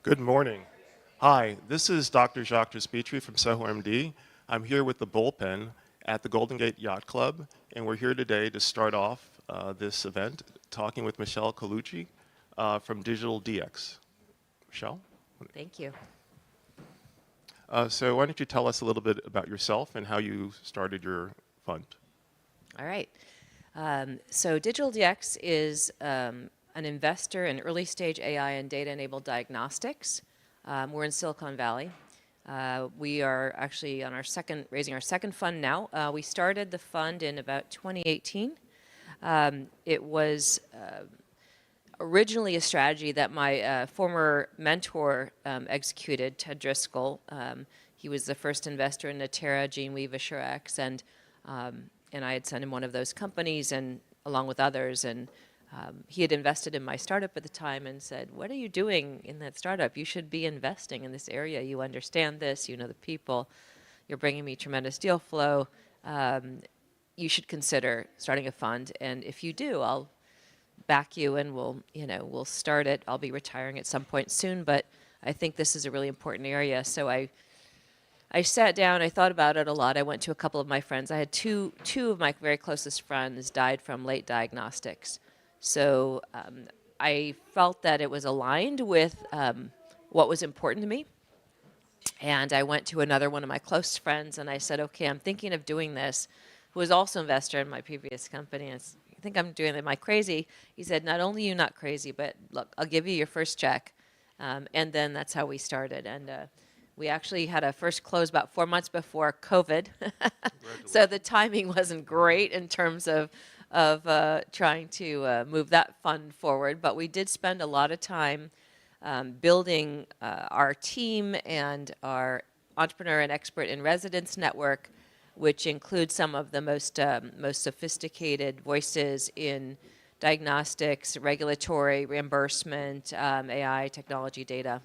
Good morning. Hi, this is Dr. Jacques Despetri from Soho MD. I'm here with the Bullpen at the Golden Gate Yacht Club, and we're here today to start off this event talking with Michelle Colucci from Digital DX. Michelle? Thank you. So why don't you tell us a little bit about yourself and how you started your fund? All right. So Digital DX is an investor in early stage AI and data-enabled diagnostics. We're in Silicon Valley. We are actually on raising our second fund now. We started the fund in about 2018. It was originally a strategy that my former mentor executed, Ted Driscoll. He was the first investor in Natera, GeneWeave, AssureX, and I had sent him one of those companies, and along with others, and he had invested in my startup at the time and said, "What are you doing in that startup? You should be investing in this area. You understand this. You know the people. You're bringing me tremendous deal flow. You should consider starting a fund, and if you do, I'll back you, and we'll start it. I'll be retiring at some point soon, but I think this is a really important area." So I sat down, I thought about it a lot. I went to a couple of my friends. I had two of my very closest friends died from late diagnostics. So I felt that it was aligned with what was important to me. And I went to another one of my close friends and I said, okay, I'm thinking of doing this, who was also an investor in my previous company. And I think I'm doing it. Am I crazy? He said, not only are you not crazy, but look, I'll give you your first check. And then that's how we started. And we actually had a first close about 4 months before COVID. So the timing wasn't great in terms of trying to move that fund forward. But we did spend a lot of time building our team and our entrepreneur and expert in residence network, which includes some of the most sophisticated voices in diagnostics, regulatory, reimbursement, AI, technology, data.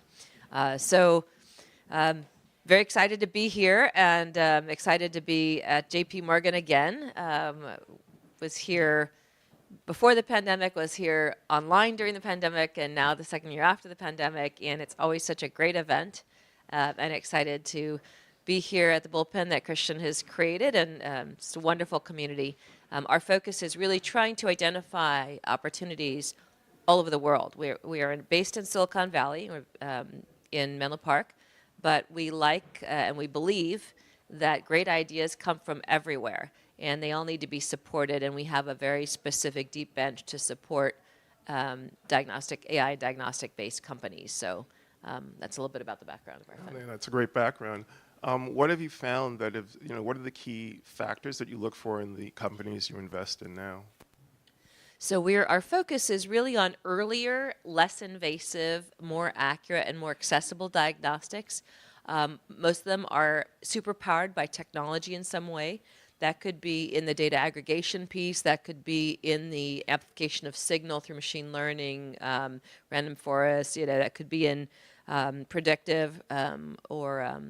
Very excited to be here and excited to be at JP Morgan again. Was here before the pandemic, was here online during the pandemic, and now the second year after the pandemic, and it's always such a great event, and excited to be here at the Bullpen that Christian has created, and it's a wonderful community. Our focus is really trying to identify opportunities all over the world. We are based in Silicon Valley, in Menlo Park, but we like and we believe that great ideas come from everywhere, and they all need to be supported, and we have a very specific deep bench to support AI diagnostic-based companies. So that's a little bit about the background of our fund. Yeah, that's a great background. What have you found that what are the key factors that you look for in the companies you invest in now? So our focus is really on earlier, less invasive, more accurate, and more accessible diagnostics. Most of them are super powered by technology in some way. That could be in the data aggregation piece. That could be in the application of signal through machine learning, random forest. That could be in predictive or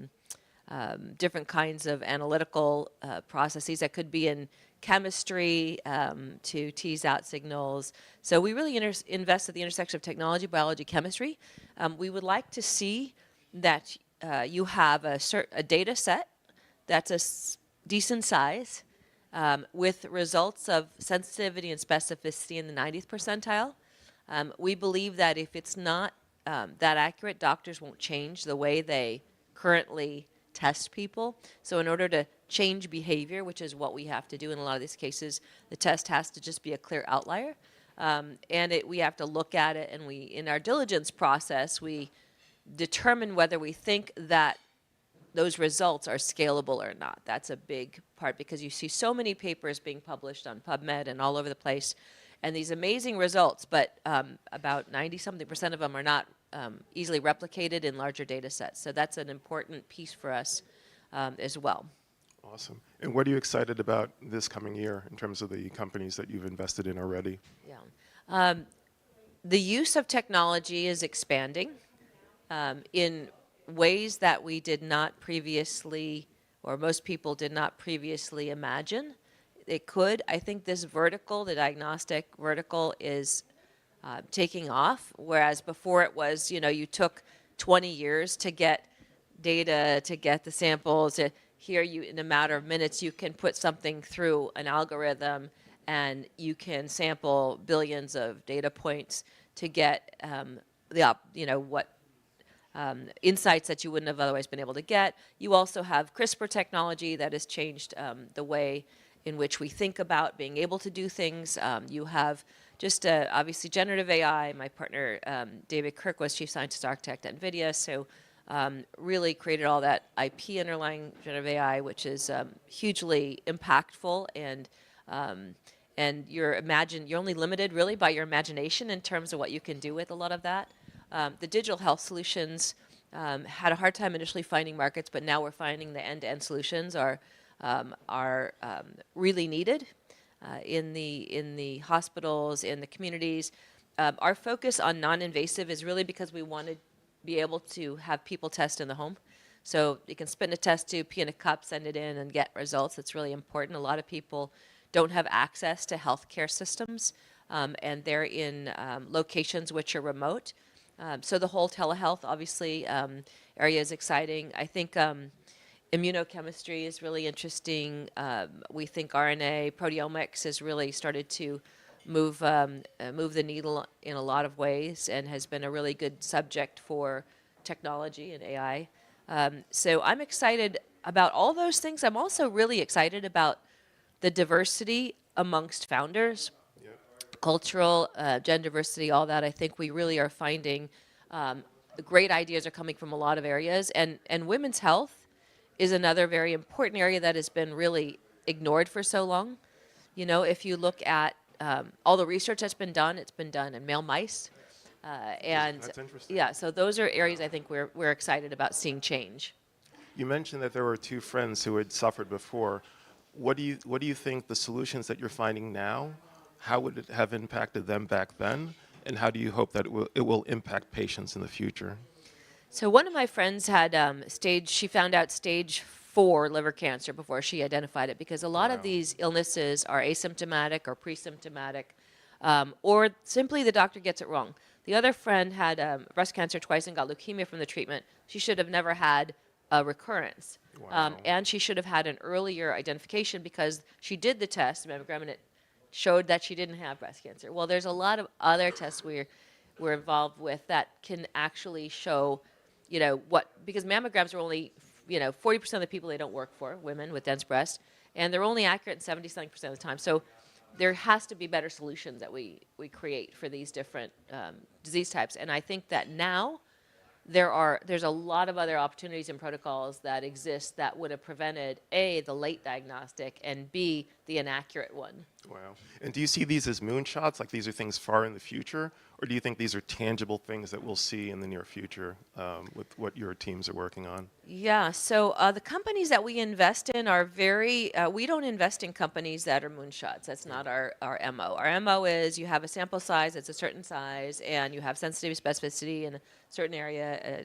different kinds of analytical processes. That could be in chemistry to tease out signals. So we really invest at the intersection of technology, biology, chemistry. We would like to see that you have a data set that's a decent size with results of sensitivity and specificity in the 90th percentile. We believe that if it's not that accurate, doctors won't change the way they currently test people. So in order to change behavior, which is what we have to do in a lot of these cases, the test has to just be a clear outlier. We have to look at it, and in our diligence process, we determine whether we think that those results are scalable or not. That's a big part, because you see so many papers being published on PubMed and all over the place, and these amazing results, but about 90-something% of them are not easily replicated in larger data sets. So that's an important piece for us as well. Awesome. And what are you excited about this coming year in terms of the companies that you've invested in already? Yeah. The use of technology is expanding in ways that we did not previously, or most people did not previously imagine. It could. I think this vertical, the diagnostic vertical, is taking off, whereas before it was, you took 20 years to get data, to get the samples. Here, you in a matter of minutes, you can put something through an algorithm, and you can sample billions of data points to get what insights that you wouldn't have otherwise been able to get. You also have CRISPR technology that has changed the way in which we think about being able to do things. You have just obviously generative AI. My partner, David Kirk, was chief scientist architect at NVIDIA, so really created all that IP underlying generative AI, which is hugely impactful, and you're only limited really by your imagination in terms of what you can do with a lot of that. The digital health solutions had a hard time initially finding markets, but now we're finding the end-to-end solutions are really needed in the hospitals, in the communities. Our focus on non-invasive is really because we want to be able to have people test in the home. So you can spit in a test tube, pee in a cup, send it in, and get results. It's really important. A lot of people don't have access to healthcare systems, and they're in locations which are remote. So the whole telehealth, obviously, area is exciting. I think immunochemistry is really interesting. We think RNA proteomics has really started to move the needle in a lot of ways and has been a really good subject for technology and AI. So I'm excited about all those things. I'm also really excited about the diversity amongst founders, cultural, gender diversity, all that. I think we really are finding the great ideas are coming from a lot of areas. And women's health is another very important area that has been really ignored for so long. You know, if you look at all the research that's been done, it's been done in male mice. That's interesting. Yeah, so those are areas I think we're excited about seeing change. You mentioned that there were two friends who had suffered before. What do you think the solutions that you're finding now, how would it have impacted them back then? And how do you hope that it will impact patients in the future? So one of my friends had she found out stage 4 liver cancer before she identified it, because a lot of these illnesses are asymptomatic or pre-symptomatic, or simply the doctor gets it wrong. The other friend had breast cancer twice and got leukemia from the treatment. She should have never had a recurrence. And she should have had an earlier identification because she did the test, mammogram, and it showed that she didn't have breast cancer. Well, there's a lot of other tests we're involved with that can actually show, because mammograms are only, 40% of the people they don't work for, women with dense breast, and they're only accurate 70-something% of the time. So there has to be better solutions that we create for these different disease types. And I think that now there's a lot of other opportunities and protocols that exist that would have prevented A, the late diagnostic, and B, the inaccurate one. Wow. And do you see these as moonshots, like these are things far in the future, or do you think these are tangible things that we'll see in the near future with what your teams are working on? Yeah, so the companies that we invest in are we don't invest in companies that are moonshots. That's not our MO. Our MO is you have a sample size that's a certain size, and you have sensitivity, specificity in a certain area.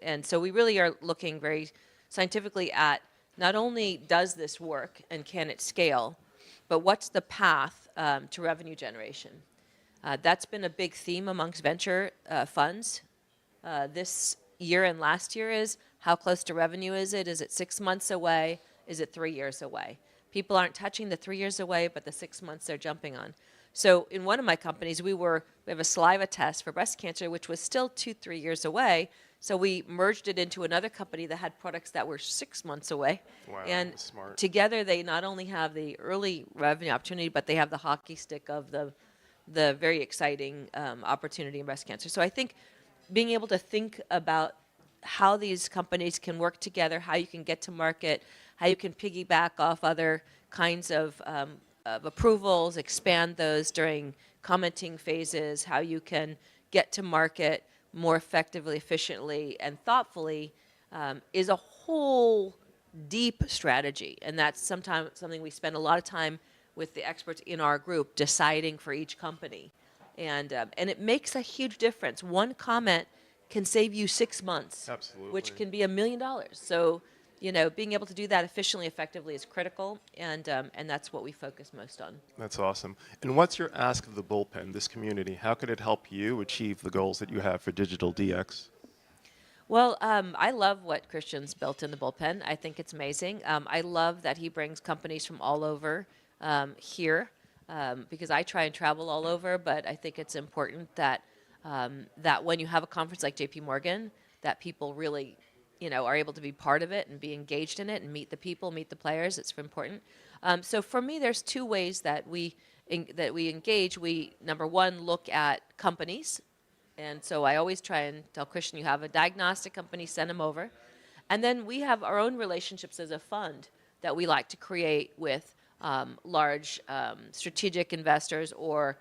And so we really are looking very scientifically at not only does this work and can it scale, but what's the path to revenue generation? That's been a big theme amongst venture funds this year and last year is how close to revenue is it? Is it 6 months away? Is it 3 years away? People aren't touching the 3 years away, but the 6 months they're jumping on. So in one of my companies, we have a saliva test for breast cancer, which was still 2-3 years away. So we merged it into another company that had products that were 6 months away. Wow, and smart. Together they not only have the early revenue opportunity, but they have the hockey stick of the very exciting opportunity in breast cancer. So I think being able to think about how these companies can work together, how you can get to market, how you can piggyback off other kinds of approvals, expand those during commenting phases, how you can get to market more effectively, efficiently, and thoughtfully is a whole deep strategy. And that's sometimes something we spend a lot of time with the experts in our group deciding for each company. And it makes a huge difference. One comment can save you 6 months, Absolutely. which can be $1 million. So, being able to do that efficiently, effectively is critical, and that's what we focus most on. That's awesome. And what's your ask of the Bullpen, this community? How could it help you achieve the goals that you have for digital DX? Well, I love what Christian's built in the bullpen. I think it's amazing. I love that he brings companies from all over here because I try and travel all over, but I think it's important that that when you have a conference like JP Morgan, that people really, are able to be part of it and be engaged in it and meet the people, meet the players. It's important. So for me, there's two ways that we engage. We number one look at companies, and so I always try and tell Christian, you have a diagnostic company, send them over. And then we have our own relationships as a fund that we like to create with large strategic investors or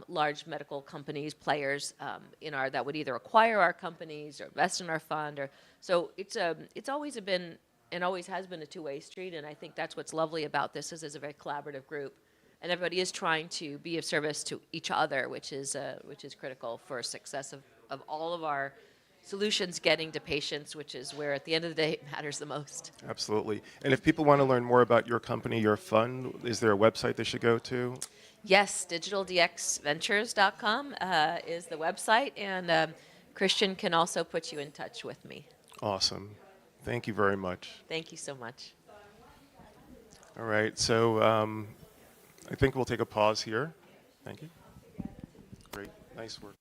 large medical companies, players that would either acquire our companies or invest in our fund. It's always been and always has been a two-way street, and I think that's what's lovely about this is it's a very collaborative group, and everybody is trying to be of service to each other, which is critical for success of all of our solutions getting to patients, which is where at the end of the day it matters the most. Absolutely. And if people want to learn more about your company, your fund, is there a website they should go to? Yes, digitaldxventures.com is the website, and Christian can also put you in touch with me. Awesome. Thank you very much. Thank you so much. All right, so I think we'll take a pause here. Thank you. Great. Nice work.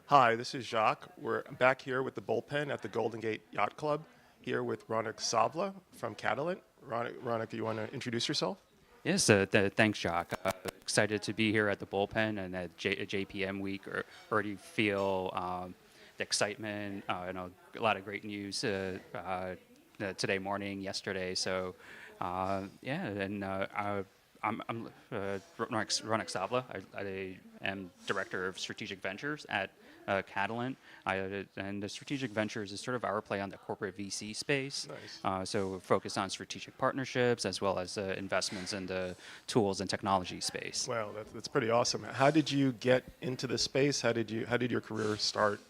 Hi, this is Jacques. We're back here with the Bullpen at the Golden Gate Yacht Club, here with Ronak Savla from Catalent. Ronak, you want to introduce yourself? Yes, thanks, Jacques. Excited to be here at the Bullpen and at JPM week. Already feel the excitement. A lot of great news today morning, yesterday. So, yeah, and I'm Ronak Savla. I am Director of Strategic Ventures at Catalent. And the Strategic Ventures is sort of our play on the corporate VC space. Nice. So we're focused on strategic partnerships as well as investments in the tools and technology space. Wow, that's pretty awesome. How did you get into this space? How did your career start?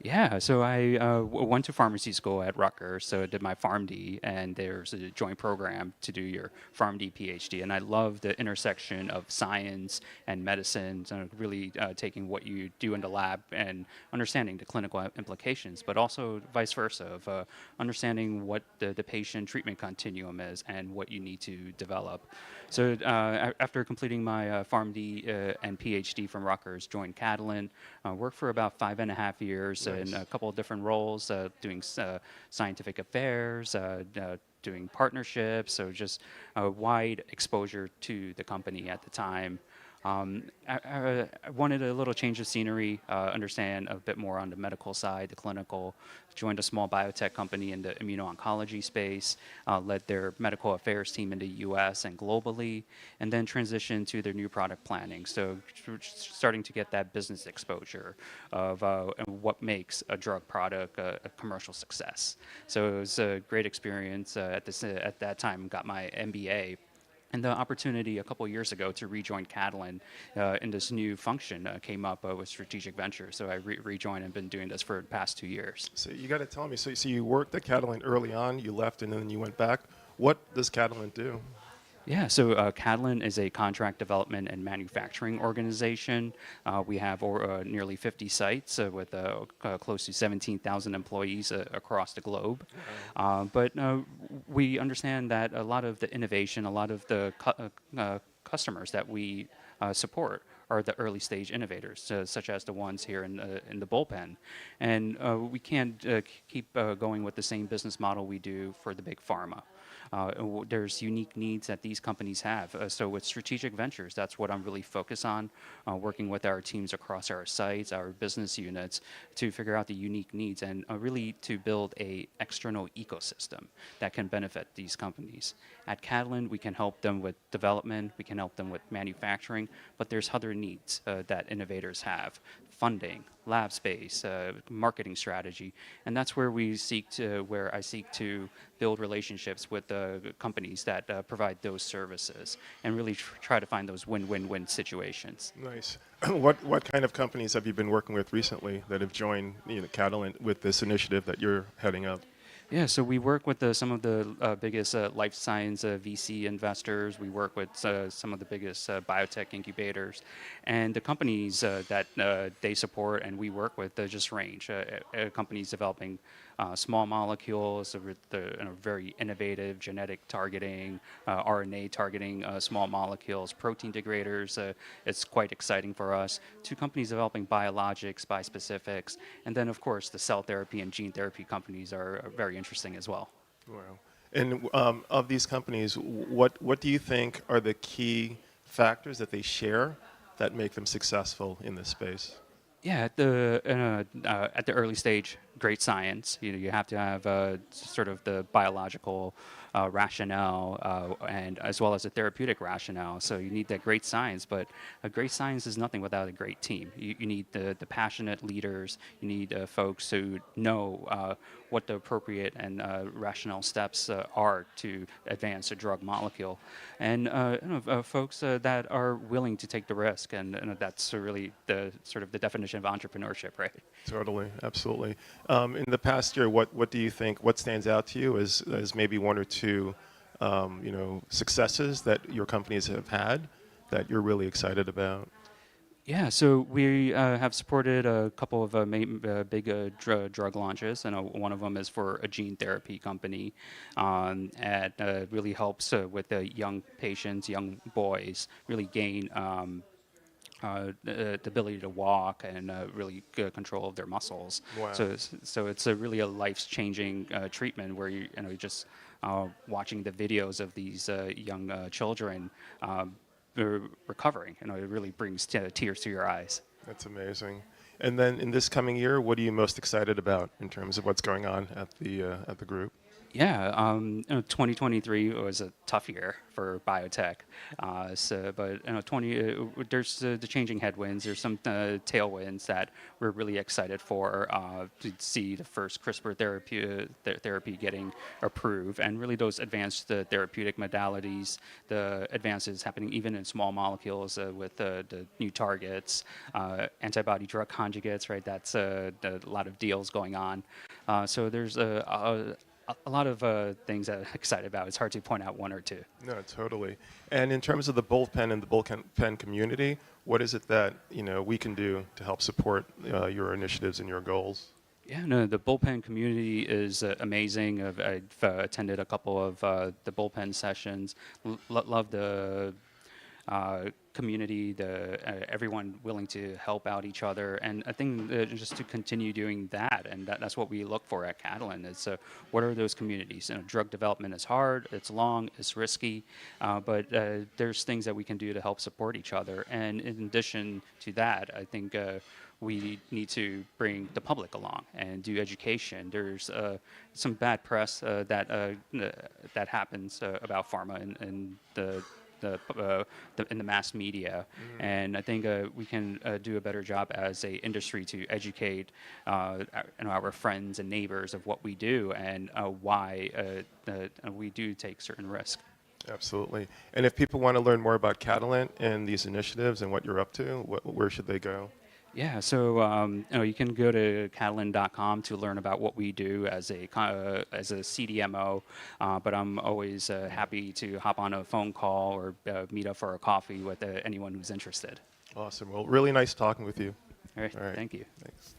Yeah, so I went to pharmacy school at Rutgers, so I did my PharmD, and there's a joint program to do your PharmD PhD, and I love the intersection of science and medicine, so really taking what you do in the lab and understanding the clinical implications, but also vice versa, of understanding what the patient treatment continuum is and what you need to develop. So after completing my PharmD and PhD from Rutgers, joined Catalent, worked for about 5.5 years Nice. in a couple of different roles, doing scientific affairs, doing partnerships, so just a wide exposure to the company at the time. I wanted a little change of scenery, understand a bit more on the medical side, the clinical. Joined a small biotech company in the immuno-oncology space, led their medical affairs team in the US and globally, and then transitioned to their new product planning. So starting to get that business exposure of what makes a drug product a commercial success. So it was a great experience at that time, got my MBA. And the opportunity a couple of years ago to rejoin Catalent in this new function came up with Strategic Ventures. So I rejoined and been doing this for the past 2 years. So you got to tell me. So you worked at Catalent early on. You left and then you went back. What does Catalent do? Yeah, so Catalent is a contract development and manufacturing organization. We have nearly 50 sites with close to 17,000 employees across the globe. But we understand that a lot of the innovation, a lot of the customers that we support are the early stage innovators, such as the ones here in the Bullpen. And we can't keep going with the same business model we do for the big pharma. There's unique needs that these companies have. So with Strategic Ventures, that's what I'm really focused on, working with our teams across our sites, our business units, to figure out the unique needs and really to build a external ecosystem that can benefit these companies. At Catalent, we can help them with development, we can help them with manufacturing, but there's other needs that innovators have. Funding, lab space, marketing strategy, and that's where I seek to build relationships with companies that provide those services, and really try to find those win-win-win situations. Nice. What kind of companies have you been working with recently that have joined Catalent with this initiative that you're heading up? Yeah, so we work with some of the biggest life science VC investors. We work with some of the biggest biotech incubators, and the companies that they support and we work with just range. Companies developing small molecules with very innovative genetic targeting, RNA targeting small molecules, protein degraders. It's quite exciting for us. Two companies developing biologics, bispecifics, and then of course the cell therapy and gene therapy companies are very interesting as well. Wow. And of these companies, what do you think are the key factors that they share that make them successful in this space? Yeah, at the early stage, great science. You have to have sort of the biological rationale and as well as the therapeutic rationale. So you need that great science, but a great science is nothing without a great team. You need the passionate leaders. You need folks who know what the appropriate and rational steps are to advance a drug molecule, and folks that are willing to take the risk, and that's really the sort of the definition of entrepreneurship, right? Totally, absolutely. In the past year, what do you think? What stands out to you as maybe one or two, successes that your companies have had that you're really excited about? Yeah, so we have supported a couple of big drug launches, and one of them is for a gene therapy company. And really helps with the young patients, young boys, really gain the ability to walk and really good control of their muscles. Wow. So it's a really a life-changing treatment where you know just watching the videos of these young children recovering. You know, it really brings tears to your eyes. That's amazing. And then in this coming year, what are you most excited about in terms of what's going on at the group? Yeah, 2023 was a tough year for biotech. But there's the changing headwinds. There's some tailwinds that we're really excited for to see the first CRISPR therapy getting approved, and really those advanced therapeutic modalities, the advances happening even in small molecules with the new targets, antibody drug conjugates. Right, that's a lot of deals going on. So there's a lot of things that I'm excited about. It's hard to point out one or two. No, totally. And in terms of the Bullpen and the Bullpen community, what is it that we can do to help support your initiatives and your goals? Yeah, no, the bullpen community is amazing. I've attended a couple of the bullpen sessions. Love the community, everyone willing to help out each other, and I think just to continue doing that, and that's what we look for at Catalan. Is what are those communities? Drug development is hard, it's long, it's risky, but there's things that we can do to help support each other. And in addition to that, I think we need to bring the public along and do education. There's some bad press that happens about pharma and in the mass media, and I think we can do a better job as a industry to educate our friends and neighbors of what we do and why we do take certain risks. Absolutely. And if people want to learn more about Catalent and these initiatives and what you're up to, where should they go? Yeah, so you can go to Catalan.com to learn about what we do as a CDMO. But I'm always happy to hop on a phone call or meet up for a coffee with anyone who's interested. Awesome. Well, really nice talking with you. All right, All right. thank you. Thanks.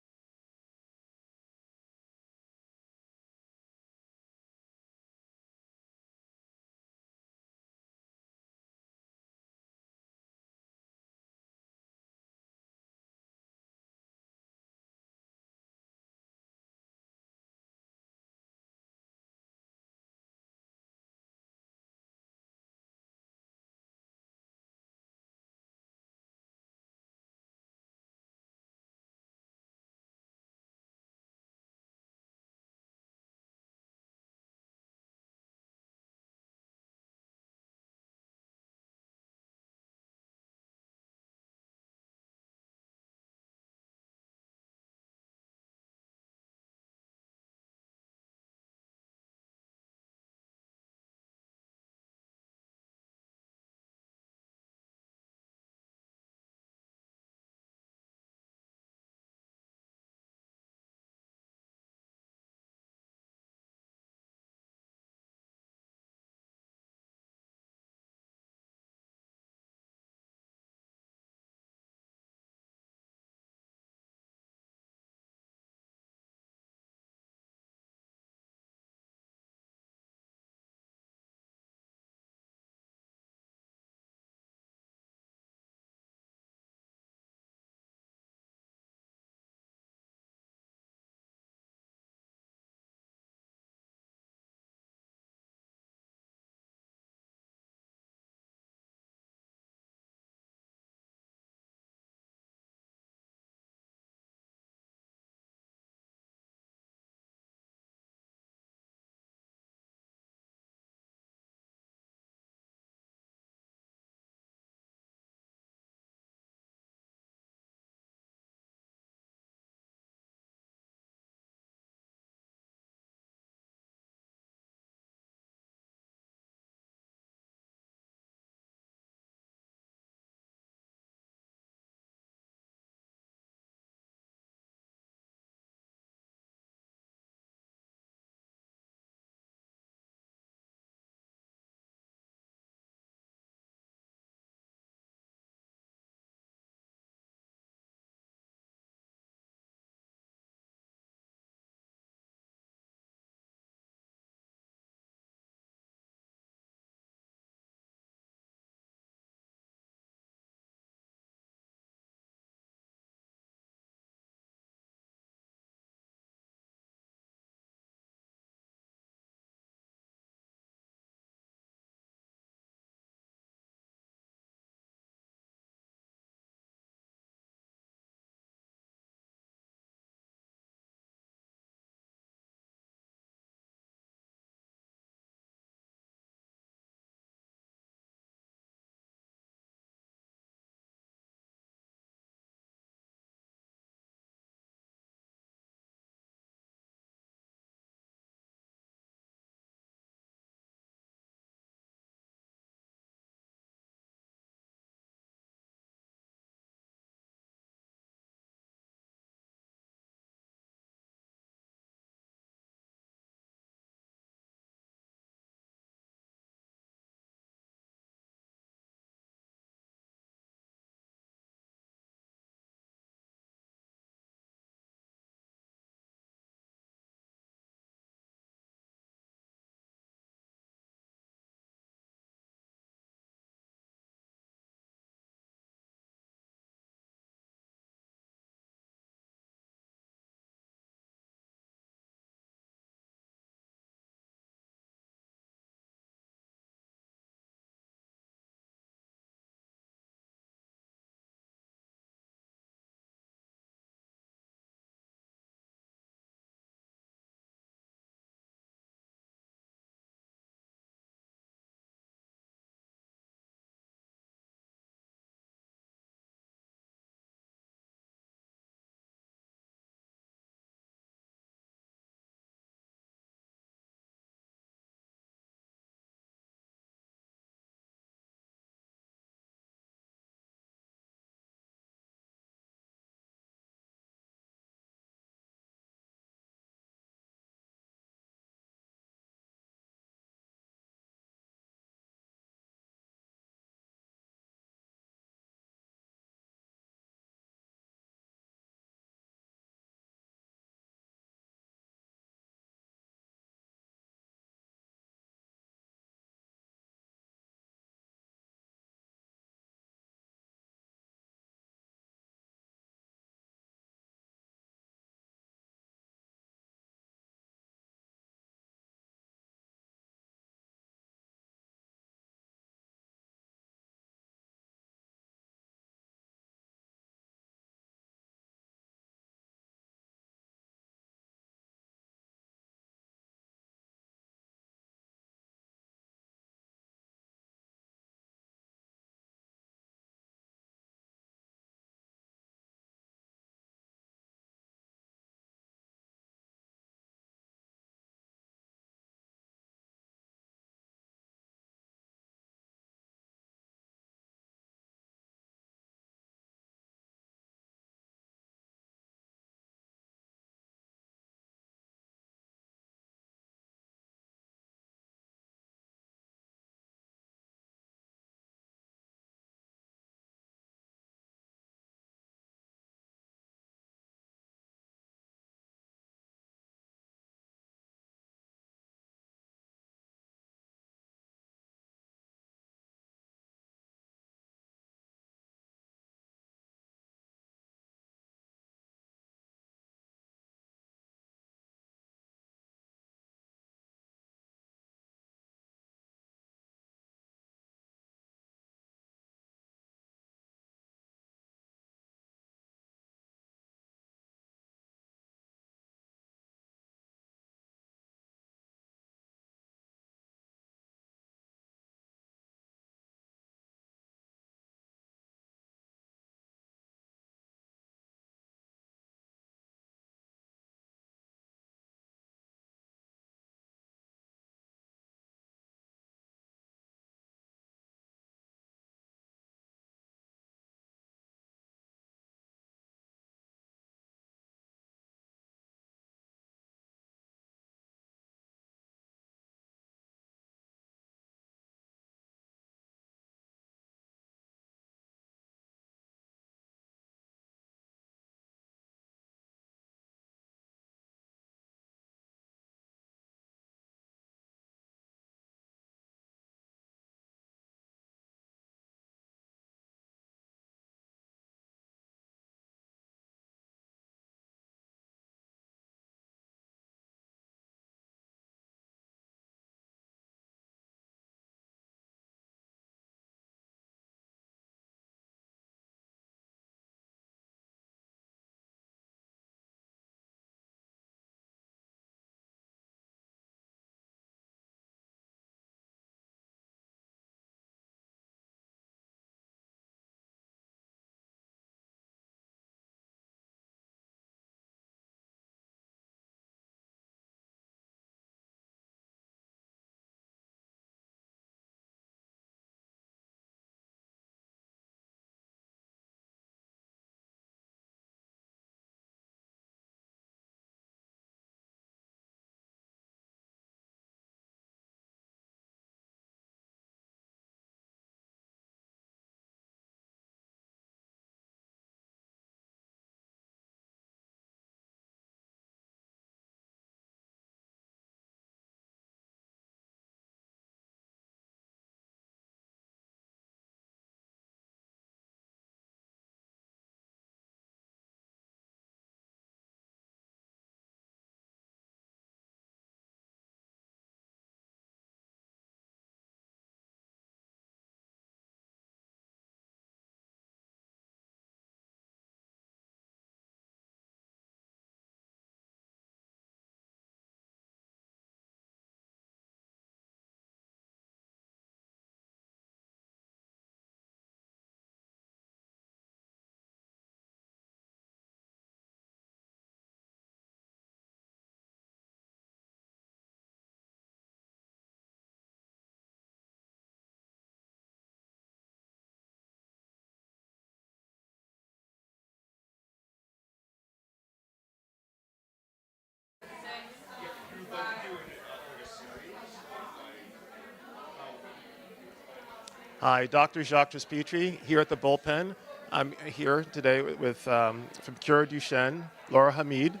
Hi, Dr. Jacques Petrie here at the Bullpen. I'm here today with from Cure Duchenne, Laura Hamid.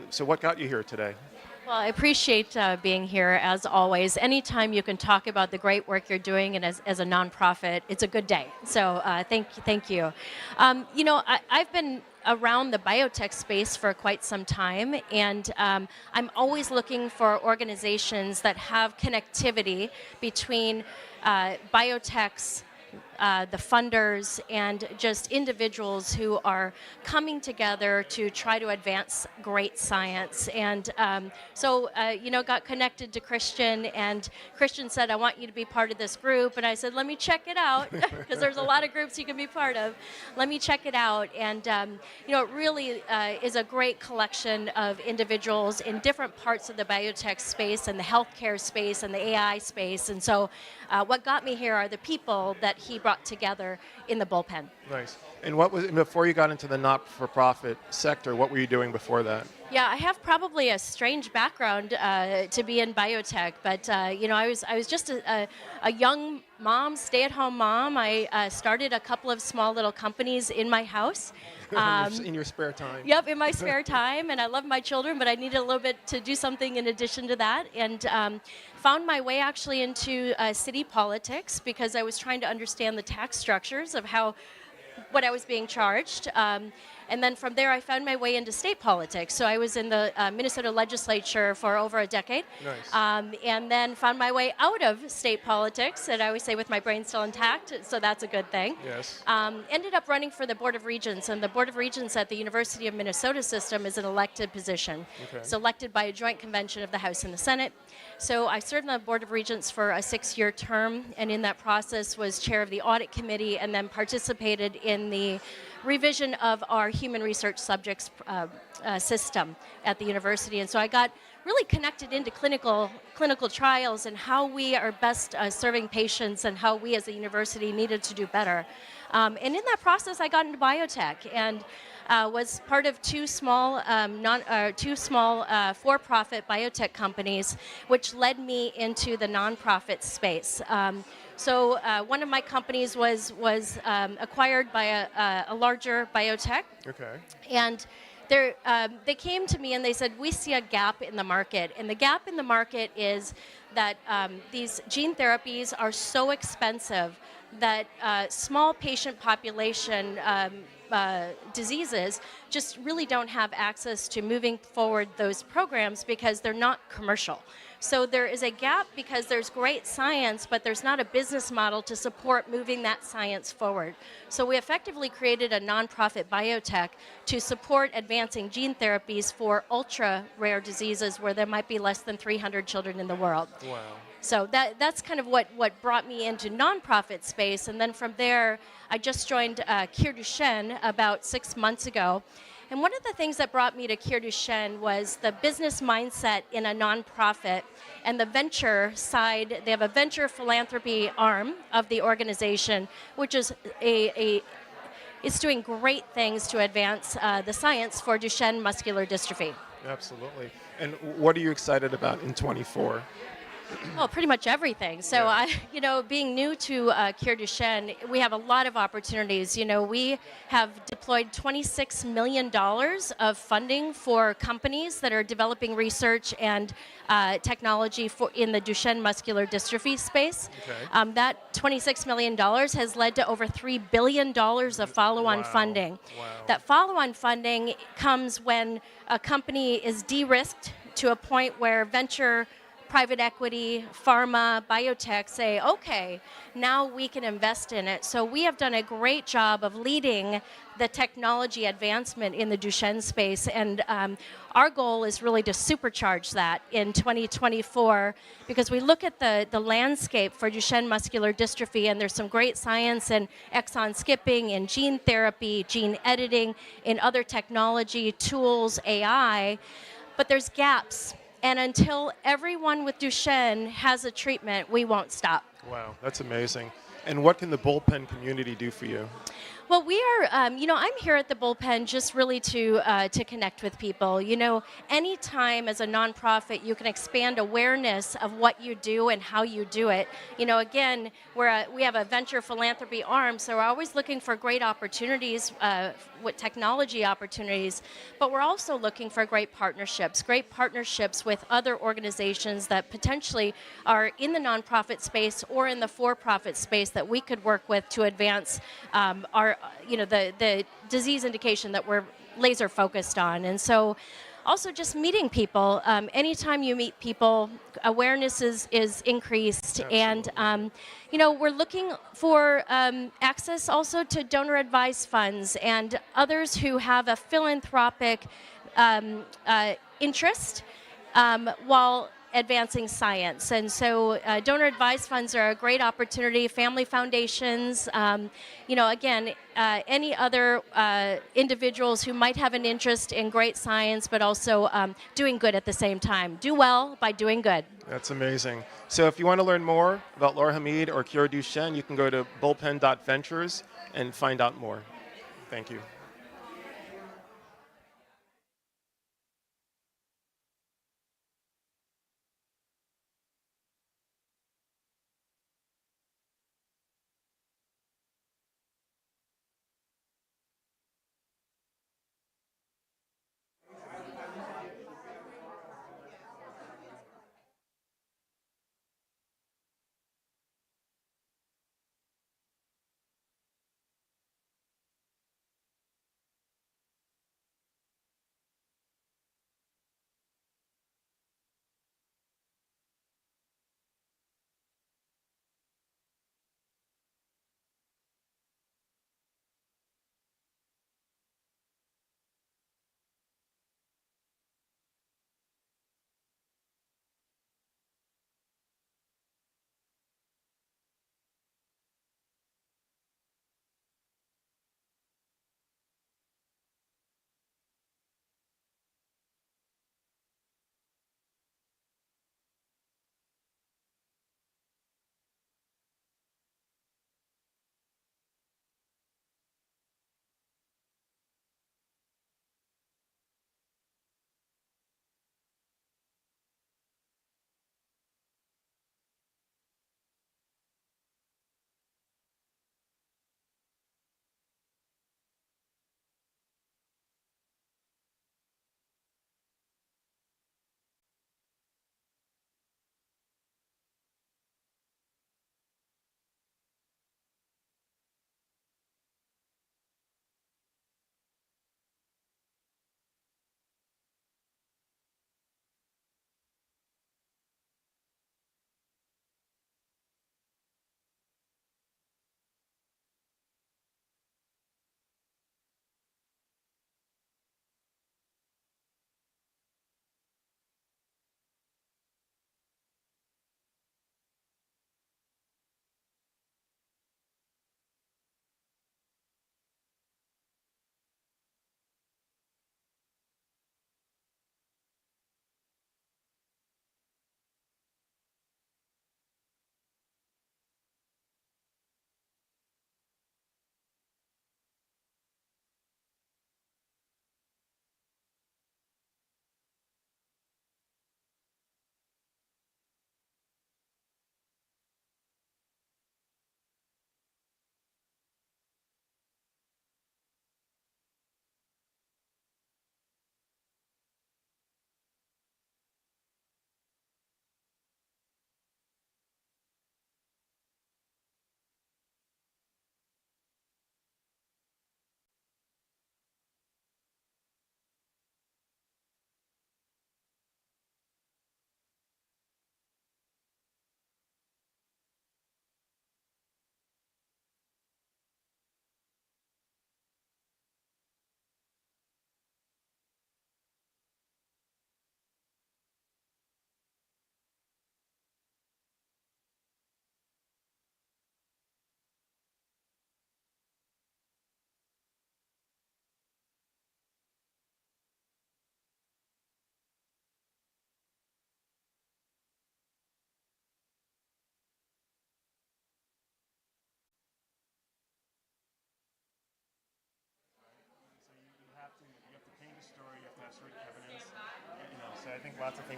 So what got you here today? Well, I appreciate being here as always. Anytime you can talk about the great work you're doing and as a nonprofit, it's a good day. So thank you. I've been around the biotech space for quite some time, and I'm always looking for organizations that have connectivity between biotechs, the funders, and just individuals who are coming together to try to advance great science. And got connected to Christian, and Christian said, I want you to be part of this group. And I said, let me check it out, because there's a lot of groups you can be part of. Let me check it out. And, it really is a great collection of individuals in different parts of the biotech space and the healthcare space and the AI space. And so what got me here are the people that he brought together in the Bullpen. Nice. And what was before you got into the not-for-profit sector? What were you doing before that? Yeah, I have probably a strange background to be in biotech, but I was just a young mom, stay-at-home mom. I started a couple of small little companies in my house. In your spare time. Yep, in my spare time, and I love my children, but I needed a little bit to do something in addition to that, and found my way actually into city politics because I was trying to understand the tax structures of what I was being charged. And then from there, I found my way into state politics. So I was in the Minnesota legislature for over a decade. Nice. And then found my way out of state politics, and I always say with my brain still intact, so that's a good thing. Yes. Ended up running for the Board of Regents, and the Board of Regents at the University of Minnesota system is an elected position. Okay. It's elected by a joint convention of the House and the Senate. So I served on the Board of Regents for a 6-year term, and in that process was chair of the audit committee and then participated in the revision of our human research subjects system at the university. And so I got really connected into clinical trials and how we are best serving patients and how we as a university needed to do better. And in that process, I got into biotech and was part of two small for-profit biotech companies, which led me into the nonprofit space. So one of my companies was acquired by a larger biotech. Okay. And they came to me and they said, we see a gap in the market. And the gap in the market is that these gene therapies are so expensive that small patient population diseases just really don't have access to moving forward those programs because they're not commercial. So there is a gap because there's great science, but there's not a business model to support moving that science forward. So we effectively created a nonprofit biotech to support advancing gene therapies for ultra-rare diseases where there might be less than 300 children in the world. Wow. So that's kind of what brought me into nonprofit space. And then from there, I just joined Cure Duchenne about 6 months ago. And one of the things that brought me to Cure Duchenne was the business mindset in a nonprofit and the venture side. They have a venture philanthropy arm of the organization, which is it's doing great things to advance the science for Duchenne muscular dystrophy. Absolutely. And what are you excited about in 24? Well, pretty much everything. So, Yeah. Being new to Cure Duchenne, we have a lot of opportunities. We have deployed $26 million of funding for companies that are developing research and technology in the Duchenne muscular dystrophy space. Okay. That $26 million has led to over $3 billion of follow-on Wow. funding. Wow. That follow-on funding comes when a company is de-risked to a point where venture, private equity, pharma, biotech say, okay, now we can invest in it. So we have done a great job of leading the technology advancement in the Duchenne space, and our goal is really to supercharge that in 2024 because we look at the landscape for Duchenne muscular dystrophy, and there's some great science in exon skipping, in gene therapy, gene editing, in other technology tools, AI, but there's gaps. And until everyone with Duchenne has a treatment, we won't stop. Wow, that's amazing. And what can the Bullpen community do for you? Well, we are, I'm here at the Bullpen just really to connect with people. Anytime as a nonprofit you can expand awareness of what you do and how you do it. Again, we have a venture philanthropy arm, so we're always looking for great opportunities, with technology opportunities, but we're also looking for great partnerships with other organizations that potentially are in the nonprofit space or in the for-profit space that we could work with to advance the disease indication that we're laser focused on. And so also just meeting people. Anytime you meet people, awareness is increased. Absolutely. And, we're looking for access also to donor advised funds and others who have a philanthropic interest while advancing science. And so donor advised funds are a great opportunity, family foundations, again, any other individuals who might have an interest in great science, but also doing good at the same time. Do well by doing good. That's amazing. So if you want to learn more about Laura Hamid or Kira Duchenne, you can go to bullpen.ventures and find out more. Thank you.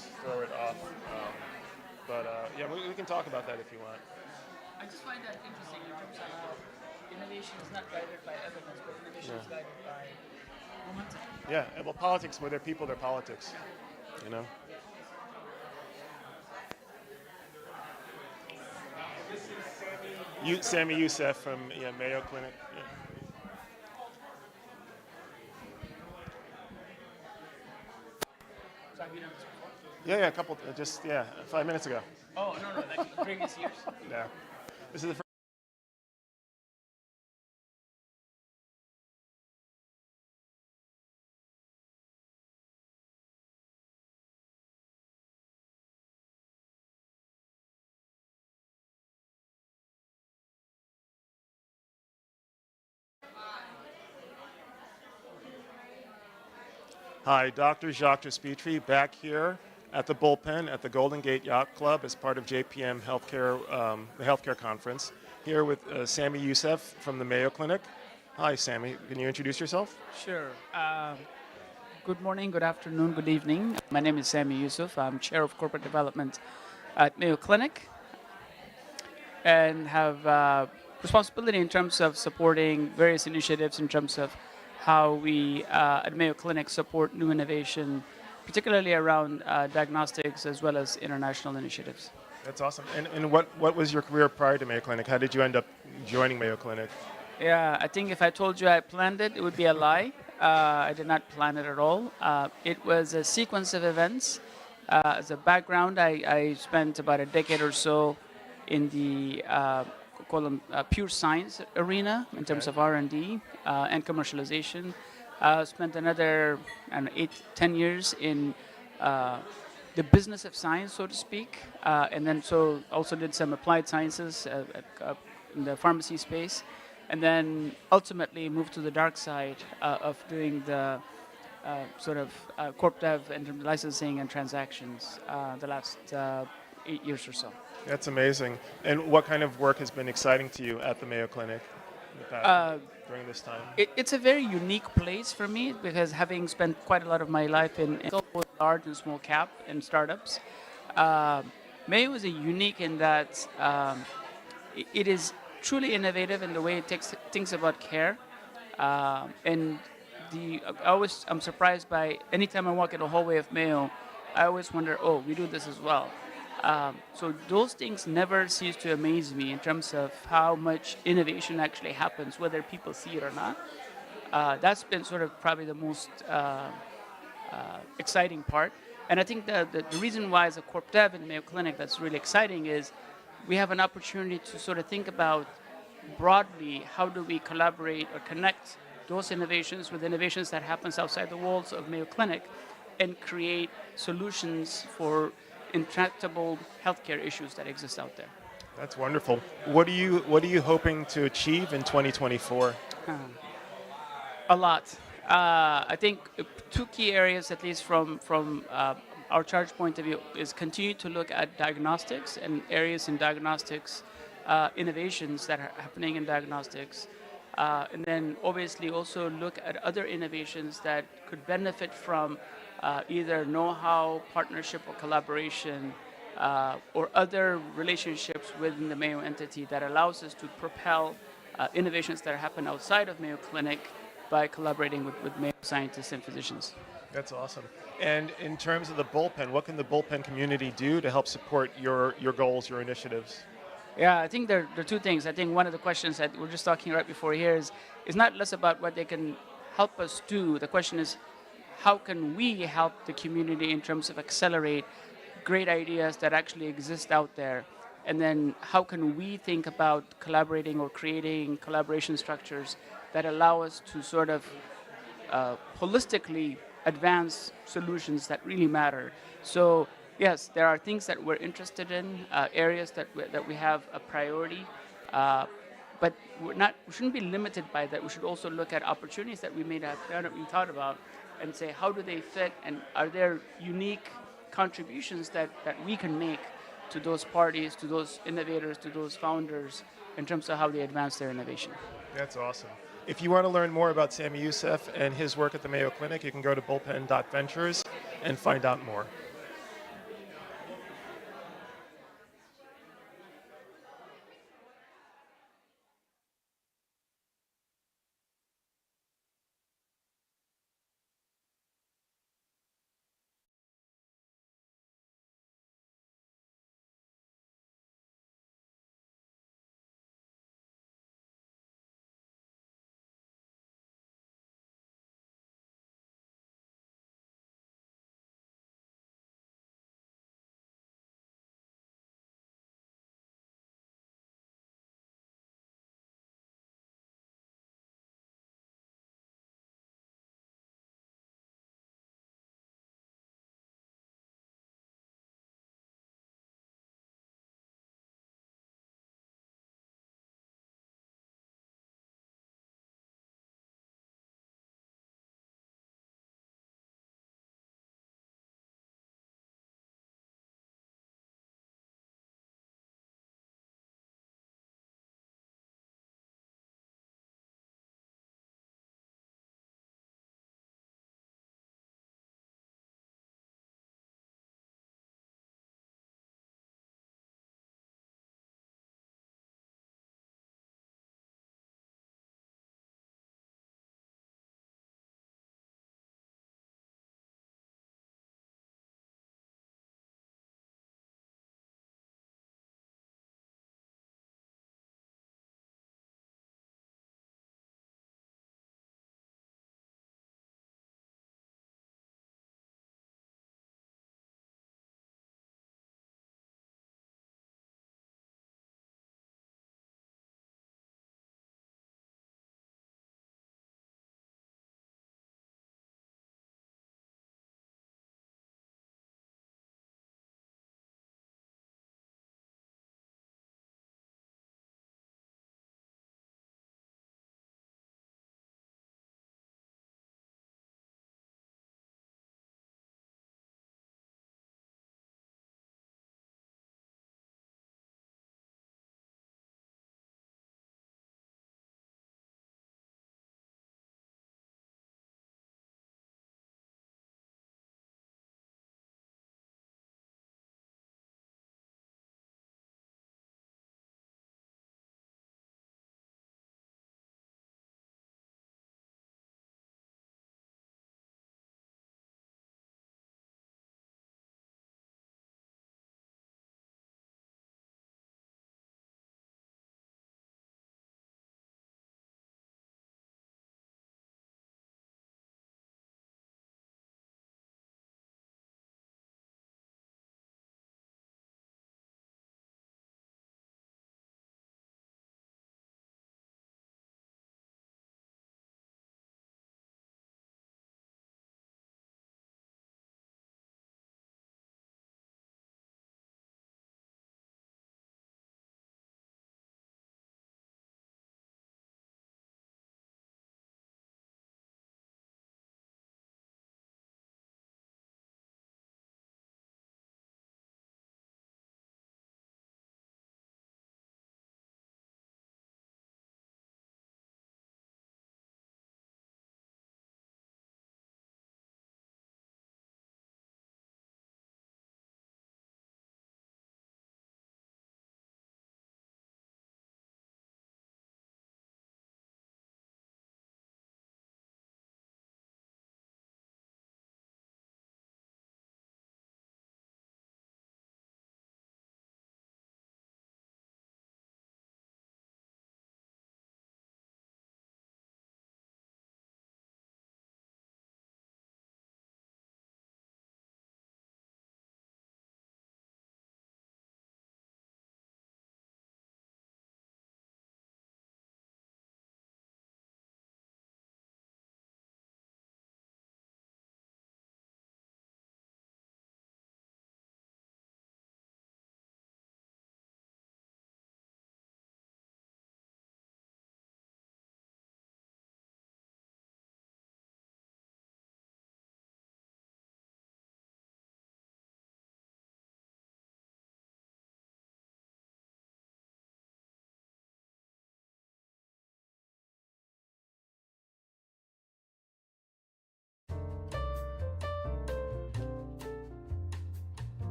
just throw it off. Yeah, we can talk about that if you want. I just find that interesting in terms of how innovation is not guided by evidence, but innovation is guided by momentum. Yeah, well, politics, where they're people, they're politics. You know? Sammy Youssef from Mayo Clinic. Yeah. So have you done this before? Yeah, a couple, 5 minutes ago. Oh, no, like previous years. Yeah. This is the first. Hi, Dr. Jacques Despitri back here at the Bullpen at the Golden Gate Yacht Club as part of JPM Healthcare, the healthcare conference. Here with Sammy Youssef from the Mayo Clinic. Hi, Sammy. Can you introduce yourself? Sure. Good morning, good afternoon, good evening. My name is Sammy Youssef. I'm Chair of Corporate Development at Mayo Clinic and have responsibility in terms of supporting various initiatives in terms of how we at Mayo Clinic support new innovation, particularly around diagnostics as well as international initiatives. That's awesome. And what was your career prior to Mayo Clinic? How did you end up joining Mayo Clinic? Yeah, I think if I told you I planned it, it would be a lie. I did not plan it at all. It was a sequence of events. As a background, I spent about a decade or so in the call them pure science arena in terms of R&D and commercialization. Spent another 8-10 years in the business of science, so to speak, and then so also did some applied sciences in the pharmacy space, and then ultimately moved to the dark side of doing the sort of corp dev and licensing and transactions the last 8 years or so. That's amazing. And what kind of work has been exciting to you at the Mayo Clinic in the past, during this time? It's a very unique place for me because having spent quite a lot of my life in both large and small cap and startups, Mayo is unique in that it is truly innovative in the way it thinks about care. And I'm surprised by anytime I walk in the hallway of Mayo, I always wonder, oh, we do this as well. So those things never cease to amaze me in terms of how much innovation actually happens, whether people see it or not. That's been sort of probably the most exciting part. And I think the reason why as a corp dev in Mayo Clinic that's really exciting is we have an opportunity to sort of think about broadly how do we collaborate or connect those innovations with innovations that happens outside the walls of Mayo Clinic and create solutions for intractable healthcare issues that exist out there. That's wonderful. What are you hoping to achieve in 2024? A lot. I think two key areas, at least from our charge point of view, is continue to look at diagnostics and areas in diagnostics, innovations that are happening in diagnostics, and then obviously also look at other innovations that could benefit from either know-how, partnership, or collaboration, or other relationships within the Mayo entity that allows us to propel innovations that happen outside of Mayo Clinic by collaborating with Mayo scientists and physicians. That's awesome. And in terms of the Bullpen, what can the Bullpen community do to help support your goals, your initiatives? Yeah, I think there are two things. I think one of the questions that we're just talking right before here is not less about what they can help us do. The question is, how can we help the community in terms of accelerate great ideas that actually exist out there? And then how can we think about collaborating or creating collaboration structures that allow us to sort of holistically advance solutions that really matter? So yes, there are things that we're interested in, areas that we have a priority, but we shouldn't be limited by that. We should also look at opportunities that we may not have been thought about and say, how do they fit, and are there unique contributions that we can make to those parties, to those innovators, to those founders, in terms of how they advance their innovation. That's awesome. If you want to learn more about Sammy Youssef and his work at the Mayo Clinic, you can go to bullpen.ventures and find out more.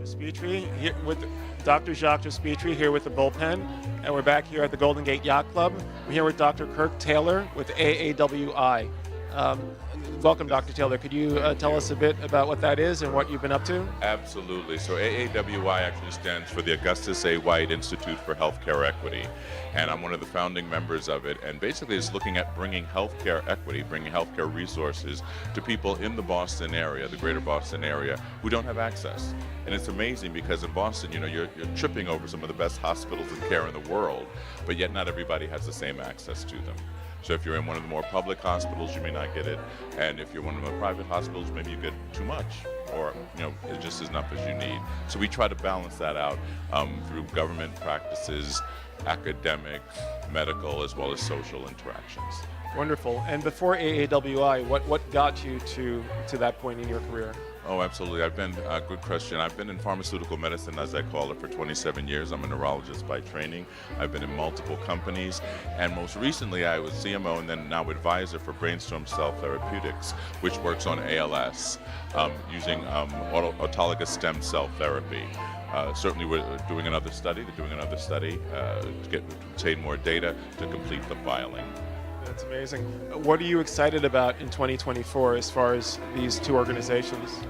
Spetri here with Dr. Jacques Spetri here with the Bullpen, and we're back here at the Golden Gate Yacht Club. We're here with Dr. Kirk Taylor with AAWI. Welcome, Dr. Taylor. Could you tell us a bit about what that is and what you've been up to? Absolutely. So AAWI actually stands for the Augustus A. White Institute for Healthcare Equity, and I'm one of the founding members of it. And basically, it's looking at bringing healthcare equity, bringing healthcare resources to people in the Boston area, the greater Boston area, who don't have access. And it's amazing because in Boston, you know, you're tripping over some of the best hospitals and care in the world, but yet not everybody has the same access to them. So if you're in one of the more public hospitals, you may not get it. And if you're one of the private hospitals, maybe you get too much, or it just is enough as you need. So we try to balance that out through government practices, academic, medical, as well as social interactions. Wonderful. And before AAWI, what got you to that point in your career? Oh, absolutely. Good question. I've been in pharmaceutical medicine, as I call it, for 27 years. I'm a neurologist by training. I've been in multiple companies. And most recently, I was CMO and then now advisor for Brainstorm Cell Therapeutics, which works on ALS using autologous stem cell therapy. Certainly, we're doing another study. They're doing another study to obtain more data to complete the filing. That's amazing. What are you excited about in 2024 as far as these two organizations?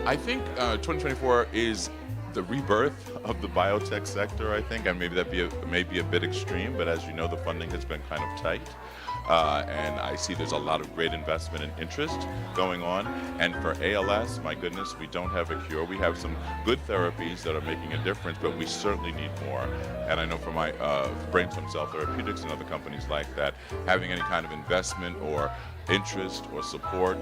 I think 2024 is the rebirth of the biotech sector, I think, and maybe that may be a bit extreme, but as you know, the funding has been kind of tight. And I see there's a lot of great investment and interest going on. And for ALS, my goodness, we don't have a cure. We have some good therapies that are making a difference, but we certainly need more. And I know for my Brainstorm Cell Therapeutics and other companies like that, having any kind of investment or interest or support,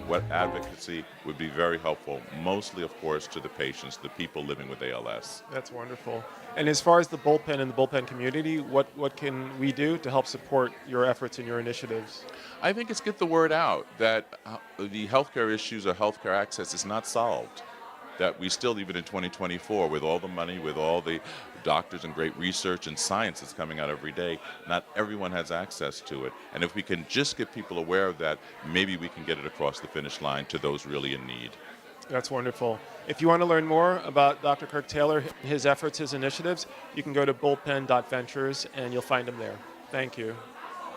what advocacy would be very helpful, mostly, of course, to the patients, the people living with ALS. That's wonderful. And as far as the Bullpen and the Bullpen community, what can we do to help support your efforts and your initiatives? I think it's get the word out that the healthcare issues or healthcare access is not solved. That we still, even in 2024, with all the money, with all the doctors and great research and science that's coming out every day, not everyone has access to it. And if we can just get people aware of that, maybe we can get it across the finish line to those really in need. That's wonderful. If you want to learn more about Dr. Kirk Taylor, his efforts, his initiatives, you can go to bullpen.ventures and you'll find him there. Thank you.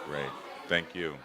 Great. Thank you.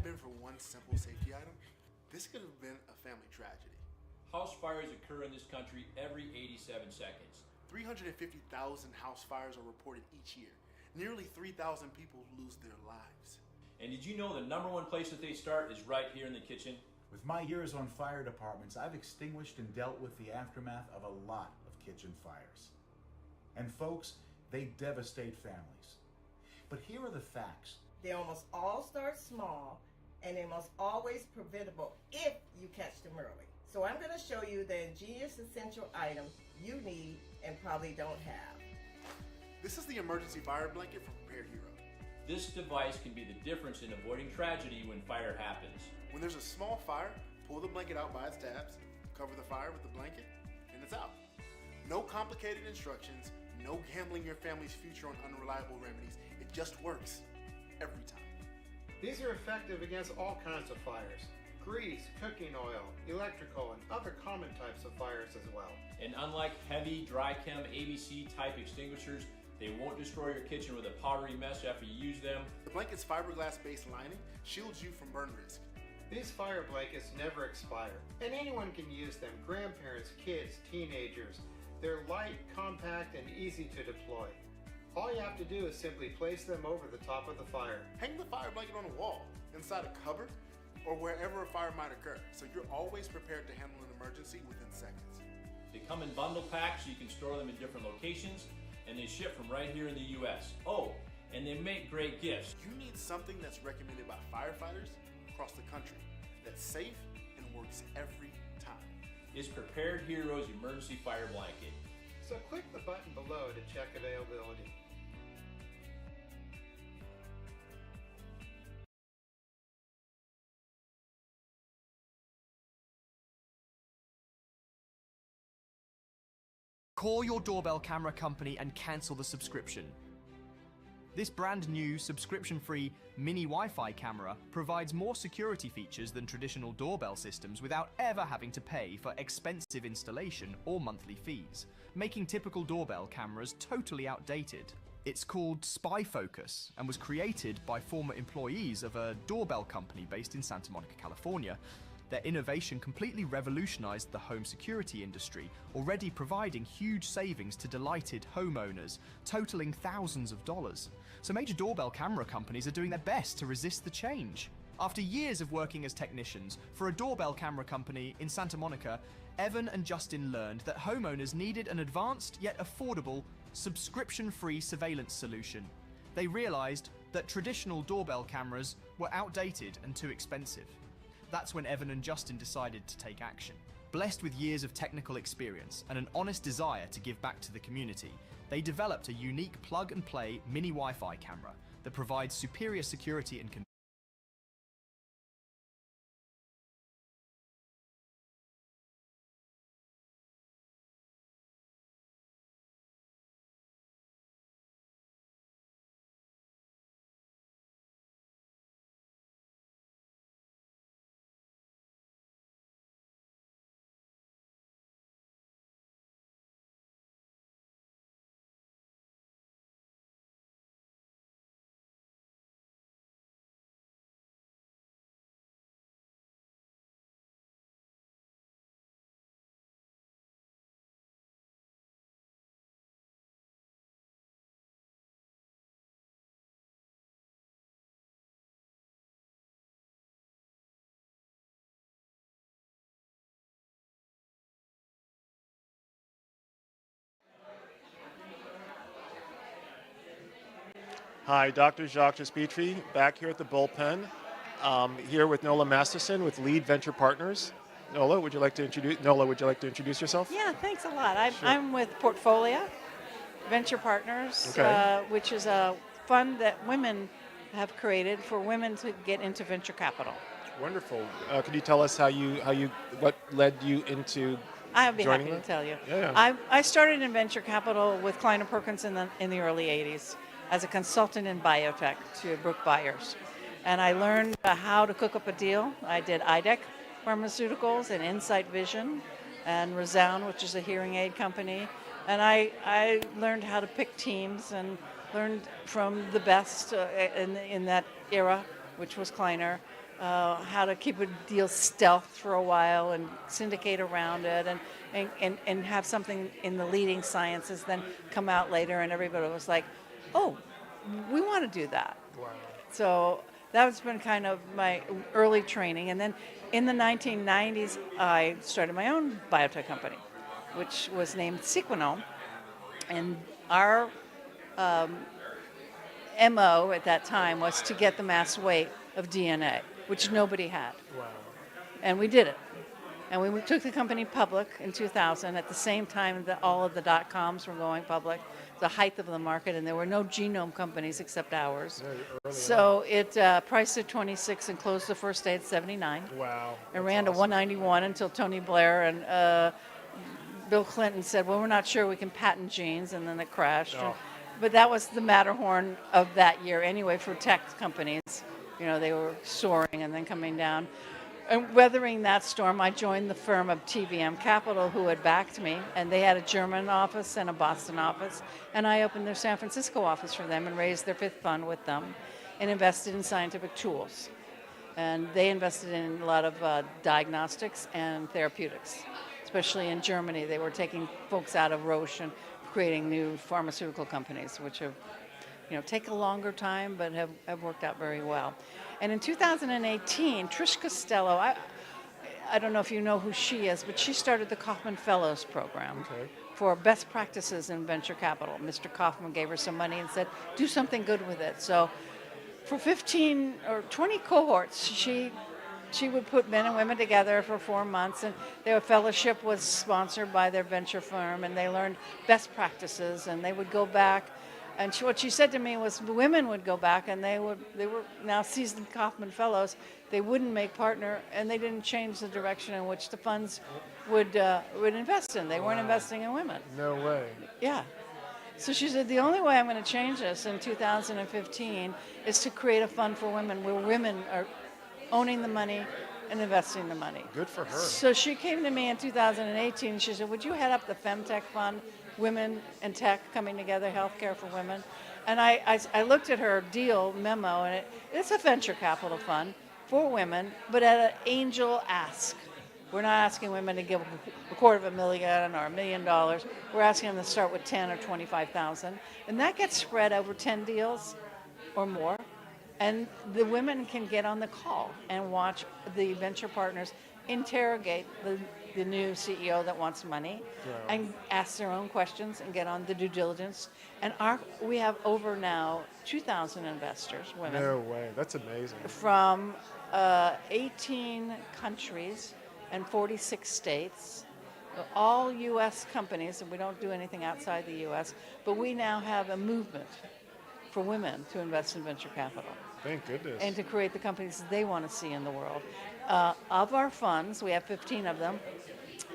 been for one simple safety item, this could have been a family tragedy. House fires occur in this country every 87 seconds. 350,000 house fires are reported each year. Nearly 3,000 people lose their lives. And did you know the #1 place that they start is right here in the kitchen? With my years on fire departments, I've extinguished and dealt with the aftermath of a lot of kitchen fires. And folks, they devastate families. But here are the facts. They almost all start small, and they're almost always preventable if you catch them early. So I'm going to show you the ingenious essential items you need and probably don't have. This is the emergency fire blanket from Prepared Hero. This device can be the difference in avoiding tragedy when fire happens. When there's a small fire, pull the blanket out by its tabs, cover the fire with the blanket, and it's out. No complicated instructions, no gambling your family's future on unreliable remedies. It just works every time. These are effective against all kinds of fires. Grease, cooking oil, electrical, and other common types of fires as well. And unlike heavy, dry chem, ABC type extinguishers, they won't destroy your kitchen with a powdery mess after you use them. The blanket's fiberglass-based lining shields you from burn risk. These fire blankets never expire, and anyone can use them. Grandparents, kids, teenagers. They're light, compact, and easy to deploy. All you have to do is simply place them over the top of the fire. Hang the fire blanket on a wall, inside a cupboard, or wherever a fire might occur, so you're always prepared to handle an emergency within seconds. They come in bundle packs so you can store them in different locations, and they ship from right here in the US. Oh, and they make great gifts. You need something that's recommended by firefighters across the country, that's safe and works every time. It's Prepared Heroes Emergency Fire Blanket. So click the button below to check availability. Call your doorbell camera company and cancel the subscription. This brand new subscription-free mini Wi-Fi camera provides more security features than traditional doorbell systems without ever having to pay for expensive installation or monthly fees, making typical doorbell cameras totally outdated. It's called Spy Focus and was created by former employees of a doorbell company based in Santa Monica, California. Their innovation completely revolutionized the home security industry, already providing huge savings to delighted homeowners, totaling thousands of dollars. So major doorbell camera companies are doing their best to resist the change. After years of working as technicians for a doorbell camera company in Santa Monica, Evan and Justin learned that homeowners needed an advanced yet affordable, subscription-free surveillance solution. They realized that traditional doorbell cameras were outdated and too expensive. That's when Evan and Justin decided to take action. Blessed with years of technical experience and an honest desire to give back to the community, they developed a unique plug-and-play mini Wi-Fi camera that provides superior security and convenience. Hi, Dr. Jacques Despetri, back here at the Bullpen, here with Nola Masterson with Lead Venture Partners. Nola, would you like to introduce yourself? Yeah, thanks a lot. Sure. I'm with Portfolio Venture Partners, Okay. which is a fund that women have created for women to get into venture capital. Wonderful. Could you tell us what led you into I'll be joining happy to them? tell you. Yeah. I started in venture capital with Kleiner Perkins in the early 80s as a consultant in biotech to Brooke Byers. And I learned how to cook up a deal. I did IDEC Pharmaceuticals and Insight Vision and Resound, which is a hearing aid company. And I learned how to pick teams and learned from the best in that era, which was Kleiner, how to keep a deal stealth for a while and syndicate around it and have something in the leading sciences then come out later, and everybody was like, oh, we want to do that. Wow. So that's been kind of my early training. And then in the 1990s, I started my own biotech company, which was named Sequenome. And our MO at that time was to get the mass weight of DNA, which nobody had. Wow. And we did it. And we took the company public in 2000 at the same time that all of the dot-coms were going public, the height of the market, and there were no genome companies except ours. So it priced at 26 and closed the first day at 79. Wow. It ran to 191 until Tony Blair and Bill Clinton said, well, we're not sure we can patent genes, and then it crashed. Oh. But that was the Matterhorn of that year anyway for tech companies. You know, they were soaring and then coming down. And weathering that storm, I joined the firm of TVM Capital, who had backed me, and they had a German office and a Boston office, and I opened their San Francisco office for them and raised their fifth fund with them and invested in scientific tools. And they invested in a lot of diagnostics and therapeutics, especially in Germany. They were taking folks out of Roche and creating new pharmaceutical companies, which have, take a longer time, but have worked out very well. And in 2018, Trish Costello, I don't know if you know who she is, but she started the Kauffman Fellows Program for best practices in venture capital. Mr. Kauffman gave her some money and said, do something good with it. So for 15 or 20 cohorts, she would put men and women together for 4 months, and their fellowship was sponsored by their venture firm, and they learned best practices, and they would go back. And what she said to me was women would go back, and they were now seasoned Kauffman Fellows. They wouldn't make partner, and they didn't change the direction in which the funds would invest in. They weren't investing in women. No way. Yeah. So she said, the only way I'm going to change this in 2015 is to create a fund for women where women are owning the money and investing the money. Good for her. So she came to me in 2018. She said, would you head up the Femtech Fund? Women and tech coming together, healthcare for women. And I looked at her deal memo, and it's a venture capital fund for women, but at an angel ask. We're not asking women to give $250,000 or $1 million. We're asking them to start with 10 or 25,000, and that gets spread over 10 deals or more. And the women can get on the call and watch the venture partners interrogate the new CEO that wants money and ask their own questions and get on the due diligence. And we have over now 2,000 investors, women. No way. That's amazing. From 18 countries and 46 states, all U.S. companies, and we don't do anything outside the U.S., but we now have a movement for women to invest in venture capital. Thank goodness. And to create the companies they want to see in the world. Of our funds, we have 15 of them.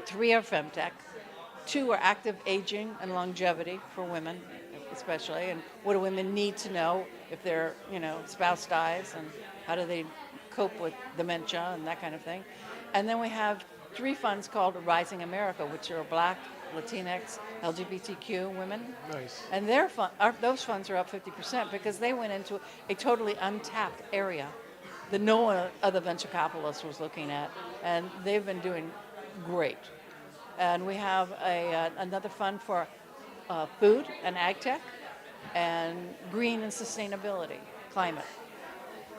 3 are Femtech. 2 are active aging and longevity for women, especially. And what do women need to know if their spouse dies, and how do they cope with dementia and that kind of thing. And then we have 3 funds called Rising America, which are Black, Latinx, LGBTQ women. Nice. And those funds are up 50% because they went into a totally untapped area that no one other venture capitalist was looking at, and they've been doing great. And we have another fund for food and ag tech, and green and sustainability, climate.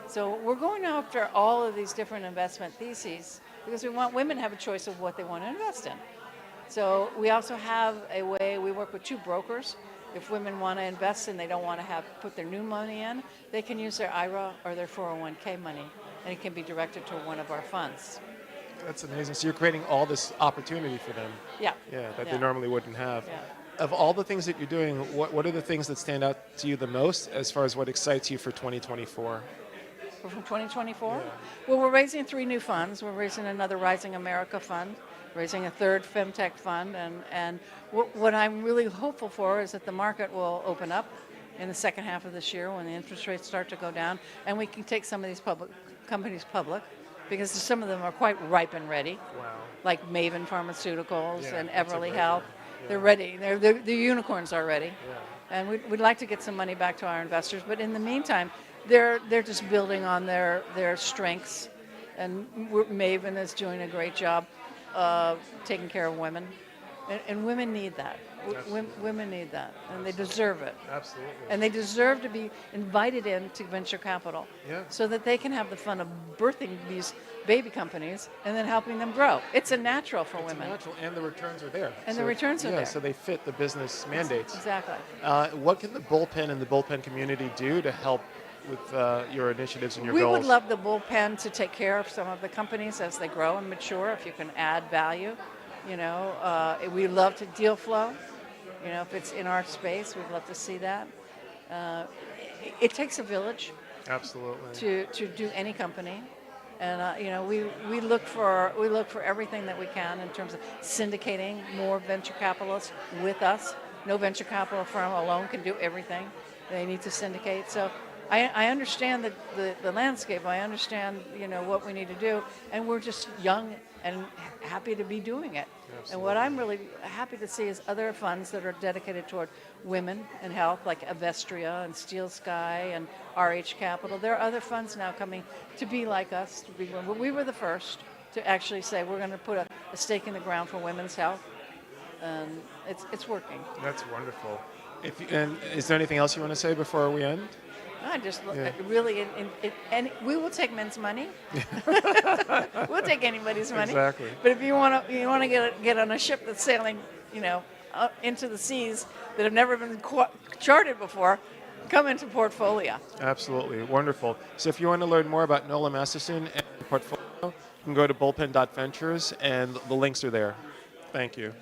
So we're going after all of these different investment theses because we want women to have a choice of what they want to invest in. So we also have a way, we work with 2 brokers. If women want to invest and they don't want to put their new money in, they can use their IRA or their 401k money, and it can be directed to one of our funds. That's amazing. So you're creating all this opportunity for them. Yeah. Yeah, that they normally wouldn't have. Yeah. Of all the things that you're doing, what are the things that stand out to you the most as far as what excites you for 2024? From 2024? Yeah. Well, we're raising 3 new funds. We're raising another Rising America fund, raising a 3rd Femtech fund, and what I'm really hopeful for is that the market will open up in the second half of this year when the interest rates start to go down, and we can take some of these companies public, because some of them are quite ripe and ready, like Maven Pharmaceuticals and Everly Health. Yeah. They're ready. The unicorns are ready, and we'd like to get some money back to our investors. But in the meantime, they're just building on their strengths And Maven is doing a great job taking care of women. And women need that. Women need that, and they deserve it. Absolutely. And they deserve to be invited into venture capital, so that they can have the fun of birthing these baby companies and then helping them grow. It's a natural for women. It's natural, and the returns are there. And the returns are there. So they fit the business mandates. Exactly. What can the Bullpen and the Bullpen community do to help with your initiatives and your goals? We would love the Bullpen to take care of some of the companies as they grow and mature, if you can add value. We love to deal flow. If it's in our space, we'd love to see that. It takes a village. Absolutely. To do any company, and we look for everything that we can in terms of syndicating more venture capitalists with us. No venture capital firm alone can do everything. They need to syndicate. So I understand the landscape. I understand what we need to do, and we're just young and happy to be doing it. Absolutely. And what I'm really happy to see is other funds that are dedicated toward women and health, like Avestria and Steel Sky and RH Capital. There are other funds now coming to be like us. But we were the first to actually say we're going to put a stake in the ground for women's health, and it's working. That's wonderful. And is there anything else you want to say before we end? I just really, and we will take men's money. We'll take anybody's money. Exactly. But if you want to get on a ship that's sailing, into the seas that have never been charted before, come into Portfolio. Absolutely, wonderful. So if you want to learn more about Nola Masterson and Portfolio, you can go to bullpen.ventures, and the links are there. Thank you.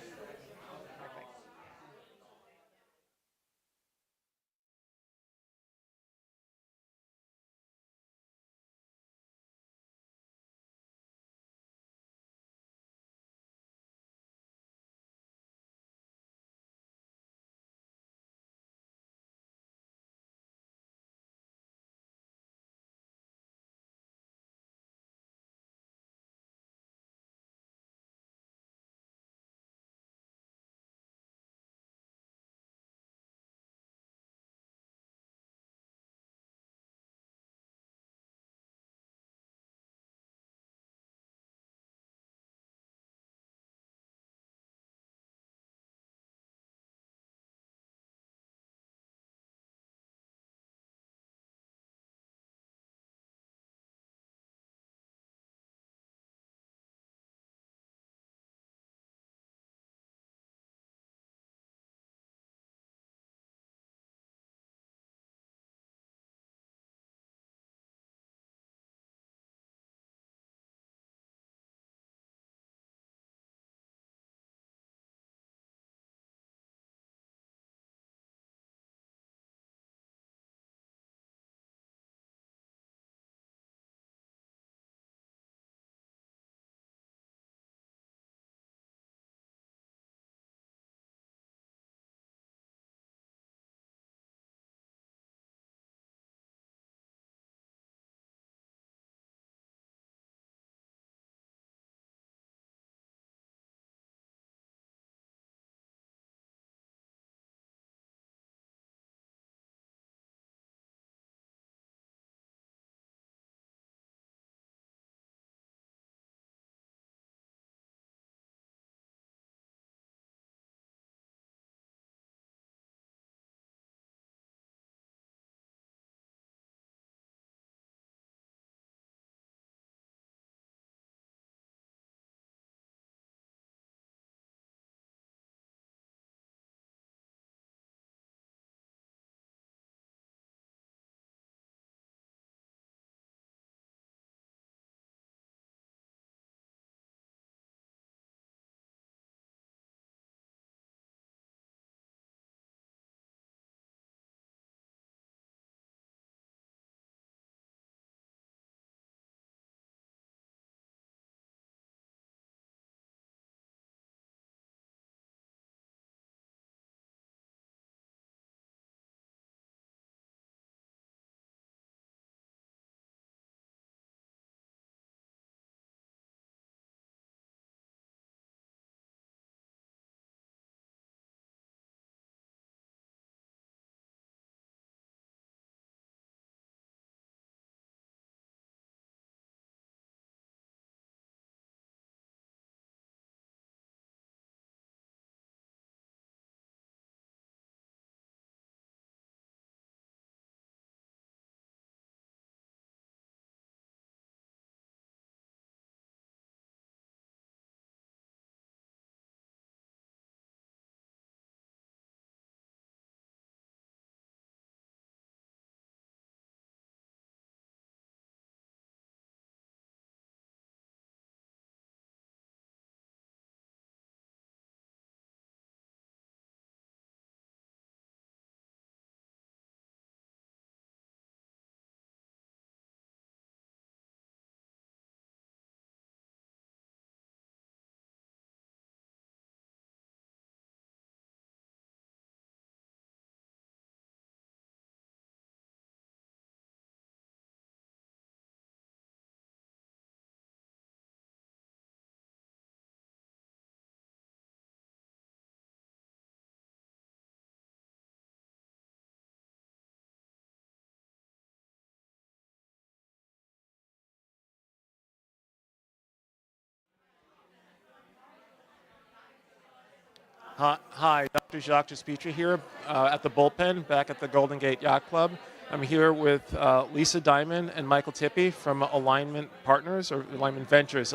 Hi, Dr. Jacques Despitra here at the Bullpen, back at the Golden Gate Yacht Club. I'm here with Lisa Diamond and Michael Tippy from Alignment Partners, or Alignment Ventures,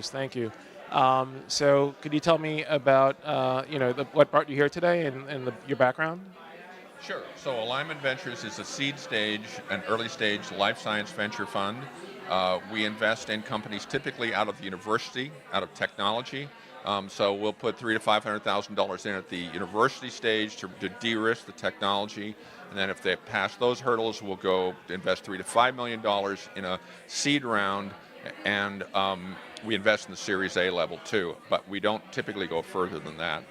thank you. So could you tell me about, what brought you here today and your background? Sure. So Alignment Ventures is a seed stage, an early stage life science venture fund. We invest in companies typically out of the university, out of technology. So we'll put $300,000 to $500,000 in at the university stage to de-risk the technology, and then if they pass those hurdles, we'll go invest $3 to $5 million in a seed round, and we invest in the Series A level too. But we don't typically go further than that.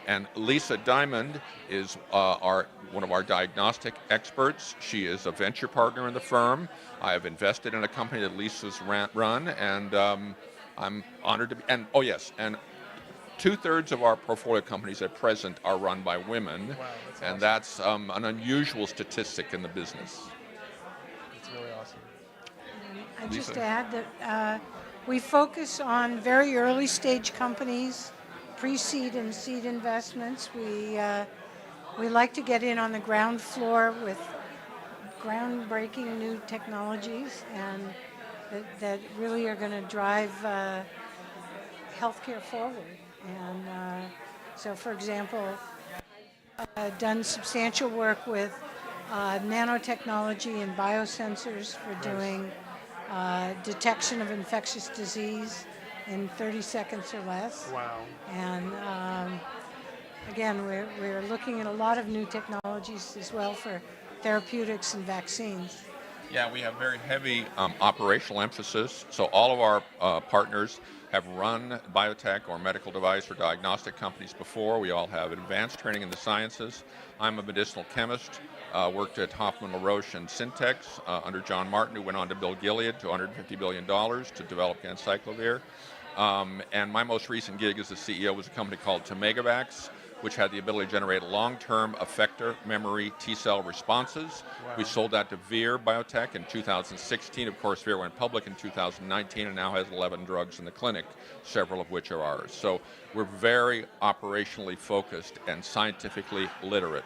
And Lisa Diamond is one of our diagnostic experts. She is a venture partner in the firm. I have invested in a company that Lisa's run, and I'm honored to be. And oh yes, and 2/3 of our portfolio companies at present are run by women, Wow, that's and awesome. that's an unusual statistic in the business. It's really awesome. I Lisa. just add that we focus on very early stage companies, pre-seed and seed investments. We like to get in on the ground floor with groundbreaking new technologies and that really are going to drive healthcare forward. And so, for example, I've done substantial work with nanotechnology and biosensors for doing detection of infectious disease in 30 seconds or less. Wow. And again, we're looking at a lot of new technologies as well for therapeutics and vaccines. Yeah, we have very heavy operational emphasis. So all of our partners have run biotech or medical device or diagnostic companies before. We all have advanced training in the sciences. I'm a medicinal chemist, worked at Hoffman LaRoche and Syntex under John Martin, who went on to build Gilead to $150 billion to develop Ganciclovir. And my most recent gig as the CEO was a company called Tomegavax, which had the ability to generate long-term effector memory T-cell responses. Wow. We sold that to Vir Biotech in 2016. Of course, Vir went public in 2019 and now has 11 drugs in the clinic, several of which are ours. So we're very operationally focused and scientifically literate.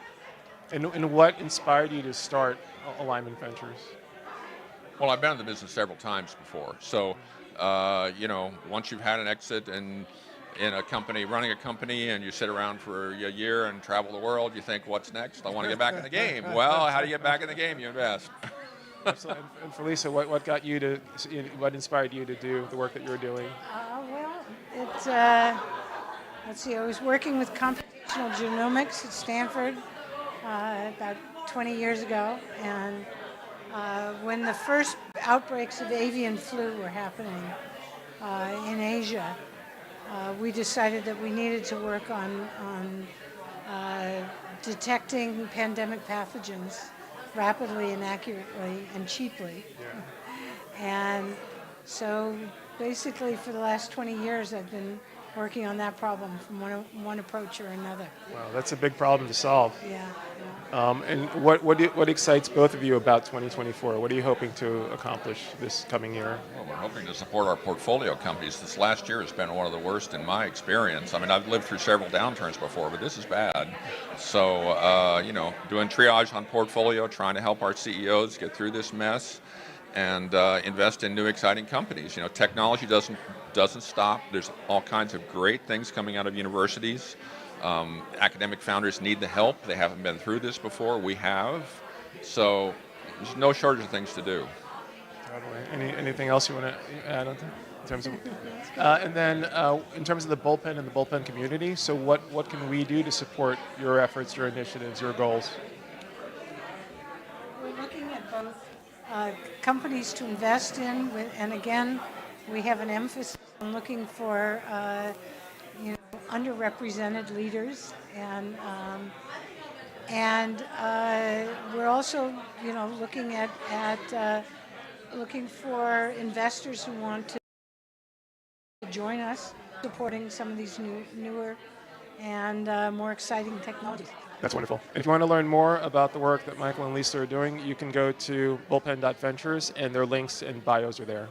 And what inspired you to start Alignment Ventures? Well, I've been in the business several times before. So, once you've had an exit and in a company, running a company, and you sit around for a year and travel the world, you think, what's next? I want to get back in the game. Well, how do you get back in the game? You invest. Absolutely. And for Lisa, what got you to, what inspired you to do the work that you're doing? It's, let's see, I was working with computational genomics at Stanford about 20 years ago, and when the first outbreaks of avian flu were happening in Asia, we decided that we needed to work on detecting pandemic pathogens rapidly and accurately and cheaply. Yeah. And so basically for the last 20 years I've been working on that problem from one approach or another. Wow, that's a big problem to solve. Yeah. And what excites both of you about 2024? What are you hoping to accomplish this coming year? Well, we're hoping to support our portfolio companies. This last year has been one of the worst in my experience. I mean, I've lived through several downturns before, but this is bad. So, doing triage on portfolio, trying to help our CEOs get through this mess, and invest in new exciting companies. Technology doesn't stop. There's all kinds of great things coming out of universities. Academic founders need the help. They haven't been through this before. We have. So there's no shortage of things to do. Totally. Anything else you want to add on that? In terms of, and then in terms of the Bullpen and the Bullpen community, so what can we do to support your efforts, your initiatives, your goals? We're looking at both companies to invest in, and again, we have an emphasis on looking for underrepresented leaders, and we're also looking at looking for investors who want to join us, supporting some of these newer and more exciting technologies. That's wonderful. And if you want to learn more about the work that Michael and Lisa are doing, you can go to bullpen.ventures, and their links and bios are there.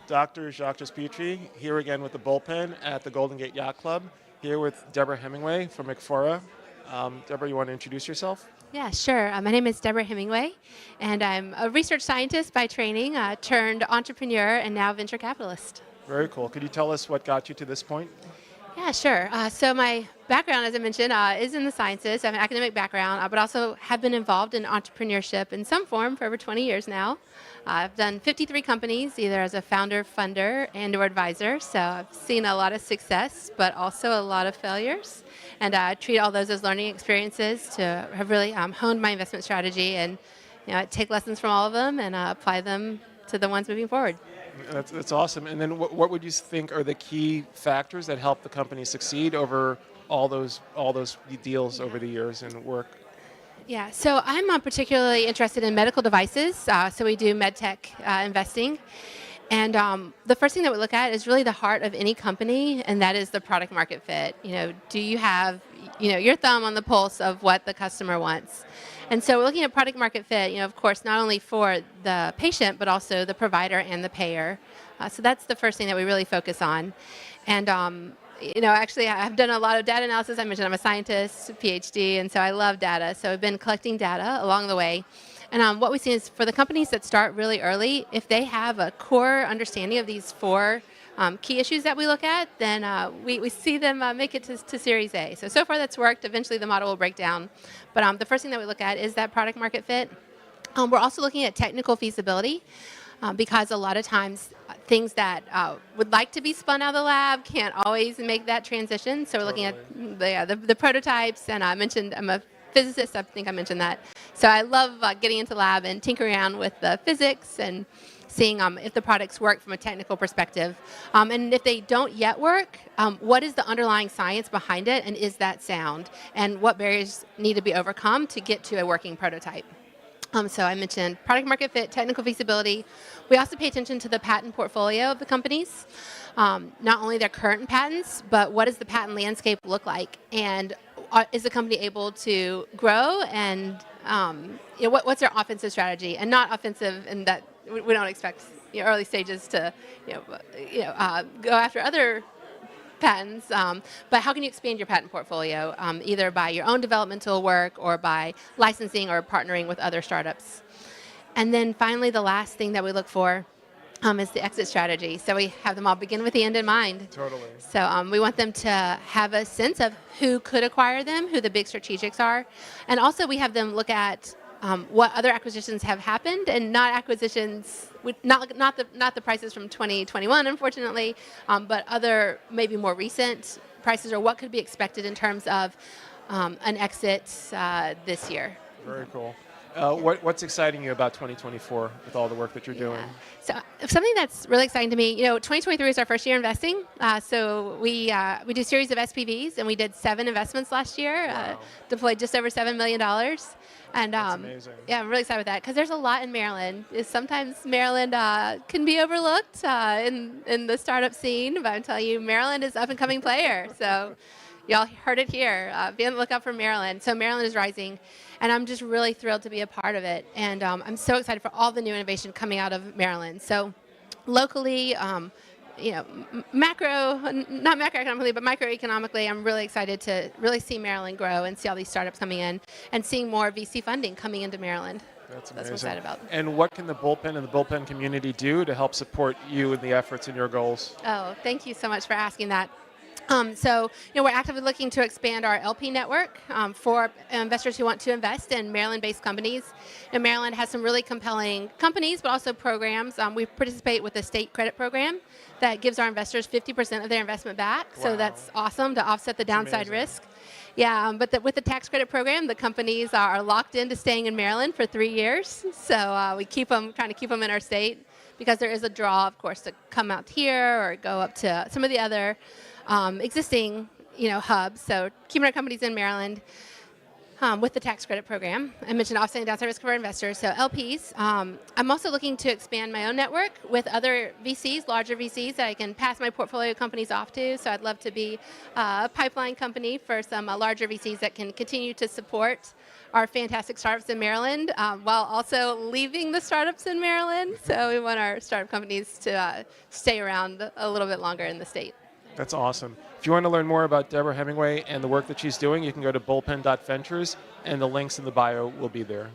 Dr. Jacques Petrie, here again with the Bullpen at the Golden Gate Yacht Club, here with Deborah Hemingway from McFora. Deborah, you want to introduce yourself? Yeah, sure. My name is Deborah Hemingway, and I'm a research scientist by training, turned entrepreneur, and now venture capitalist. Very cool. Could you tell us what got you to this point? Yeah, sure. So my background, as I mentioned, is in the sciences. I have an academic background, but also have been involved in entrepreneurship in some form for over 20 years now. I've done 53 companies, either as a founder, funder, and/or advisor. So I've seen a lot of success, but also a lot of failures. And I treat all those as learning experiences to have really honed my investment strategy and take lessons from all of them and apply them to the ones moving forward. That's awesome. And then what would you think are the key factors that help the company succeed over all those deals over the years and work? Yeah, so I'm particularly interested in medical devices. So we do med tech investing. And the first thing that we look at is really the heart of any company, and that is the product market fit. Do you have your thumb on the pulse of what the customer wants? And so we're looking at product market fit, of course, not only for the patient, but also the provider and the payer. So that's the first thing that we really focus on. And, actually, I've done a lot of data analysis. I mentioned I'm a scientist, PhD, and so I love data. So I've been collecting data along the way. And what we see is for the companies that start really early, if they have a core understanding of these four key issues that we look at, then we see them make it to Series A. So far that's worked. Eventually the model will break down. But the first thing that we look at is that product market fit. We're also looking at technical feasibility because a lot of times things that would like to be spun out of the lab can't always make that transition. So we're looking at the prototypes, and I mentioned I'm a physicist. I think I mentioned that. So I love getting into the lab and tinkering around with the physics and seeing if the products work from a technical perspective. And if they don't yet work, what is the underlying science behind it, and is that sound? And what barriers need to be overcome to get to a working prototype? So I mentioned product market fit, technical feasibility. We also pay attention to the patent portfolio of the companies. Not only their current patents, but what does the patent landscape look like? And is the company able to grow? And what's their offensive strategy? And not offensive in that we don't expect early stages to go after other patents, but how can you expand your patent portfolio, either by your own developmental work or by licensing or partnering with other startups? And then finally, the last thing that we look for is the exit strategy. So we have them all begin with the end in mind. Totally. So we want them to have a sense of who could acquire them, who the big strategics are, and also we have them look at what other acquisitions have happened, and not acquisitions, not the prices from 2021, unfortunately, but other maybe more recent prices, or what could be expected in terms of an exit this year. Very cool. What's exciting you about 2024 with all the work that you're doing? So something that's really exciting to me, 2023 is our first year investing. So we do a series of SPVs, and we did 7 investments last year, deployed just over $7 million. And that's amazing. Yeah, I'm really excited with that because there's a lot in Maryland. Sometimes Maryland can be overlooked in the startup scene, but I'm telling you, Maryland is an up-and-coming player. So y'all heard it here. Be on the lookout for Maryland. So Maryland is rising, and I'm just really thrilled to be a part of it. And I'm so excited for all the new innovation coming out of Maryland. So locally, not macroeconomically, but microeconomically, I'm really excited to really see Maryland grow and see all these startups coming in and seeing more VC funding coming into Maryland. That's amazing. That's what I'm excited about. And what can the Bullpen and the Bullpen community do to help support you in the efforts and your goals? Oh, thank you so much for asking that. So we're actively looking to expand our LP network for investors who want to invest in Maryland-based companies. And Maryland has some really compelling companies, but also programs. We participate with the state credit program that gives our investors 50% of their investment back. Wow. So that's awesome to offset the downside risk. Yeah, but with the tax credit program, the companies are locked into staying in Maryland for 3 years. So we trying to keep them in our state, because there is a draw, of course, to come out here or go up to some of the other existing hubs. So keeping our companies in Maryland. with the tax credit program. I mentioned offsetting downside risk for investors, so LPs. I'm also looking to expand my own network with other VCs, larger VCs that I can pass my portfolio companies off to. So I'd love to be a pipeline company for some larger VCs that can continue to support our fantastic startups in Maryland while also leaving the startups in Maryland. So we want our startup companies to stay around a little bit longer in the state. That's awesome. If you want to learn more about Deborah Hemingway and the work that she's doing, you can go to bullpen.ventures, and the links in the bio will be there.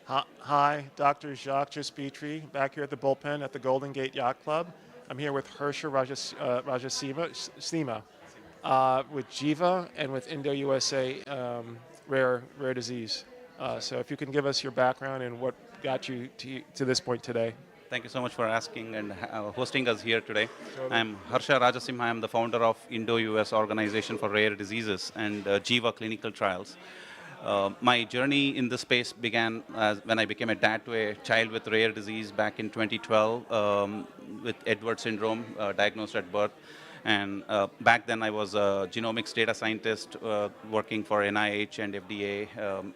Hi, Dr. Jacques Jaspetri, back here at the Bullpen at the Golden Gate Yacht Club. I'm here with Harsha Rajasima with Jiva and with Indo-USA rare disease. So if you can give us your background and what got you to this point today. Thank you so much for asking and hosting us here today. I'm Harsha Rajasimha. I'm the founder of Indo-US Organization for Rare Diseases and Jiva Clinical Trials. My journey in this space began when I became a dad to a child with rare disease back in 2012 with Edwards syndrome, diagnosed at birth. And back then I was a genomics data scientist working for NIH and FDA,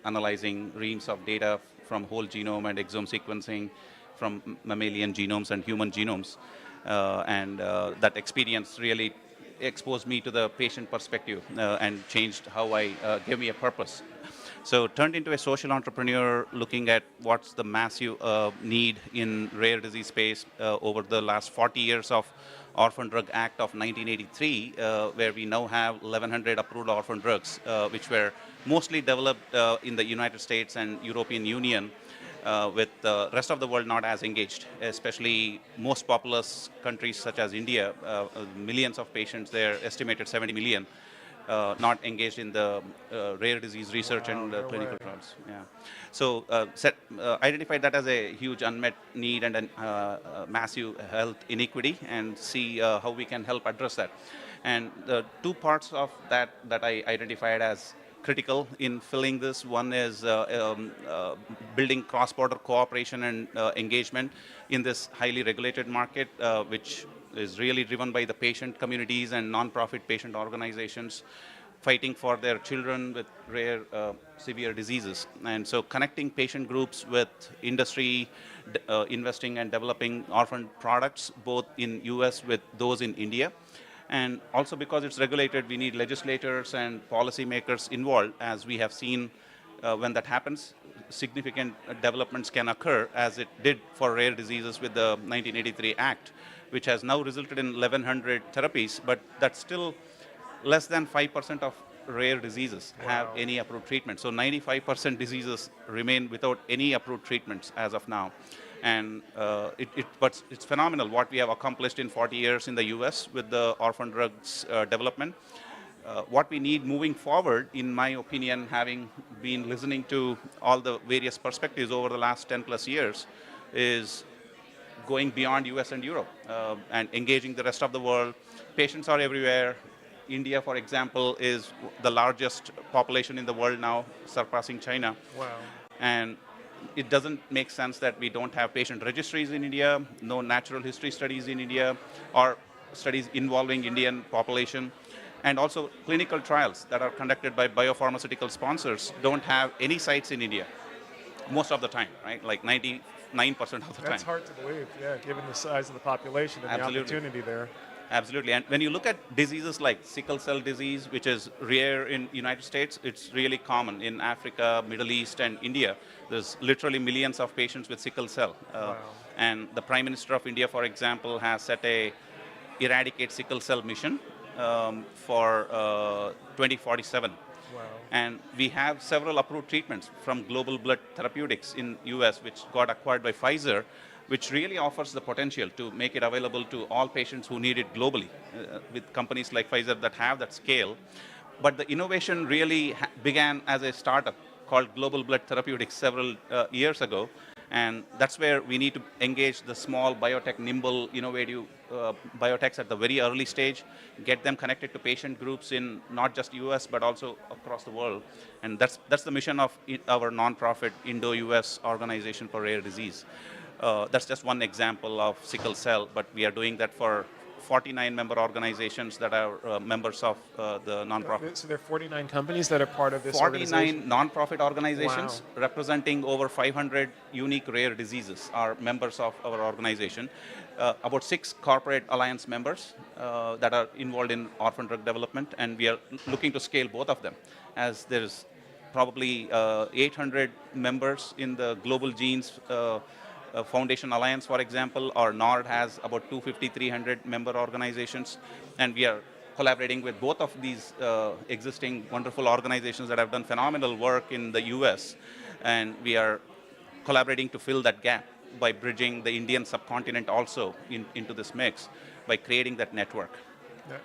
analyzing reams of data from whole genome and exome sequencing from mammalian genomes and human genomes. That experience really exposed me to the patient perspective and changed how I gave me a purpose. So turned into a social entrepreneur looking at what's the massive need in rare disease space over the last 40 years of Orphan Drug Act of 1983, where we now have 1,100 approved orphan drugs, which were mostly developed in the United States and European Union, with the rest of the world not as engaged, especially most populous countries such as India, millions of patients there, estimated 70 million, not engaged in the rare disease research and clinical trials. Yeah. So identified that as a huge unmet need and a massive health inequity, and see how we can help address that. And the two parts of that I identified as critical in filling this. One is building cross-border cooperation and engagement in this highly regulated market, which is really driven by the patient communities and non-profit patient organizations fighting for their children with rare severe diseases. And so connecting patient groups with industry, investing and developing orphan products, both in US with those in India. And also because it's regulated, we need legislators and policymakers involved. As we have seen, when that happens, significant developments can occur, as it did for rare diseases with the 1983 Act, which has now resulted in 1,100 therapies, but that's still less than 5% of rare diseases have any approved treatment. So 95% diseases remain without any approved treatments as of now. And but it's phenomenal what we have accomplished in 40 years in the US with the orphan drugs development. What we need moving forward, in my opinion, having been listening to all the various perspectives over the last 10 plus years, is going beyond US and Europe and engaging the rest of the world. Patients are everywhere. India, for example, is the largest population in the world now, surpassing China. Wow. And it doesn't make sense that we don't have patient registries in India, no natural history studies in India, or studies involving Indian population. And also clinical trials that are conducted by biopharmaceutical sponsors don't have any sites in India, most of the time, right? Like 99% of the time. That's hard to believe, yeah, given the size of the population and Absolutely. the opportunity there. Absolutely. And when you look at diseases like sickle cell disease, which is rare in United States, it's really common in Africa, Middle East, and India. There's literally millions of patients with sickle cell. Wow. And the Prime Minister of India, for example, has set a eradicate sickle cell mission for 2047. Wow. And we have several approved treatments from Global Blood Therapeutics in US, which got acquired by Pfizer, which really offers the potential to make it available to all patients who need it globally, with companies like Pfizer that have that scale. But the innovation really began as a startup called Global Blood Therapeutics several years ago. And that's where we need to engage the small biotech, nimble, innovative biotechs at the very early stage, get them connected to patient groups in not just US, but also across the world. And that's the mission of our nonprofit Indo-US Organization for Rare Disease. That's just one example of sickle cell, but we are doing that for 49 member organizations that are members of the nonprofit. So there are 49 companies that are part of this 49 organization? nonprofit organizations representing over 500 unique rare diseases are members of our organization. About 6 corporate alliance members that are involved in orphan drug development, and we are looking to scale both of them, as there's probably 800 members in the Global Genes Foundation Alliance, for example, or NORD has about 250, 300 member organizations, and we are collaborating with both of these existing wonderful organizations that have done phenomenal work in the US, and we are collaborating to fill that gap by bridging the Indian subcontinent also into this mix by creating that network. Yeah.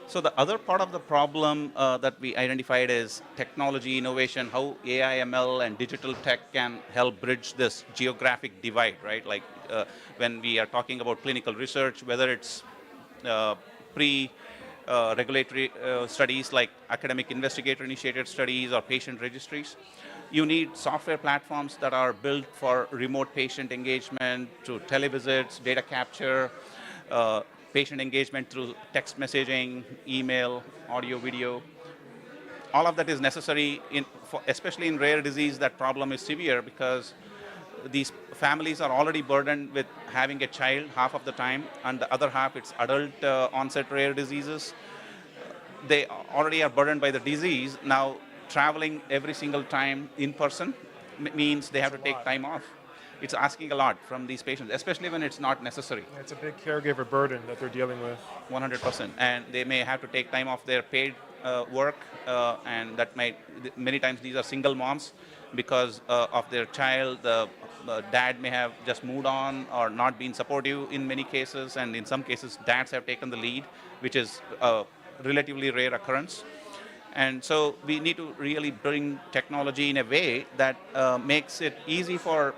So the other part of the problem that we identified is technology innovation, how AI, ML, and digital tech can help bridge this geographic divide, right? Like when we are talking about clinical research, whether it's regulatory studies like academic investigator-initiated studies or patient registries, you need software platforms that are built for remote patient engagement, through televisits, data capture, patient engagement through text messaging, email, audio, video. All of that is necessary, especially in rare disease. That problem is severe because these families are already burdened with having a child half of the time, and the other half it's adult onset rare diseases. They already are burdened by the disease. Now, traveling every single time in person means they have to take time off. It's asking a lot from these patients, especially when it's not necessary. It's a big caregiver burden that they're dealing with. 100%. And they may have to take time off their paid work, and that many times these are single moms because of their child. The dad may have just moved on or not been supportive in many cases, and in some cases dads have taken the lead, which is a relatively rare occurrence. And so we need to really bring technology in a way that makes it easy for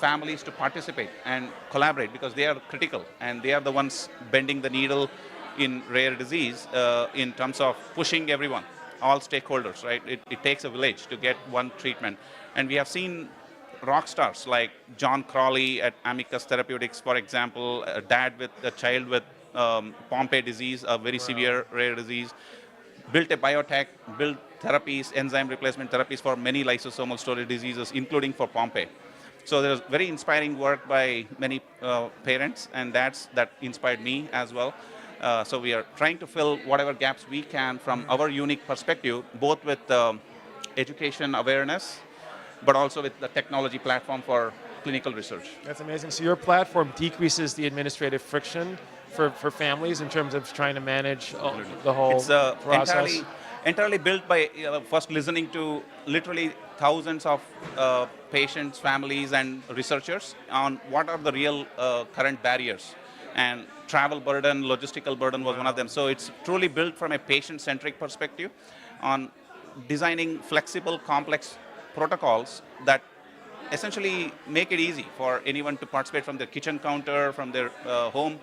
families to participate and collaborate, because they are critical and they are the ones bending the needle in rare disease in terms of pushing everyone, all stakeholders, right? It takes a village to get one treatment. And we have seen rock stars like John Crawley at Amicus Therapeutics, for example, a dad with a child with Pompe disease, a very severe rare disease, built a biotech, built therapies, enzyme replacement therapies for many lysosomal storage diseases, including for Pompe. So there's very inspiring work by many parents, and that inspired me as well. So we are trying to fill whatever gaps we can from our unique perspective, both with education awareness, but also with the technology platform for clinical research. That's amazing. So your platform decreases the administrative friction for families in terms of trying to manage the whole process? It's entirely built by first listening to literally thousands of patients, families, and researchers on what are the real current barriers. And travel burden, logistical burden was one of them. So it's truly built from a patient-centric perspective on designing flexible, complex protocols that essentially make it easy for anyone to participate from their kitchen counter, from their home.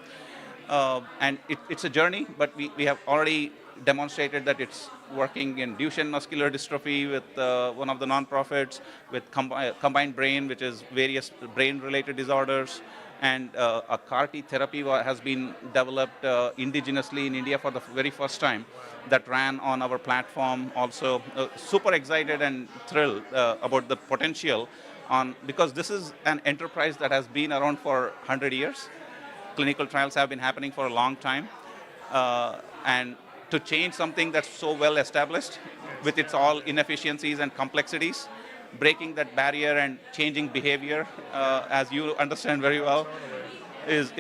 And it's a journey, but we have already demonstrated that it's working in Duchenne muscular dystrophy with one of the nonprofits, with combined brain, which is various brain-related disorders. And a CAR-T therapy has been developed indigenously in India for the very first time that ran on our platform. Also, super excited and thrilled about the potential because this is an enterprise that has been around for 100 years. Clinical trials have been happening for a long time. And to change something that's so well established with its all inefficiencies and complexities, breaking that barrier and changing behavior, as you understand very well, is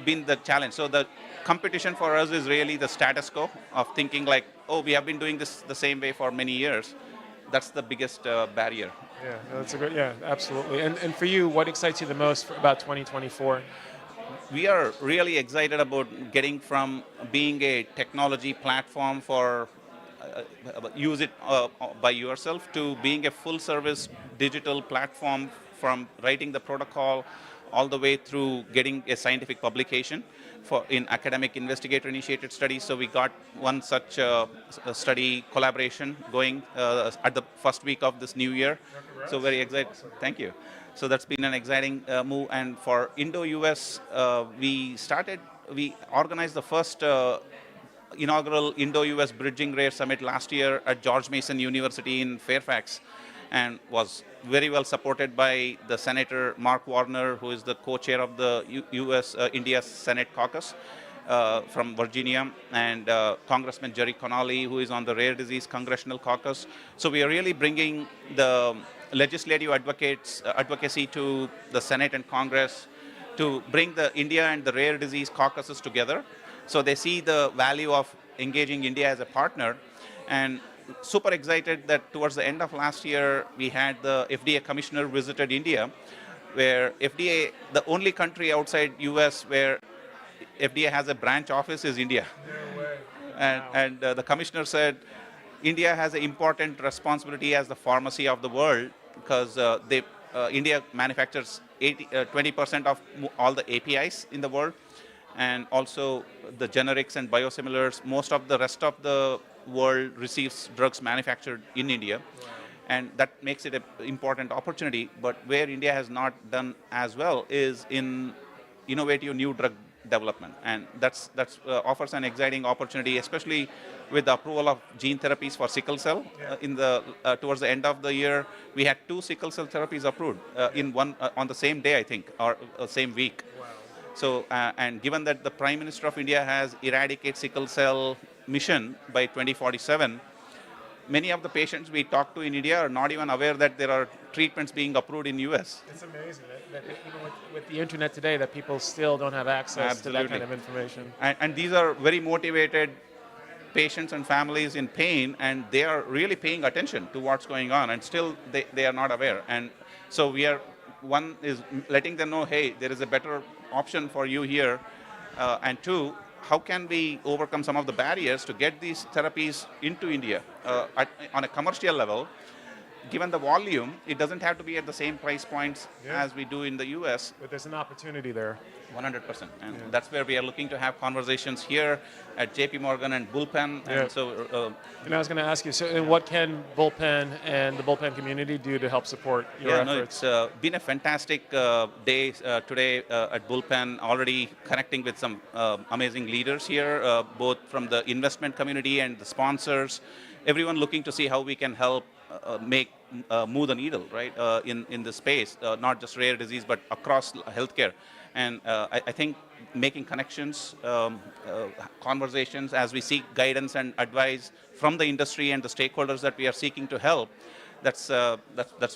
been the challenge. So the competition for us is really the status quo of thinking like, oh, we have been doing this the same way for many years. That's the biggest barrier. Yeah, that's a good. Yeah, absolutely. And for you, what excites you the most about 2024? We are really excited about getting from being a technology platform for use it by yourself to being a full-service digital platform, from writing the protocol all the way through getting a scientific publication in academic investigator-initiated studies. So we got one such study collaboration going at the first week of this new year. So very excited. Thank you. So that's been an exciting move. And for Indo-US, we organized the first inaugural Indo-US Bridging Rare Summit last year at George Mason University in Fairfax, and was very well supported by the Senator Mark Warner, who is the co-chair of the India Senate Caucus from Virginia, and Congressman Jerry Connolly, who is on the Rare Disease Congressional Caucus. So we are really bringing the legislative advocacy to the Senate and Congress to bring the India and the rare disease caucuses together. So they see the value of engaging India as a partner. And super excited that towards the end of last year, we had the FDA commissioner visited India, where FDA, the only country outside US where FDA has a branch office is India. No way. And the commissioner said, India has an important responsibility as the pharmacy of the world because India manufactures 20% of all the APIs in the world, and also the generics and biosimilars. Most of the rest of the world receives drugs manufactured in India. Wow. And that makes it an important opportunity. But where India has not done as well is in innovative new drug development, and that's offers an exciting opportunity, especially with the approval of gene therapies for sickle cell. Towards the end of the year, we had 2 sickle cell therapies approved in one on the same day, I think, or same week. Wow. So, and given that the Prime Minister of India has eradicate sickle cell mission by 2047, many of the patients we talk to in India are not even aware that there are treatments being approved in US. It's amazing that even with the internet today, that people still don't have access to that kind of information. And these are very motivated patients and families in pain, and they are really paying attention to what's going on, and still they are not aware. And so one is letting them know, hey, there is a better option for you here, and 2, how can we overcome some of the barriers to get these therapies into India on a commercial level? Given the volume, it doesn't have to be at the same price points as we do in the US. But there's an opportunity there. 100%. And that's where we are looking to have conversations here at JP Morgan and Bullpen. And so, and I was going to ask you, so and what can Bullpen and the Bullpen community do to help support your efforts? It's been a fantastic day today at Bullpen, already connecting with some amazing leaders here, both from the investment community and the sponsors, everyone looking to see how we can help move the needle, right, in this space, not just rare disease, but across healthcare. And I think making connections, conversations as we seek guidance and advice from the industry and the stakeholders that we are seeking to help, that's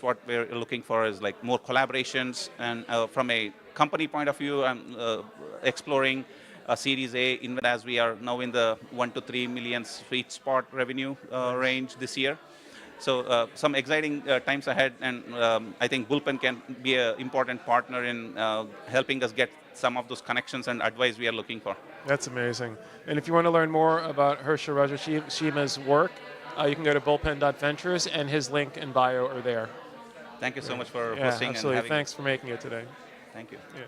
what we're looking for, is like more collaborations. And from a company point of view, I'm exploring a Series A, as we are now in the 1 to 3 million sweet spot revenue range this year. So some exciting times ahead, and I think Bullpen can be an important partner in helping us get some of those connections and advice we are looking for. That's amazing. And if you want to learn more about Harsha Rajashima's work, you can go to bullpen.ventures, and his link and bio are there. Thank you so much for hosting. Absolutely. And having Thanks for making it today. Thank you. Yeah.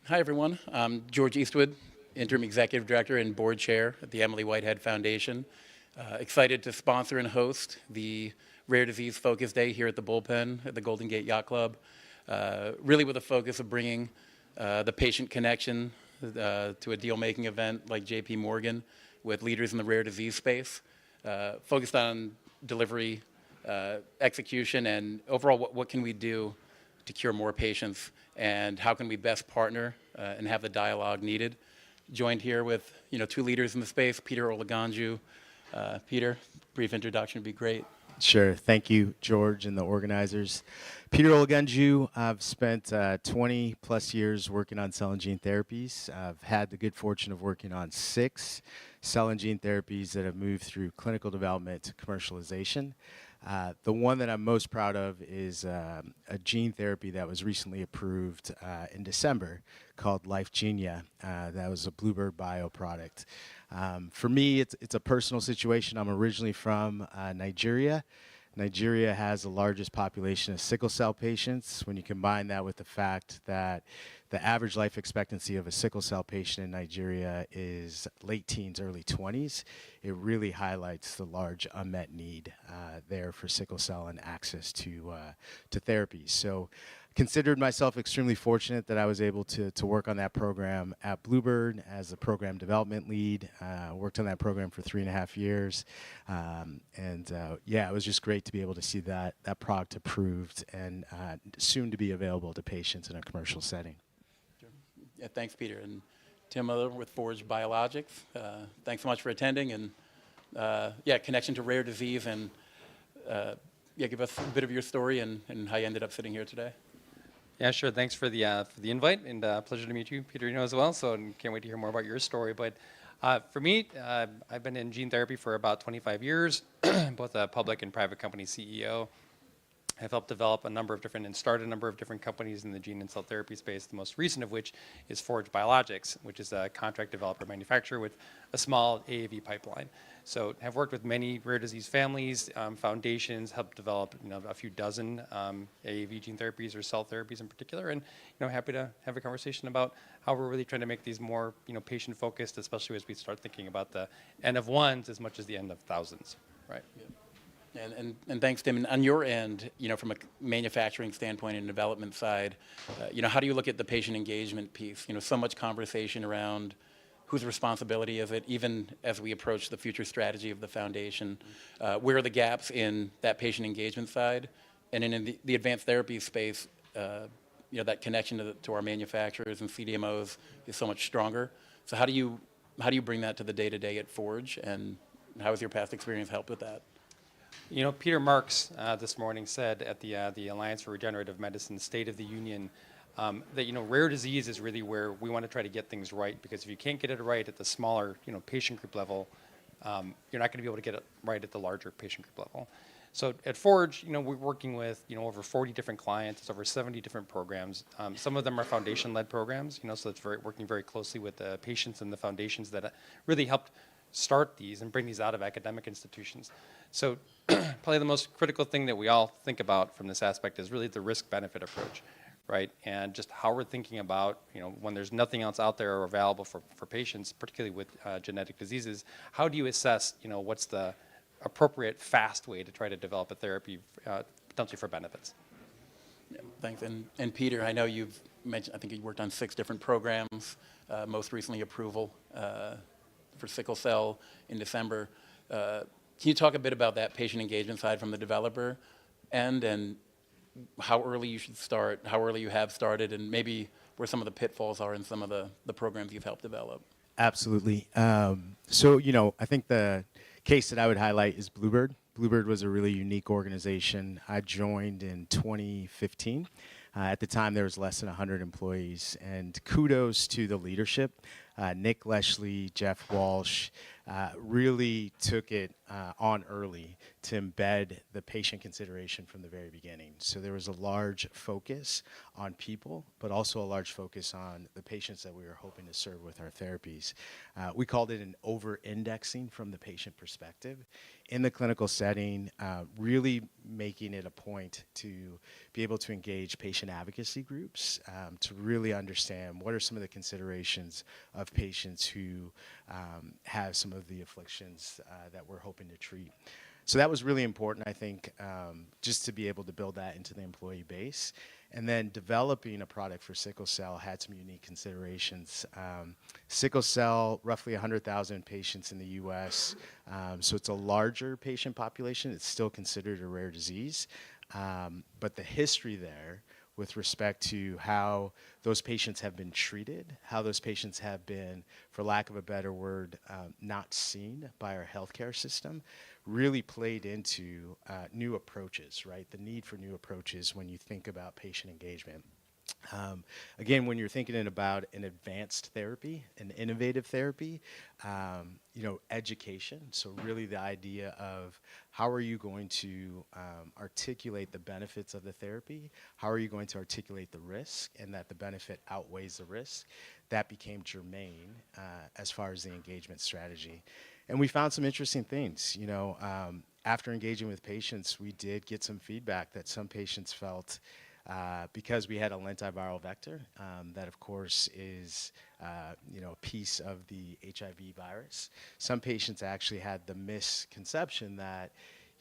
Hi, everyone. I'm George Eastwood, Interim Executive Director and Board Chair at the Emily Whitehead Foundation. Excited to sponsor and host the Rare Disease Focus Day here at the Bullpen at the Golden Gate Yacht Club, really with a focus of bringing the patient connection to a deal-making event like JP Morgan with leaders in the rare disease space, focused on delivery, execution, and overall what can we do to cure more patients, and how can we best partner and have the dialogue needed. Joined here with two leaders in the space, Peter Olaganju. Peter, brief introduction would be great. Sure. Thank you, George, and the organizers. Peter Olaganju. I've spent 20 plus years working on cell and gene therapies. I've had the good fortune of working on 6 cell and gene therapies that have moved through clinical development to commercialization. The one that I'm most proud of is a gene therapy that was recently approved in December called LifeGenia. That was a Bluebird Bio product. For me, it's a personal situation. I'm originally from Nigeria. Nigeria has the largest population of sickle cell patients. When you combine that with the fact that the average life expectancy of a sickle cell patient in Nigeria is late teens, early 20s, it really highlights the large unmet need there for sickle cell and access to therapies. So considered myself extremely fortunate that I was able to work on that program at Bluebird as the program development lead. Worked on that program for 3.5 years. Yeah, it was just great to be able to see that product approved and soon to be available to patients in a commercial setting. Yeah, thanks, Peter. And Tim Miller with Forge Biologics. Thanks so much for attending. And yeah, connection to rare disease. And yeah, give us a bit of your story and how you ended up sitting here today. Yeah, sure. Thanks for the invite, and pleasure to meet you, Peter, as well. So, and can't wait to hear more about your story. But for me, I've been in gene therapy for about 25 years, both a public and private company CEO. I've helped develop a number of different and started a number of different companies in the gene and cell therapy space, the most recent of which is Forge Biologics, which is a contract developer manufacturer with a small AAV pipeline. So have worked with many rare disease families, foundations, helped develop a few dozen AAV gene therapies or cell therapies in particular, and happy to have a conversation about how we're really trying to make these more patient focused, especially as we start thinking about the N of ones as much as the N of thousands, right? Yeah. And thanks, Tim. And on your end, from a manufacturing standpoint and development side, how do you look at the patient engagement piece? So much conversation around whose responsibility is it, even as we approach the future strategy of the foundation. Where are the gaps in that patient engagement side? And in the advanced therapy space, that connection to our manufacturers and CDMOs is so much stronger. So how do you bring that to the day-to-day at Forge, and how has your past experience helped with that? Peter Marks this morning said at the Alliance for Regenerative Medicine State of the Union that rare disease is really where we want to try to get things right, because if you can't get it right at the smaller patient group level, you're not going to be able to get it right at the larger patient group level. So at Forge, we're working with over 40 different clients, it's over 70 different programs. Some of them are foundation-led programs, so it's working very closely with the patients and the foundations that really helped start these and bring these out of academic institutions. So probably the most critical thing that we all think about from this aspect is really the risk-benefit approach, right? And just how we're thinking about, when there's nothing else out there or available for patients, particularly with genetic diseases, how do you assess, what's the appropriate, fast way to try to develop a therapy potentially for benefits? Yeah, thanks. And Peter, I know you've mentioned, I think you worked on 6 different programs, most recently approval for sickle cell in December. Can you talk a bit about that patient engagement side from the developer end, and how early you should start, how early you have started, and maybe where some of the pitfalls are in some of the programs you've helped develop? Absolutely. So, I think the case that I would highlight is Bluebird. Bluebird was a really unique organization. I joined in 2015. At the time, there was less than 100 employees, and kudos to the leadership. Nick Leshley, Jeff Walsh, really took it on early to embed the patient consideration from the very beginning. So there was a large focus on people, but also a large focus on the patients that we were hoping to serve with our therapies. We called it an over-indexing from the patient perspective. In the clinical setting, really making it a point to be able to engage patient advocacy groups to really understand what are some of the considerations of patients who have some of the afflictions that we're hoping to treat. So that was really important, I think, just to be able to build that into the employee base. And then developing a product for sickle cell had some unique considerations. Sickle cell, roughly 100,000 patients in the US, so it's a larger patient population. It's still considered a rare disease. But the history there with respect to how those patients have been treated, how those patients have been, for lack of a better word, not seen by our healthcare system, really played into new approaches, right? The need for new approaches when you think about patient engagement. Again, when you're thinking about an advanced therapy, an innovative therapy, education. So really the idea of how are you going to articulate the benefits of the therapy? How are you going to articulate the risk and that the benefit outweighs the risk? That became germane as far as the engagement strategy. And we found some interesting things. After engaging with patients, we did get some feedback that some patients felt because we had a lentiviral vector, that of course is a piece of the HIV virus. Some patients actually had the misconception that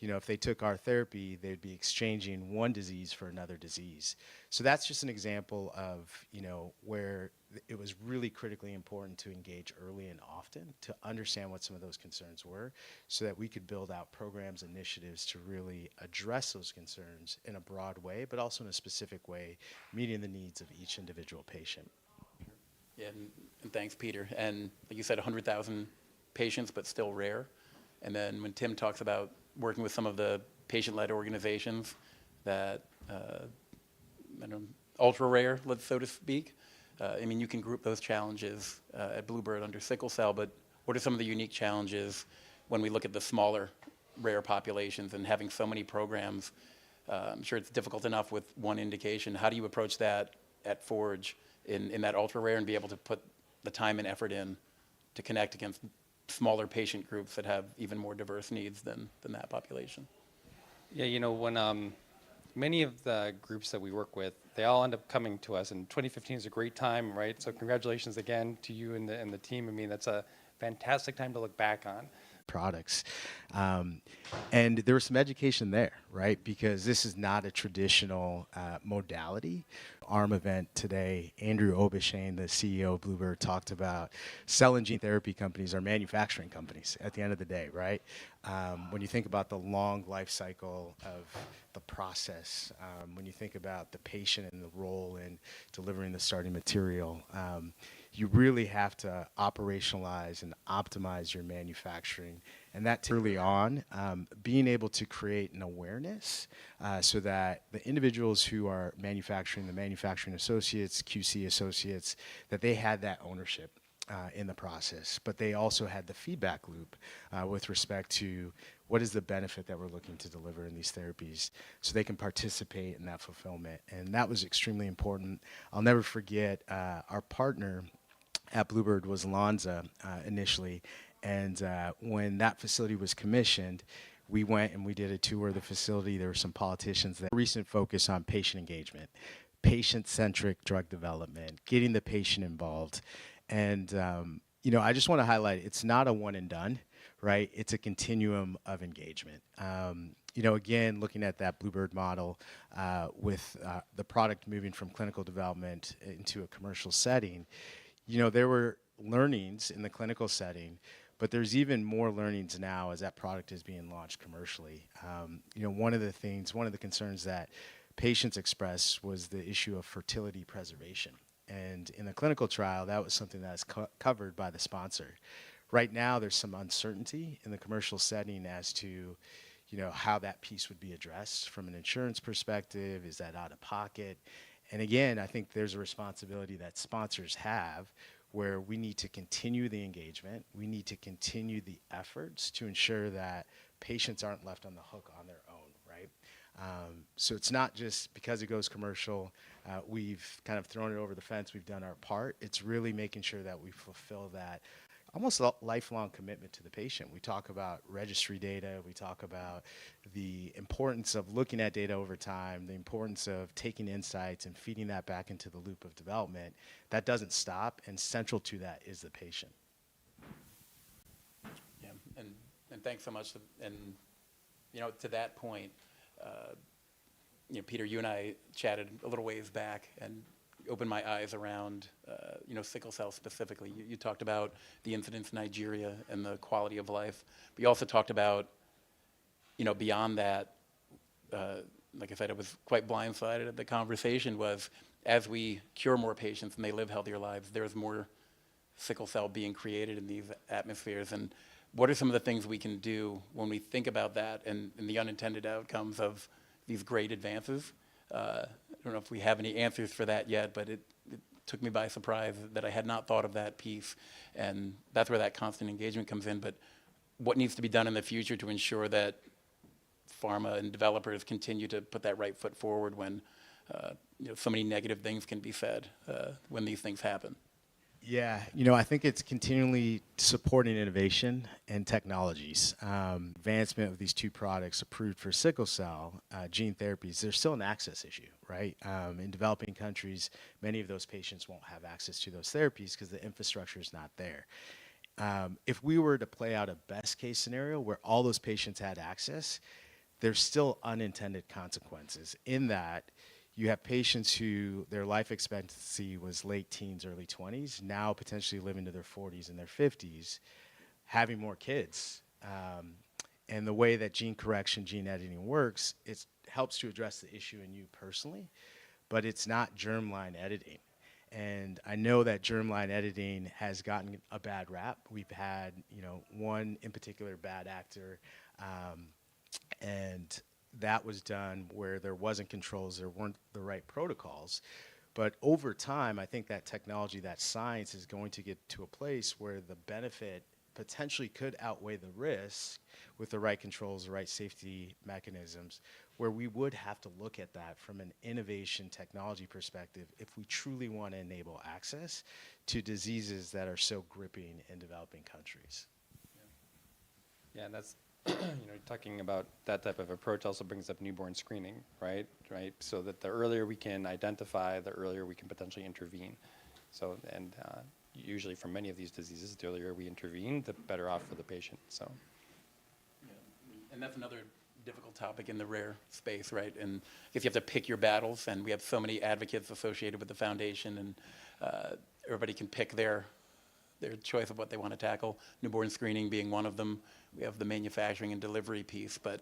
if they took our therapy, they'd be exchanging one disease for another disease. So that's just an example of where it was really critically important to engage early and often to understand what some of those concerns were so that we could build out programs, initiatives to really address those concerns in a broad way, but also in a specific way, meeting the needs of each individual patient. Yeah, and thanks, Peter. And like you said, 100,000 patients, but still rare. And then when Tim talks about working with some of the patient-led organizations that, ultra rare, so to speak, you can group those challenges at Bluebird under sickle cell, but what are some of the unique challenges when we look at the smaller rare populations and having so many programs? I'm sure it's difficult enough with one indication. How do you approach that at Forge in that ultra rare and be able to put the time and effort in to connect against smaller patient groups that have even more diverse needs than that population? Yeah, when many of the groups that we work with, they all end up coming to us, and 2015 is a great time, right? So congratulations again to you and the team. That's a fantastic time to look back on. Products. And there was some education there, right? Because this is not a traditional modality. ARM event today, Andrew Obeshane, the CEO of Bluebird, talked about cell and gene therapy companies are manufacturing companies at the end of the day, right? When you think about the long life cycle of the process, when you think about the patient and the role in delivering the starting material, you really have to operationalize and optimize your manufacturing. And that early on, being able to create an awareness so that the individuals who are manufacturing, the manufacturing associates, QC associates, that they had that ownership in the process, but they also had the feedback loop with respect to what is the benefit that we're looking to deliver in these therapies so they can participate in that fulfillment. And that was extremely important. I'll never forget our partner at Bluebird was Lonza initially, and when that facility was commissioned, we went and we did a tour of the facility. There were some politicians there. Recent focus on patient engagement, patient-centric drug development, getting the patient involved. And I just want to highlight, it's not a one and done, right? It's a continuum of engagement. Again, looking at that Bluebird model with the product moving from clinical development into a commercial setting, there were learnings in the clinical setting, but there's even more learnings now as that product is being launched commercially. One of the concerns that patients expressed was the issue of fertility preservation. And in the clinical trial, that was something that's covered by the sponsor. Right now, there's some uncertainty in the commercial setting as to, how that piece would be addressed from an insurance perspective. Is that out of pocket? And again, I think there's a responsibility that sponsors have where we need to continue the engagement, we need to continue the efforts to ensure that patients aren't left on the hook on their own, right? So it's not just because it goes commercial, we've kind of thrown it over the fence, we've done our part. It's really making sure that we fulfill that almost lifelong commitment to the patient. We talk about registry data, we talk about the importance of looking at data over time, the importance of taking insights and feeding that back into the loop of development. That doesn't stop, and central to that is the patient. Yeah, and thanks so much. And, you know, to that point, you know, Peter, you and I chatted a little ways back and opened my eyes around, you know, sickle cell specifically. You talked about the incidence in Nigeria and the quality of life, but you also talked about, you know, beyond that, like I said, I was quite blindsided at the conversation, was as we cure more patients and they live healthier lives, there's more sickle cell being created in these atmospheres. And what are some of the things we can do when we think about that and the unintended outcomes of these great advances? I don't know if we have any answers for that yet, but it took me by surprise that I had not thought of that piece. And that's where that constant engagement comes in. But what needs to be done in the future to ensure that pharma and developers continue to put that right foot forward when you know, so many negative things can be said when these things happen? Yeah, you know, I think it's continually supporting innovation and technologies. Advancement of these two products approved for sickle cell gene therapies, there's still an access issue, right? In developing countries, many of those patients won't have access to those therapies because the infrastructure is not there. If we were to play out a best case scenario where all those patients had access, there's still unintended consequences in that you have patients who their life expectancy was late teens, early 20s, now potentially living to their 40s and their 50s, having more kids. And the way that gene correction, gene editing works, it helps to address the issue in you personally, but it's not germline editing. And I know that germline editing has gotten a bad rap. We've had, you know, one in particular bad actor, and that was done where there wasn't controls, there weren't the right protocols. But over time, I think that technology, that science is going to get to a place where the benefit potentially could outweigh the risk with the right controls, the right safety mechanisms, where we would have to look at that from an innovation technology perspective if we truly want to enable access to diseases that are so gripping in developing countries. Yeah, and that's, you know, talking about that type of approach also brings up newborn screening, right? Right. So that the earlier we can identify, the earlier we can potentially intervene. So, and usually for many of these diseases, the earlier we intervene, the better off for the patient. So. Yeah. And that's another difficult topic in the rare space, right? And I guess you have to pick your battles, and we have so many advocates associated with the foundation, and everybody can pick their choice of what they want to tackle, newborn screening being one of them. We have the manufacturing and delivery piece, but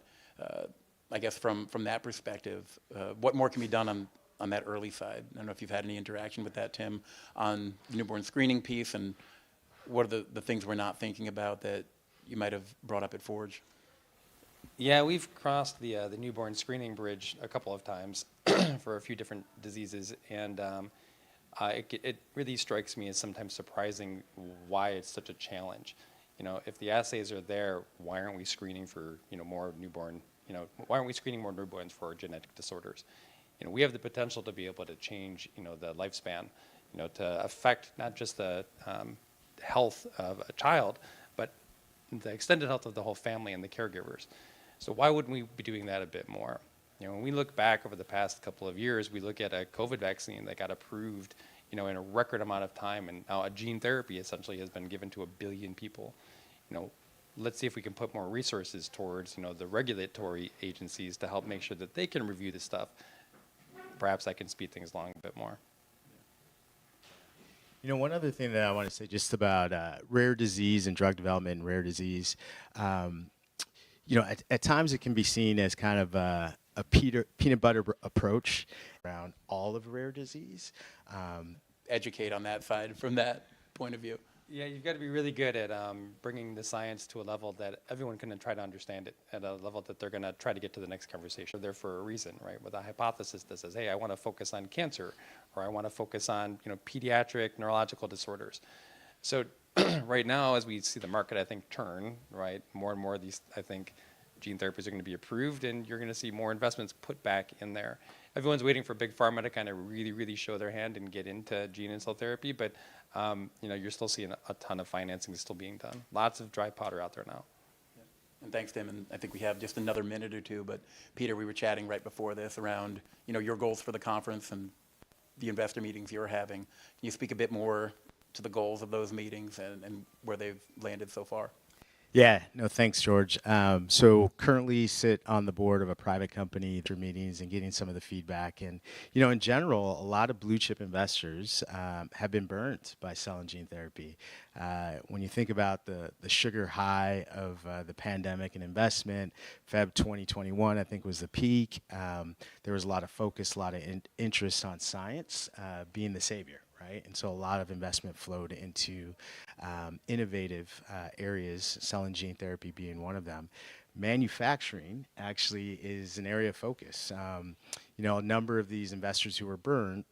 I guess from that perspective, what more can be done on that early side? I don't know if you've had any interaction with that, Tim, on the newborn screening piece, and what are the things we're not thinking about that you might have brought up at Forge? Yeah, we've crossed the newborn screening bridge a couple of times for a few different diseases, and it really strikes me as sometimes surprising why it's such a challenge. You know, if the assays are there, why aren't we screening for, you know, more newborn, you know, why aren't we screening more newborns for genetic disorders? You know, we have the potential to be able to change, you know, the lifespan, you know, to affect not just the health of a child, but the extended health of the whole family and the caregivers. So why wouldn't we be doing that a bit more? You know, when we look back over the past couple of years, we look at a COVID vaccine that got approved, you know, in a record amount of time, and now a gene therapy essentially has been given to 1 billion people. You know, let's see if we can put more resources towards, you know, the regulatory agencies to help make sure that they can review this stuff. Perhaps I can speed things along a bit more. You know, one other thing that I want to say just about rare disease and drug development and rare disease, you know, at times it can be seen as kind of a peanut butter approach around all of rare disease. Educate on that side from that point of view. Yeah, you've got to be really good at bringing the science to a level that everyone can try to understand it, at a level that they're going to try to get to the next conversation. They're there for a reason, right? With a hypothesis that says, hey, I want to focus on cancer, or I want to focus on pediatric neurological disorders. So right now, as we see the market, I think, turn, right, more and more of these, I think, gene therapies are going to be approved, and you're going to see more investments put back in there. Everyone's waiting for big pharma to kind of really, really show their hand and get into gene and cell therapy, but you're still seeing a ton of financing still being done. Lots of dry powder out there now. And thanks, Tim. And I think we have just another minute or two. But Peter, we were chatting right before this around your goals for the conference and the investor meetings you're having. Can you speak a bit more to the goals of those meetings and where they've landed so far? Yeah, no, thanks, George. So currently sit on the board of a private company through meetings and getting some of the feedback. And, in general, a lot of blue chip investors have been burnt by cell and gene therapy. When you think about the sugar high of the pandemic and investment, Feb 2021, I think, was the peak. There was a lot of focus, a lot of interest on science being the savior. Right? And so a lot of investment flowed into innovative areas, cell and gene therapy being one of them. Manufacturing actually is an area of focus. A number of these investors who were burned,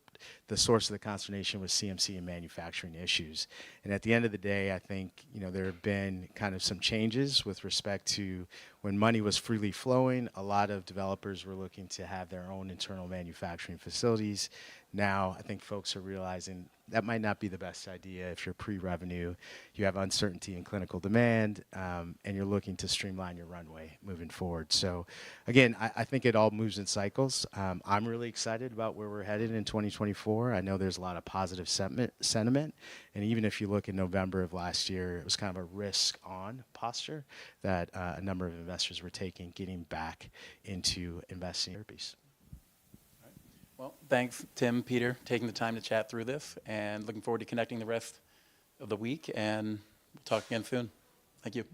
the source of the consternation was CMC and manufacturing issues. And at the end of the day, I think, there have been kind of some changes with respect to when money was freely flowing, a lot of developers were looking to have their own internal manufacturing facilities. Now, I think folks are realizing that might not be the best idea if you're pre-revenue, you have uncertainty in clinical demand, and you're looking to streamline your runway moving forward. So, again, I think it all moves in cycles. I'm really excited about where we're headed in 2024. I know there's a lot of positive sentiment, and even if you look in November of last year, it was kind of a risk-on posture that a number of investors were taking, getting back into investing in therapies. Well, thanks, Tim, Peter, taking the time to chat through this, and looking forward to connecting the rest of the week, and we'll talk again soon. Thank you.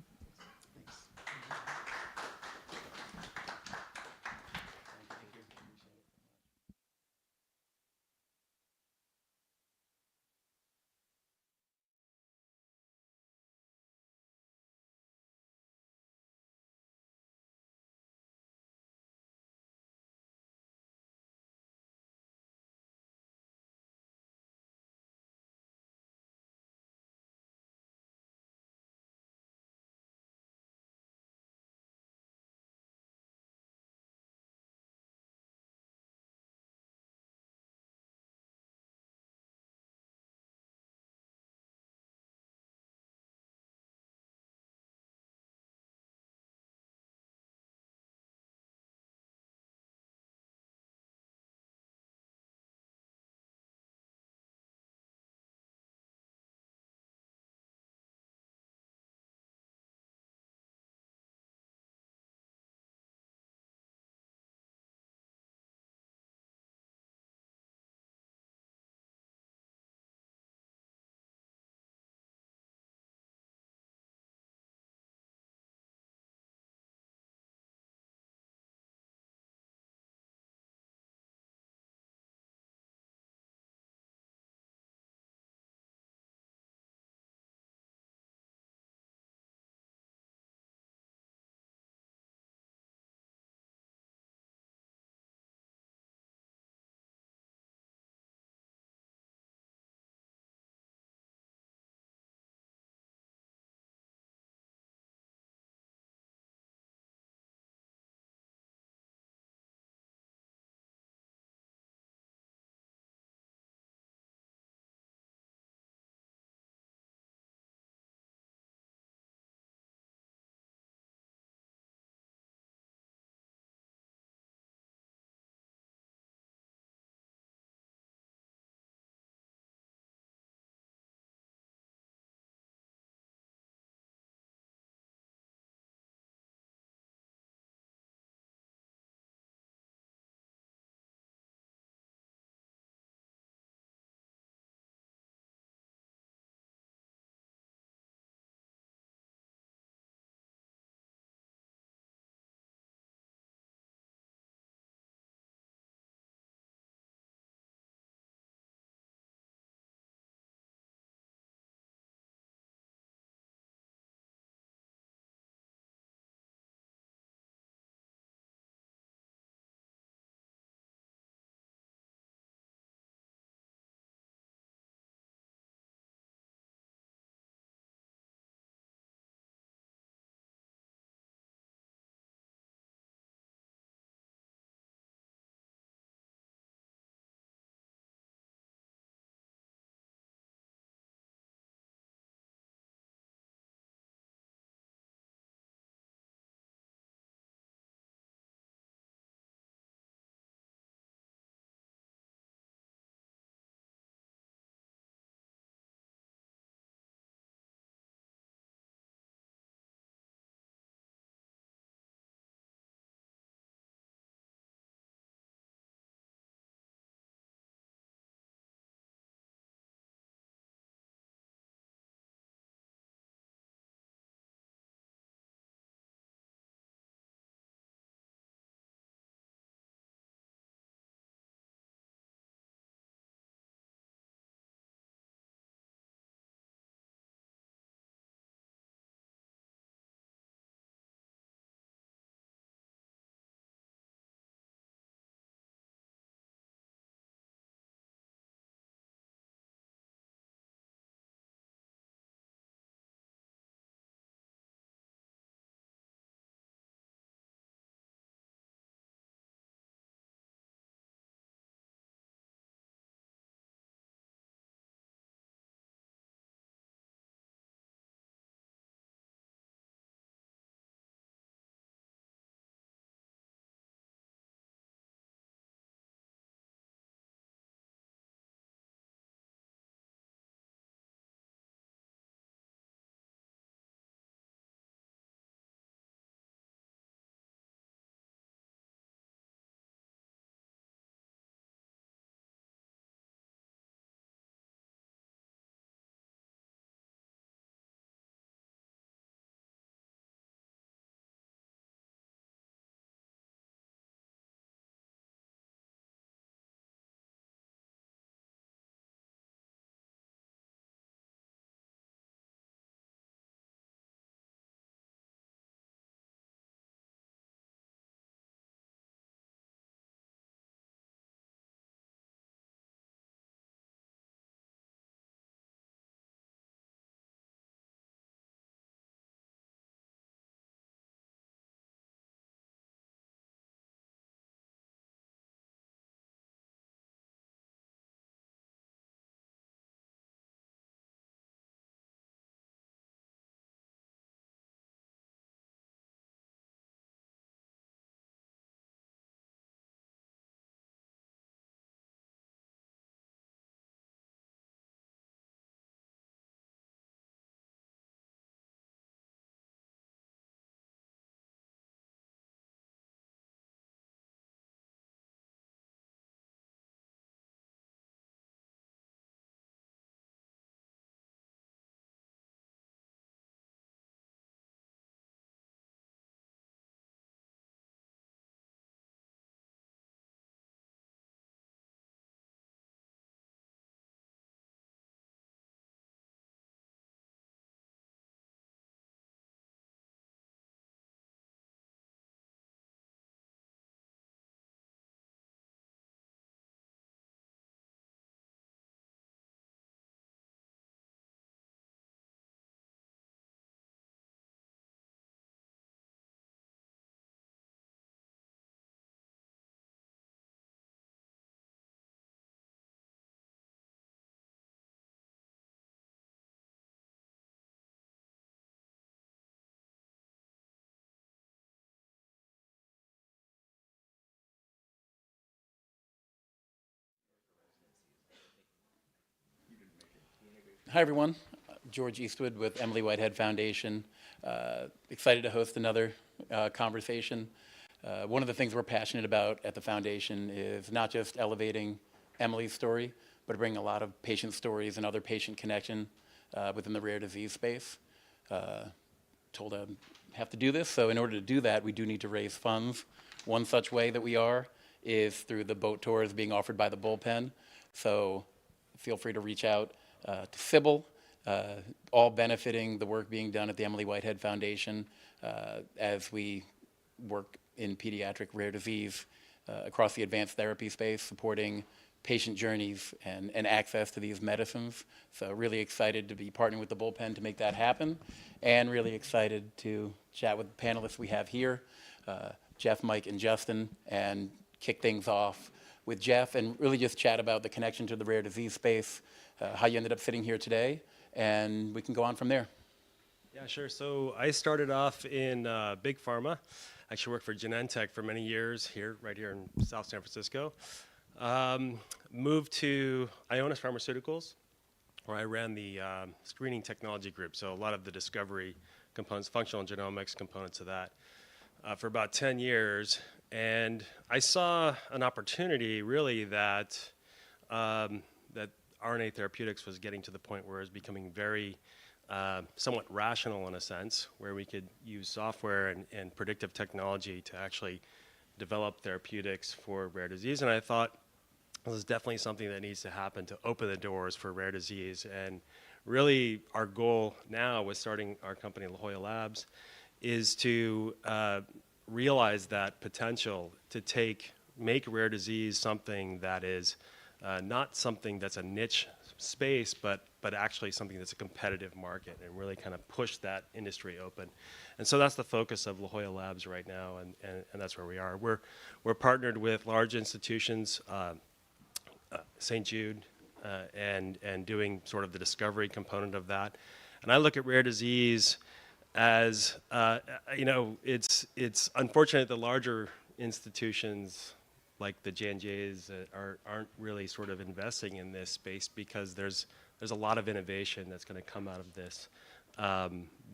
Hi, everyone. George Eastwood with Emily Whitehead Foundation. Excited to host another conversation. One of the things we're passionate about at the foundation is not just elevating Emily's story, but bringing a lot of patient stories and other patient connection within the rare disease space. Told I have to do this, so in order to do that, we do need to raise funds. One such way that we are is through the boat tours being offered by the Bullpen. So feel free to reach out to Sybil, all benefiting the work being done at the Emily Whitehead Foundation as we work in pediatric rare disease across the advanced therapy space, supporting patient journeys and access to these medicines. So really excited to be partnering with the Bullpen to make that happen, and really excited to chat with the panelists we have here, Jeff, Mike, and Justin, and kick things off with Jeff and really just chat about the connection to the rare disease space, how you ended up sitting here today, and we can go on from there. Yeah, sure. So I started off in big pharma. I actually worked for Genentech for many years right here in South San Francisco. Moved to Ionis Pharmaceuticals, where I ran the screening technology group. So a lot of the discovery components, functional genomics components of that, for about 10 years. And I saw an opportunity really that that RNA therapeutics was getting to the point where it was becoming very somewhat rational in a sense, where we could use software and predictive technology to actually develop therapeutics for rare disease. And I thought this is definitely something that needs to happen to open the doors for rare disease. And really our goal now with starting our company, La Jolla Labs, is to realize that potential to make rare disease something that is not something that's a niche space, but actually something that's a competitive market, and really kind of push that industry open. And so that's the focus of La Jolla Labs right now, and that's where we are. We're partnered with large institutions, St. Jude, and doing sort of the discovery component of that. And I look at rare disease as, it's unfortunate the larger institutions like the J&Js aren't really sort of investing in this space, because there's a lot of innovation that's going to come out of this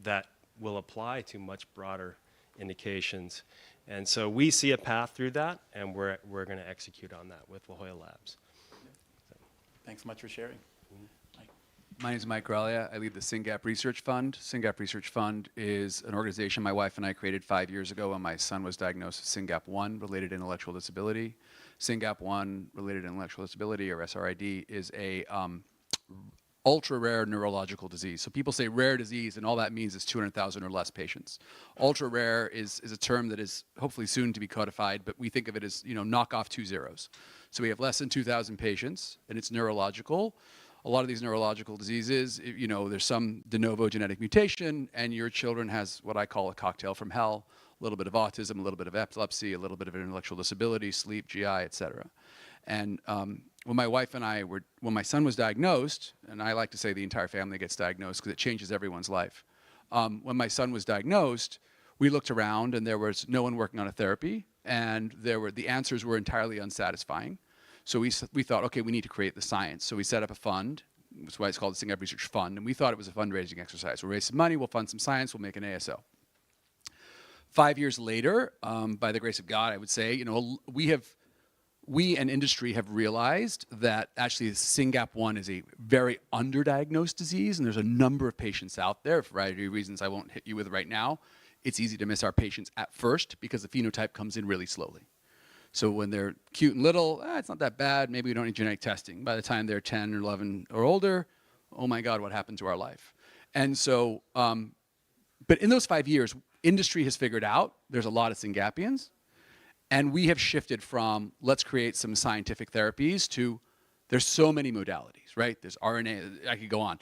that will apply to much broader indications. And so we see a path through that, and we're going to execute on that with La Jolla Labs. Thanks so much for sharing. My name is Mike Graglia. I lead the SYNGAP Research Fund. SYNGAP Research Fund is an organization my wife and I created 5 years ago when my son was diagnosed with SYNGAP1 related intellectual disability. SYNGAP1 related intellectual disability, or SRID, is a ultra-rare neurological disease. So people say rare disease, and all that means is 200,000 or less patients. Ultra-rare is a term that is hopefully soon to be codified, but we think of it as, knock off 2 zeros. So we have less than 2,000 patients, and it's neurological. A lot of these neurological diseases, there's some de novo genetic mutation, and your children has what I call a cocktail from hell: a little bit of autism, a little bit of epilepsy, a little bit of intellectual disability, sleep, GI, et cetera. And when my wife and I when my son was diagnosed, and I like to say the entire family gets diagnosed because it changes everyone's life. When my son was diagnosed, we looked around and there was no one working on a therapy, and the answers were entirely unsatisfying. So we thought, okay, we need to create the science. So we set up a fund. That's why it's called the SYNGAP Research Fund. And we thought it was a fundraising exercise. We'll raise some money, we'll fund some science, we'll make an ASO. 5 years later, by the grace of God, I would say, we and industry have realized that actually SYNGAP1 is a very underdiagnosed disease, and there's a number of patients out there for a variety of reasons I won't hit you with right now. It's easy to miss our patients at first because the phenotype comes in really slowly. So when they're cute and little, it's not that bad, maybe we don't need genetic testing. By the time they're 10 or 11 or older, oh my God, what happened to our life? And so, but in those 5 years, industry has figured out there's a lot of Syngapians, and we have shifted from let's create some scientific therapies to there's so many modalities, right? There's RNA, I could go on.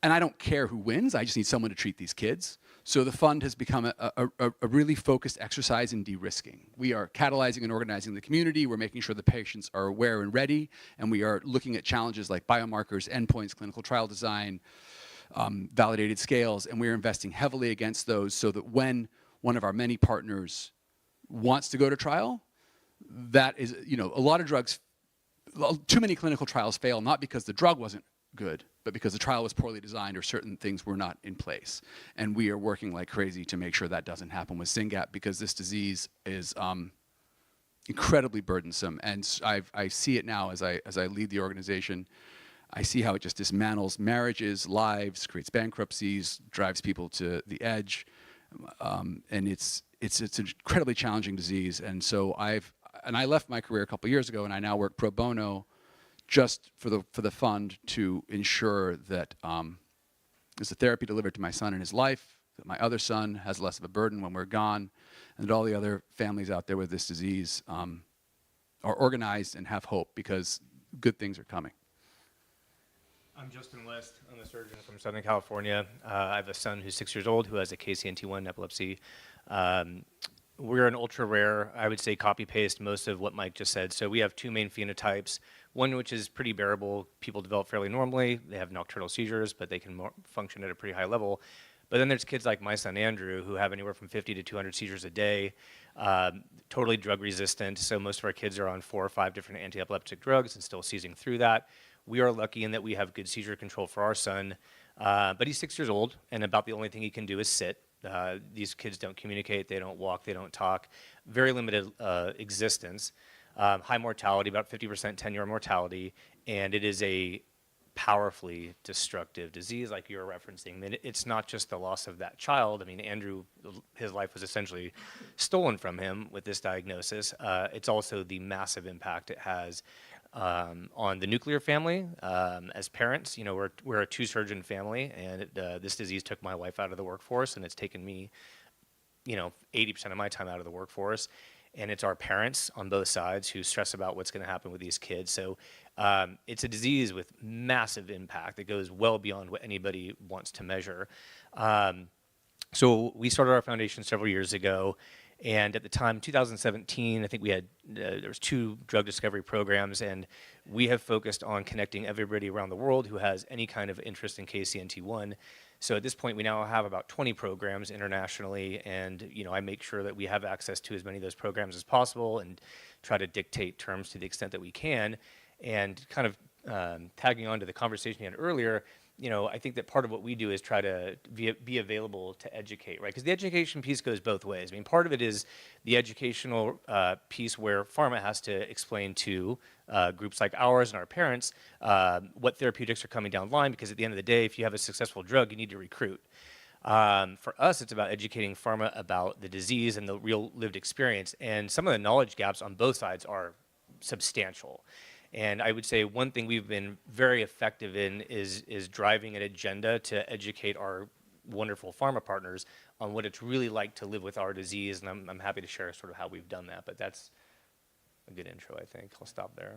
And I don't care who wins, I just need someone to treat these kids. So the fund has become a really focused exercise in de-risking. We are catalyzing and organizing the community, we're making sure the patients are aware and ready, and we are looking at challenges like biomarkers, endpoints, clinical trial design, validated scales, and we're investing heavily against those so that when one of our many partners wants to go to trial, that is, a lot of drugs, too many clinical trials fail not because the drug wasn't good, but because the trial was poorly designed or certain things were not in place. And we are working like crazy to make sure that doesn't happen with SYNGAP, because this disease is incredibly burdensome. And I see it now as I lead the organization. I see how it just dismantles marriages, lives, creates bankruptcies, drives people to the edge, and it's an incredibly challenging disease. And so I left my career a couple years ago, and I now work pro bono, just for the fund to ensure that there's a therapy delivered to my son in his life, that my other son has less of a burden when we're gone, and that all the other families out there with this disease are organized and have hope, because good things are coming. I'm Justin West. I'm a surgeon from Southern California. I have a son who's 6 years old who has a KCNT1 epilepsy. We're an ultra rare, I would say copy-paste most of what Mike just said. So we have two main phenotypes, one which is pretty bearable. People develop fairly normally. They have nocturnal seizures, but they can function at a pretty high level. But then there's kids like my son Andrew who have anywhere from 50 to 200 seizures a day, totally drug resistant. So most of our kids are on 4 or 5 different anti-epileptic drugs and still seizing through that. We are lucky in that we have good seizure control for our son, but he's 6 years old, and about the only thing he can do is sit. These kids don't communicate, they don't walk, they don't talk. Very limited existence. High mortality, about 50% 10-year mortality, and it is a powerfully destructive disease like you were referencing. I mean, it's not just the loss of that child. I mean, Andrew, his life was essentially stolen from him with this diagnosis. It's also the massive impact it has on the nuclear family. As parents, you know, we're a 2-surgeon family, and this disease took my wife out of the workforce, and it's taken me, you know, 80% of my time out of the workforce. And it's our parents on both sides who stress about what's going to happen with these kids. So it's a disease with massive impact that goes well beyond what anybody wants to measure. So we started our foundation several years ago. And at the time, 2017, I think we had, there was 2 drug discovery programs, and we have focused on connecting everybody around the world who has any kind of interest in KCNT1. So at this point, we now have about 20 programs internationally, and you know, I make sure that we have access to as many of those programs as possible and try to dictate terms to the extent that we can. And kind of tagging on to the conversation you had earlier, you know, I think that part of what we do is try to be available to educate, right? Because the education piece goes both ways. I mean, part of it is the educational piece where pharma has to explain to groups like ours and our parents what therapeutics are coming down the line, because at the end of the day, if you have a successful drug, you need to recruit. For us, it's about educating pharma about the disease and the real lived experience. And some of the knowledge gaps on both sides are substantial. And I would say one thing we've been very effective in is driving an agenda to educate our wonderful pharma partners on what it's really like to live with our disease. And I'm happy to share sort of how we've done that. But that's a good intro, I think. I'll stop there.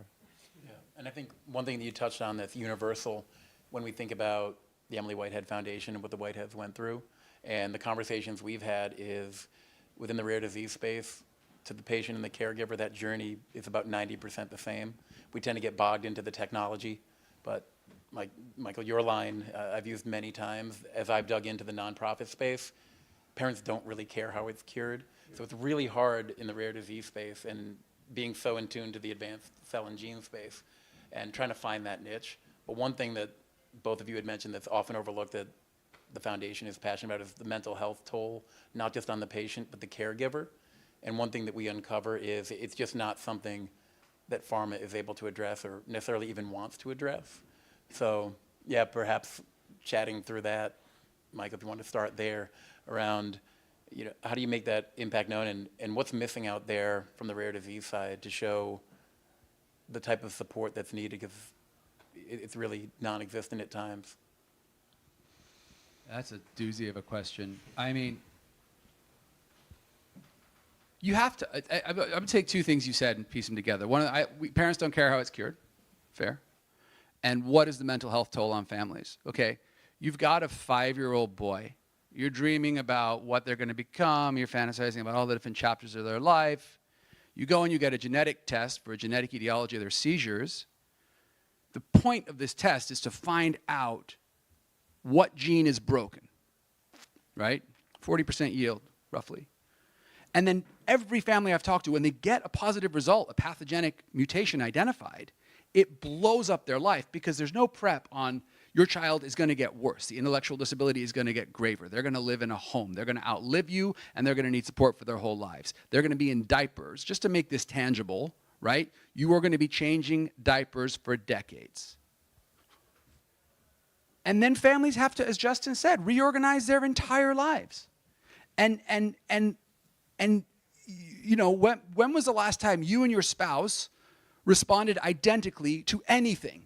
Yeah, and I think one thing that you touched on that's universal when we think about the Emily Whitehead Foundation and what the Whiteheads went through, and the conversations we've had is within the rare disease space, to the patient and the caregiver, that journey is about 90% the same. We tend to get bogged into the technology, but Michael, your line I've used many times as I've dug into the nonprofit space. Parents don't really care how it's cured, so it's really hard in the rare disease space and being so in tune to the advanced cell and gene space and trying to find that niche. But one thing that both of you had mentioned that's often overlooked that the foundation is passionate about is the mental health toll, not just on the patient, but the caregiver. And one thing that we uncover is it's just not something that pharma is able to address or necessarily even wants to address. So yeah, perhaps chatting through that, Michael, if you want to start there around, you know, how do you make that impact known, and what's missing out there from the rare disease side to show the type of support that's needed, because it's really non-existent at times. That's a doozy of a question. I mean, you have to, I'm going to take 2 things you said and piece them together. One, parents don't care how it's cured. Fair. And what is the mental health toll on families? Okay, you've got a 5-year-old boy. You're dreaming about what they're going to become. You're fantasizing about all the different chapters of their life. You go and you get a genetic test for a genetic etiology of their seizures. The point of this test is to find out what gene is broken, right? 40% yield, roughly. And then every family I've talked to, when they get a positive result, a pathogenic mutation identified, it blows up their life because there's no prep on your child is going to get worse. The intellectual disability is going to get graver. They're going to live in a home. They're going to outlive you, and they're going to need support for their whole lives. They're going to be in diapers. Just to make this tangible, right? You are going to be changing diapers for decades. And then families have to, as Justin said, reorganize their entire lives. And you know, when was the last time you and your spouse responded identically to anything?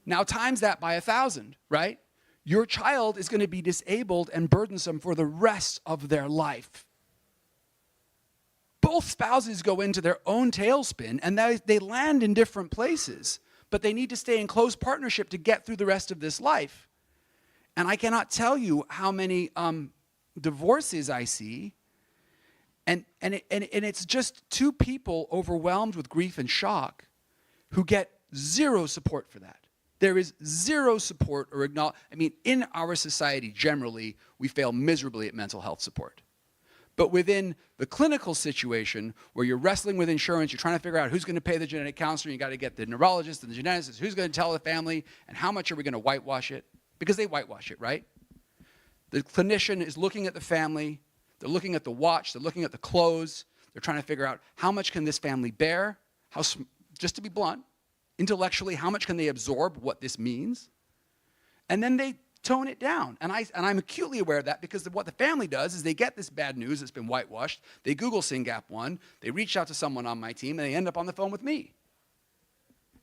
Now times that by 1,000, right? Your child is going to be disabled and burdensome for the rest of their life. Both spouses go into their own tailspin, and they land in different places, but they need to stay in close partnership to get through the rest of this life. And I cannot tell you how many divorces I see, and it's just two people overwhelmed with grief and shock who get zero support for that. There is zero support or acknowledgement. I mean, in our society, generally, we fail miserably at mental health support. But within the clinical situation, where you're wrestling with insurance, you're trying to figure out who's going to pay the genetic counselor, you got to get the neurologist and the geneticist, who's going to tell the family, and how much are we going to whitewash it? Because they whitewash it, right? The clinician is looking at the family, they're looking at the watch, they're looking at the clothes, they're trying to figure out how much can this family bear, just to be blunt, intellectually, how much can they absorb what this means? And then they tone it down. And I'm acutely aware of that, because what the family does is they get this bad news that's been whitewashed, they Google SYNGAP1, they reach out to someone on my team, and they end up on the phone with me.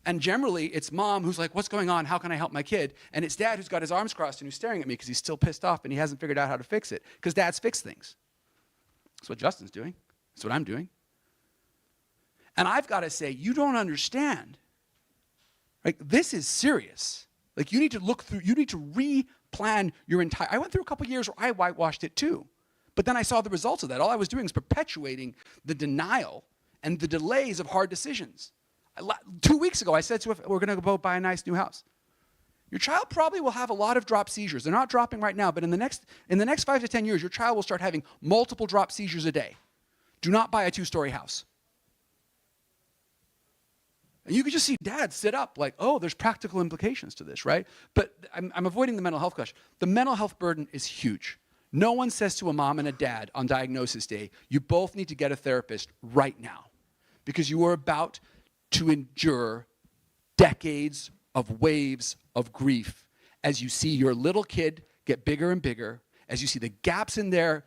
And generally, it's mom who's like, what's going on? How can I help my kid? And it's dad who's got his arms crossed and who's staring at me because he's still pissed off and he hasn't figured out how to fix it. Because dads fix things. That's what Justin's doing. That's what I'm doing. And I've got to say, you don't understand. Like, this is serious. Like, you need to look through, you need to replan your entire, I went through a couple years where I whitewashed it too. But then I saw the results of that. All I was doing was perpetuating the denial and the delays of hard decisions. 2 weeks ago, I said to him, we're going to go buy a nice new house. Your child probably will have a lot of drop seizures. They're not dropping right now, but in the next 5 to 10 years, your child will start having multiple drop seizures a day. Do not buy a 2-story house. And you can just see dad sit up like, oh, there's practical implications to this, right? But I'm avoiding the mental health question. The mental health burden is huge. No one says to a mom and a dad on diagnosis day, you both need to get a therapist right now, because you are about to endure decades of waves of grief as you see your little kid get bigger and bigger, as you see the gaps in their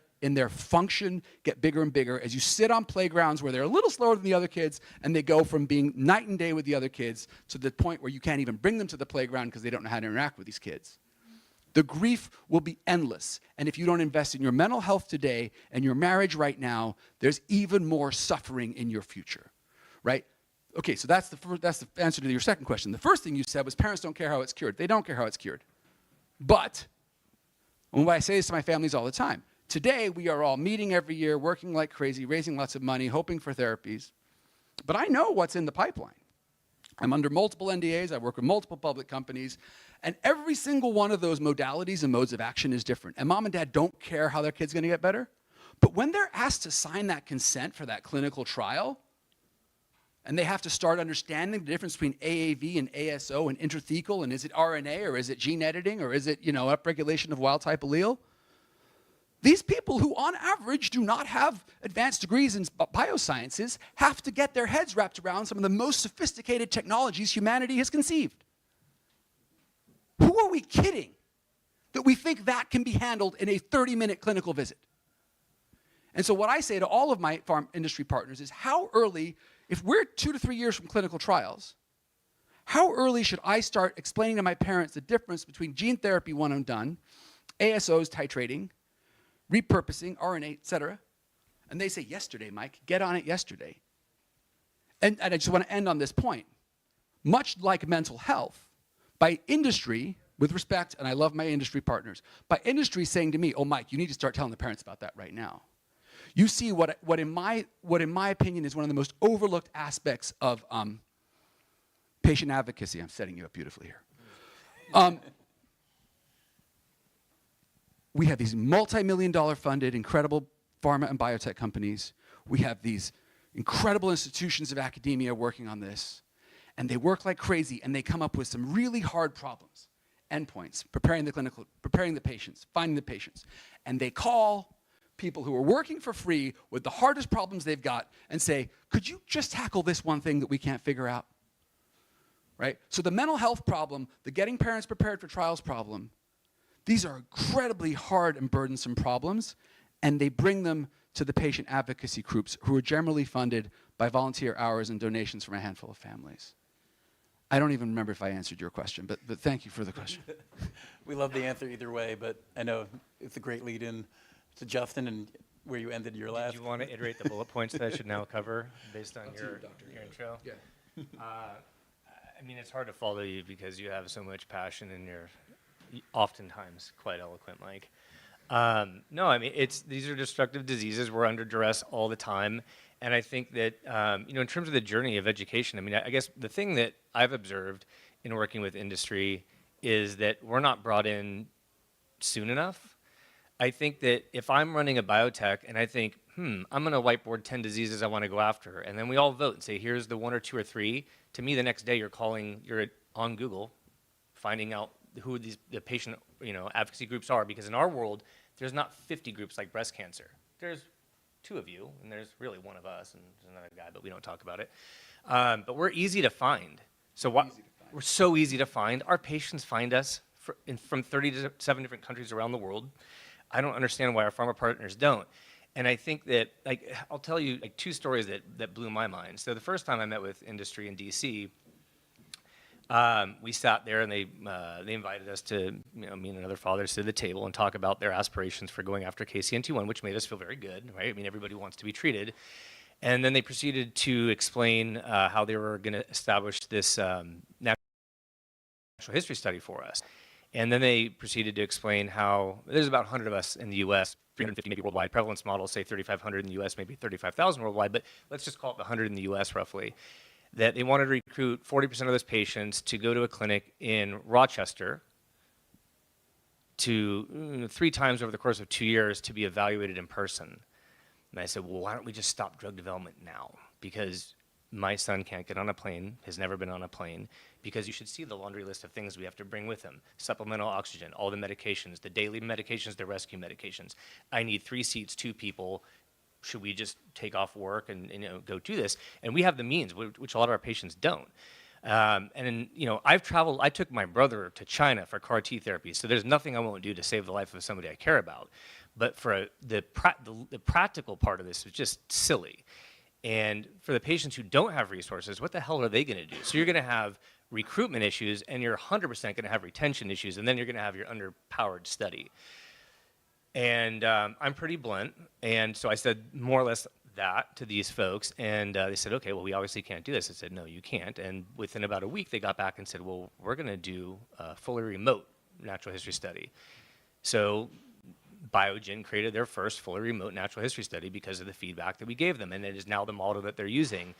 function get bigger and bigger, as you sit on playgrounds where they're a little slower than the other kids and they go from being night and day with the other kids to the point where you can't even bring them to the playground because they don't know how to interact with these kids. The grief will be endless. And if you don't invest in your mental health today and your marriage right now, there's even more suffering in your future, right? Okay, so that's the answer to your second question. The first thing you said was parents don't care how it's cured. They don't care how it's cured. But, and I say this to my families all the time, today we are all meeting every year, working like crazy, raising lots of money, hoping for therapies. But I know what's in the pipeline. I'm under multiple NDAs, I work with multiple public companies, and every single one of those modalities and modes of action is different. And mom and dad don't care how their kid's gonna get better. But when they're asked to sign that consent for that clinical trial, and they have to start understanding the difference between AAV and ASO and intrathecal, and is it RNA, or is it gene editing, or is it, upregulation of wild-type allele? These people who, on average, do not have advanced degrees in biosciences have to get their heads wrapped around some of the most sophisticated technologies humanity has conceived. Who are we kidding that we think that can be handled in a 30-minute clinical visit? And so what I say to all of my farm industry partners is, how early, if we're 2 to 3 years from clinical trials, how early should I start explaining to my parents the difference between gene therapy when I'm done, ASOs titrating, repurposing, RNA, et cetera? And they say, yesterday, Mike, get on it yesterday. And I just want to end on this point. Much like mental health, by industry, with respect, and I love my industry partners, by industry saying to me, oh, Mike, you need to start telling the parents about that right now. You see what in my opinion is one of the most overlooked aspects of patient advocacy. I'm setting you up beautifully here. We have these multi-million-dollar funded, incredible pharma and biotech companies. We have these incredible institutions of academia working on this. And they work like crazy, and they come up with some really hard problems. endpoints, preparing the patients, finding the patients. And they call people who are working for free with the hardest problems they've got and say, could you just tackle this one thing that we can't figure out? Right? So the mental health problem, the getting parents prepared for trials problem, these are incredibly hard and burdensome problems, and they bring them to the patient advocacy groups who are generally funded by volunteer hours and donations from a handful of families. I don't even remember if I answered your question, but thank you for the question. We love the answer either way, but I know it's a great lead-in to Justin and where you ended your last. Do you want to iterate the bullet points that I should now cover based on your intro? Yeah. I mean, it's hard to follow you because you have so much passion and you're oftentimes quite eloquent, Mike. No, I mean, these are destructive diseases. We're under duress all the time. And I think that, in terms of the journey of education, I mean, I guess the thing that I've observed in working with industry is that we're not brought in soon enough. I think that if I'm running a biotech and I think, I'm going to whiteboard 10 diseases I want to go after, and then we all vote and say, here's the 1 or 2 or 3, to me the next day you're on Google finding out who the patient advocacy groups are, because in our world, there's not 50 groups like breast cancer. There's 2 of you, and there's really 1 of us, and there's another guy, but we don't talk about it. But we're easy to find. We're so easy to find. Our patients find us from 37 different countries around the world. I don't understand why our pharma partners don't. And I think that, I'll tell you 2 stories that blew my mind. So the first time I met with industry in DC, we sat there and they invited us to, me and another father, sit at the table and talk about their aspirations for going after KCNT1, which made us feel very good, right? I mean, everybody wants to be treated. And then they proceeded to explain how they were going to establish this natural history study for us. And then they proceeded to explain how there's about 100 of us in the U.S., 350 maybe worldwide. Prevalence models say 3,500 in the U.S., maybe 35,000 worldwide, but let's just call it the 100 in the U.S. roughly. That they wanted to recruit 40% of those patients to go to a clinic in Rochester to 3 times over the course of 2 years to be evaluated in person. And I said, well, why don't we just stop drug development now? Because my son can't get on a plane, has never been on a plane, because you should see the laundry list of things we have to bring with him. Supplemental oxygen, all the medications, the daily medications, the rescue medications. I need 3 seats, 2 people. Should we just take off work and go do this? And we have the means, which a lot of our patients don't. I've traveled. I took my brother to China for CAR T therapy, so there's nothing I won't do to save the life of somebody I care about. But for the practical part of this is just silly. And for the patients who don't have resources, what the hell are they going to do? So you're going to have recruitment issues, and you're 100% going to have retention issues, and then you're going to have your underpowered study. And I'm pretty blunt, and so I said more or less that to these folks, and they said, okay, well, we obviously can't do this. I said, no, you can't. And within about a week, they got back and said, well, we're going to do a fully remote natural history study. So Biogen created their first fully remote natural history study because of the feedback that we gave them, and it is now the model that they're using.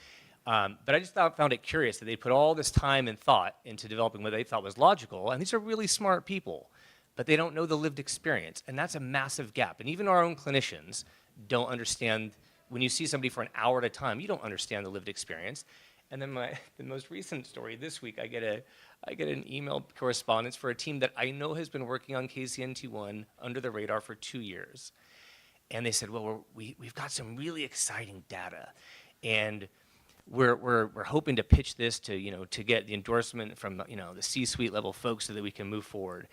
But I just found it curious that they put all this time and thought into developing what they thought was logical, and these are really smart people, but they don't know the lived experience, and that's a massive gap. And even our own clinicians don't understand. When you see somebody for an hour at a time, you don't understand the lived experience. And then the most recent story this week, I get an email correspondence for a team that I know has been working on KCNT1 under the radar for 2 years. And they said, well, we've got some really exciting data, and we're hoping to pitch this to get the endorsement from the C-suite level folks so that we can move forward.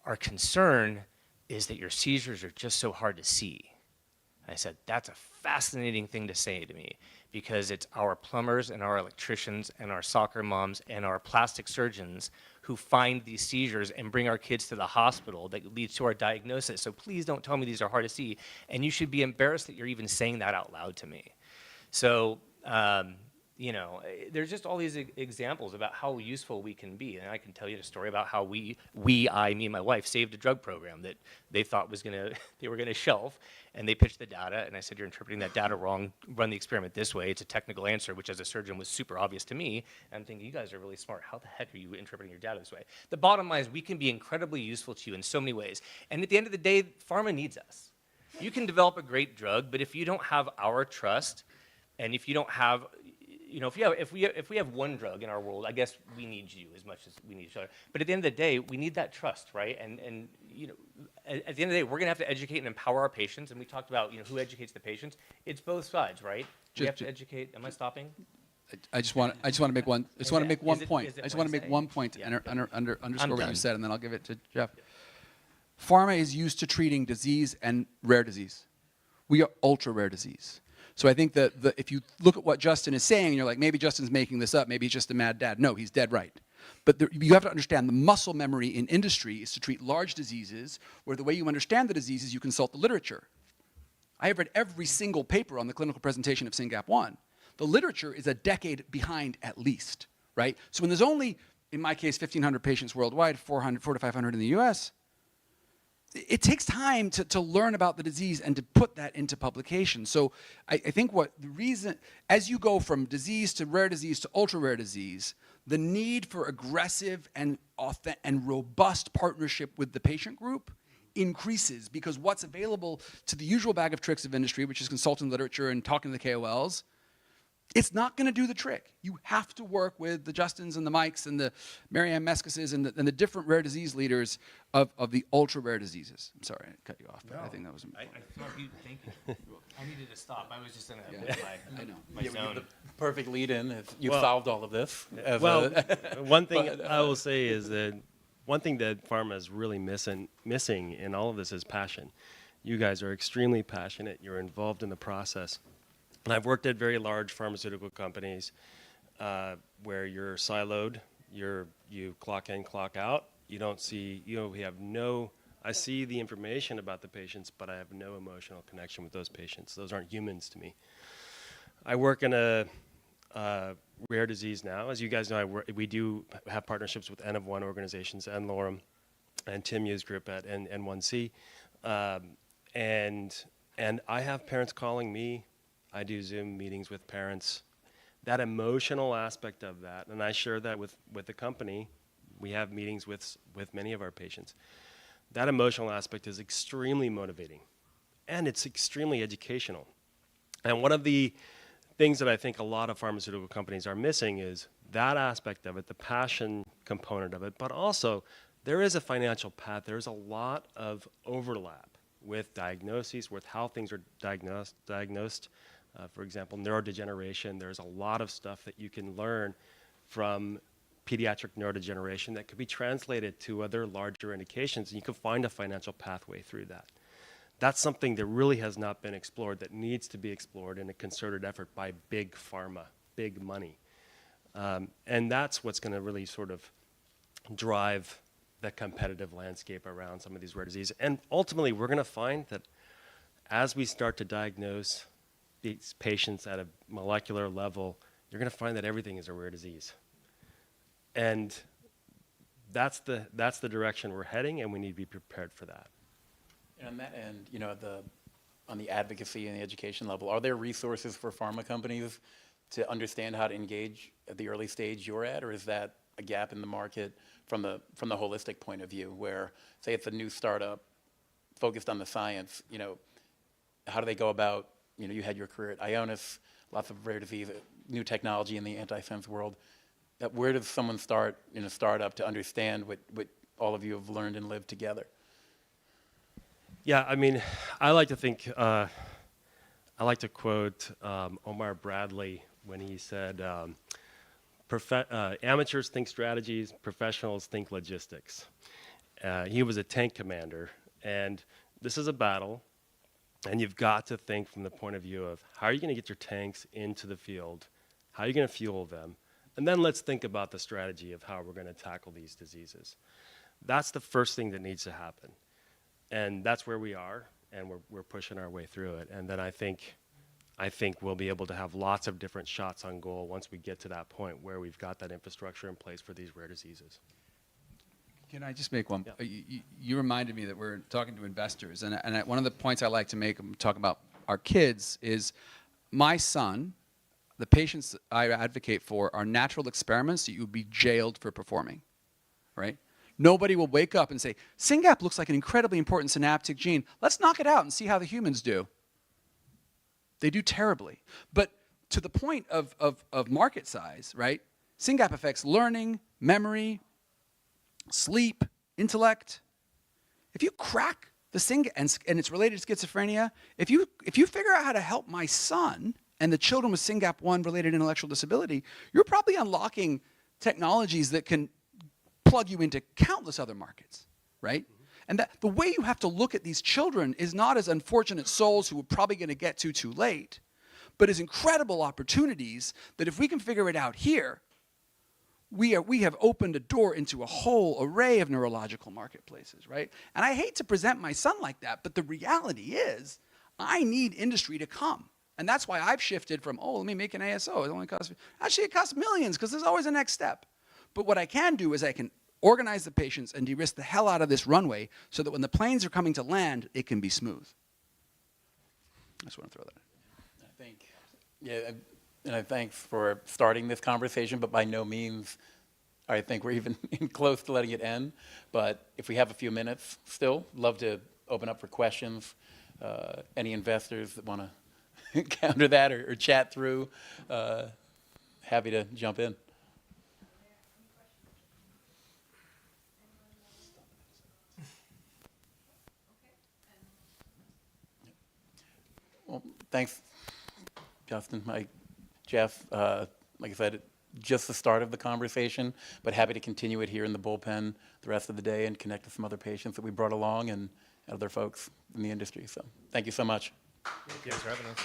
Our concern is that your seizures are just so hard to see. And I said, that's a fascinating thing to say to me, because it's our plumbers and our electricians and our soccer moms and our plastic surgeons who find these seizures and bring our kids to the hospital that leads to our diagnosis. So please don't tell me these are hard to see. And you should be embarrassed that you're even saying that out loud to me. So, there's just all these examples about how useful we can be. And I can tell you a story about how me and my wife saved a drug program that they thought they were gonna shelf. And they pitched the data, and I said, you're interpreting that data wrong. Run the experiment this way. It's a technical answer, which as a surgeon was super obvious to me. And I'm thinking, you guys are really smart. How the heck are you interpreting your data this way? The bottom line is we can be incredibly useful to you in so many ways. And at the end of the day, pharma needs us. You can develop a great drug, but if you don't have our trust, and if you don't have if we have one drug in our world, I guess we need you as much as we need each other. But at the end of the day, we need that trust, right? And at the end of the day, we're going to have to educate and empower our patients. And we talked about who educates the patients. It's both sides, right? We have to educate. Am I stopping? I just want to make one. I just want to make one point. I just want to make one point to underscore what you said, and then I'll give it to Jeff. Pharma is used to treating disease and rare disease. We are ultra rare disease. So I think that if you look at what Justin is saying, and you're like, maybe Justin's making this up, maybe he's just a mad dad. No, he's dead right. But you have to understand the muscle memory in industry is to treat large diseases, where the way you understand the disease is you consult the literature. I have read every single paper on the clinical presentation of SYNGAP1. The literature is a decade behind at least, right? So when there's only, in my case, 1,500 patients worldwide, 400 to 500 in the US, it takes time to learn about the disease and to put that into publication. So I think the reason, as you go from disease to rare disease to ultra rare disease, the need for aggressive and robust partnership with the patient group increases, because what's available to the usual bag of tricks of industry, which is consulting literature and talking to the KOLs, it's not going to do the trick. You have to work with the Justins and the Mikes and the Marianne Mescases and the different rare disease leaders of the ultra rare diseases. I'm sorry, I cut you off, but I think that was important. I thought you. Thank you. I needed to stop. I was just in my Yeah, zone. the perfect lead-in. You've solved all of this. One thing I will say is that one thing that pharma is really missing in all of this is passion. You guys are extremely passionate. You're involved in the process. And I've worked at very large pharmaceutical companies where you're siloed, you clock in, clock out. You don't see, we have no, I see the information about the patients, but I have no emotional connection with those patients. Those aren't humans to me. I work in a rare disease now. As you guys know, we do have partnerships with N of One organizations, and Lorem, and Tim Yu's group at N1C. And I have parents calling me. I do Zoom meetings with parents. That emotional aspect of that, and I share that with the company. We have meetings with many of our patients. That emotional aspect is extremely motivating, and it's extremely educational. And one of the things that I think a lot of pharmaceutical companies are missing is that aspect of it, the passion component of it, but also there is a financial path. There's a lot of overlap with diagnoses, with how things are diagnosed. For example, neurodegeneration, there's a lot of stuff that you can learn from pediatric neurodegeneration that could be translated to other larger indications, and you can find a financial pathway through that. That's something that really has not been explored, that needs to be explored in a concerted effort by big pharma, big money. And that's what's going to really sort of drive the competitive landscape around some of these rare diseases. And ultimately, we're going to find that as we start to diagnose these patients at a molecular level, you're going to find that everything is a rare disease. And that's the direction we're heading, and we need to be prepared for that. And on that end, on the advocacy and the education level, are there resources for pharma companies to understand how to engage at the early stage you're at, or is that a gap in the market from the holistic point of view, where, say, it's a new startup focused on the science, how do they go about, you had your career at Ionis, lots of rare disease, new technology in the antisense world. Where does someone start in a startup to understand what all of you have learned and lived together? Yeah, I mean, I like to think, I like to quote Omar Bradley when he said, amateurs think strategies, professionals think logistics. He was a tank commander, and this is a battle, and you've got to think from the point of view of how are you going to get your tanks into the field, how are you going to fuel them, and then let's think about the strategy of how we're going to tackle these diseases. That's the first thing that needs to happen. And that's where we are, and we're pushing our way through it. And then I think we'll be able to have lots of different shots on goal once we get to that point where we've got that infrastructure in place for these rare diseases. Can I just make one? Yeah. You reminded me that we're talking to investors, and one of the points I like to make, talk about our kids, is my son, the patients I advocate for are natural experiments that you would be jailed for performing, right? Nobody will wake up and say, SYNGAP looks like an incredibly important synaptic gene. Let's knock it out and see how the humans do. They do terribly. But to the point of market size, right? SYNGAP affects learning, memory, sleep, intellect. If you crack the SYNGAP, and it's related to schizophrenia, if you figure out how to help my son and the children with SYNGAP1 related intellectual disability, you're probably unlocking technologies that can plug you into countless other markets, right? And that the way you have to look at these children is not as unfortunate souls who we're probably going to get to too late, but as incredible opportunities that if we can figure it out here, we have opened a door into a whole array of neurological marketplaces, right? And I hate to present my son like that, but the reality is I need industry to come. And that's why I've shifted from, oh, let me make an ASO. It only costs, actually it costs millions because there's always a next step. But what I can do is I can organize the patients and de-risk the hell out of this runway so that when the planes are coming to land, it can be smooth. I just want to throw that in. I think, yeah, and I thanks for starting this conversation, but by no means I think we're even close to letting it end. But if we have a few minutes still, love to open up for questions. Any investors that want to counter that or chat through, happy to jump in. Well, thanks, Justin, Mike, Jeff. Like I said, just the start of the conversation, but happy to continue it here in the bullpen the rest of the day and connect with some other patients that we brought along and other folks in the industry. So thank you so much. Thank you for having us.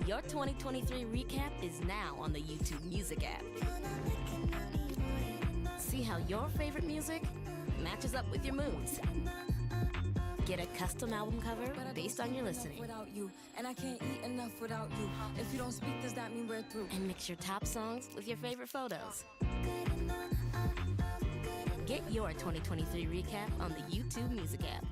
Your 2023 recap is now on the YouTube Music app. See how your favorite music matches up with your moods. Get a custom album cover based on your listening. Without you, and I can't eat enough without you. If you don't speak, does that mean we're through? And mix your top songs with your favorite photos. Get your 2023 recap on the YouTube Music app.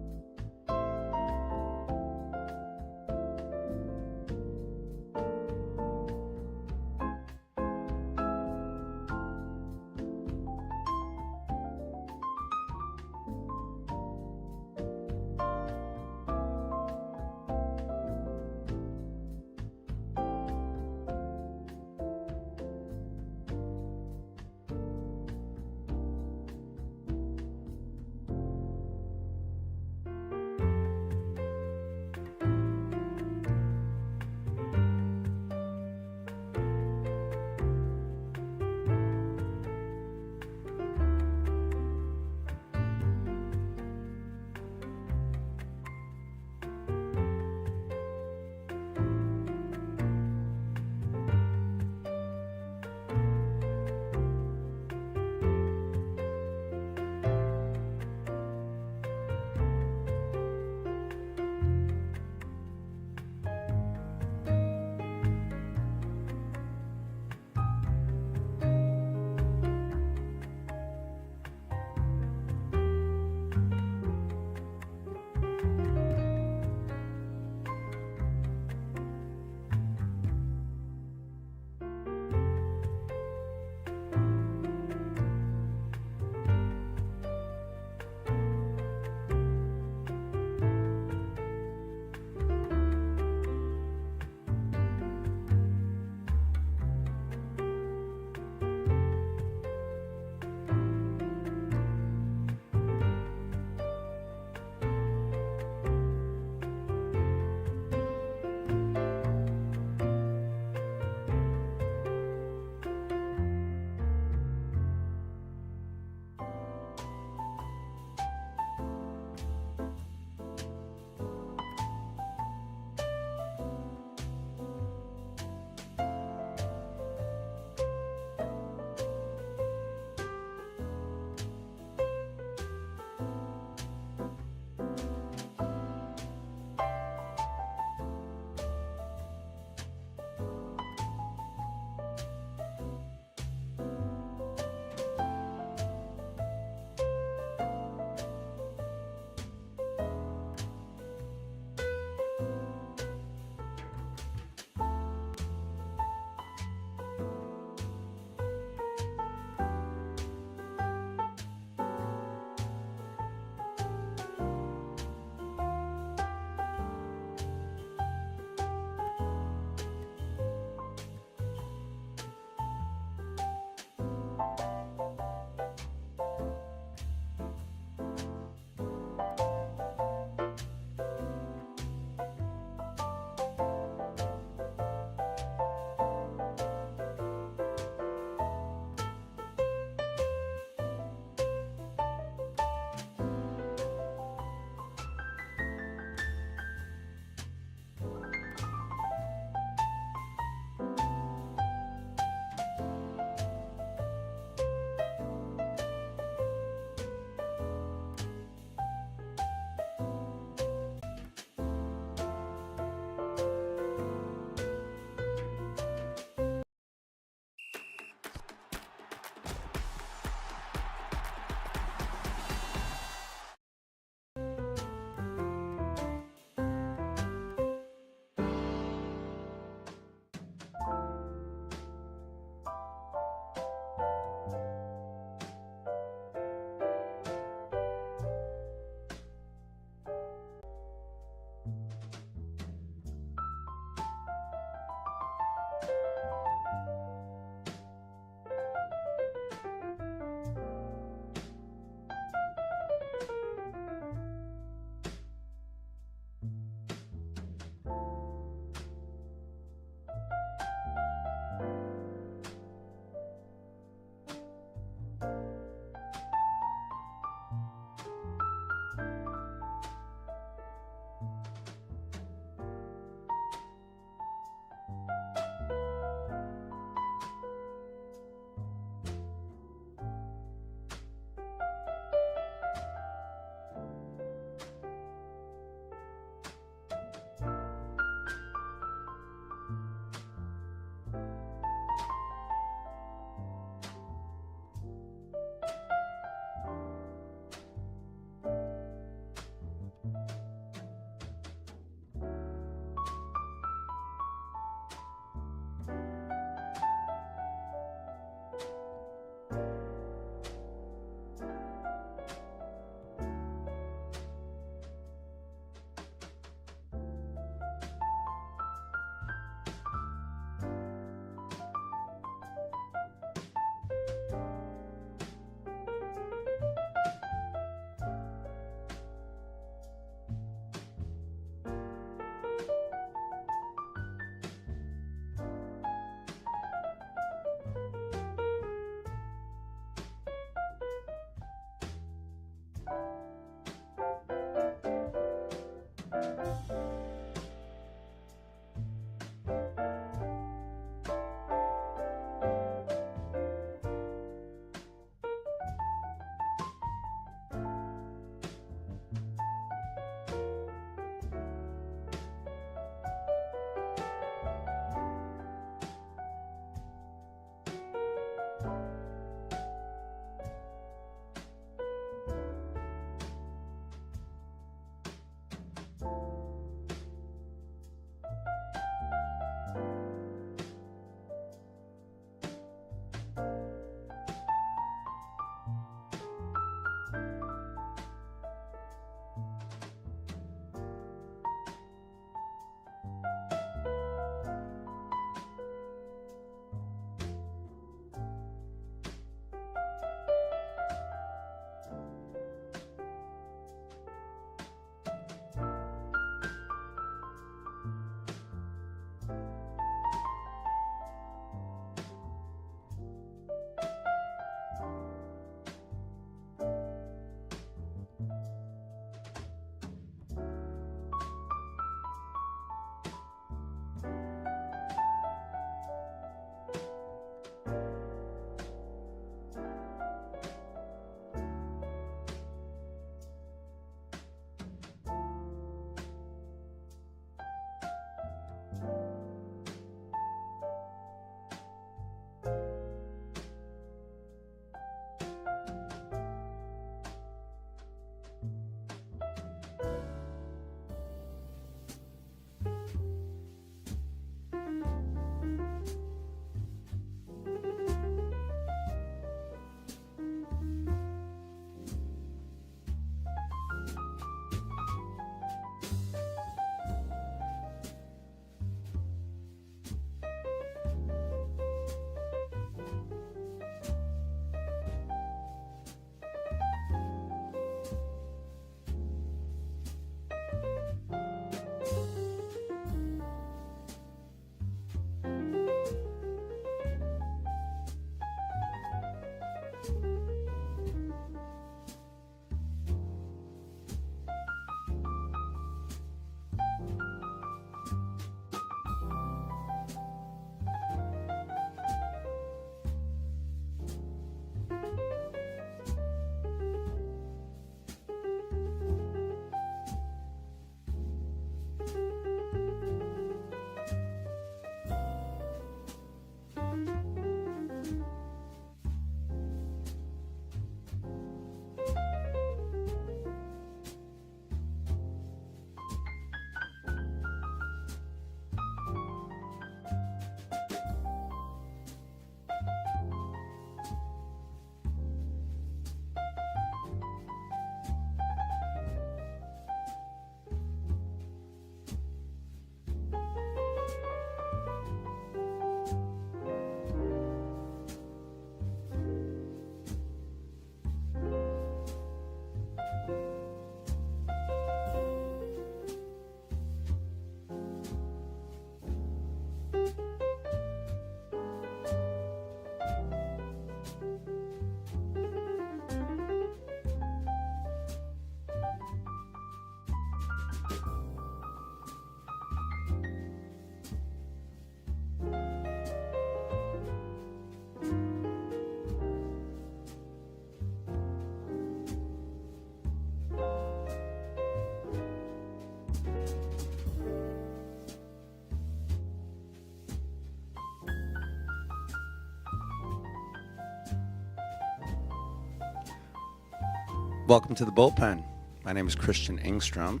Welcome to the Bullpen. My name is Christian Engstrom,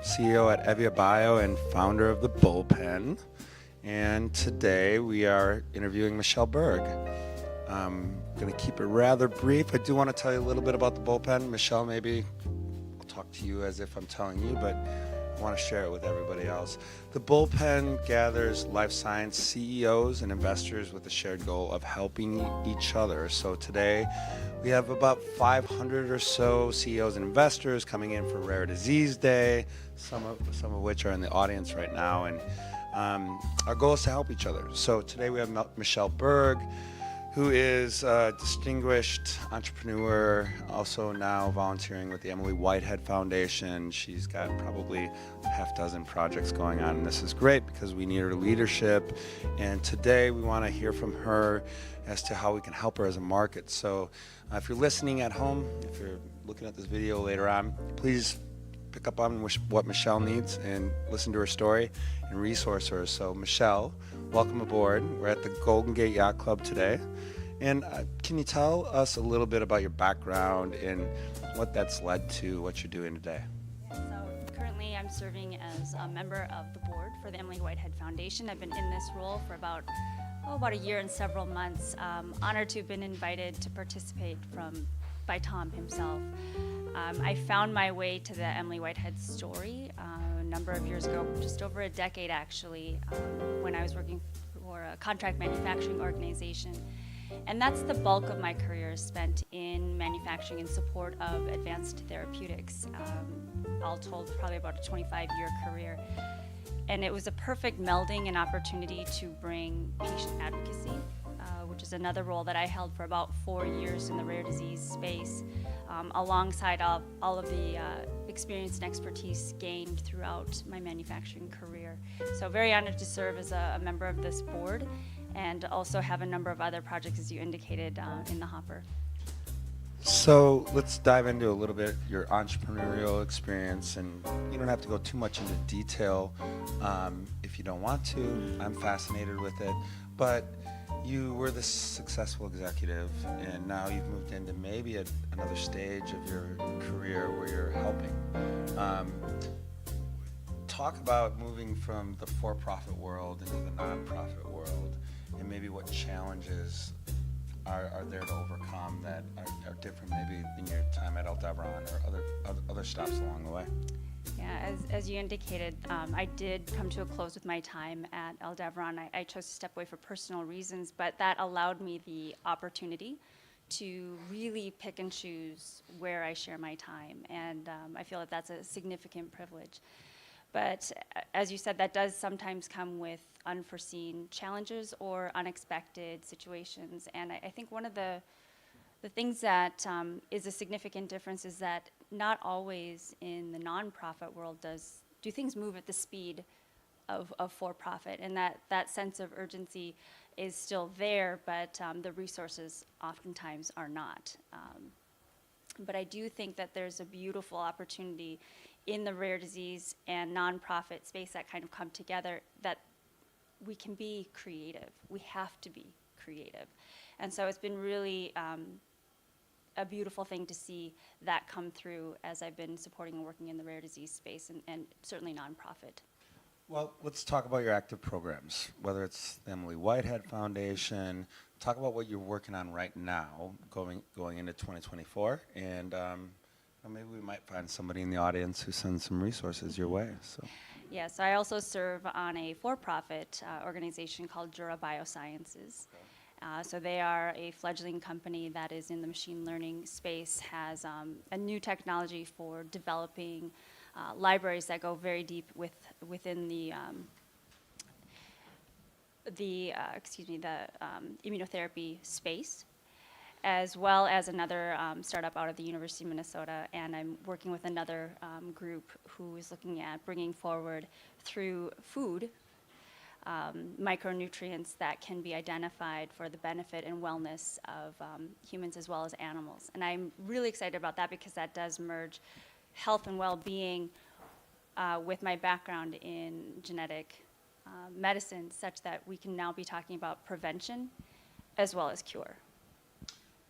CEO at Evia Bio and founder of the Bullpen. And today we are interviewing Michelle Berg. I'm going to keep it rather brief. I do want to tell you a little bit about the Bullpen. Michelle, maybe I'll talk to you as if I'm telling you, but I want to share it with everybody else. The Bullpen gathers life science CEOs and investors with the shared goal of helping each other. So today we have about 500 or so CEOs and investors coming in for Rare Disease Day, some of which are in the audience right now. And our goal is to help each other. So today we have Michelle Berg, who is a distinguished entrepreneur, also now volunteering with the Emily Whitehead Foundation. She's got probably a half dozen projects going on, and this is great because we need her leadership. And today we want to hear from her as to how we can help her as a market. So if you're listening at home, if you're looking at this video later on, please pick up on what Michelle needs and listen to her story and resource her. So Michelle, welcome aboard. We're at the Golden Gate Yacht Club today. And can you tell us a little bit about your background and what that's led to what you're doing today? So currently I'm serving as a member of the board for the Emily Whitehead Foundation. I've been in this role for about a year and several months. Honored to have been invited to participate by Tom himself. I found my way to the Emily Whitehead story a number of years ago, just over a decade actually, when I was working for a contract manufacturing organization. And that's the bulk of my career spent in manufacturing in support of advanced therapeutics. All told, probably about a 25-year career. And it was a perfect melding and opportunity to bring patient advocacy, which is another role that I held for about 4 years in the rare disease space, alongside all of the experience and expertise gained throughout my manufacturing career. So very honored to serve as a member of this board and also have a number of other projects, as you indicated, in the hopper. So let's dive into a little bit your entrepreneurial experience, and you don't have to go too much into detail if you don't want to. I'm fascinated with it, but you were this successful executive, and now you've moved into maybe another stage of your career where you're helping. Talk about moving from the for-profit world into the non-profit world, and maybe what challenges are there to overcome that are different maybe in your time at Aldebaran or other stops along the way? Yeah, as you indicated, I did come to a close with my time at Aldebaran. I chose to step away for personal reasons, but that allowed me the opportunity to really pick and choose where I share my time, and I feel that that's a significant privilege. But as you said, that does sometimes come with unforeseen challenges or unexpected situations. And I think one of the things that is a significant difference is that not always in the nonprofit world do things move at the speed of for-profit. And that sense of urgency is still there, but the resources oftentimes are not. But I do think that there's a beautiful opportunity in the rare disease and nonprofit space that kind of come together, that we can be creative. We have to be creative. And so it's been really a beautiful thing to see that come through as I've been supporting and working in the rare disease space and certainly nonprofit. Well, let's talk about your active programs, whether it's the Emily Whitehead Foundation. Talk about what you're working on right now going into 2024, and maybe we might find somebody in the audience who sends some resources your way. So. Yes, I also serve on a for-profit organization called Jura Biosciences. So they are a fledgling company that is in the machine learning space, has a new technology for developing libraries that go very deep within the immunotherapy space, as well as another startup out of the University of Minnesota. And I'm working with another group who is looking at bringing forward through food micronutrients that can be identified for the benefit and wellness of humans as well as animals. And I'm really excited about that because that does merge health and well-being with my background in genetic medicine, such that we can now be talking about prevention as well as cure.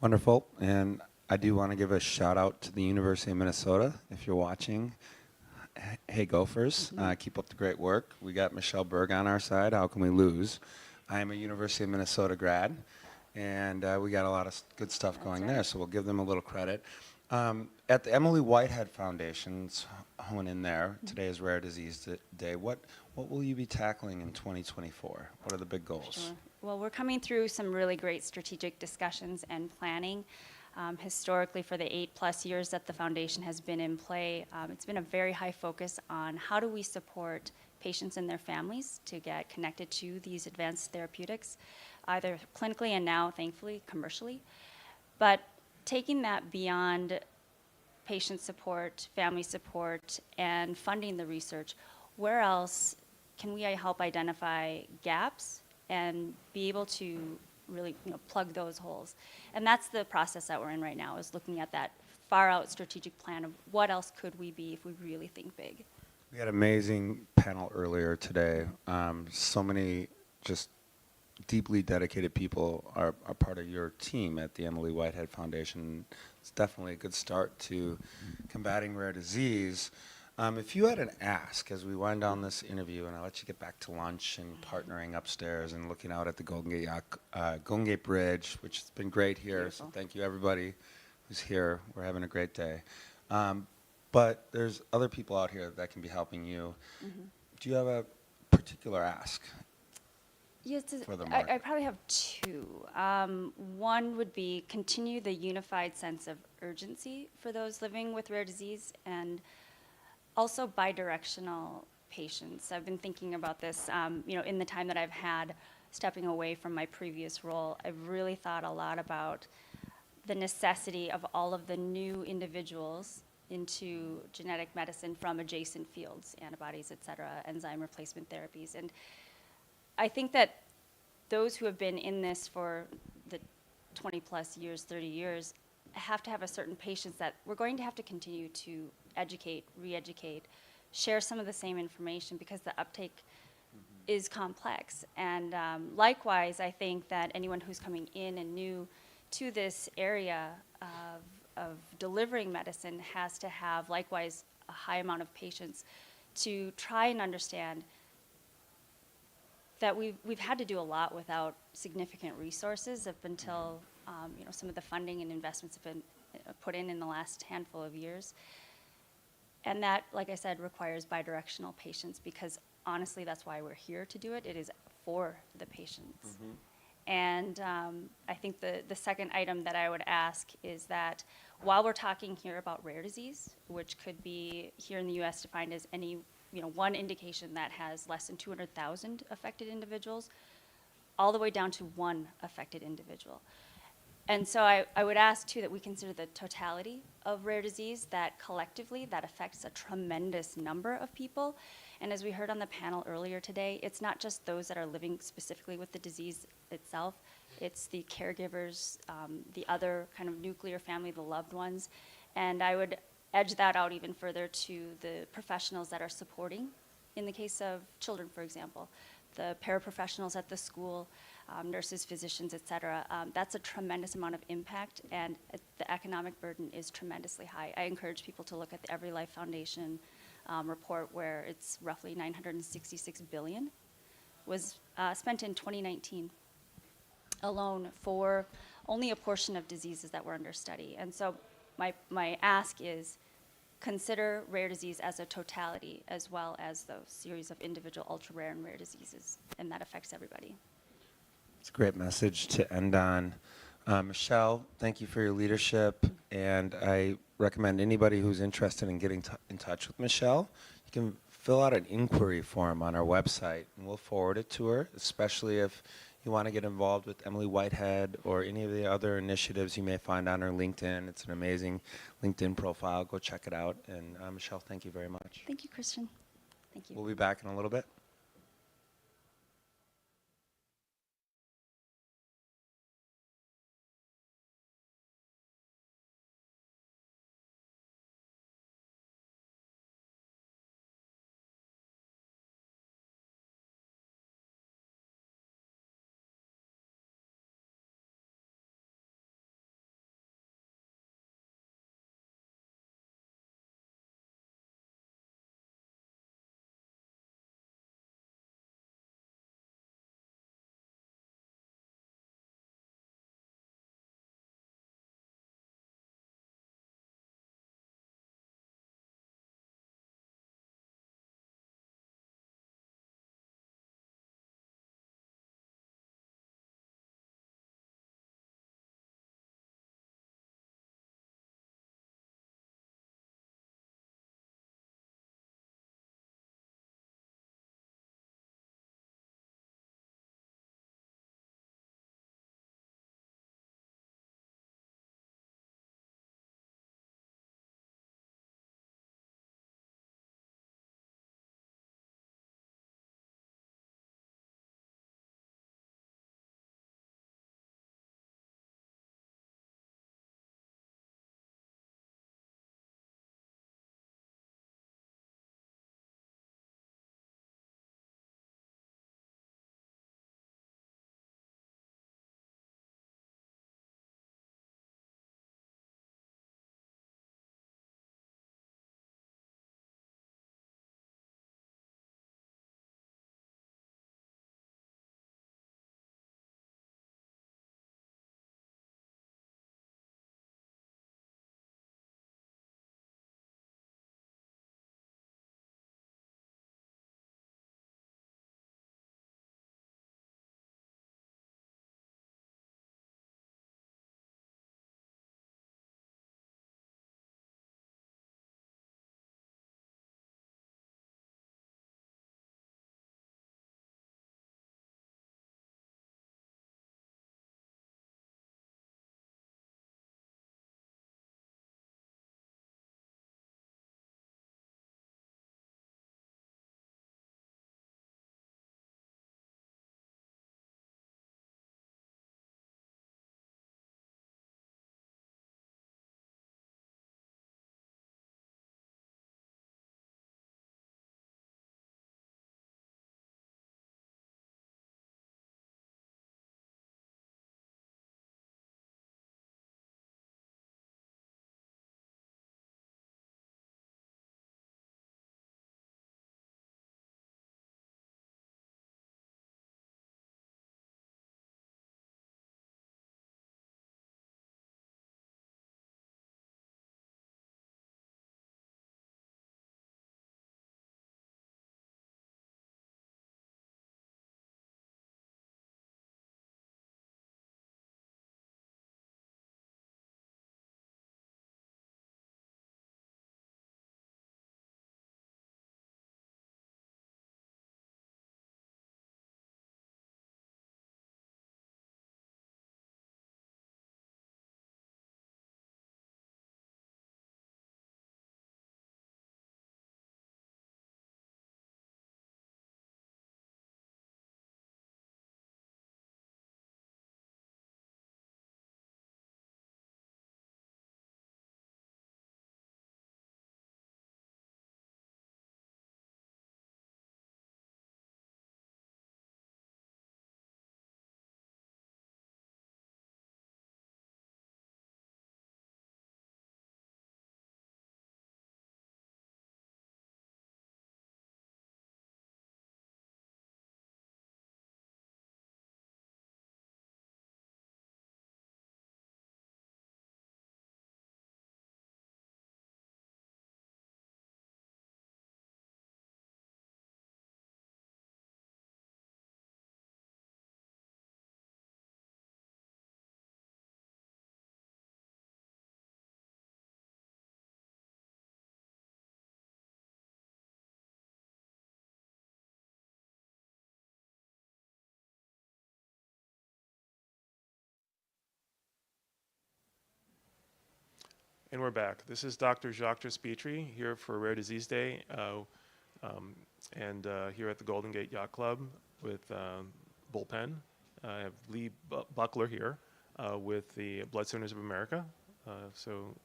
Wonderful. And I do want to give a shout out to the University of Minnesota, if you're watching. Hey Gophers, keep up the great work. We got Michelle Berg on our side. How can we lose? I am a University of Minnesota grad, and we got a lot of good stuff going there, so we'll give them a little credit. At the Emily Whitehead Foundation's hone in there, today is Rare Disease Day. What will you be tackling in 2024? What are the big goals? Sure. Well, we're coming through some really great strategic discussions and planning. Historically, for the 8+ years that the foundation has been in play, it's been a very high focus on how do we support patients and their families to get connected to these advanced therapeutics, either clinically and now, thankfully, commercially. But taking that beyond patient support, family support, and funding the research, where else can we help identify gaps and be able to really plug those holes? And that's the process that we're in right now, is looking at that far out strategic plan of what else could we be if we really think big. We had an amazing panel earlier today. So many just deeply dedicated people are part of your team at the Emily Whitehead Foundation. It's definitely a good start to combating rare disease. If you had an ask as we wind down this interview, and I'll let you get back to lunch and partnering upstairs and looking out at the Golden Gate Bridge, which has been great here. Beautiful. So thank you everybody who's here. We're having a great day. But there's other people out here that can be helping you. Do you have a particular ask? Yes, I probably have two. One would be continue the unified sense of urgency for those living with rare disease, and also bidirectional patients. I've been thinking about this, in the time that I've had stepping away from my previous role. I've really thought a lot about the necessity of all of the new individuals into genetic medicine from adjacent fields, antibodies, et cetera, enzyme replacement therapies. And I think that those who have been in this for the 20+ years, 30 years, have to have a certain patience that we're going to have to continue to educate, re-educate, share some of the same information, because the uptake is complex. And likewise, I think that anyone who's coming in and new to this area of delivering medicine has to have, likewise, a high amount of patience to try and understand that we've had to do a lot without significant resources up until some of the funding and investments have been put in the last handful of years. And that, like I said, requires bidirectional patience, because honestly, that's why we're here to do it. It is for the patients. And I think the second item that I would ask is that while we're talking here about rare disease, which could be here in the US defined as any one indication that has less than 200,000 affected individuals, all the way down to one affected individual. And so I would ask, too, that we consider the totality of rare disease, that collectively that affects a tremendous number of people. And as we heard on the panel earlier today, it's not just those that are living specifically with the disease itself, it's the caregivers, the other kind of nuclear family, the loved ones. And I would edge that out even further to the professionals that are supporting, in the case of children, for example, the paraprofessionals at the school, nurses, physicians, et cetera. That's a tremendous amount of impact, and the economic burden is tremendously high. I encourage people to look at the Every Life Foundation report, where it's roughly $966 billion was spent in 2019 alone for only a portion of diseases that were under study. And so my ask is, consider rare disease as a totality, as well as those series of individual ultra-rare and rare diseases, and that affects everybody. It's a great message to end on. Michelle, thank you for your leadership, and I recommend anybody who's interested in getting in touch with Michelle, you can fill out an inquiry form on our website, and we'll forward it to her, especially if you want to get involved with Emily Whitehead or any of the other initiatives you may find on her LinkedIn. It's an amazing LinkedIn profile. Go check it out. And Michelle, thank you very much. Thank you, Christian. Thank you. We'll be back in a little bit. And we're back. This is Dr. Jacques Petrie here for Rare Disease Day, and here at the Golden Gate Yacht Club with Bullpen. I have Lee Buckler here with the Blood Centers of America. So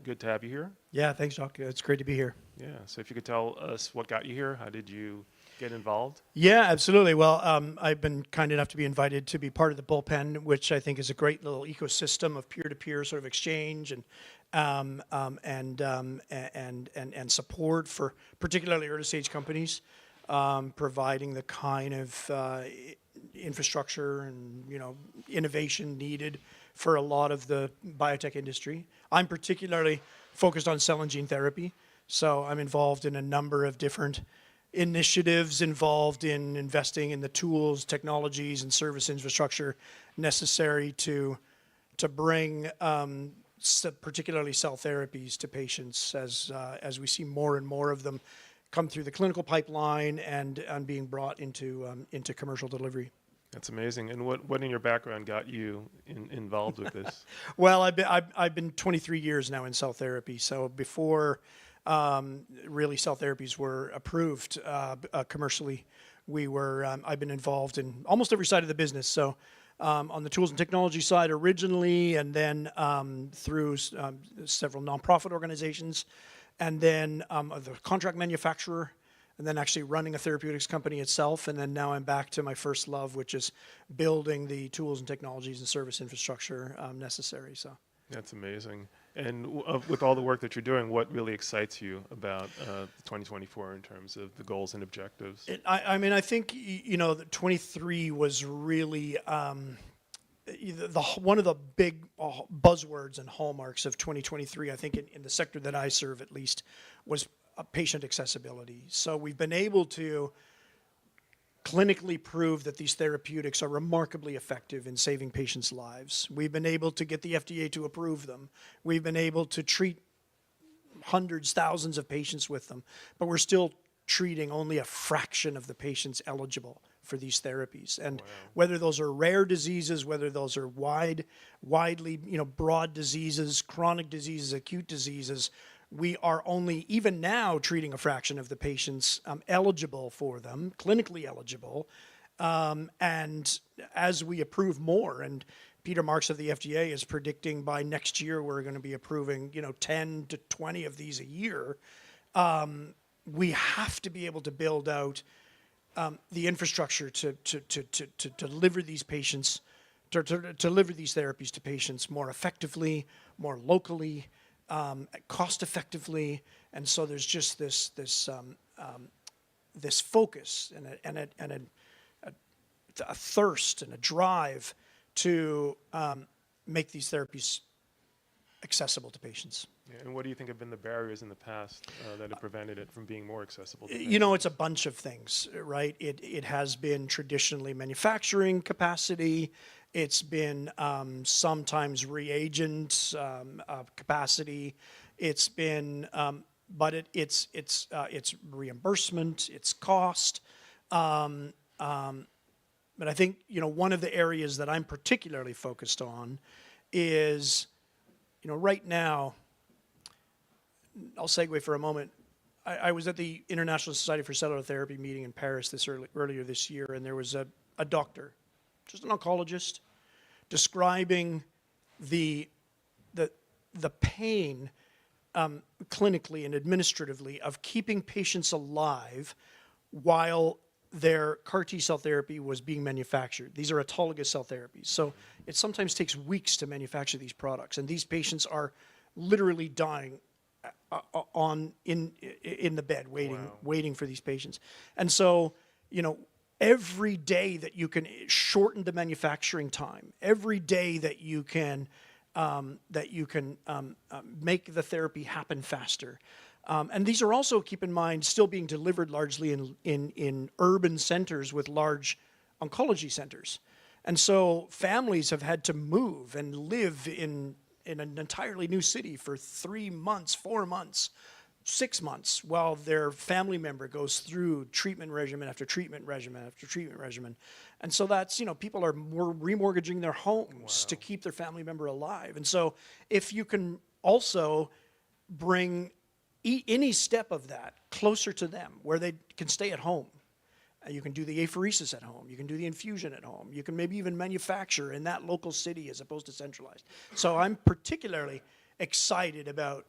good to have you here. Yeah, thanks, Doc. It's great to be here. Yeah, so if you could tell us what got you here, how did you get involved? Yeah, absolutely. Well, I've been kind enough to be invited to be part of the Bullpen, which I think is a great little ecosystem of peer-to-peer sort of exchange and support for particularly early-stage companies, providing the kind of infrastructure and innovation needed for a lot of the biotech industry. I'm particularly focused on cell and gene therapy, so I'm involved in a number of different initiatives involved in investing in the tools, technologies, and service infrastructure necessary to bring particularly cell therapies to patients as we see more and more of them come through the clinical pipeline and being brought into commercial delivery. That's amazing. And what in your background got you involved with this? Well, I've been 23 years now in cell therapy. So before really cell therapies were approved commercially, I've been involved in almost every side of the business. So on the tools and technology side originally, and then through several nonprofit organizations, and then the contract manufacturer, and then actually running a therapeutics company itself. And then now I'm back to my first love, which is building the tools and technologies and service infrastructure necessary. So that's amazing. And with all the work that you're doing, what really excites you about 2024 in terms of the goals and objectives? I mean, I think, the 23 was really one of the big buzzwords and hallmarks of 2023, I think in the sector that I serve at least, was patient accessibility. So we've been able to clinically prove that these therapeutics are remarkably effective in saving patients' lives. We've been able to get the FDA to approve them. We've been able to treat hundreds, thousands of patients with them, but we're still treating only a fraction of the patients eligible for these therapies. And whether those are rare diseases, whether those are widely, broad diseases, chronic diseases, acute diseases, we are only, even now, treating a fraction of the patients eligible for them, clinically eligible. And as we approve more, and Peter Marks of the FDA is predicting by next year we're going to be approving 10 to 20 of these a year, we have to be able to build out the infrastructure to deliver these patients, to deliver these therapies to patients more effectively, more locally, cost effectively. And so there's just this focus and a thirst and a drive to make these therapies accessible to patients. Yeah, and what do you think have been the barriers in the past that have prevented it from being more accessible to patients? It's a bunch of things, right? It has been traditionally manufacturing capacity. It's been sometimes reagent capacity. It's been, but it's reimbursement, it's cost. But I think one of the areas that I'm particularly focused on is, right now, I'll segue for a moment. I was at the International Society for Cellular Therapy meeting in Paris earlier this year, and there was a doctor, just an oncologist, describing the pain clinically and administratively of keeping patients alive while their CAR T cell therapy was being manufactured. These are autologous cell therapies. So it sometimes takes weeks to manufacture these products, and these patients are literally dying in the bed waiting for these patients. And so, every day that you can shorten the manufacturing time, every day that you can make the therapy happen faster. And these are also, keep in mind, still being delivered largely in urban centers with large oncology centers. And so families have had to move and live in an entirely new city for 3 months, 4 months, 6 months, while their family member goes through treatment regimen after treatment regimen after treatment regimen. And so that's, people are remortgaging their homes to keep their family member alive. And so if you can also bring any step of that closer to them, where they can stay at home. You can do the apheresis at home. You can do the infusion at home. You can maybe even manufacture in that local city as opposed to centralized. So I'm particularly excited about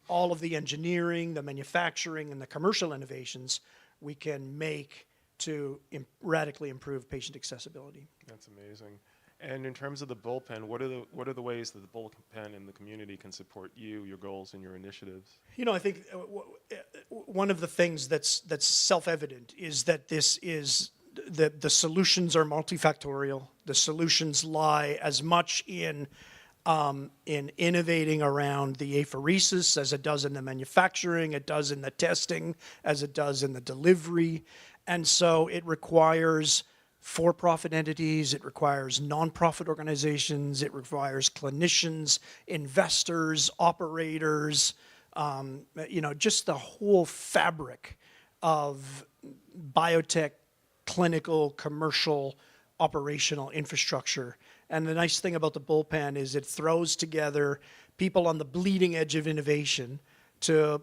all of the engineering, the manufacturing, and the commercial innovations we can make to radically improve patient accessibility. That's amazing. And in terms of the bullpen, what are the ways that the bullpen and the community can support you, your goals, and your initiatives? You know, I think one of the things that's self-evident is that this is the solutions are multifactorial. The solutions lie as much in innovating around the apheresis as it does in the manufacturing, it does in the testing, as it does in the delivery. And so it requires for-profit entities, it requires nonprofit organizations, it requires clinicians, investors, operators, you know, just the whole fabric of biotech, clinical, commercial, operational infrastructure. And the nice thing about the bullpen is it throws together people on the bleeding edge of innovation to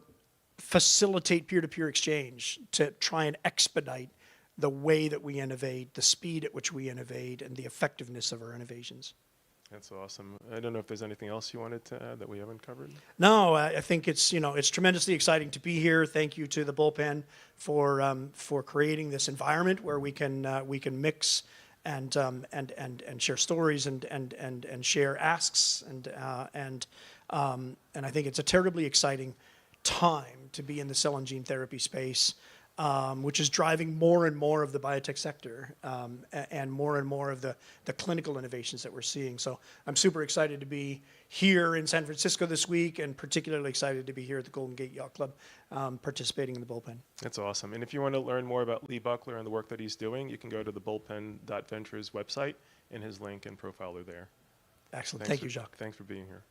facilitate peer-to-peer exchange, to try and expedite the way that we innovate, the speed at which we innovate, and the effectiveness of our innovations. That's awesome. I don't know if there's anything else you wanted to add that we haven't covered. No, I think it's, you know, it's tremendously exciting to be here. Thank you to the bullpen for creating this environment where we can mix and share stories and share asks and I think it's a terribly exciting time to be in the cell and gene therapy space, which is driving more and more of the biotech sector and more of the clinical innovations that we're seeing. So I'm super excited to be here in San Francisco this week, and particularly excited to be here at the Golden Gate Yacht Club participating in the bullpen. That's awesome. And if you want to learn more about Lee Buckler and the work that he's doing, you can go to the bullpen.ventures website, and his link and profile are there. Excellent. Thank you, Jacques. Thanks for being here.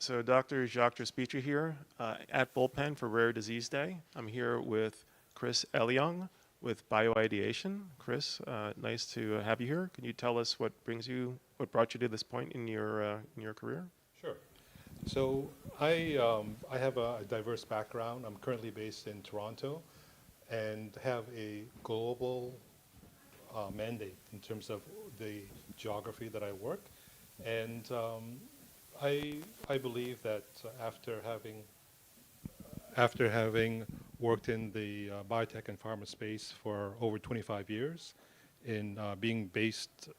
So Dr. Jacques Trespitra here at Bullpen for Rare Disease Day. I'm here with Chris Elyong with BioIdeation. Chris, nice to have you here. Can you tell us what brought you to this point in your career? Sure. So I have a diverse background. I'm currently based in Toronto and have a global mandate in terms of the geography that I work. And I believe that after having worked in the biotech and pharma space for over 25 years, in being based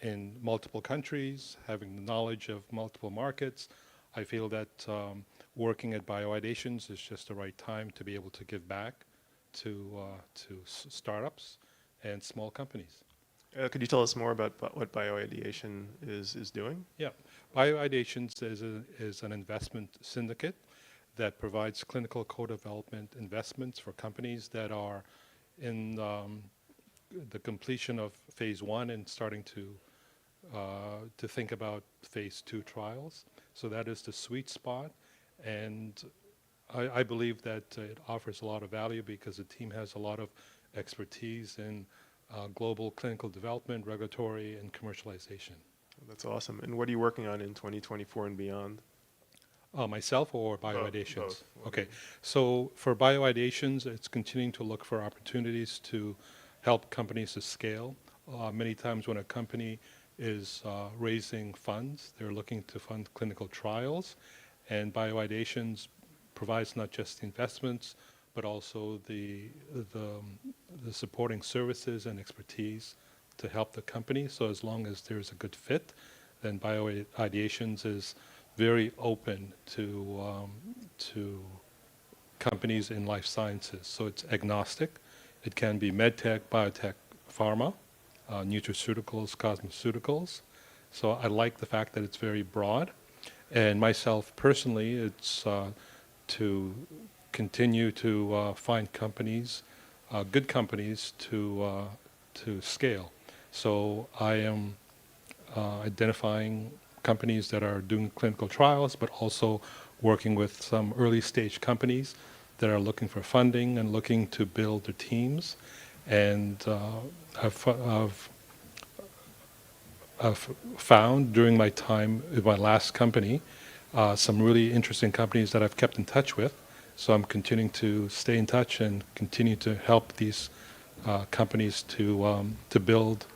in multiple countries, having the knowledge of multiple markets, I feel that working at BioIdeations is just the right time to be able to give back to startups and small companies. Could you tell us more about what BioIdeation is doing? Yeah, BioIdeations is an investment syndicate that provides clinical co-development investments for companies that are in the completion of phase 1 and starting to think about phase 2 trials. So that is the sweet spot, and I believe that it offers a lot of value because the team has a lot of expertise in global clinical development, regulatory, and commercialization. That's awesome. And what are you working on in 2024 and beyond? Myself or BioIdeations? Both. Okay. So for BioIdeations, it's continuing to look for opportunities to help companies to scale. Many times when a company is raising funds, they're looking to fund clinical trials, and BioIdeations provides not just the investments, but also the supporting services and expertise to help the company. So as long as there's a good fit, then BioIdeations is very open to companies in life sciences. So it's agnostic. It can be medtech, biotech, pharma, nutraceuticals, cosmeceuticals. So I like the fact that it's very broad. And myself personally, it's to continue to find companies, good companies to scale. So I am identifying companies that are doing clinical trials, but also working with some early stage companies that are looking for funding and looking to build their teams. And I've found during my time in my last company some really interesting companies that I've kept in touch with. So I'm continuing to stay in touch and continue to help these companies to build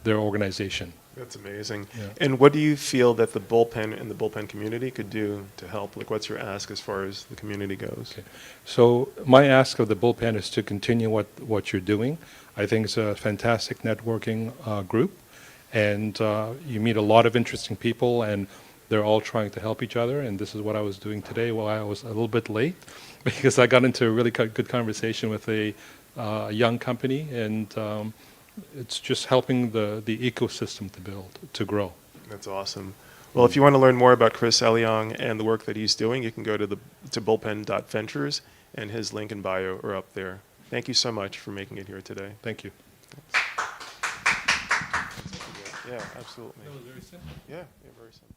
their organization. That's amazing. Yeah. And what do you feel that the Bullpen and the Bullpen community could do to help? Like, what's your ask as far as the community goes? Okay. So my ask of the Bullpen is to continue what you're doing. I think it's a fantastic networking group, and you meet a lot of interesting people, and they're all trying to help each other. And this is what I was doing today. Well, I was a little bit late because I got into a really good conversation with a young company, and it's just helping the ecosystem to grow. That's awesome. Well, if you want to learn more about Chris Elyong and the work that he's doing, you can go to bullpen.ventures, and his link and bio are up there. Thank you so much for making it here today. Thank you. Yeah, absolutely. That was very simple. Yeah, very simple.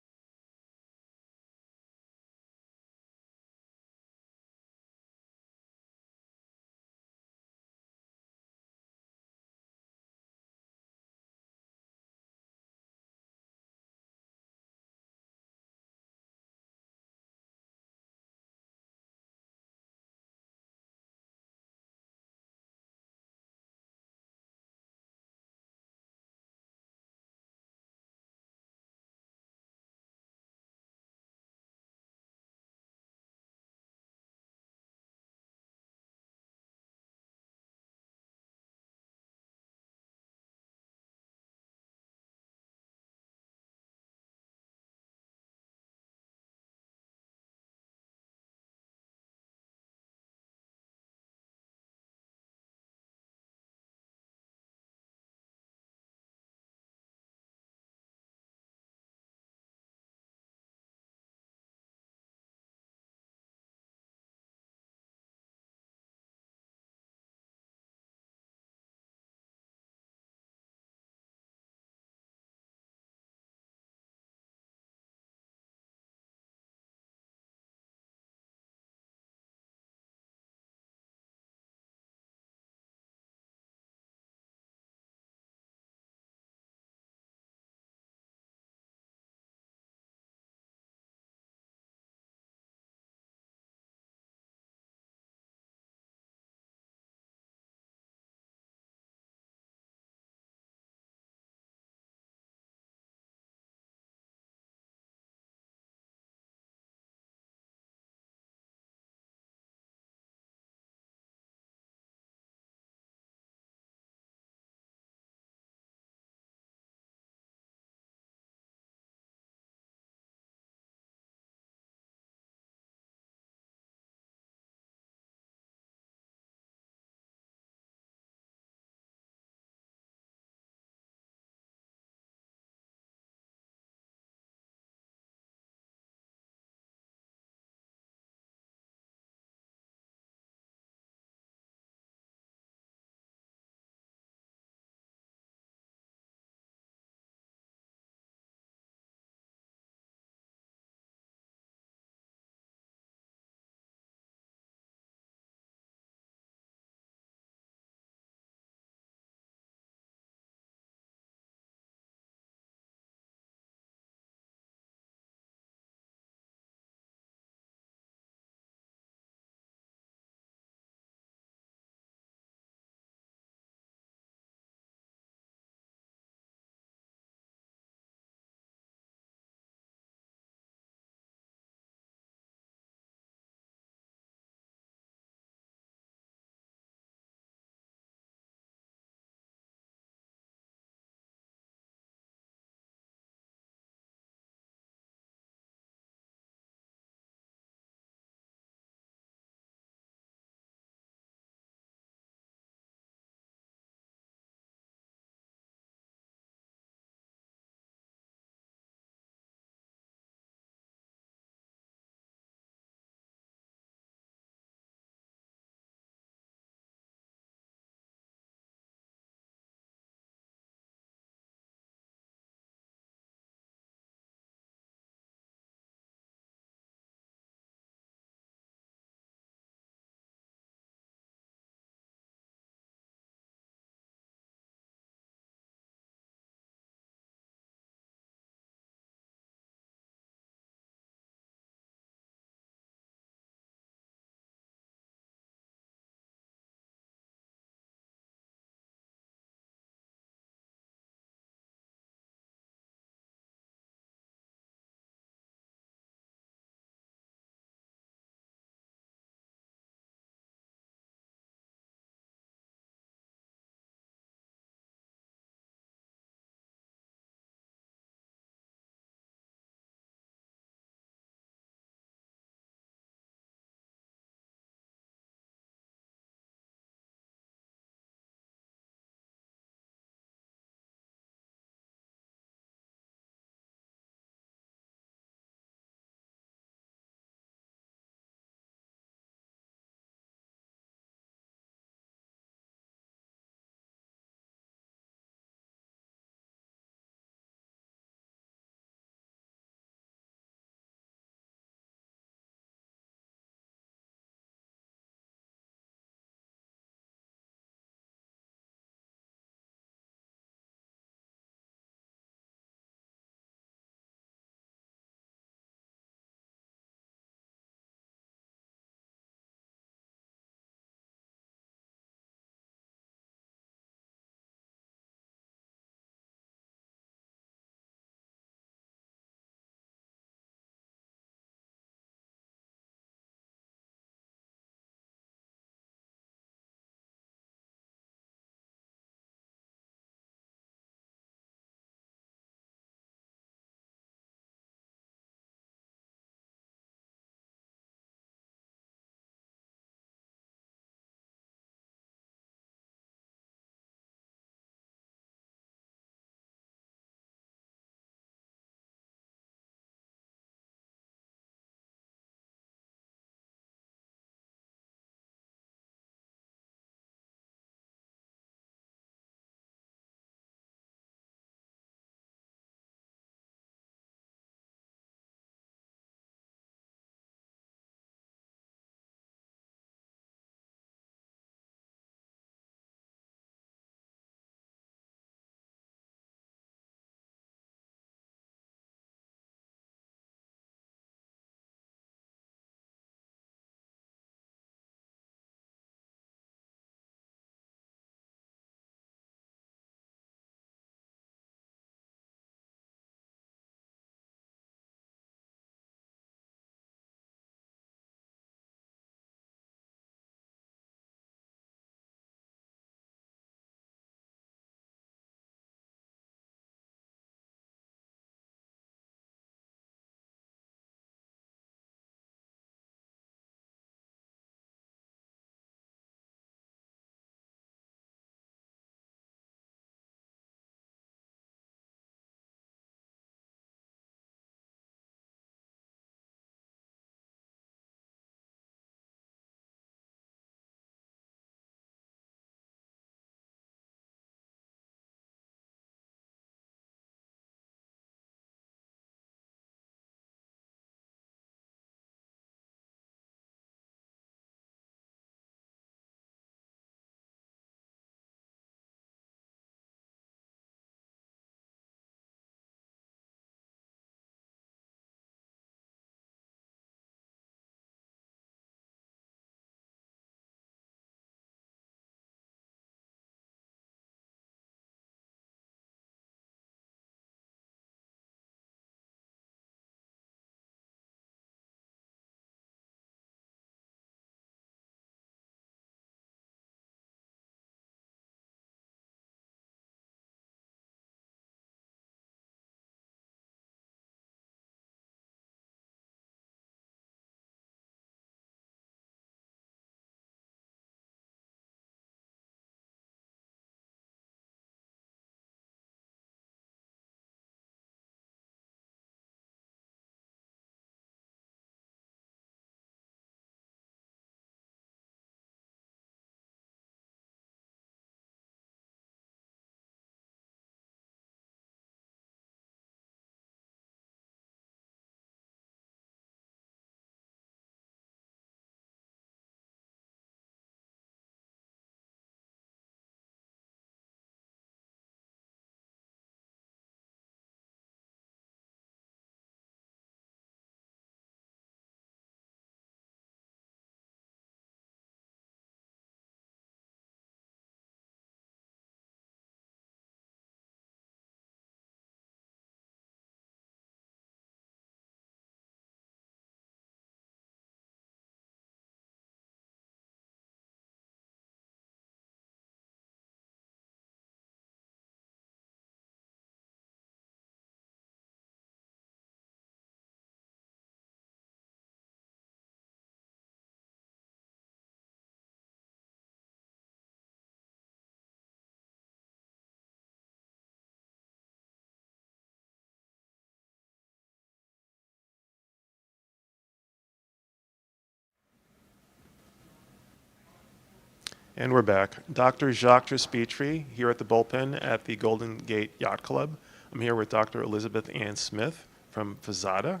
And we're back. Dr. Jacques Trespetri here at the Bullpen at the Golden Gate Yacht Club. I'm here with Dr. Elizabeth Ann Smith from Fazada.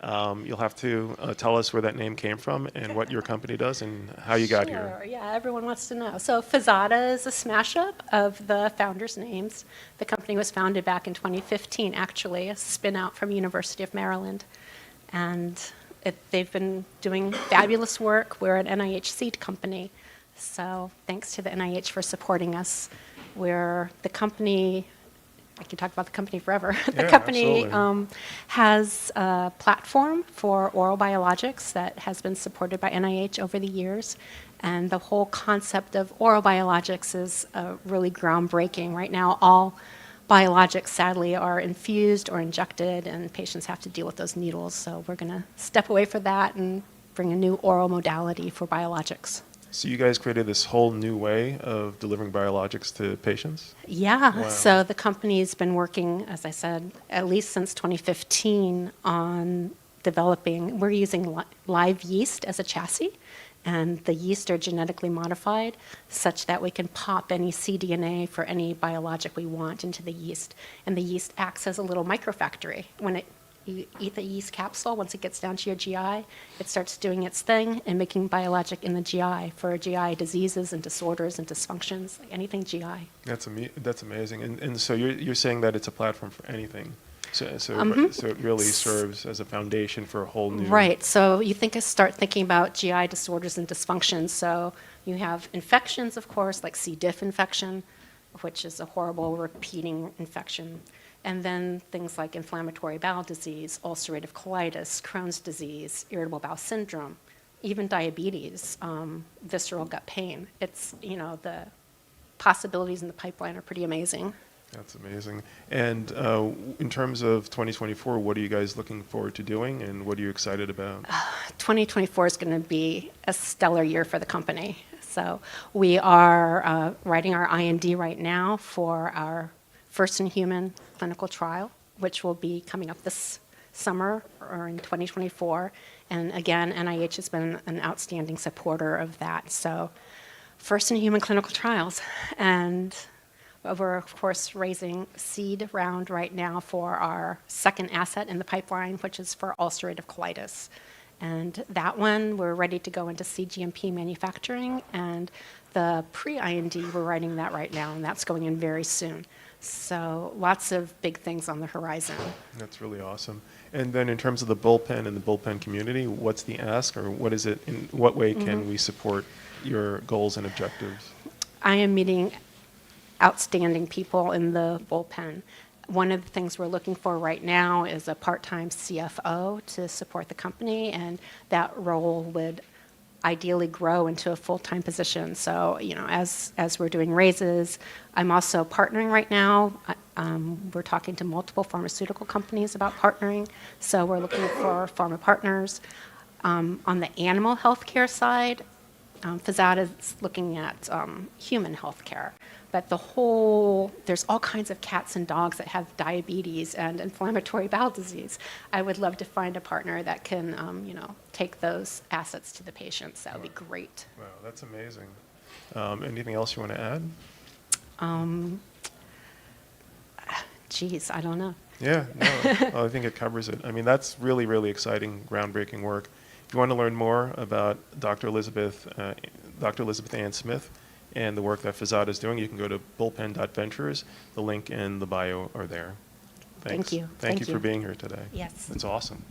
You'll have to tell us where that name came from and what your company does and how you got here. Sure, yeah, everyone wants to know. So Fazada is a smash up of the founders' names. The company was founded back in 2015, actually, a spin out from University of Maryland. And they've been doing fabulous work. We're an NIH seed company. So thanks to the NIH for supporting us. We're the company, I can talk about the company forever. The company has a platform for oral biologics that has been supported by NIH over the years. And the whole concept of oral biologics is really groundbreaking. Right now, all biologics, sadly, are infused or injected, and patients have to deal with those needles. So we're going to step away from that and bring a new oral modality for biologics. So you guys created this whole new way of delivering biologics to patients? Yeah, Wow. so the company's been working, as I said, at least since 2015 on developing, we're using live yeast as a chassis, and the yeast are genetically modified such that we can pop any cDNA for any biologic we want into the yeast. And the yeast acts as a little microfactory. When you eat the yeast capsule, once it gets down to your GI, it starts doing its thing and making biologic in the GI for GI diseases and disorders and dysfunctions, anything GI. That's amazing. And so you're saying that it's a platform for anything. So it really serves as a foundation for a whole new... Right. So you start thinking about GI disorders and dysfunctions. So you have infections, of course, like C. diff infection, which is a horrible repeating infection. And then things like inflammatory bowel disease, ulcerative colitis, Crohn's disease, irritable bowel syndrome, even diabetes, visceral gut pain. It's, the possibilities in the pipeline are pretty amazing. That's amazing. And in terms of 2024, what are you guys looking forward to doing, and what are you excited about? 2024 is going to be a stellar year for the company. So we are writing our IND right now for our first-in-human clinical trial, which will be coming up this summer or in 2024. And again, NIH has been an outstanding supporter of that. So first-in-human clinical trials. And we're, of course, raising seed round right now for our second asset in the pipeline, which is for ulcerative colitis. And that one, we're ready to go into cGMP manufacturing. And the pre-IND, we're writing that right now, and that's going in very soon. So lots of big things on the horizon. That's really awesome. And then in terms of the Bullpen and the Bullpen community, what's the ask, or what is it? In what way can we support your goals and objectives? I am meeting outstanding people in the Bullpen. One of the things we're looking for right now is a part-time CFO to support the company, and that role would ideally grow into a full-time position. So, as we're doing raises, I'm also partnering right now. We're talking to multiple pharmaceutical companies about partnering, so we're looking for pharma partners. On the animal healthcare side, Fazada is looking at human healthcare. But there's all kinds of cats and dogs that have diabetes and inflammatory bowel disease. I would love to find a partner that can, take those assets to the patients. That would be great. Wow, that's amazing. Anything else you want to add? Geez, I don't know. Yeah, no, well, I think it covers it. I mean, that's really, really exciting, groundbreaking work. If you want to learn more about Dr. Elizabeth Ann Smith and the work that Fazada is doing, you can go to bullpen.ventures. The link and the bio are there. Thanks. Thank you. Thank you for being here today. Yes. That's awesome.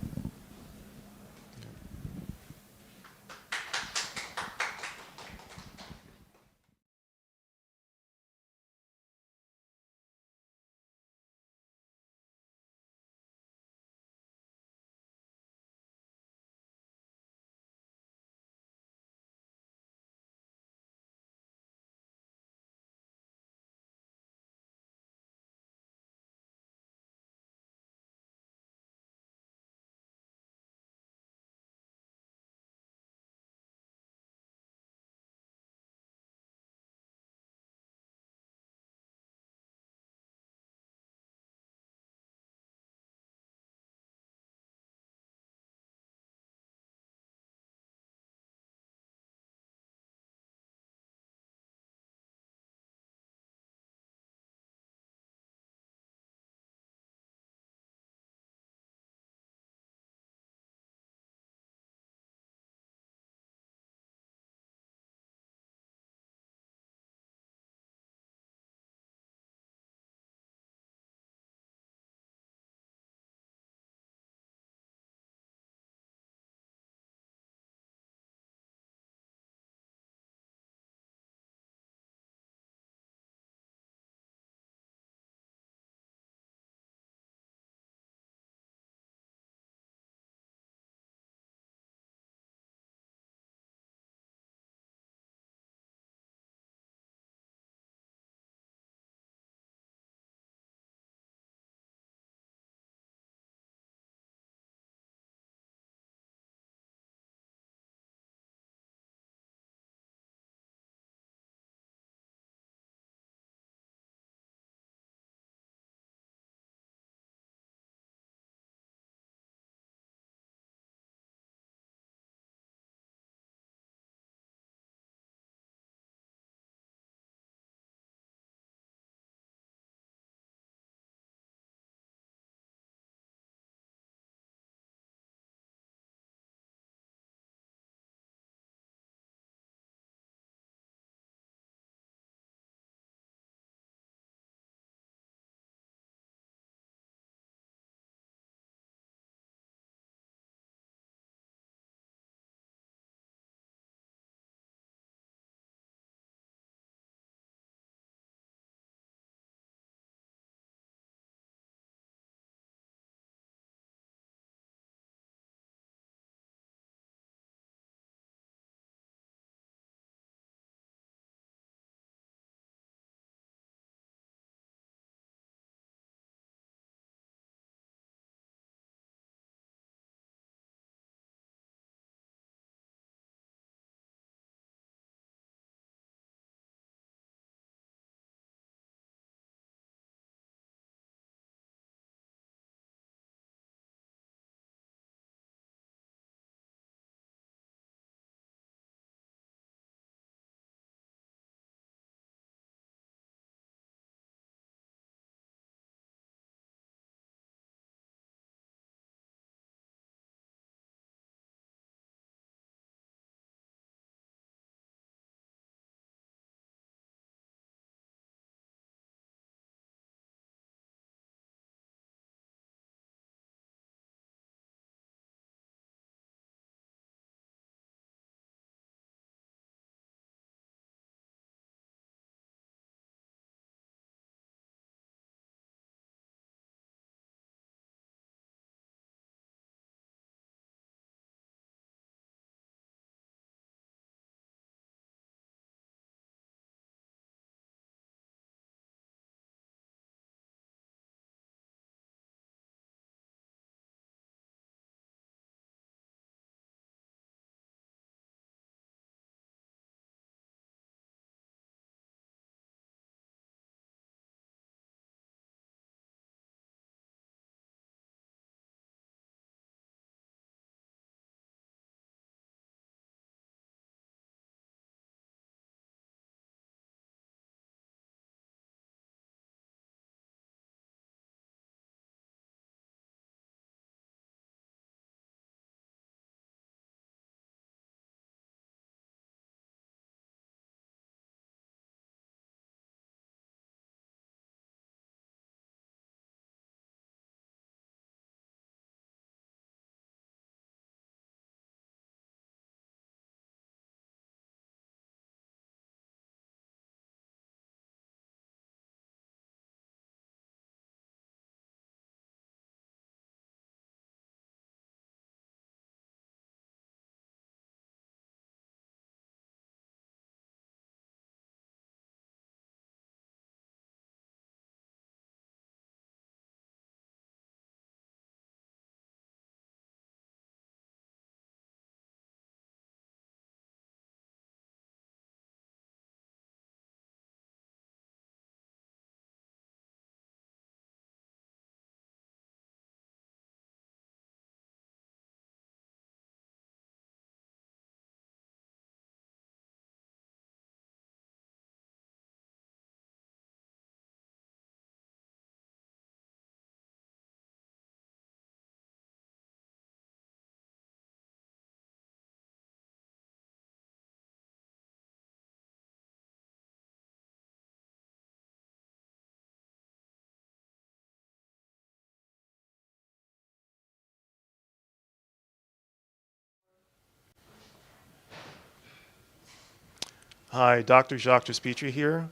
Hi, Dr. Jacques Despetri here,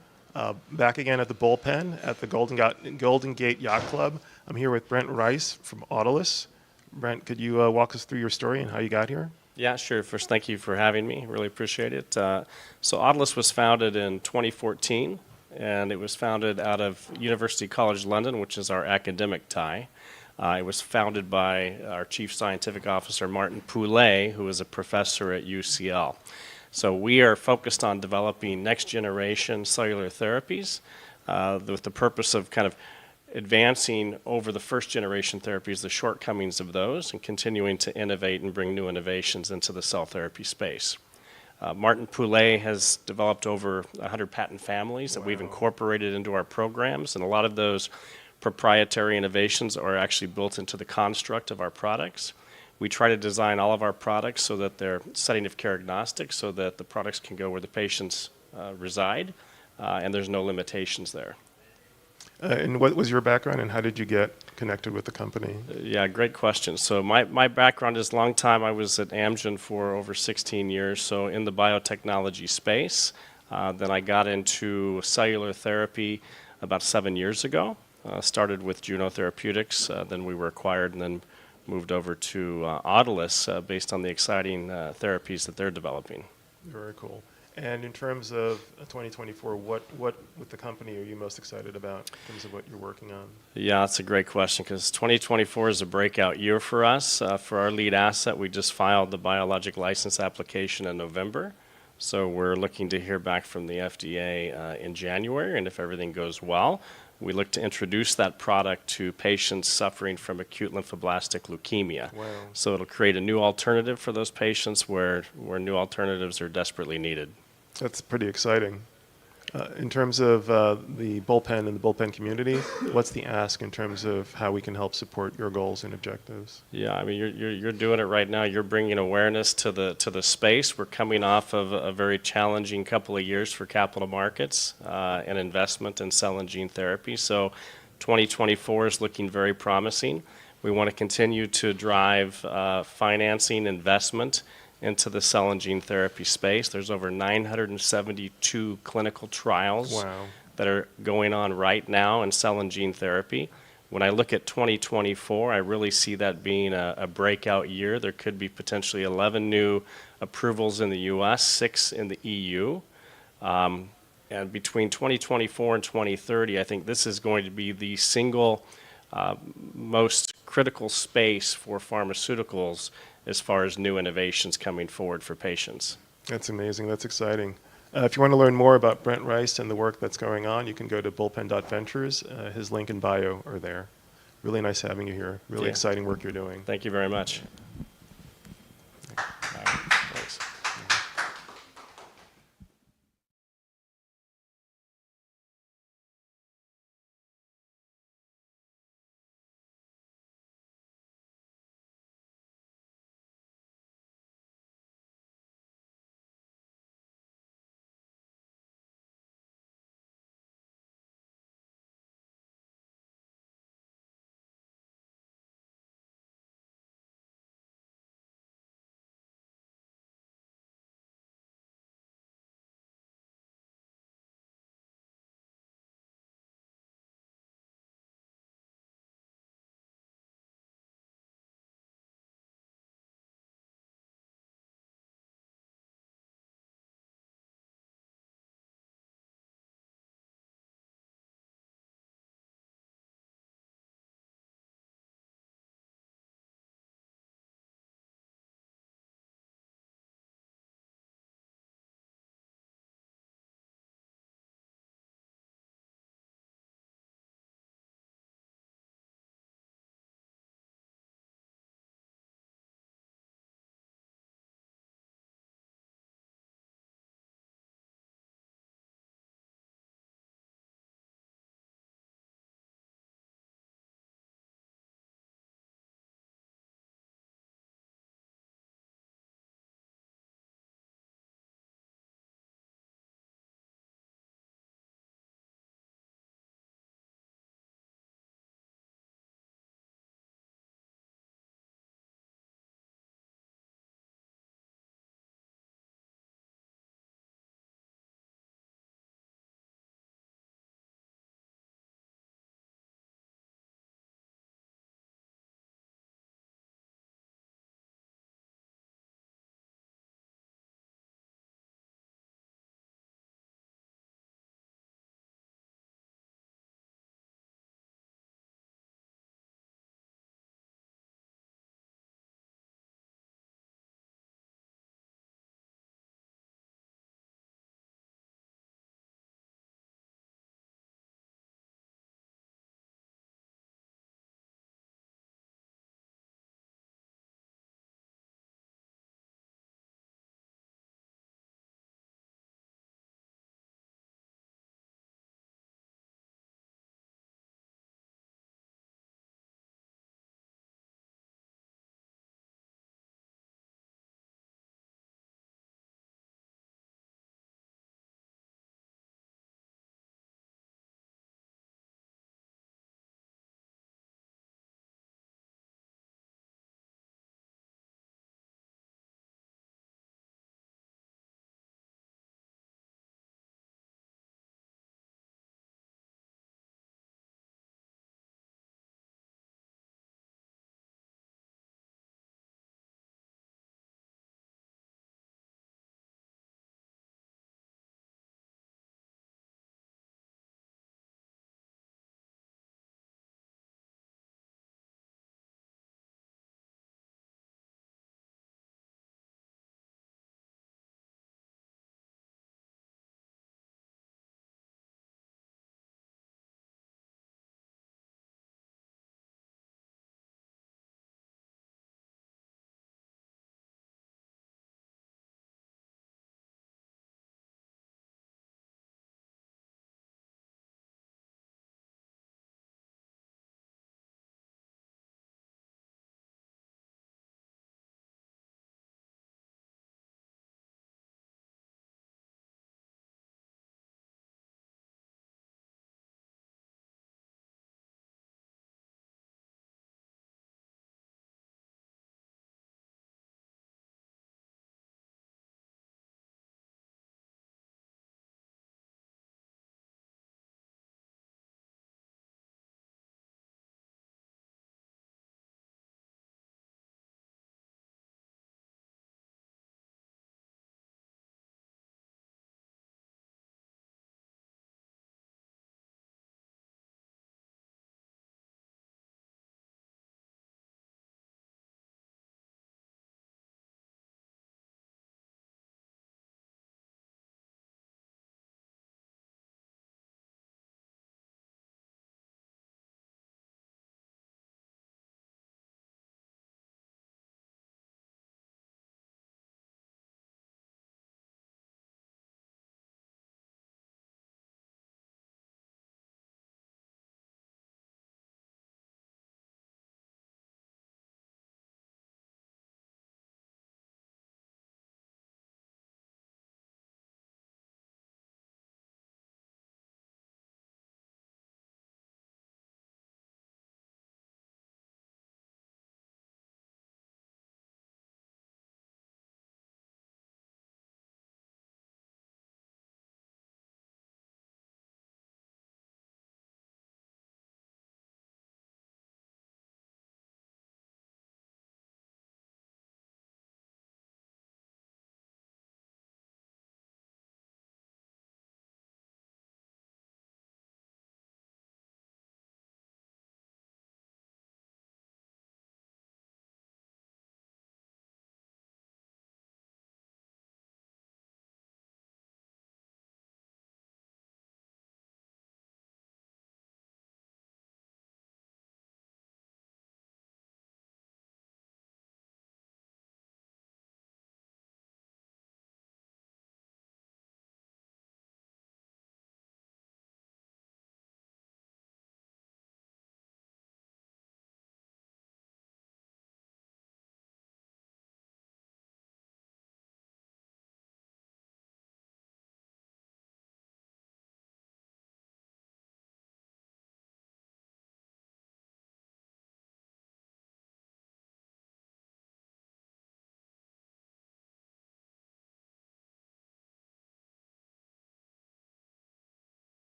back again at the Bullpen at the Golden Gate Yacht Club. I'm here with Brent Rice from Autolus. Brent, could you walk us through your story and how you got here? Yeah, sure. First, thank you for having me. Really appreciate it. So Autolus was founded in 2014, and it was founded out of University College London, which is our academic tie. It was founded by our Chief Scientific Officer, Martin Poulet, who is a professor at UCL. So we are focused on developing next-generation cellular therapies with the purpose of kind of advancing over the first-generation therapies, the shortcomings of those, and continuing to innovate and bring new innovations into the cell therapy space. Martin Poulet has developed over 100 patent families that we've incorporated into our programs, and a lot of those proprietary innovations are actually built into the construct of our products. We try to design all of our products so that they're setting of care agnostic, so that the products can go where the patients reside, and there's no limitations there. And what was your background, and how did you get connected with the company? Yeah, great question. So my background is long time. I was at Amgen for over 16 years, so in the biotechnology space. Then I got into cellular therapy about 7 years ago. Started with Juno Therapeutics, then we were acquired, and then moved over to Autolus based on the exciting therapies that they're developing. Very cool. And in terms of 2024, what with the company are you most excited about in terms of what you're working on? Yeah, that's a great question because 2024 is a breakout year for us. For our lead asset, we just filed the biologic license application in November. So we're looking to hear back from the FDA in January, and if everything goes well, we look to introduce that product to patients suffering from acute lymphoblastic leukemia. Wow. So it'll create a new alternative for those patients where new alternatives are desperately needed. That's pretty exciting. In terms of the Bullpen and the Bullpen community, what's the ask in terms of how we can help support your goals and objectives? Yeah, I mean, you're doing it right now. You're bringing awareness to the space. We're coming off of a very challenging couple of years for capital markets and investment in cell and gene therapy. So 2024 is looking very promising. We want to continue to drive financing investment into the cell and gene therapy space. There's over 972 clinical trials Wow. that are going on right now in cell and gene therapy. When I look at 2024, I really see that being a breakout year. There could be potentially 11 new approvals in the US, 6 in the EU. And between 2024 and 2030, I think this is going to be the single most critical space for pharmaceuticals as far as new innovations coming forward for patients. That's amazing. That's exciting. If you want to learn more about Brent Rice and the work that's going on, you can go to bullpen.ventures. His link and bio are there. Really nice having you here. Really exciting work you're doing. Thank you very much.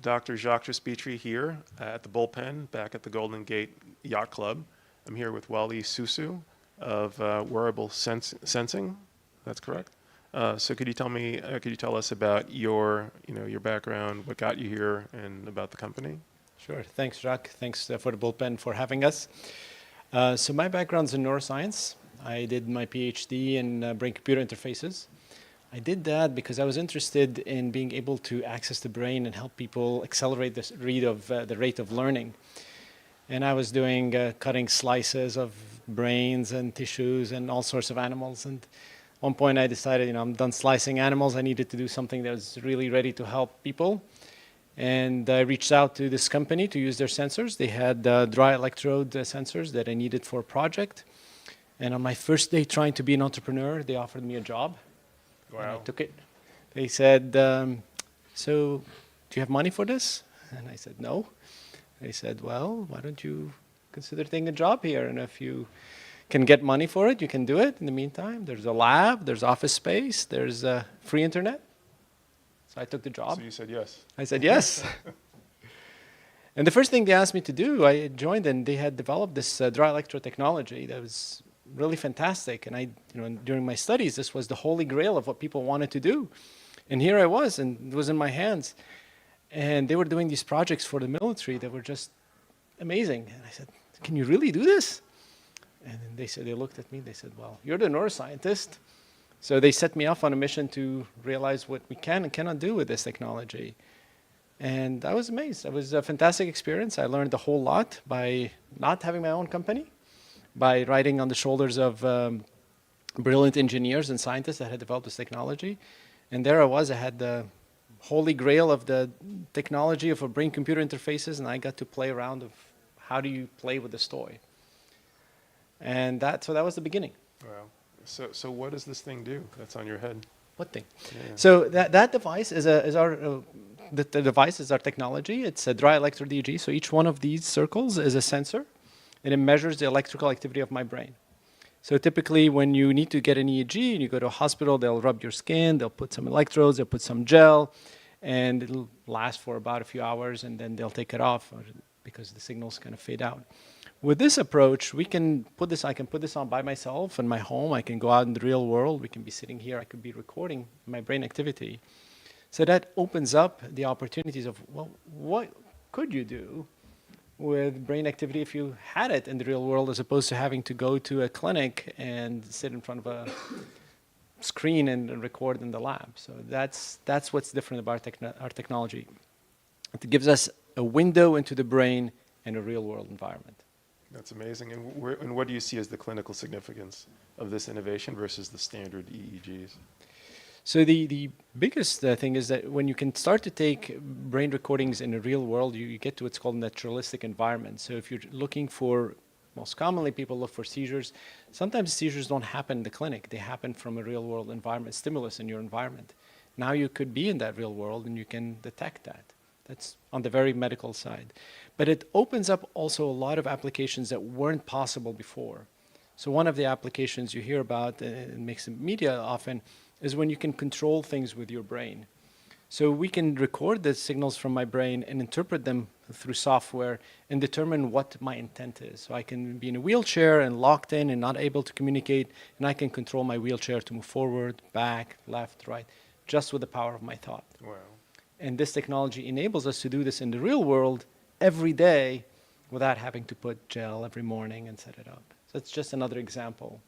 Dr. Jacques Trespitri here at the Bullpen, back at the Golden Gate Yacht Club. I'm here with Wally Susu of Wearable Sensing. That's correct. So could you tell us about your background, what got you here, and about the company? Sure. Thanks, Jacques. Thanks for the Bullpen for having us. So my background's in neuroscience. I did my PhD in brain-computer interfaces. I did that because I was interested in being able to access the brain and help people accelerate the rate of learning. And I was doing cutting slices of brains and tissues and all sorts of animals. And at one point I decided, I'm done slicing animals. I needed to do something that was really ready to help people. And I reached out to this company to use their sensors. They had dry electrode sensors that I needed for a project. And on my first day trying to be an entrepreneur, they offered me a job. Wow. And I took it. They said, so do you have money for this? And I said, no. They said, well, why don't you consider taking a job here? And if you can get money for it, you can do it. In the meantime, there's a lab, there's office space, there's free internet. So I took the job. So you said yes. I said yes. And the first thing they asked me to do, I joined, and they had developed this dry electrode technology that was really fantastic. And during my studies, this was the holy grail of what people wanted to do. And here I was, and it was in my hands. And they were doing these projects for the military that were just amazing. And I said, can you really do this? And then they looked at me, they said, well, you're the neuroscientist. So they set me off on a mission to realize what we can and cannot do with this technology. And I was amazed. It was a fantastic experience. I learned a whole lot by not having my own company, by riding on the shoulders of brilliant engineers and scientists that had developed this technology. And there I was. I had the holy grail of the technology of brain-computer interfaces, and I got to play around of how do you play with this toy. And so that was the beginning. Wow. So what does this thing do that's on your head? What thing? Yeah. So that device is the device is our technology. It's a dry electrode EEG. So each one of these circles is a sensor, and it measures the electrical activity of my brain. So typically when you need to get an EEG and you go to a hospital, they'll rub your skin, they'll put some electrodes, they'll put some gel, and it'll last for about a few hours, and then they'll take it off because the signals kind of fade out. With this approach, I can put this on by myself in my home. I can go out in the real world. We can be sitting here. I could be recording my brain activity. So that opens up the opportunities of, well, what could you do with brain activity if you had it in the real world, as opposed to having to go to a clinic and sit in front of a screen and record in the lab. So that's what's different about our technology. It gives us a window into the brain in a real world environment. That's amazing. And what do you see as the clinical significance of this innovation versus the standard EEGs? So the biggest thing is that when you can start to take brain recordings in the real world, you get to what's called naturalistic environment. So if you're looking for, most commonly people look for seizures. Sometimes seizures don't happen in the clinic. They happen from a real world environment, stimulus in your environment. Now you could be in that real world and you can detect that. That's on the very medical side. But it opens up also a lot of applications that weren't possible before. So one of the applications you hear about and makes the media often is when you can control things with your brain. So we can record the signals from my brain and interpret them through software and determine what my intent is. So I can be in a wheelchair and locked in and not able to communicate, and I can control my wheelchair to move forward, back, left, right, just with the power of my thought. Wow. And this technology enables us to do this in the real world every day without having to put gel every morning and set it up. So it's just another example.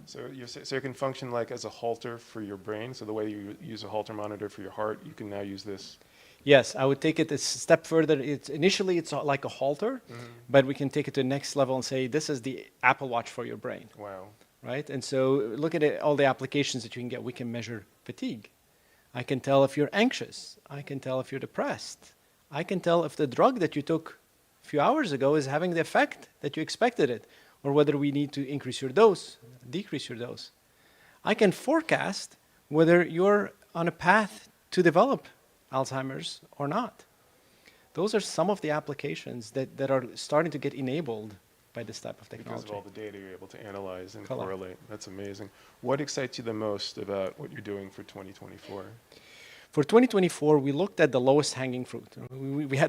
So it can function like as a halter for your brain. So the way you use a halter monitor for your heart, you can now use this. Yes, I would take it a step further. Initially it's like a halter, but we can take it to the next level and say this is the Apple Watch for your brain. Wow. Right? And so look at all the applications that you can get. We can measure fatigue. I can tell if you're anxious. I can tell if you're depressed. I can tell if the drug that you took a few hours ago is having the effect that you expected it, or whether we need to increase your dose, decrease your dose. I can forecast whether you're on a path to develop Alzheimer's or not. Those are some of the applications that are starting to get enabled by this type of technology. Because of all the data you're able to analyze and correlate. That's amazing. What excites you the most about what you're doing for 2024? For 2024, we looked at the lowest hanging fruit.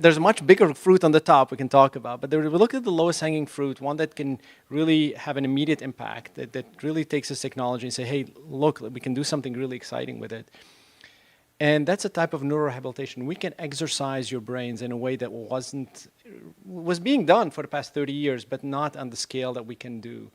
There's a much bigger fruit on the top we can talk about, but we looked at the lowest hanging fruit, one that can really have an immediate impact, that really takes this technology and say, hey, look, we can do something really exciting with it. And that's a type of neurorehabilitation. We can exercise your brains in a way that was being done for the past 30 years, but not on the scale that we can do.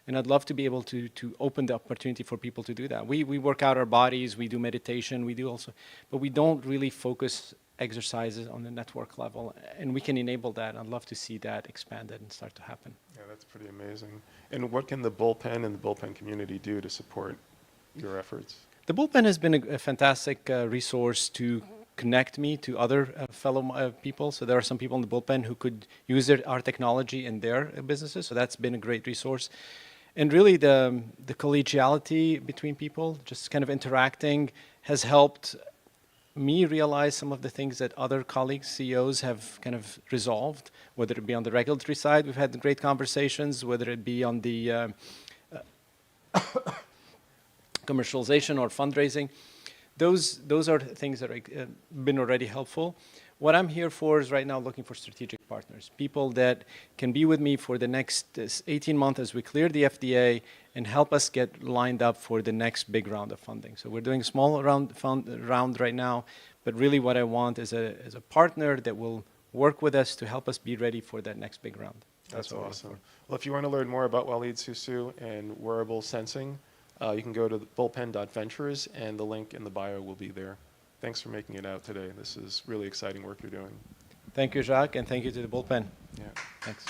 And I'd love to be able to open the opportunity for people to do that. We work out our bodies, we do meditation, we do also, but we don't really focus exercises on the network level, and we can enable that. I'd love to see that expanded and start to happen. Yeah, that's pretty amazing. And what can the Bullpen and the Bullpen community do to support your efforts? The Bullpen has been a fantastic resource to connect me to other fellow people. So there are some people in the Bullpen who could use our technology in their businesses. So that's been a great resource. And really the collegiality between people, just kind of interacting, has helped me realize some of the things that other colleagues, CEOs, have kind of resolved, whether it be on the regulatory side, we've had great conversations, whether it be on the commercialization or fundraising. Those are things that have been already helpful. What I'm here for is right now looking for strategic partners, people that can be with me for the next 18 months as we clear the FDA and help us get lined up for the next big round of funding. So we're doing a small round right now, but really what I want is a partner that will work with us to help us be ready for that next big round. That's awesome. Well, if you want to learn more about Walid Susu and wearable sensing, you can go to bullpen.ventures, and the link in the bio will be there. Thanks for making it out today. This is really exciting work you're doing. Thank you, Jacques, and thank you to the Bullpen. Yeah. Thanks.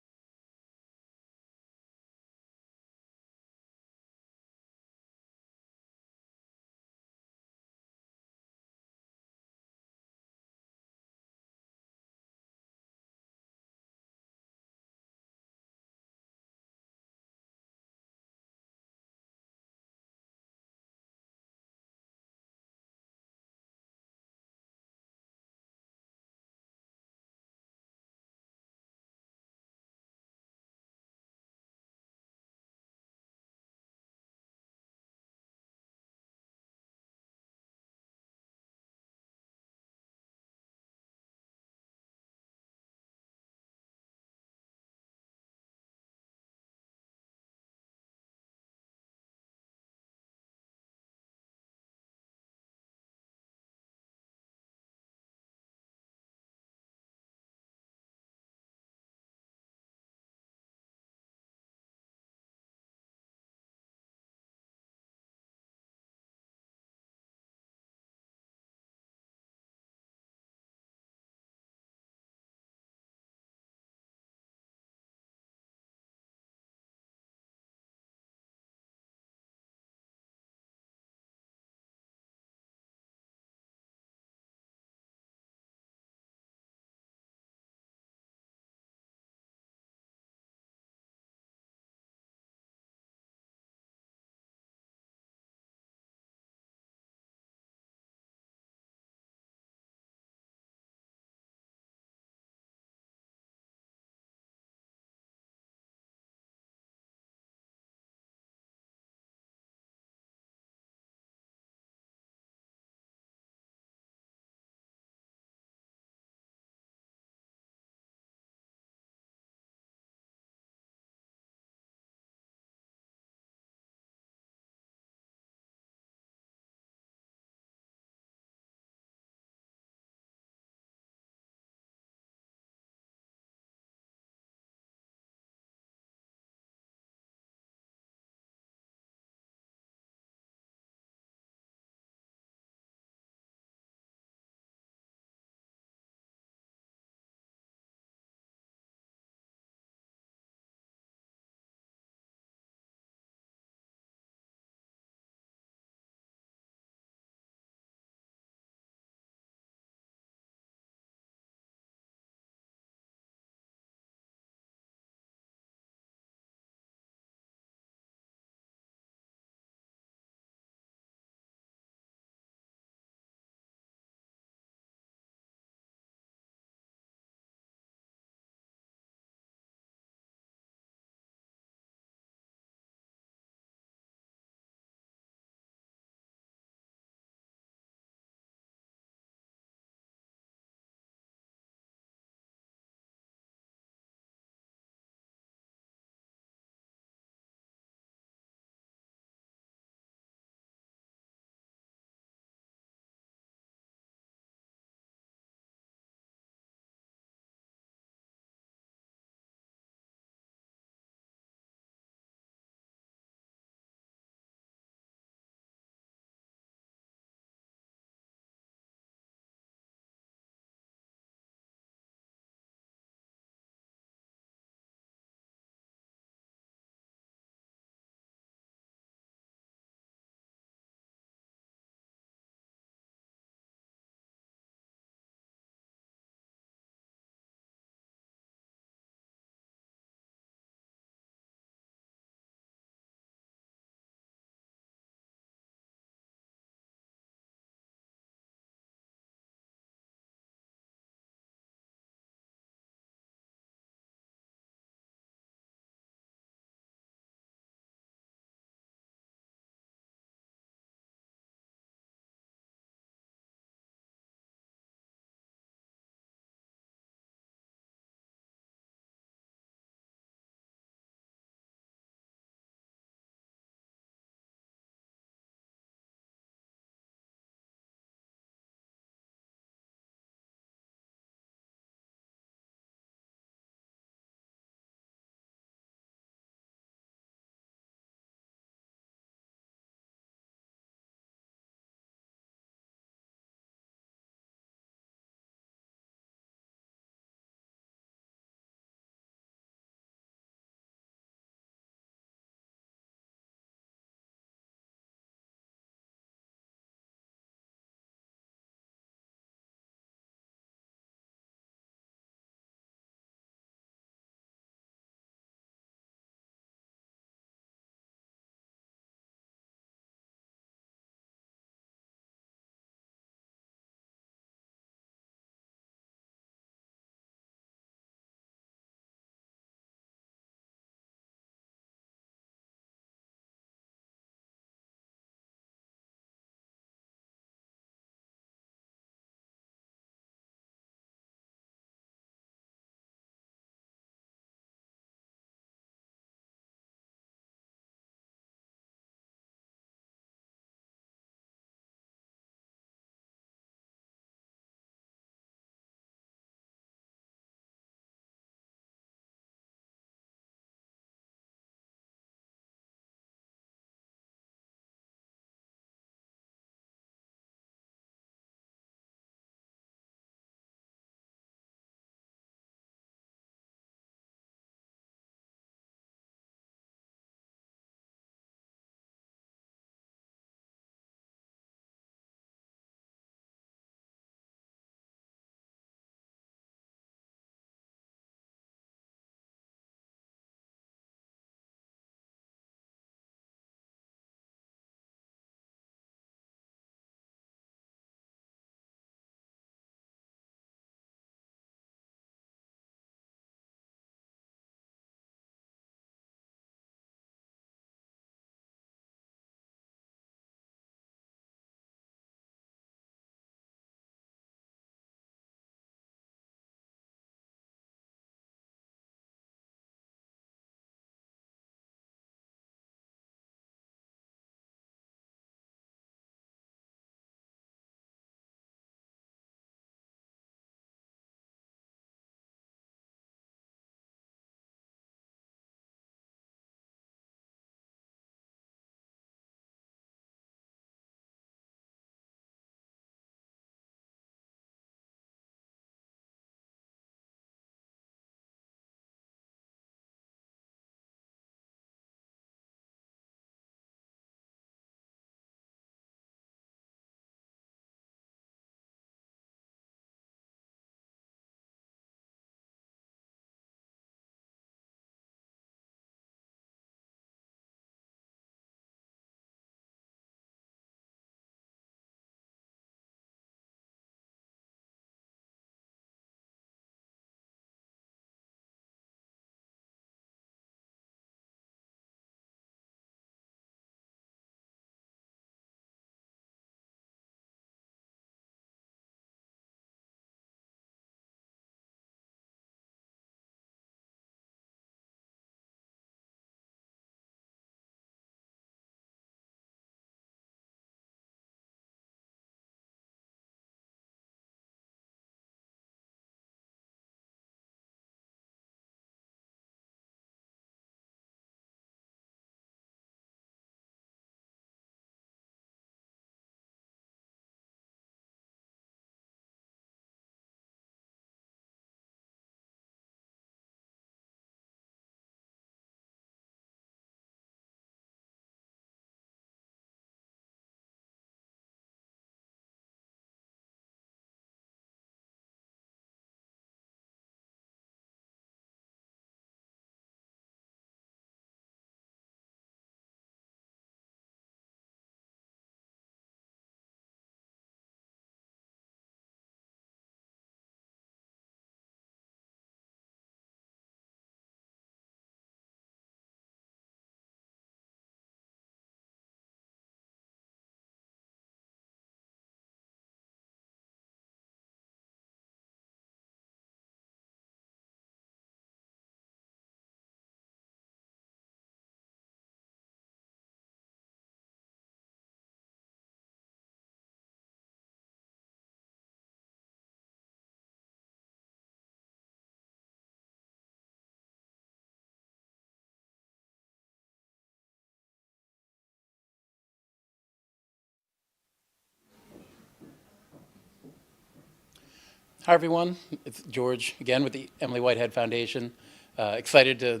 Hi, everyone. It's George again with the Emily Whitehead Foundation. Excited to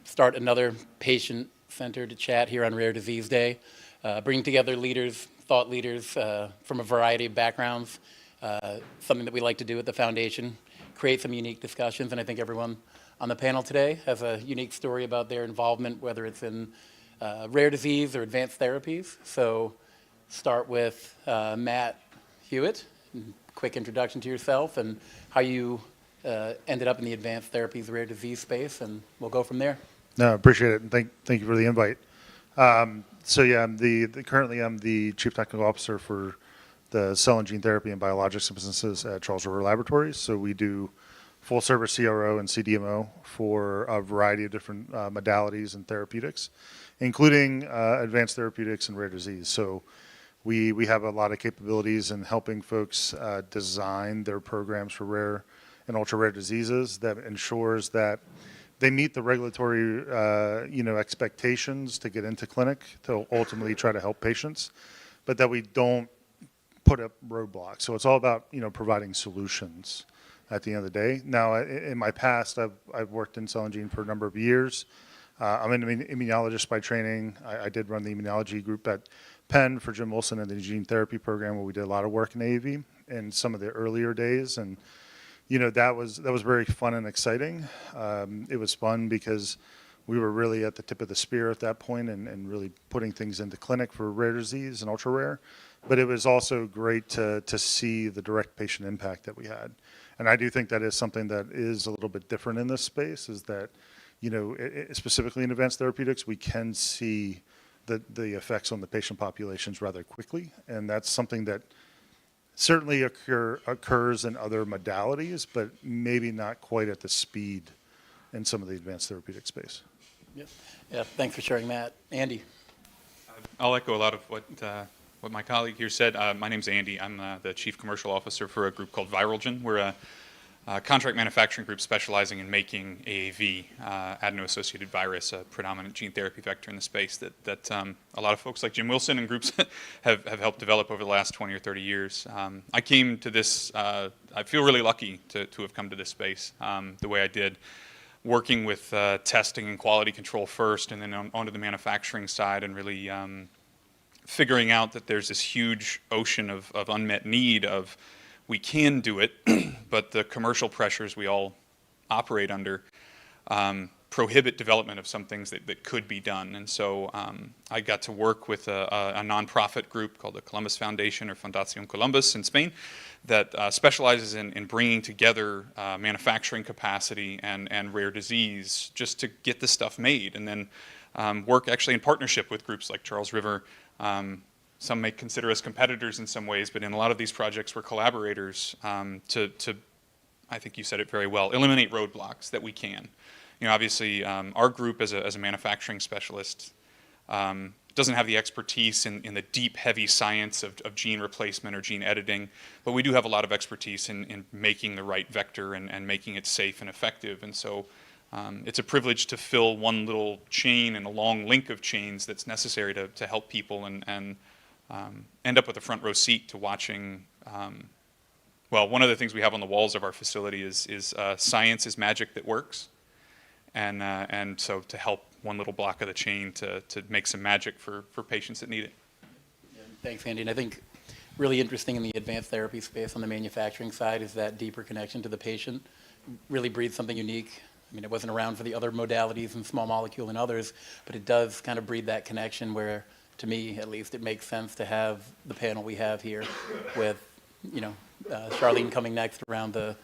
start another patient-centered chat here on Rare Disease Day, bringing together leaders, thought leaders from a variety of backgrounds, something that we like to do at the foundation, create some unique discussions, and I think everyone on the panel today has a unique story about their involvement, whether it's in rare disease or advanced therapies. So start with Matt Hewitt. Quick introduction to yourself and how you ended up in the advanced therapies rare disease space, and we'll go from there. No, I appreciate it, and thank you for the invite. So yeah, I'm currently I'm the Chief Technical Officer for the Cell and Gene Therapy and Biologics businesses at Charles River Laboratories. So we do full service CRO and CDMO for a variety of different modalities and therapeutics, including advanced therapeutics and rare disease. So we have a lot of capabilities in helping folks design their programs for rare and ultra rare diseases that ensures that they meet the regulatory expectations to get into clinic to ultimately try to help patients, but that we don't put up roadblocks. So it's all about providing solutions at the end of the day. Now, in my past, I've worked in cell and gene for a number of years. I'm an immunologist by training. I did run the immunology group at Penn for Jim Wilson and the gene therapy program, where we did a lot of work in AAV in some of the earlier days, and that was very fun and exciting. It was fun because we were really at the tip of the spear at that point and really putting things into clinic for rare disease and ultra rare. But it was also great to see the direct patient impact that we had. And I do think that is something that is a little bit different in this space, is that, specifically in advanced therapeutics, we can see the effects on the patient populations rather quickly. And that's something that certainly occurs in other modalities, but maybe not quite at the speed in some of the advanced therapeutic space. Yeah, thanks for sharing, Matt. Andy. I'll echo a lot of what my colleague here said. My name's Andy. I'm the Chief Commercial Officer for a group called Viralgen. We're a contract manufacturing group specializing in making AAV, adeno-associated virus, a predominant gene therapy vector in the space that a lot of folks like Jim Wilson and groups have helped develop over the last 20 or 30 years. I came to this, I feel really lucky to have come to this space the way I did, working with testing and quality control first, and then onto the manufacturing side, and really figuring out that there's this huge ocean of unmet need of, we can do it, but the commercial pressures we all operate under prohibit development of some things that could be done. And so I got to work with a nonprofit group called the Columbus Foundation, or Fundación Columbus in Spain, that specializes in bringing together manufacturing capacity and rare disease just to get this stuff made, and then work actually in partnership with groups like Charles River. Some may consider us competitors in some ways, but in a lot of these projects, we're collaborators to, I think you said it very well, eliminate roadblocks that we can. Obviously, our group as a manufacturing specialist doesn't have the expertise in the deep, heavy science of gene replacement or gene editing, but we do have a lot of expertise in making the right vector and making it safe and effective. And so it's a privilege to fill one little chain in a long link of chains that's necessary to help people and end up with a front row seat to watching. Well, one of the things we have on the walls of our facility is science is magic that works. And so to help one little block of the chain to make some magic for patients that need it. Yeah, thanks, Andy. And I think really interesting in the advanced therapy space on the manufacturing side is that deeper connection to the patient really breeds something unique. I mean, it wasn't around for the other modalities and small molecule and others, but it does kind of breed that connection where, to me at least, it makes sense to have the panel we have here with, Charlene coming next around the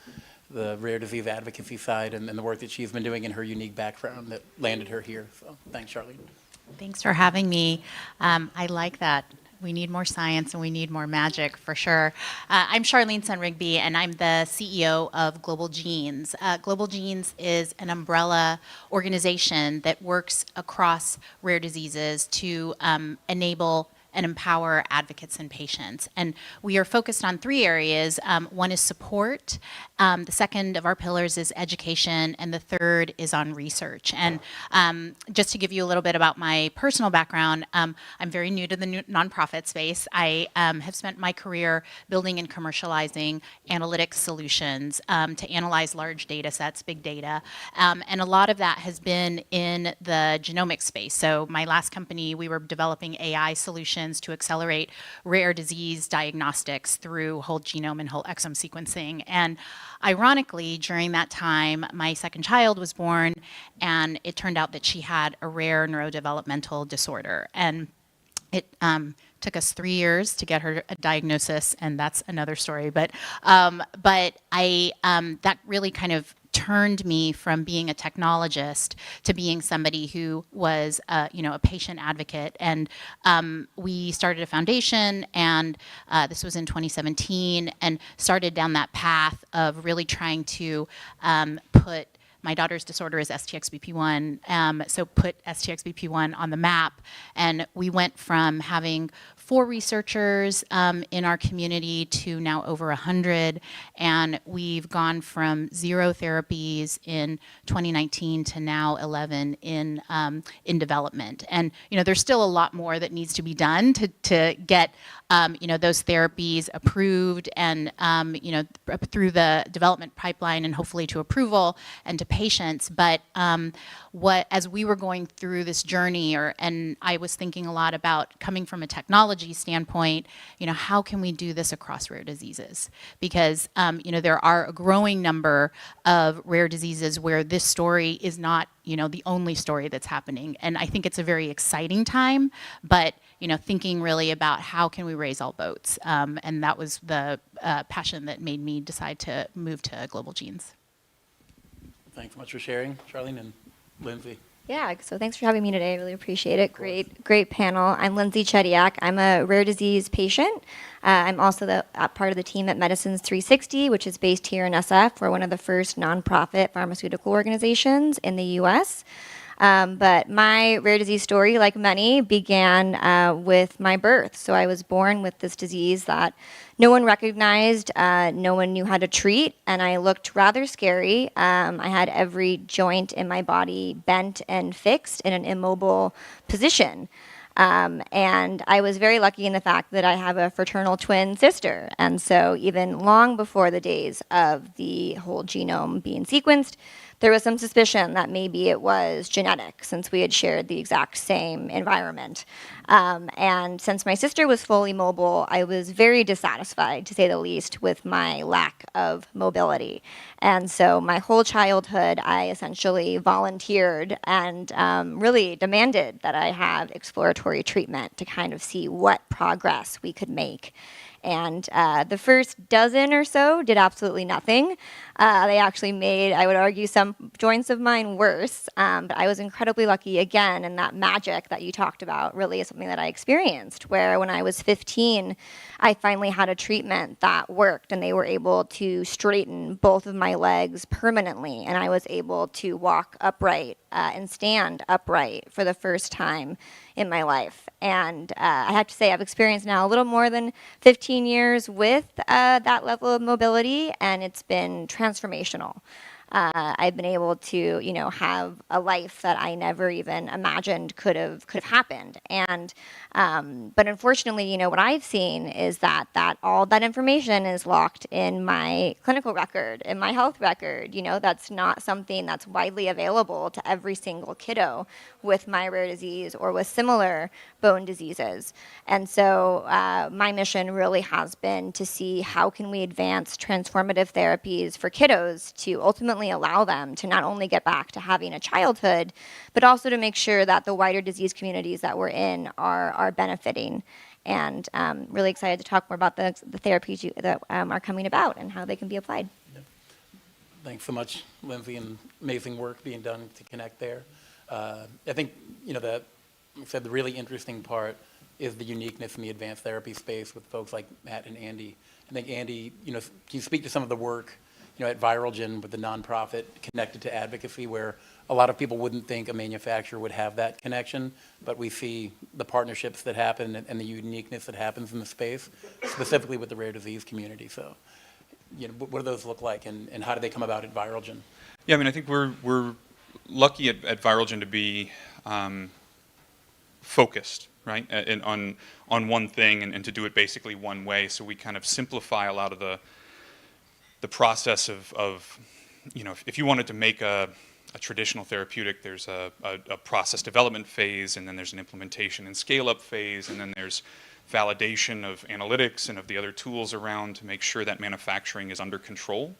rare disease advocacy side and the work that she's been doing in her unique background that landed her here. So thanks, Charlene. Thanks for having me. I like that. We need more science and we need more magic for sure. I'm Charlene Sun-Rigby, and I'm the CEO of Global Genes. Global Genes is an umbrella organization that works across rare diseases to enable and empower advocates and patients. And we are focused on 3 areas. One is support. The second of our pillars is education, and the third is on research. And just to give you a little bit about my personal background, I'm very new to the nonprofit space. I have spent my career building and commercializing analytics solutions to analyze large data sets, big data. And a lot of that has been in the genomic space. So my last company, we were developing AI solutions to accelerate rare disease diagnostics through whole genome and whole exome sequencing. And ironically, during that time, my second child was born, and it turned out that she had a rare neurodevelopmental disorder. And it took us 3 years to get her a diagnosis, and that's another story. But that really kind of turned me from being a technologist to being somebody who was, a patient advocate. And we started a foundation, and this was in 2017, and started down that path of really trying to put my daughter's disorder is STXBP1, so put STXBP1 on the map. And we went from having 4 researchers in our community to now over 100. And we've gone from 0 therapies in 2019 to now 11 in development. And there's still a lot more that needs to be done to get those therapies approved and through the development pipeline and hopefully to approval and to patients. But as we were going through this journey, and I was thinking a lot about coming from a technology standpoint, how can we do this across rare diseases? Because there are a growing number of rare diseases where this story is not the only story that's happening. And I think it's a very exciting time, but thinking really about how can we raise all boats. And that was the passion that made me decide to move to Global Genes. Thanks so much for sharing, Charlene and Lindsay. Yeah, so thanks for having me today. I really appreciate it. Great panel. I'm Lindsay Chediak. I'm a rare disease patient. I'm also part of the team at Medicines 360, which is based here in SF. We're one of the first nonprofit pharmaceutical organizations in the U.S. But my rare disease story, like many, began with my birth. So I was born with this disease that no one recognized, no one knew how to treat, and I looked rather scary. I had every joint in my body bent and fixed in an immobile position. And I was very lucky in the fact that I have a fraternal twin sister. And so even long before the days of the whole genome being sequenced, there was some suspicion that maybe it was genetic, since we had shared the exact same environment. And since my sister was fully mobile, I was very dissatisfied, to say the least, with my lack of mobility. And so my whole childhood, I essentially volunteered and really demanded that I have exploratory treatment to kind of see what progress we could make. And the first dozen or so did absolutely nothing. They actually made, I would argue, some joints of mine worse. But I was incredibly lucky, again, and that magic that you talked about really is something that I experienced, where when I was 15, I finally had a treatment that worked, and they were able to straighten both of my legs permanently, and I was able to walk upright and stand upright for the first time in my life. And I have to say, I've experienced now a little more than 15 years with that level of mobility, and it's been transformational. I've been able to, have a life that I never even imagined could have happened. And but unfortunately, what I've seen is that all that information is locked in my clinical record, in my health record. That's not something that's widely available to every single kiddo with my rare disease or with similar bone diseases. And so my mission really has been to see how can we advance transformative therapies for kiddos to ultimately allow them to not only get back to having a childhood, but also to make sure that the wider disease communities that we're in are benefiting. And really excited to talk more about the therapies that are coming about and how they can be applied. Thanks so much, Lindsay, and amazing work being done to connect there. I think, the really interesting part is the uniqueness in the advanced therapy space with folks like Matt and Andy. I think, Andy, can you speak to some of the work, at Viralgen with the nonprofit connected to advocacy, where a lot of people wouldn't think a manufacturer would have that connection, but we see the partnerships that happen and the uniqueness that happens in the space, specifically with the rare disease community. So, what do those look like, and how do they come about at Virogen? Yeah, I mean, I think we're lucky at Virogen to be focused, right, and on one thing and to do it basically one way. So we kind of simplify a lot of the process of if you wanted to make a traditional therapeutic, there's a process development phase, and then there's an implementation and scale-up phase, and then there's validation of analytics and of the other tools around to make sure that manufacturing is under control.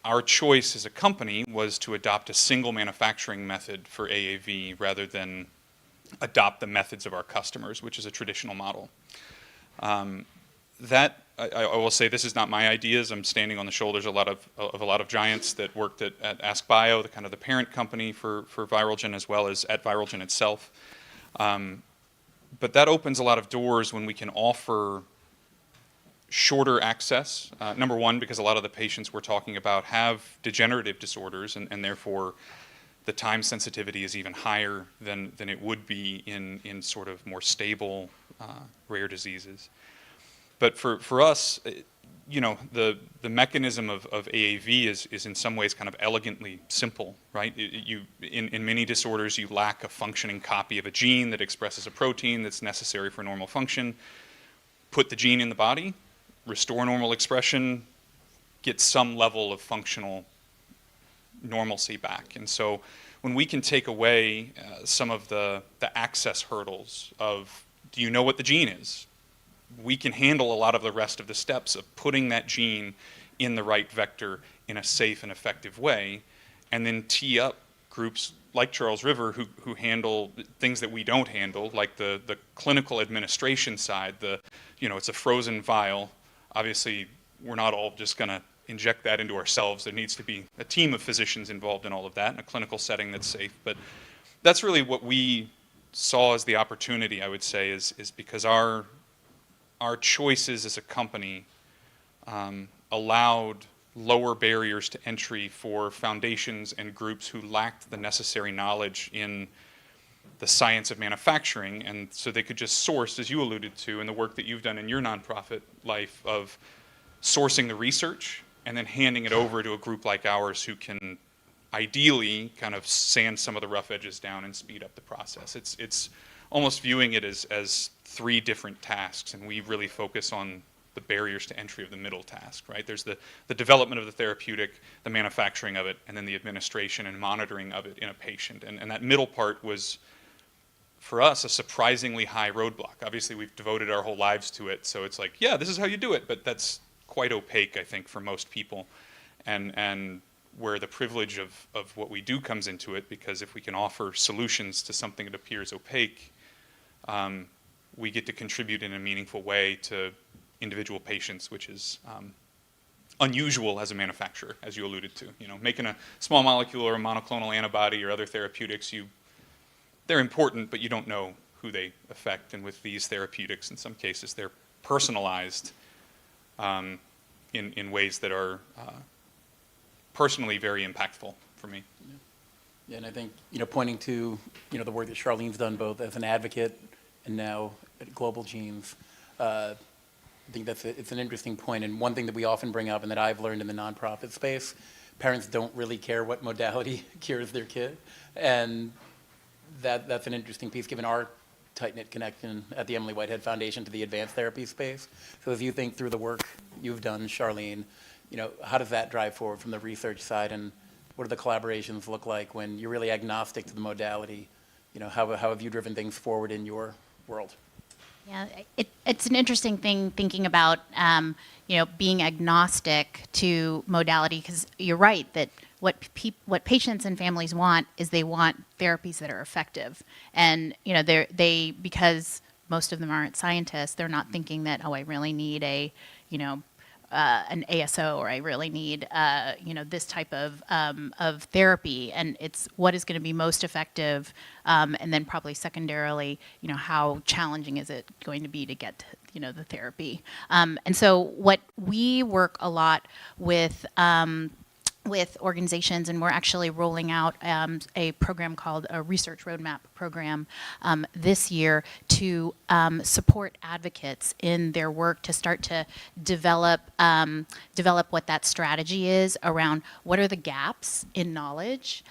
Our choice as a company was to adopt a single manufacturing method for AAV rather than adopt the methods of our customers, which is a traditional model. I will say this is not my ideas. I'm standing on the shoulders of a lot of giants that worked at AskBio, the parent company for Virogen, as well as at Virogen itself. But that opens a lot of doors when we can offer shorter access. Number one, because a lot of the patients we're talking about have degenerative disorders, and therefore the time sensitivity is even higher than it would be in sort of more stable rare diseases. But for us, the mechanism of AAV is in some ways kind of elegantly simple, right? In many disorders, you lack a functioning copy of a gene that expresses a protein that's necessary for normal function. Put the gene in the body, restore normal expression, get some level of functional normalcy back. And so when we can take away some of the access hurdles of, do you know what the gene is? We can handle a lot of the rest of the steps of putting that gene in the right vector in a safe and effective way, and then tee up groups like Charles River who handle things that we don't handle, like the clinical administration side. It's a frozen vial. Obviously, we're not all just going to inject that into ourselves. There needs to be a team of physicians involved in all of that in a clinical setting that's safe. But that's really what we saw as the opportunity, I would say, is because our choices as a company allowed lower barriers to entry for foundations and groups who lacked the necessary knowledge in the science of manufacturing, and so they could just source, as you alluded to, in the work that you've done in your nonprofit life of sourcing the research and then handing it over to a group like ours who can ideally kind of sand some of the rough edges down and speed up the process. It's almost viewing it as three different tasks, and we really focus on the barriers to entry of the middle task, right? There's the development of the therapeutic, the manufacturing of it, and then the administration and monitoring of it in a patient. And that middle part was, for us, a surprisingly high roadblock. Obviously, we've devoted our whole lives to it, so it's like, yeah, this is how you do it, but that's quite opaque, I think, for most people. And where the privilege of what we do comes into it, because if we can offer solutions to something that appears opaque, we get to contribute in a meaningful way to individual patients, which is unusual as a manufacturer, as you alluded to. Making a small molecule or a monoclonal antibody or other therapeutics, they're important, but you don't know who they affect. And with these therapeutics, in some cases, they're personalized in ways that are personally very impactful for me. Yeah, and I think, pointing to, the work that Charlene's done both as an advocate and now at Global Genes, I think it's an interesting point. And one thing that we often bring up and that I've learned in the nonprofit space, parents don't really care what modality cures their kid. And that's an interesting piece, given our tight-knit connection at the Emily Whitehead Foundation to the advanced therapy space. So as you think through the work you've done, Charlene, how does that drive forward from the research side, and what do the collaborations look like when you're really agnostic to the modality? How have you driven things forward in your world? Yeah, it's an interesting thing thinking about, being agnostic to modality, because you're right that what patients and families want is they want therapies that are effective, and because most of them aren't scientists, they're not thinking that, oh, I really need an ASO, or I really need this type of therapy, and it's what is going to be most effective, and then probably secondarily, how challenging is it going to be to get the therapy. And so what we work a lot with with organizations, and we're actually rolling out a program called a Research Roadmap program this year to support advocates in their work to start to develop what that strategy is around what are the gaps in knowledge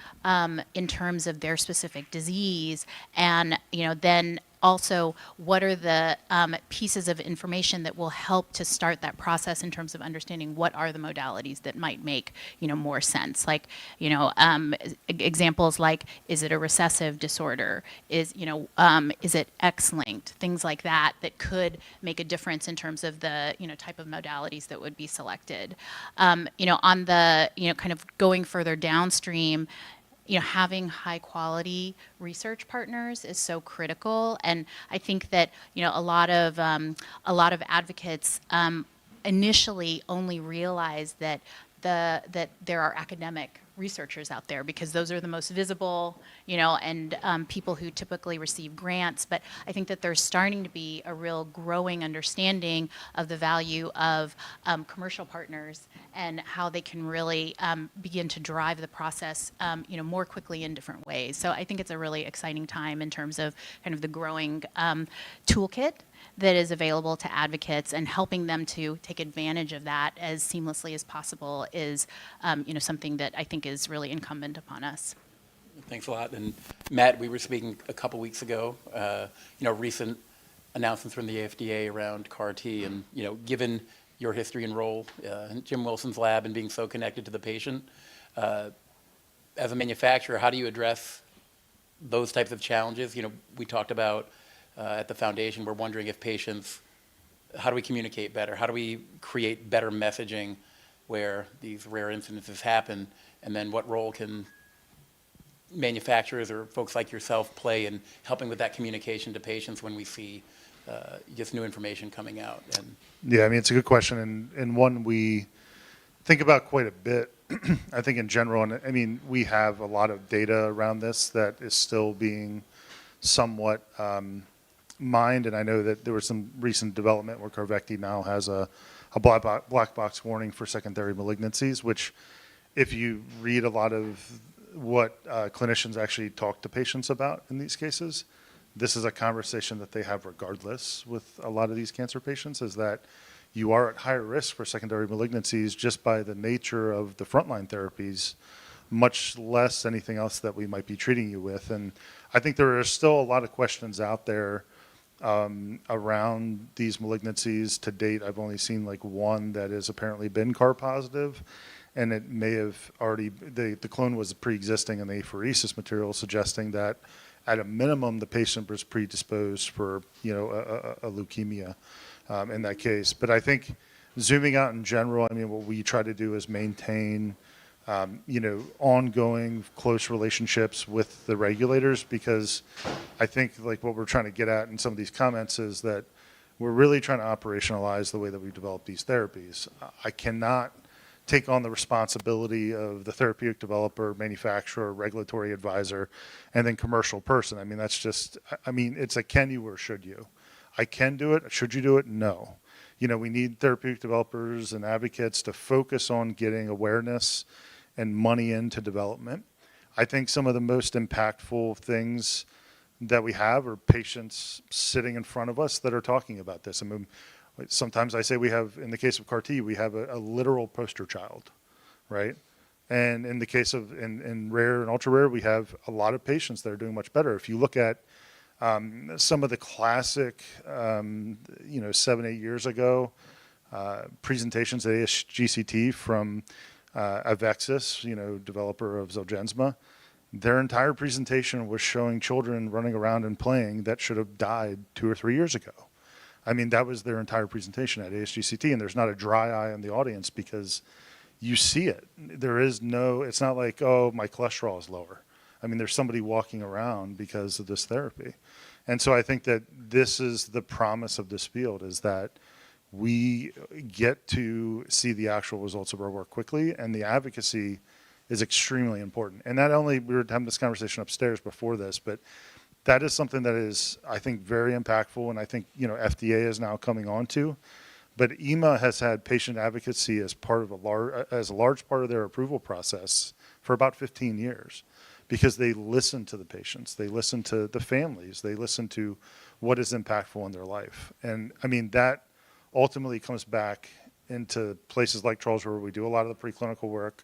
in terms of their specific disease, and then also what are the pieces of information that will help to start that process in terms of understanding what are the modalities that might make more sense, like examples like, is it a recessive disorder, is it X-linked, things like that that could make a difference in terms of the type of modalities that would be selected. On the kind of going further downstream, having high quality research partners is so critical, and I think that a lot of advocates initially only realize that there are academic researchers out there because those are the most visible, and people who typically receive grants. But I think that there's starting to be a real growing understanding of the value of commercial partners and how they can really begin to drive the process, more quickly in different ways. So I think it's a really exciting time in terms of kind of the growing toolkit that is available to advocates, and helping them to take advantage of that as seamlessly as possible is, something that I think is really incumbent upon us. Thanks a lot. And Matt, we were speaking a couple weeks ago, recent announcements from the FDA around CAR T, and given your history and role in Jim Wilson's lab and being so connected to the patient, as a manufacturer, how do you address those types of challenges? We talked about at the foundation, we're wondering if patients, how do we communicate better? How do we create better messaging where these rare incidences happen? And then what role can manufacturers or folks like yourself play in helping with that communication to patients when we see just new information coming out? And yeah, I mean, it's a good question, and one we think about quite a bit, I think in general. And I mean, we have a lot of data around this that is still being somewhat mined, and I know that there was some recent development where Carvecti now has a black box warning for secondary malignancies, which if you read a lot of what clinicians actually talk to patients about in these cases, this is a conversation that they have regardless with a lot of these cancer patients, is that you are at higher risk for secondary malignancies just by the nature of the frontline therapies, much less anything else that we might be treating you with. And I think there are still a lot of questions out there around these malignancies. To date, I've only seen like one that has apparently been CAR positive, and it may have already, the clone was pre-existing in the apheresis material, suggesting that at a minimum the patient was predisposed for a leukemia in that case. But I think zooming out in general, I mean, what we try to do is maintain ongoing close relationships with the regulators, because I think like what we're trying to get at in some of these comments is that we're really trying to operationalize the way that we develop these therapies. I cannot take on the responsibility of the therapeutic developer, manufacturer, regulatory advisor, and then commercial person. I mean, that's just, I mean, it's a can you or should you? I can do it. Should you do it? No. We need therapeutic developers and advocates to focus on getting awareness and money into development. I think some of the most impactful things that we have are patients sitting in front of us that are talking about this. I mean, sometimes I say we have, in the case of CAR T, we have a literal poster child, right? And in the case of, in rare and ultra rare, we have a lot of patients that are doing much better. If you look at some of the classic, 7-8 years ago, presentations at ASGCT from Avexis, developer of Zolgensma, their entire presentation was showing children running around and playing that should have died 2 or 3 years ago. I mean, that was their entire presentation at ASGCT, and there's not a dry eye in the audience because you see it. There is no, it's not like, oh, my cholesterol is lower. I mean, there's somebody walking around because of this therapy. And so I think that this is the promise of this field, is that we get to see the actual results of our work quickly, and the advocacy is extremely important. And not only, we were having this conversation upstairs before this, but that is something that is, I think, very impactful, and I think, FDA is now coming on to. But EMA has had patient advocacy as part of as a large part of their approval process for about 15 years, because they listen to the patients, they listen to the families, they listen to what is impactful in their life. And I mean, that ultimately comes back into places like Charles River. We do a lot of the preclinical work,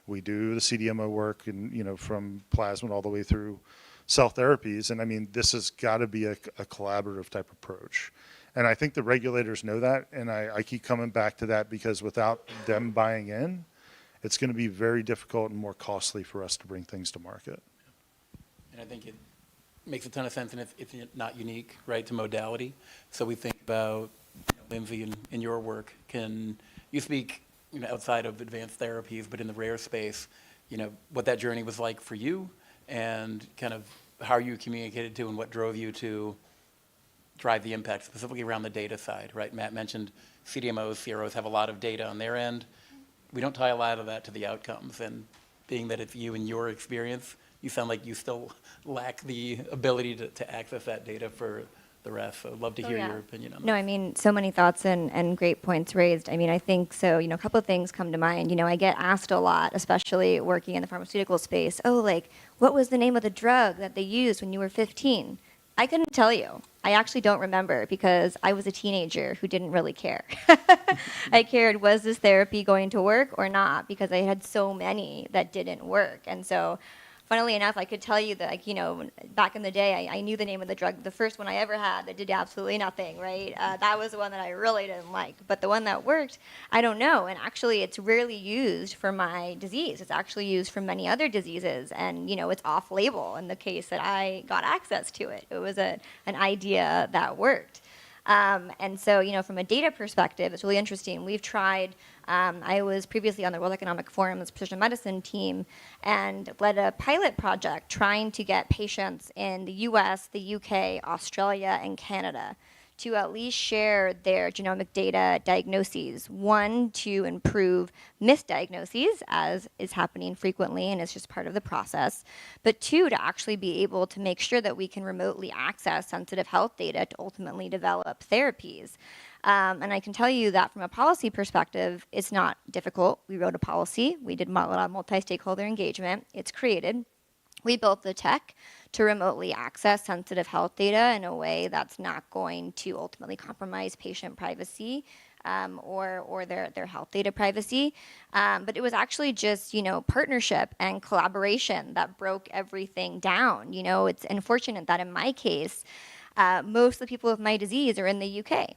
we do the CDMO work, and from plasmid all the way through cell therapies. And I mean, this has got to be a collaborative type approach. And I think the regulators know that, and I keep coming back to that, because without them buying in, it's going to be very difficult and more costly for us to bring things to market. And I think it makes a ton of sense, and it's not unique, right, to modality. So we think about, Lindsay, in your work, can you speak, outside of advanced therapies, but in the rare space, what that journey was like for you, and kind of how you communicated to and what drove you to drive the impact, specifically around the data side, right? Matt mentioned CDMOs, CROs have a lot of data on their end. We don't tie a lot of that to the outcomes, and being that it's you and your experience, you sound like you still lack the ability to access that data for the rest. So I'd love to hear your opinion on that. No, I mean, so many thoughts and great points raised. I mean, I think so, a couple of things come to mind. I get asked a lot, especially working in the pharmaceutical space, what was the name of the drug that they used when you were 15? I couldn't tell you. I actually don't remember, because I was a teenager who didn't really care. I cared, was this therapy going to work or not? Because I had so many that didn't work. And so, funnily enough, I could tell you that, back in the day, I knew the name of the drug. The first one I ever had that did absolutely nothing, right? That was the one that I really didn't like. But the one that worked, I don't know. And actually, it's rarely used for my disease. It's actually used for many other diseases. And, it's off-label in the case that I got access to it. It was an idea that worked. And so, from a data perspective, it's really interesting. We've tried, I was previously on the World Economic Forum's precision medicine team and led a pilot project trying to get patients in the US, the UK, Australia, and Canada to at least share their genomic data diagnoses. One, to improve misdiagnoses, as is happening frequently and is just part of the process. But two, to actually be able to make sure that we can remotely access sensitive health data to ultimately develop therapies. And I can tell you that from a policy perspective, it's not difficult. We wrote a policy. We did a lot of multi-stakeholder engagement. It's created. We built the tech to remotely access sensitive health data in a way that's not going to ultimately compromise patient privacy or their health data privacy. But it was actually just, partnership and collaboration that broke everything down. It's unfortunate that in my case, most of the people with my disease are in the UK.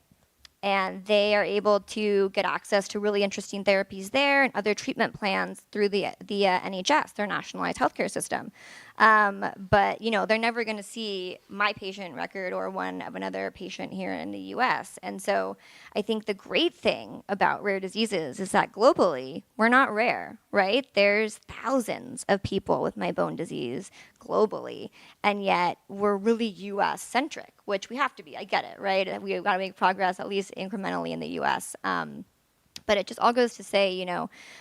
And they are able to get access to really interesting therapies there and other treatment plans through the NHS, their nationalized healthcare system. But, they're never going to see my patient record or one of another patient here in the US. And so I think the great thing about rare diseases is that globally, we're not rare, right? There's thousands of people with my bone disease globally, and yet we're really US-centric, which we have to be. I get it, right? We've got to make progress, at least incrementally, in the US. But it just all goes to say,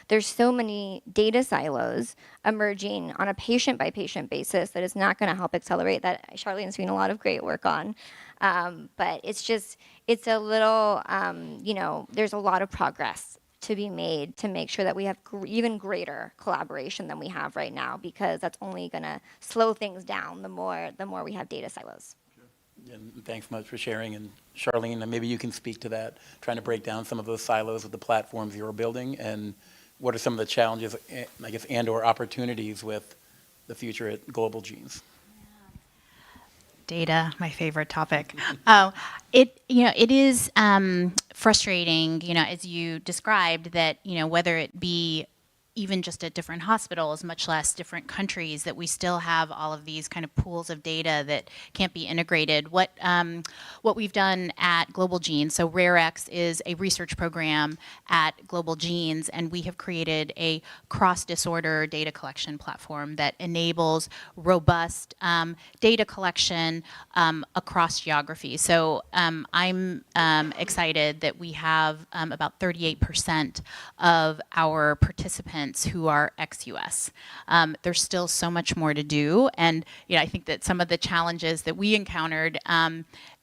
there's so many data silos emerging on a patient-by-patient basis that is not going to help accelerate that. Charlene's doing a lot of great work on. But it's a little, there's a lot of progress to be made to make sure that we have even greater collaboration than we have right now, because that's only going to slow things down the more we have data silos. And thanks so much for sharing. And Charlene, maybe you can speak to that, trying to break down some of those silos of the platforms you're building, and what are some of the challenges, I guess, and/or opportunities with the future at Global Genes? Data, my favorite topic. It is frustrating, as you described, that, whether it be even just at different hospitals, much less different countries, that we still have all of these kind of pools of data that can't be integrated. What we've done at Global Genes, so RareX is a research program at Global Genes, and we have created a cross-disorder data collection platform that enables robust data collection across geography. So I'm excited that we have about 38% of our participants who are ex-US. There's still so much more to do, and I think that some of the challenges that we encountered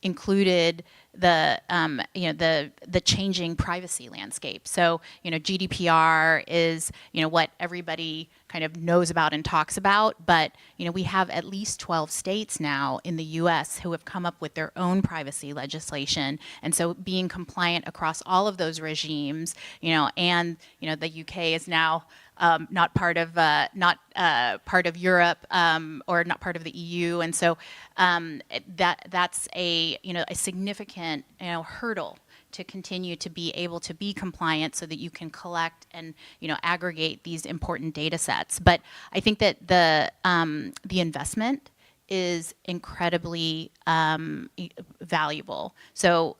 included the changing privacy landscape. So, GDPR is, what everybody kind of knows about and talks about, but, we have at least 12 states now in the US who have come up with their own privacy legislation. And so being compliant across all of those regimes, and, the UK is now not part of Europe or not part of the EU, and so that's a significant hurdle to continue to be able to be compliant so that you can collect and aggregate these important data sets. But I think that the investment is incredibly valuable. So,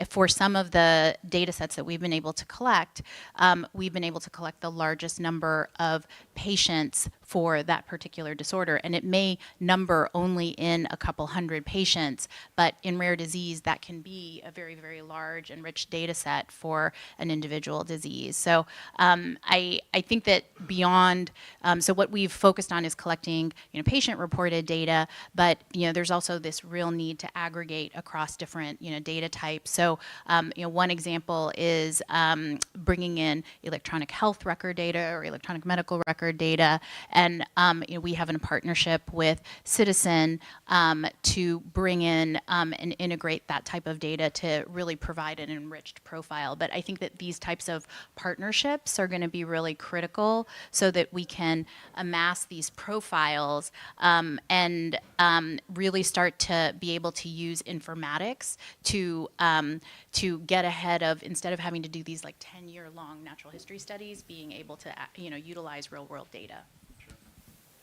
for some of the data sets that we've been able to collect the largest number of patients for that particular disorder. And it may number only in a couple hundred patients, but in rare disease, that can be a very, very large and rich data set for an individual disease. So I think that beyond, so what we've focused on is collecting patient-reported data, but there's also this real need to aggregate across different data types. So one example is bringing in electronic health record data or electronic medical record data, and we have a partnership with Citizen to bring in and integrate that type of data to really provide an enriched profile. But I think that these types of partnerships are going to be really critical so that we can amass these profiles and really start to be able to use informatics to get ahead of, instead of having to do these like 10-year-long natural history studies, being able to utilize real-world data.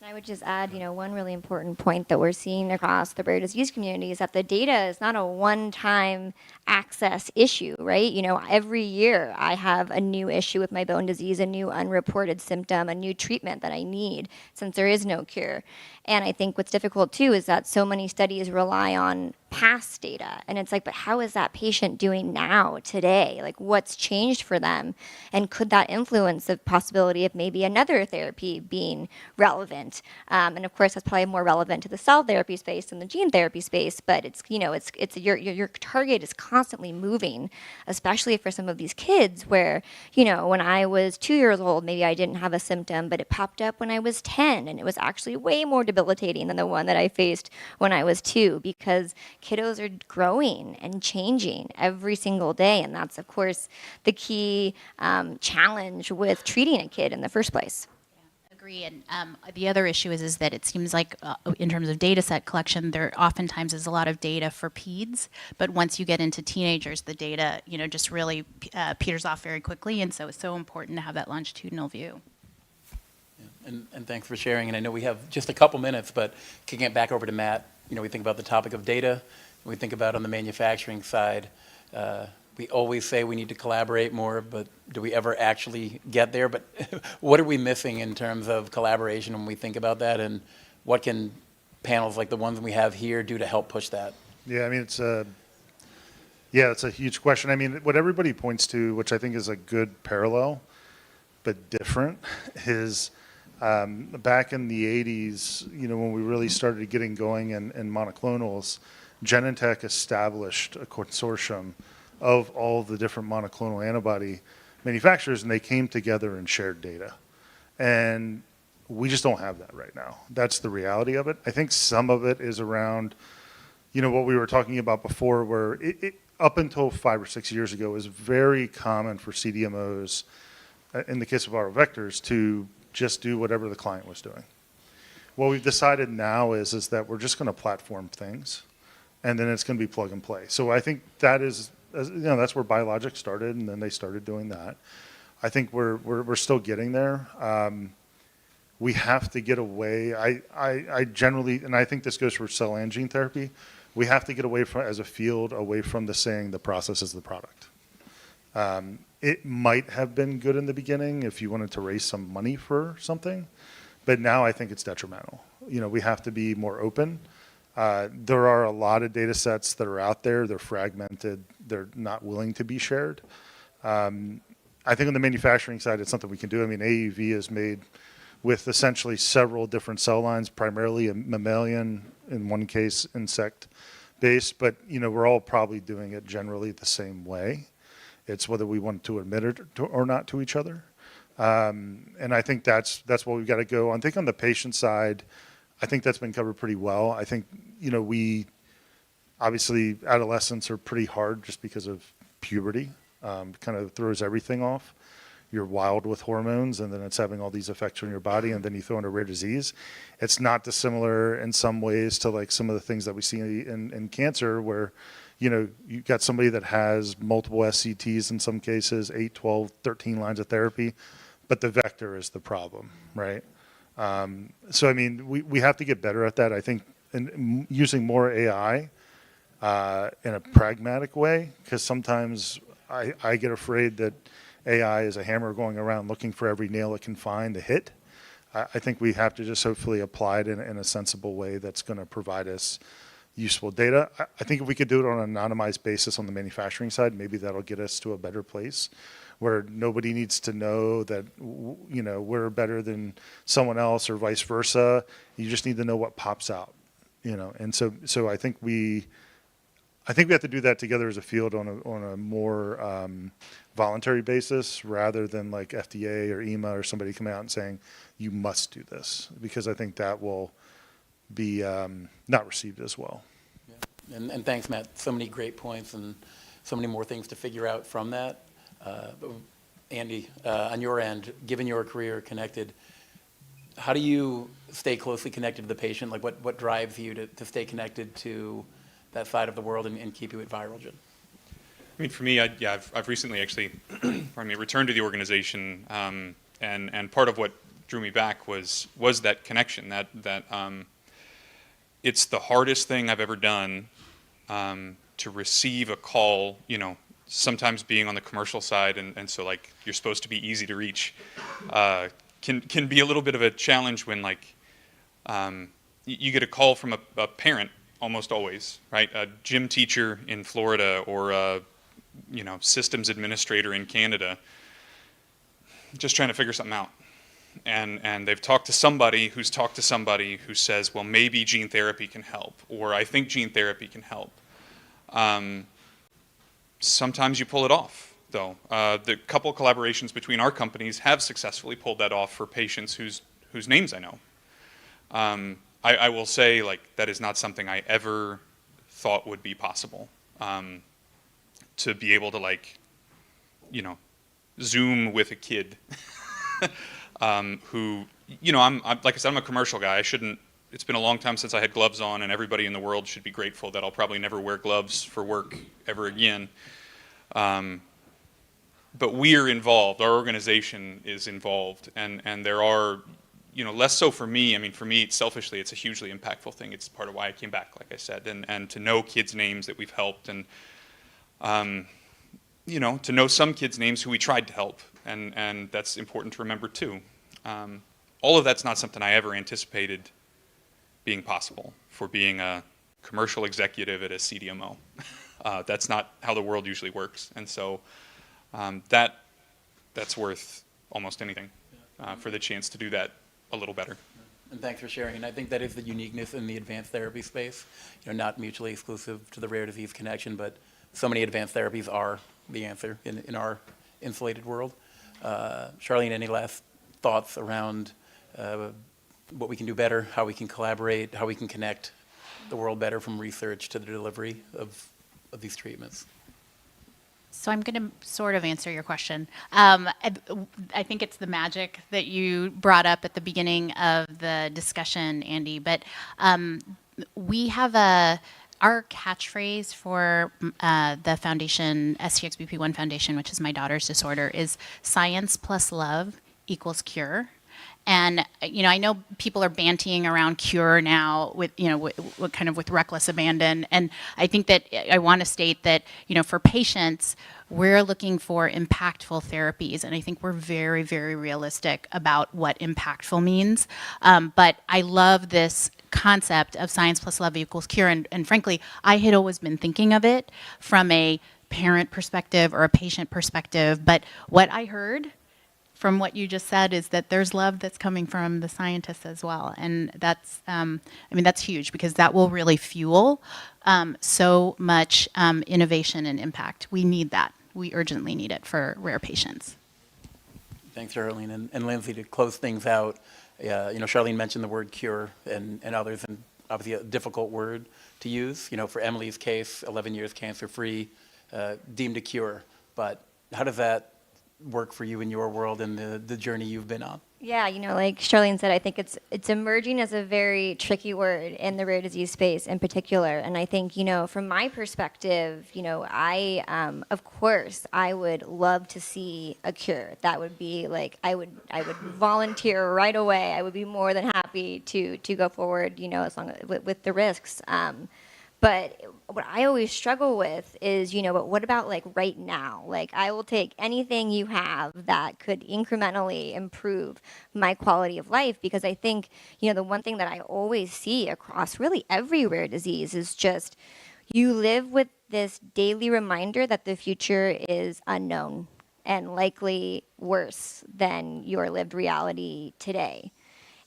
I would just add, one really important point that we're seeing across the rare disease community is that the data is not a one-time access issue, right? Every year I have a new issue with my bone disease, a new unreported symptom, a new treatment that I need, since there is no cure. And I think what's difficult too is that so many studies rely on past data. And it's like, but how is that patient doing now, today? Like, what's changed for them? And could that influence the possibility of maybe another therapy being relevant? And of course, that's probably more relevant to the cell therapy space than the gene therapy space, but it's, it's your target is constantly moving, especially for some of these kids where, when I was 2 years old, maybe I didn't have a symptom, but it popped up when I was 10, and it was actually way more debilitating than the one that I faced when I was 2, because kiddos are growing and changing every single day, and that's, of course, the key challenge with treating a kid in the first place. Agree, and the other issue is that it seems like in terms of data set collection, there oftentimes is a lot of data for peds, but once you get into teenagers, the data just really peters off very quickly, and so it's so important to have that longitudinal view. And thanks for sharing. And I know we have just a couple minutes, but kicking it back over to Matt, we think about the topic of data. We think about on the manufacturing side. We always say we need to collaborate more, but do we ever actually get there? But what are we missing in terms of collaboration when we think about that? And what can panels like the ones we have here do to help push that? Yeah, I mean, it's a huge question. I mean, what everybody points to, which I think is a good parallel, but different, is back in the 80s, when we really started getting going in monoclonals, Genentech established a consortium of all the different monoclonal antibody manufacturers, and they came together and shared data. And we just don't have that right now. That's the reality of it. I think some of it is around, what we were talking about before, where it up until 5 or 6 years ago, it was very common for CDMOs, in the case of viral vectors, to just do whatever the client was doing. What we've decided now is that we're just going to platform things, and then it's going to be plug and play. So I think that is, that's where biologics started, and then they started doing that. I think we're still getting there. We have to get away. I generally, and I think this goes for cell and gene therapy, we have to get away from, as a field, away from the saying the process is the product. It might have been good in the beginning if you wanted to raise some money for something, but now I think it's detrimental. We have to be more open. There are a lot of data sets that are out there. They're fragmented. They're not willing to be shared. I think on the manufacturing side, it's something we can do. I mean, AAV is made with essentially several different cell lines, primarily a mammalian, in one case, insect based, but we're all probably doing it generally the same way. It's whether we want to admit it or not to each other. And I think that's what we've got to go. I think on the patient side, I think that's been covered pretty well. I think, we obviously adolescents are pretty hard just because of puberty. Kind of throws everything off. You're wild with hormones, and then it's having all these effects on your body, and then you throw in a rare disease. It's not dissimilar in some ways to like some of the things that we see in cancer, where you got somebody that has multiple SCTs in some cases, 8, 12, 13 lines of therapy, but the vector is the problem, right? So I mean, we have to get better at that. I think in using more AI in a pragmatic way, because sometimes I get afraid that AI is a hammer going around looking for every nail it can find to hit. I think we have to just hopefully apply it in a sensible way that's going to provide us useful data. I think if we could do it on an anonymized basis on the manufacturing side, maybe that'll get us to a better place where nobody needs to know that we're better than someone else or vice versa. You just need to know what pops out, And so I think we have to do that together as a field on a more voluntary basis rather than like FDA or EMA or somebody coming out and saying you must do this, because I think that will be not received as well. Yeah. And thanks, Matt. So many great points and so many more things to figure out from that. Andy, on your end, given your career connected, how do you stay closely connected to the patient? Like what drives you to stay connected to that side of the world and keep you at Virogen? I mean, for me, I've recently actually, returned to the organization, and part of what drew me back was that connection. That it's the hardest thing I've ever done to receive a call. Sometimes being on the commercial side, and so like you're supposed to be easy to reach, can be a little bit of a challenge when you get a call from a parent. Almost always, right? A gym teacher in Florida or a systems administrator in Canada, just trying to figure something out. And they've talked to somebody who's talked to somebody who says, well, maybe gene therapy can help, or I think gene therapy can help. Sometimes you pull it off, though. The couple collaborations between our companies have successfully pulled that off for patients whose names I know. I will say, that is not something I ever thought would be possible. To be able to, Zoom with a kid who, I'm like I said, I'm a commercial guy. It's been a long time since I had gloves on, and everybody in the world should be grateful that I'll probably never wear gloves for work ever again. But we're involved. Our organization is involved, and there are, less so for me. I mean, for me, selfishly, it's a hugely impactful thing. It's part of why I came back, like I said, and to know kids' names that we've helped, and to know some kids' names who we tried to help, and that's important to remember too. All of that's not something I ever anticipated being possible for being a commercial executive at a CDMO. That's not how the world usually works, and so that's worth almost anything for the chance to do that a little better. And thanks for sharing. And I think that is the uniqueness in the advanced therapy space. Not mutually exclusive to the rare disease connection, but so many advanced therapies are the answer in our insulated world. Charlene, any last thoughts around what we can do better, how we can collaborate, how we can connect the world better from research to the delivery of these treatments? So I'm going to sort of answer your question. I think it's the magic that you brought up at the beginning of the discussion, Andy. But we have our catchphrase for the foundation, STXBP1 Foundation, which is my daughter's disorder, is science plus love equals cure. And I know people are bantying around cure now with with reckless abandon. And I think that I want to state that for patients, we're looking for impactful therapies, and I think we're very, very realistic about what impactful means. But I love this concept of science plus love equals cure, and frankly, I had always been thinking of it from a parent perspective or a patient perspective. But what I heard from what you just said is that there's love that's coming from the scientists as well. And that's, that's huge because that will really fuel so much innovation and impact. We need that. We urgently need it for rare patients. Thanks, Charlene. And Lindsay, to close things out, Charlene mentioned the word cure and others, and obviously a difficult word to use. For Emily's case, 11 years cancer-free, deemed a cure. But how does that work for you in your world and the journey you've been on? Yeah, like Charlene said, I think it's emerging as a very tricky word in the rare disease space in particular. And I think, from my perspective, I, of course, I would love to see a cure. That would be like, I would volunteer right away. I would be more than happy to go forward, as long as, with the risks. But what I always struggle with is, but what about like right now? Like I will take anything you have that could incrementally improve my quality of life, because I think, the one thing that I always see across really every rare disease is just you live with this daily reminder that the future is unknown and likely worse than your lived reality today.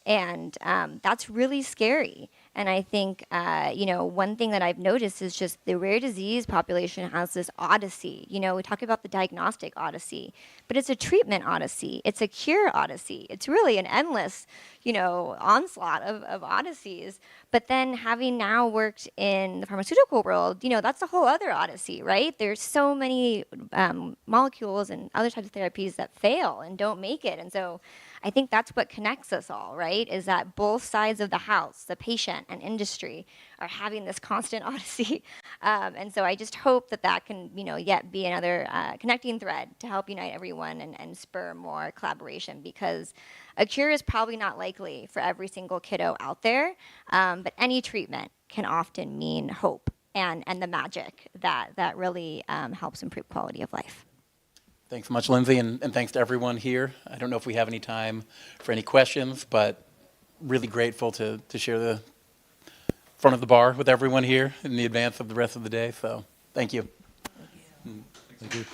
And that's really scary. And I think, one thing that I've noticed is just the rare disease population has this odyssey. We talk about the diagnostic odyssey, but it's a treatment odyssey. It's a cure odyssey. It's really an endless, onslaught of odysseys. But then having now worked in the pharmaceutical world, that's a whole other odyssey, right? There's so many molecules and other types of therapies that fail and don't make it. And so I think that's what connects us all, right? Is that both sides of the house, the patient and industry, are having this constant odyssey. And so I just hope that can, yet be another connecting thread to help unite everyone and spur more collaboration, because a cure is probably not likely for every single kiddo out there, but any treatment can often mean hope and the magic that really helps improve quality of life. Thanks so much, Lindsay, and thanks to everyone here. I don't know if we have any time for any questions, but really grateful to share the front of the bar with everyone here in the advance of the rest of the day. So thank you. Thank you.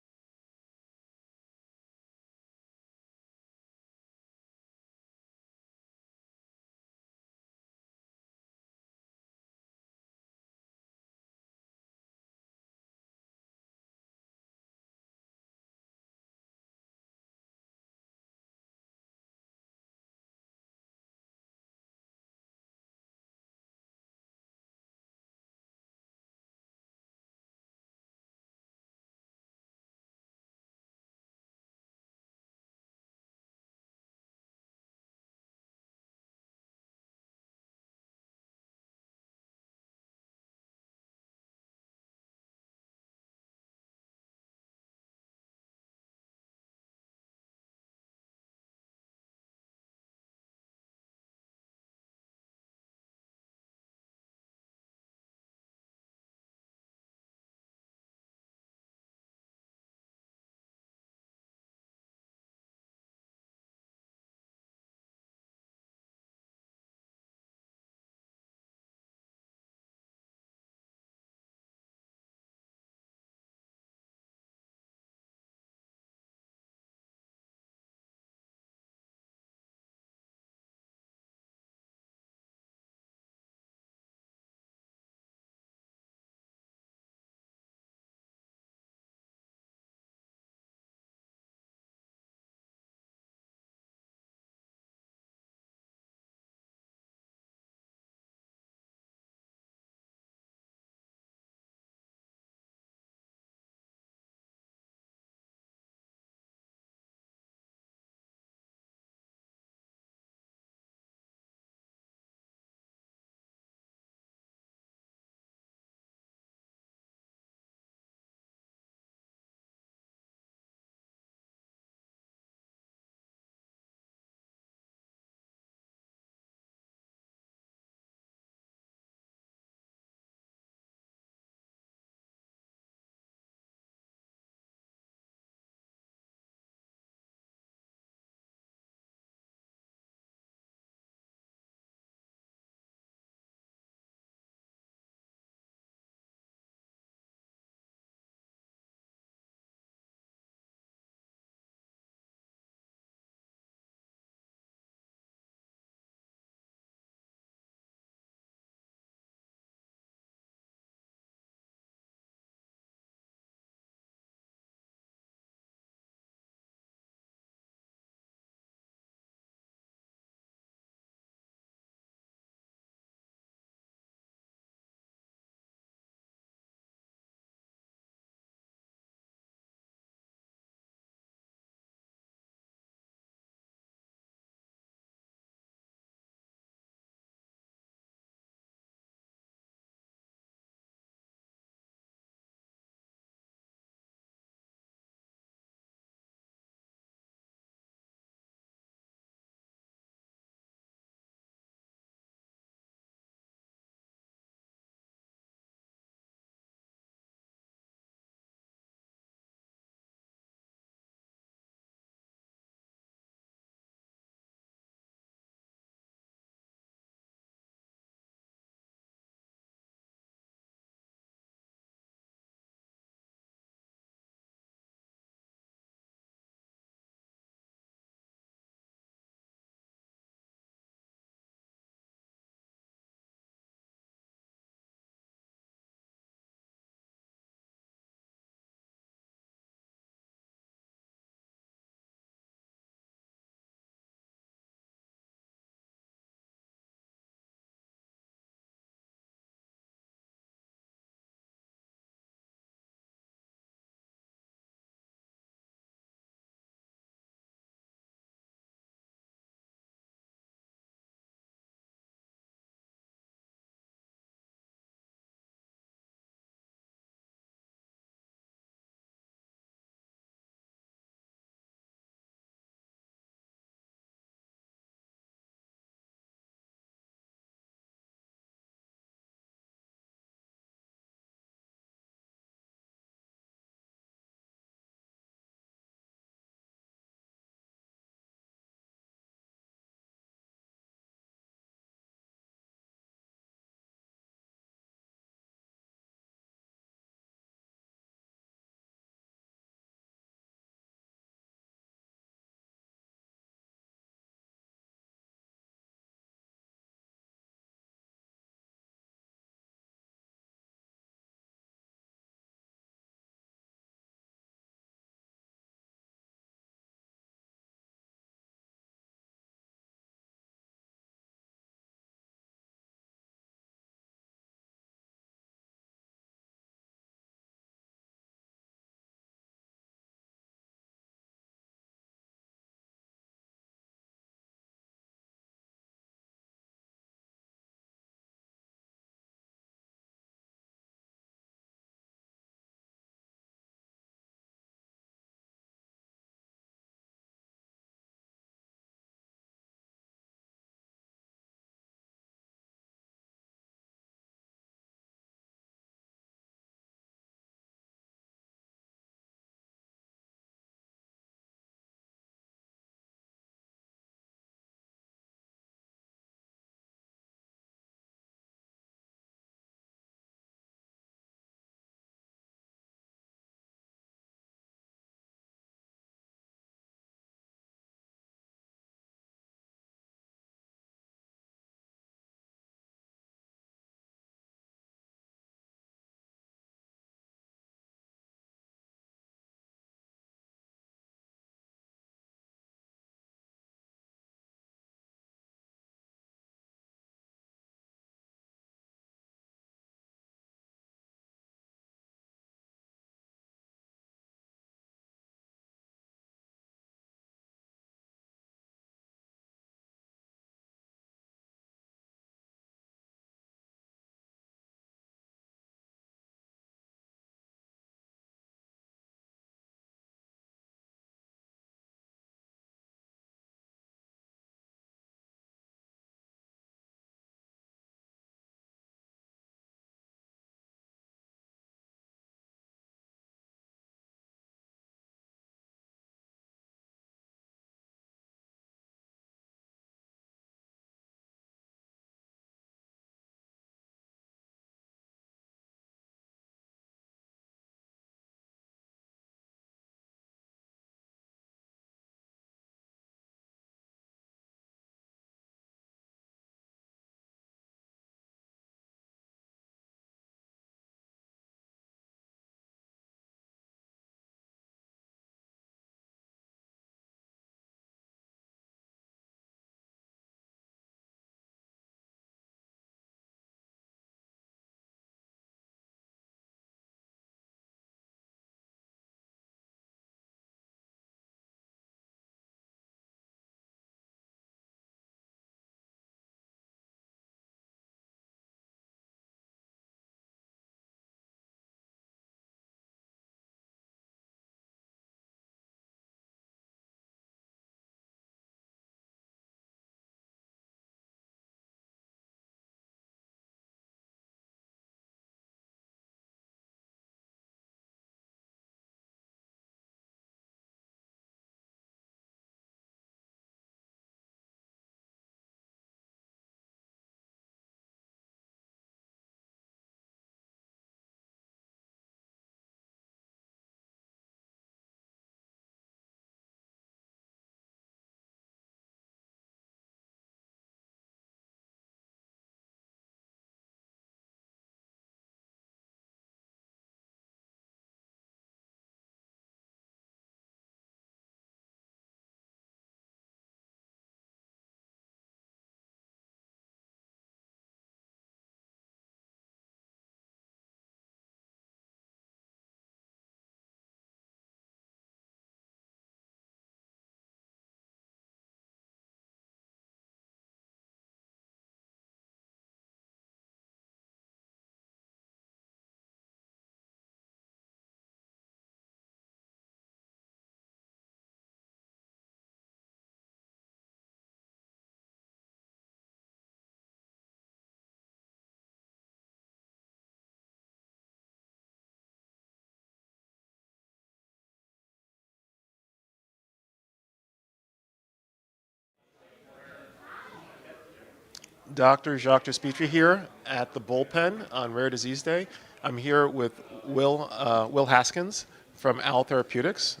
Dr. Jacques Despitri here at the Bullpen on Rare Disease Day. I'm here with Will Haskins from Owl Therapeutics.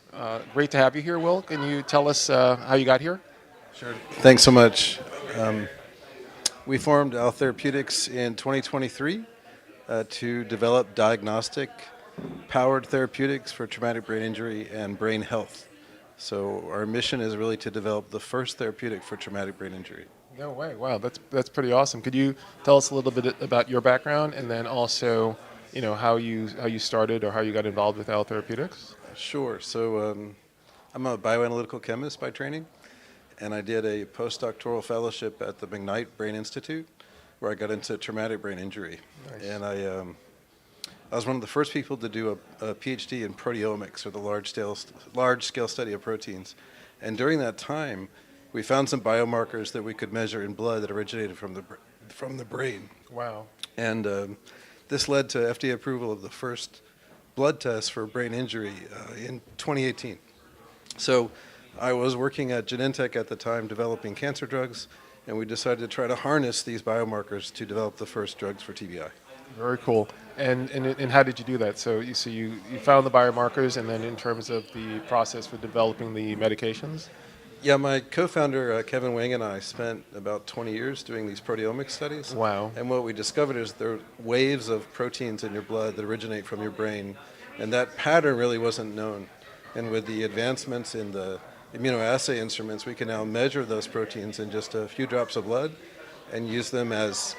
Great to have you here, Will. Can you tell us how you got here? Sure. Thanks so much. We formed Owl Therapeutics in 2023 to develop diagnostic-powered therapeutics for traumatic brain injury and brain health. So our mission is really to develop the first therapeutic for traumatic brain injury. No way. Wow, that's pretty awesome. Could you tell us a little bit about your background and then also, how you started or how you got involved with Owl Therapeutics? Sure. So I'm a bioanalytical chemist by training, and I did a postdoctoral fellowship at the McKnight Brain Institute, where I got into traumatic brain injury. Nice. And I was one of the first people to do a PhD in proteomics, or the large-scale study of proteins. And during that time, we found some biomarkers that we could measure in blood that originated from the brain. Wow. And this led to FDA approval of the first blood test for brain injury in 2018. So I was working at Genentech at the time developing cancer drugs, and we decided to try to harness these biomarkers to develop the first drugs for TBI. Very cool. And how did you do that? So you found the biomarkers, and then in terms of the process for developing the medications? Yeah, my co-founder, Kevin Wang, and I spent about 20 years doing these proteomics studies. Wow. And what we discovered is there are waves of proteins in your blood that originate from your brain, and that pattern really wasn't known. And with the advancements in the immunoassay instruments, we can now measure those proteins in just a few drops of blood and use them as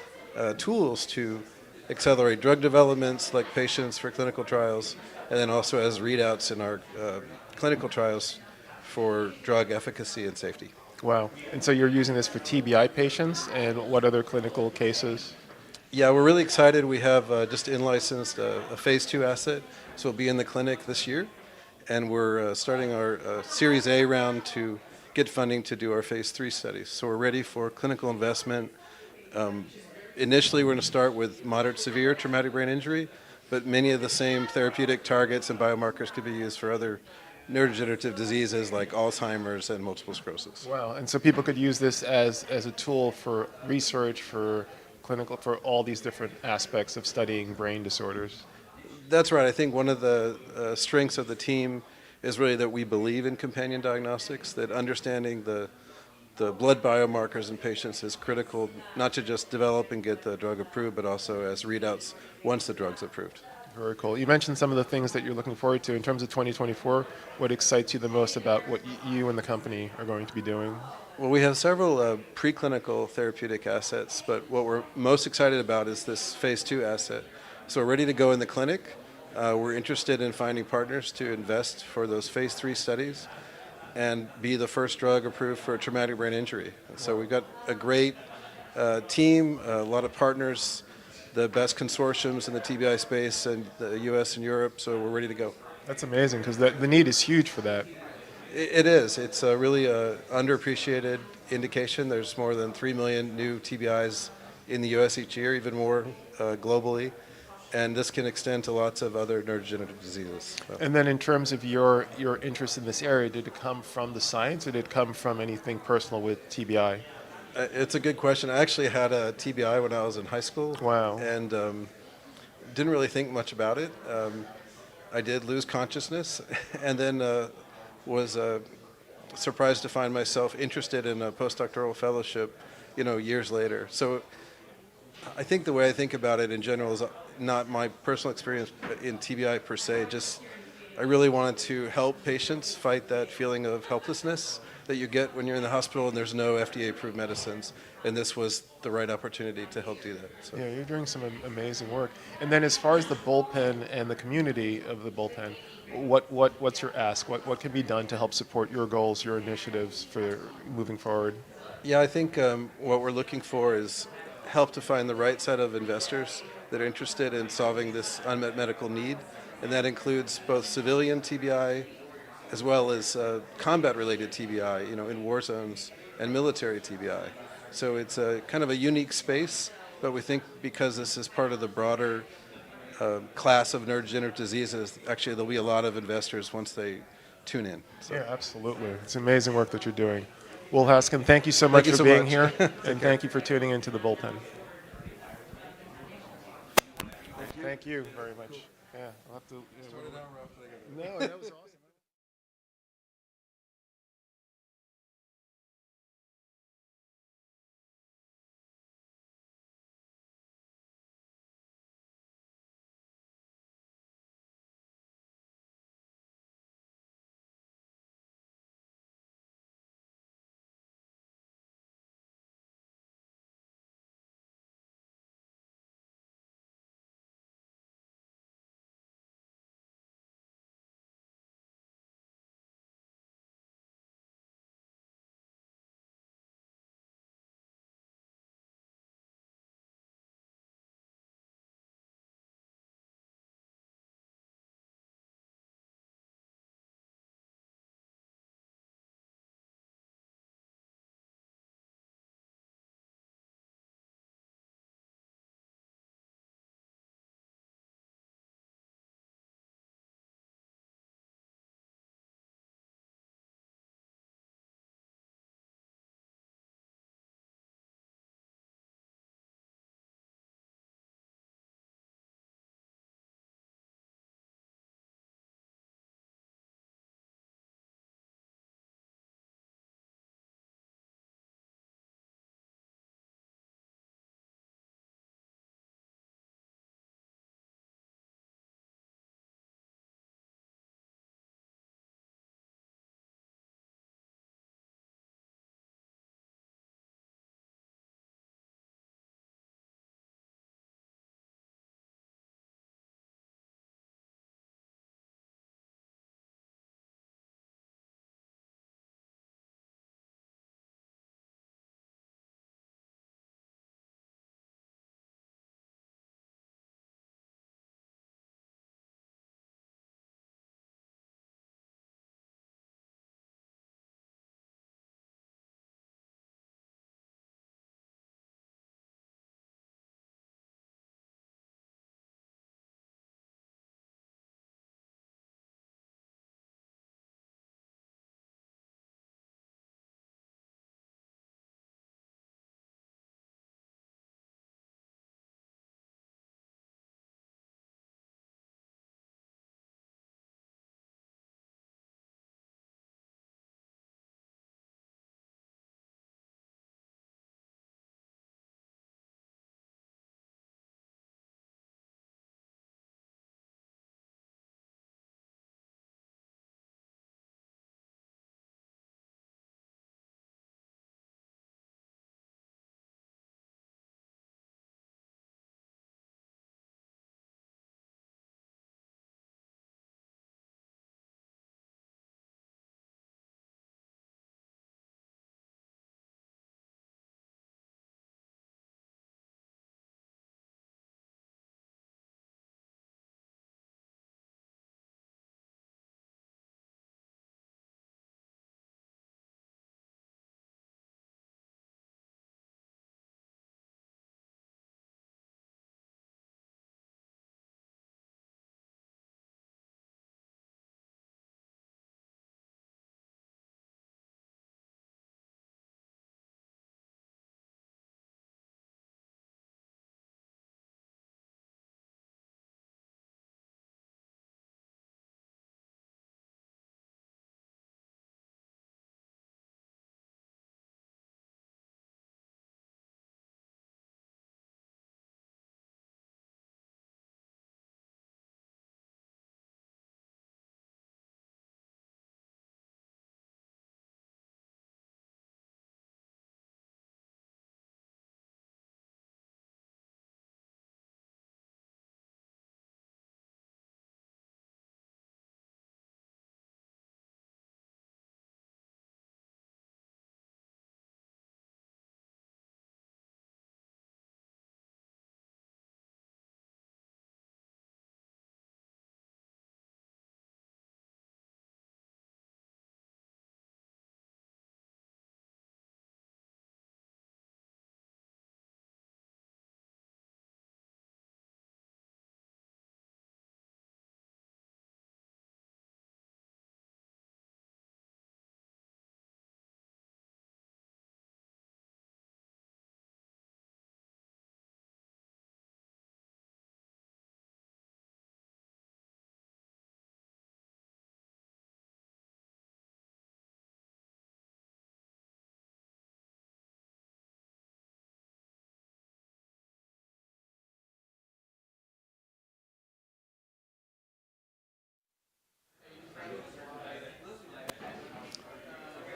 tools to accelerate drug development, select patients for clinical trials, and then also as readouts in our clinical trials for drug efficacy and safety. Wow. And so you're using this for TBI patients, and what other clinical cases? Yeah, we're really excited. We have just in-licensed a phase 2 asset, so we'll be in the clinic this year. And we're starting our Series A round to get funding to do our phase 3 studies. So we're ready for clinical investment. Initially, we're going to start with moderate severe traumatic brain injury, but many of the same therapeutic targets and biomarkers could be used for other neurodegenerative diseases like Alzheimer's and multiple sclerosis. Wow. And so people could use this as a tool for research, for clinical, for all these different aspects of studying brain disorders. That's right. I think one of the strengths of the team is really that we believe in companion diagnostics, that understanding the blood biomarkers in patients is critical, not to just develop and get the drug approved, but also as readouts once the drug's approved. Very cool. You mentioned some of the things that you're looking forward to. In terms of 2024, what excites you the most about what you and the company are going to be doing? Well, we have several preclinical therapeutic assets, but what we're most excited about is this phase 2 asset. So we're ready to go in the clinic. We're interested in finding partners to invest for those phase 3 studies and be the first drug approved for traumatic brain injury. And so we've got a great team, a lot of partners, the best consortiums in the TBI space in the US and Europe, so we're ready to go. That's amazing, because the need is huge for that. It is. It's a really underappreciated indication. There's more than 3 million new TBIs in the US each year, even more globally. And this can extend to lots of other neurodegenerative diseases. So. And then in terms of your interest in this area, did it come from the science or did it come from anything personal with TBI? It's a good question. I actually had a TBI when I was in high school. Wow. And didn't really think much about it. I did lose consciousness and then was surprised to find myself interested in a postdoctoral fellowship, years later. So I think the way I think about it in general is not my personal experience in TBI per se, just I really wanted to help patients fight that feeling of helplessness that you get when you're in the hospital and there's no FDA-approved medicines, and this was the right opportunity to help do that. So. Yeah, you're doing some amazing work. And then as far as the Bullpen and the community of the Bullpen, what's your ask? What can be done to help support your goals, your initiatives for moving forward? Yeah, I think what we're looking for is help to find the right set of investors that are interested in solving this unmet medical need, and that includes both civilian TBI as well as combat-related TBI, in war zones, and military TBI. So it's a kind of a unique space, but we think because this is part of the broader class of neurodegenerative diseases, actually there'll be a lot of investors once they tune in. So. Yeah, absolutely. It's amazing work that you're doing. Will Haskin, thank you so much you for so being much. here, Take and care. thank you for tuning into the Bullpen. Thank you very much. Yeah, I'll have to. No, that was awesome.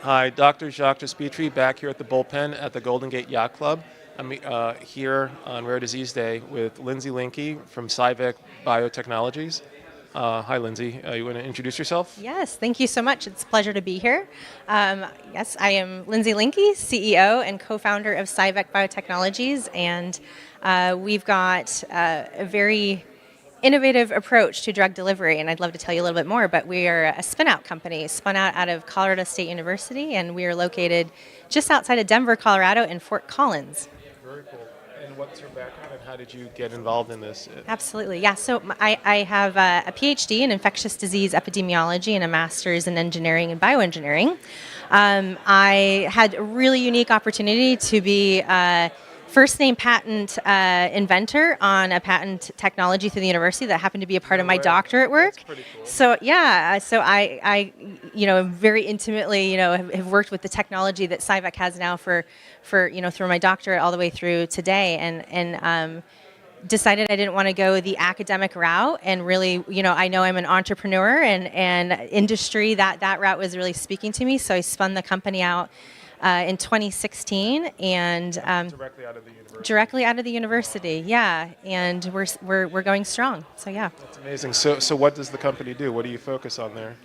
Hi, Dr. Jacques Despitri back here at the Bullpen at the Golden Gate Yacht Club. I'm here on Rare Disease Day with Lindsay Linke from Psyched Biotechnologies. Hi, Lindsay. You want to introduce yourself? Yes, thank you so much. It's a pleasure to be here. Yes, I am Lindsay Linke, CEO and co-founder of Psyched Biotechnologies, and we've got a very innovative approach to drug delivery, and I'd love to tell you a little bit more, but we are a spin-out company, spun out of Colorado State University, and we are located just outside of Denver, Colorado in Fort Collins. Very cool. And what's your background and how did you get involved in this? Absolutely, yeah. So I have a PhD in infectious disease epidemiology and a master's in engineering and bioengineering. I had a really unique opportunity to be first name patent inventor on a patent technology through the university that happened to be a part of my doctorate work. That's pretty cool. So yeah, so I very intimately, have worked with the technology that Psyched has now for through my doctorate all the way through today, and decided I didn't want to go the academic route, and really, I know I'm an entrepreneur, and industry, that route was really speaking to me, so I spun the company out in 2016, and directly out of the university. Directly out of the university, yeah, and we're going strong. So yeah. That's amazing. So what does the company do? What do you focus on there?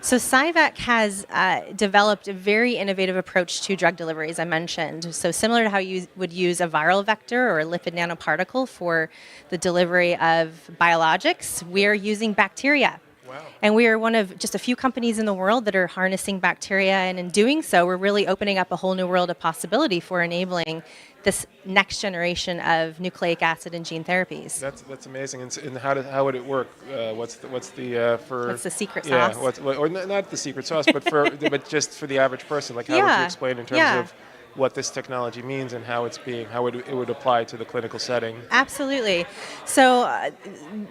So Psyched has developed a very innovative approach to drug delivery, as I mentioned. So similar to how you would use a viral vector or a lipid nanoparticle for the delivery of biologics, we're using bacteria. Wow. And we are one of just a few companies in the world that are harnessing bacteria, and in doing so, we're really opening up a whole new world of possibility for enabling this next generation of nucleic acid and gene therapies. That's amazing. And how would it work? What's the secret sauce? Or not the secret sauce, but but just for the average person, like how would you explain in terms of what this technology means and how it would apply to the clinical setting? Absolutely. So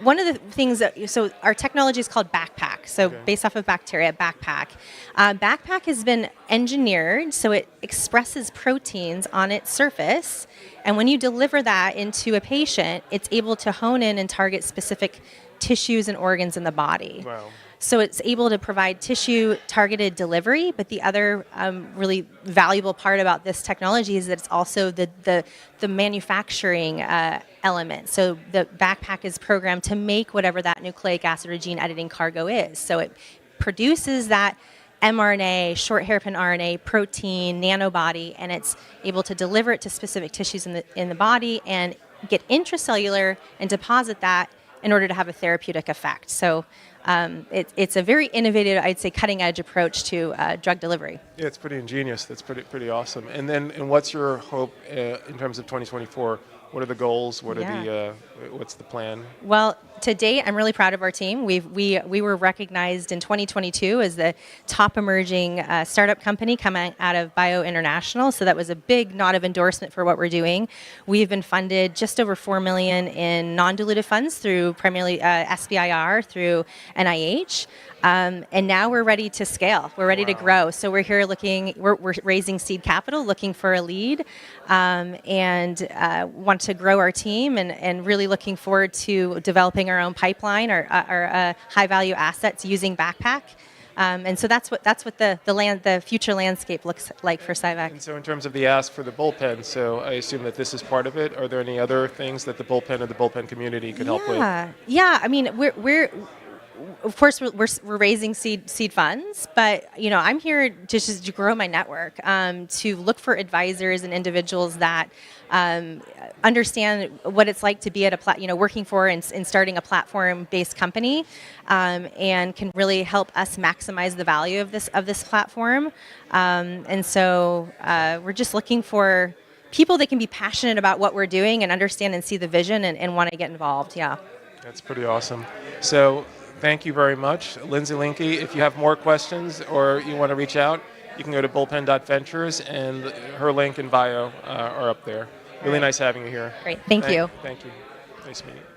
one of the things so our technology is called Backpack. So based off of bacteria, Backpack. Backpack has been engineered so it expresses proteins on its surface, and when you deliver that into a patient, it's able to hone in and target specific tissues and organs in the body. Wow. So it's able to provide tissue-targeted delivery, but the other really valuable part about this technology is that it's also the manufacturing element. So the Backpack is programmed to make whatever that nucleic acid or gene editing cargo is. So it produces that mRNA, short hairpin RNA, protein, nanobody, and it's able to deliver it to specific tissues in the body and get intracellular and deposit that in order to have a therapeutic effect. So it's a very innovative, I'd say, cutting-edge approach to drug delivery. Yeah, it's pretty ingenious. That's pretty awesome. And what's your hope in terms of 2024? What are the goals? What's the plan? Well, to date, I'm really proud of our team. We were recognized in 2022 as the top emerging startup company coming out of Bio International. So that was a big nod of endorsement for what we're doing. We've been funded just over $4 million in non-dilutive funds through primarily SBIR through NIH. And now we're ready to scale. We're ready to grow. So we're here we're raising seed capital, looking for a lead, and want to grow our team, and really looking forward to developing our own pipeline, our high value assets using Backpack. And so that's what the future landscape looks like for Psyched. And so in terms of the ask for the Bullpen, so I assume that this is part of it. Are there any other things that the Bullpen or the Bullpen community could help with? Yeah. I mean, we're of course, we're raising seed funds, but I'm here just to grow my network, to look for advisors and individuals that understand what it's like to be at working for and starting a platform-based company, and can really help us maximize the value of this platform. And so we're just looking for people that can be passionate about what we're doing and understand and see the vision and want to get involved. Yeah. That's pretty awesome. So thank you very much, Lindsay Linke. If you have more questions or you want to reach out, you can go to bullpen.ventures, and her link and bio are up there. Really nice having you here. Great. Thank you. Thank you. Nice meeting you.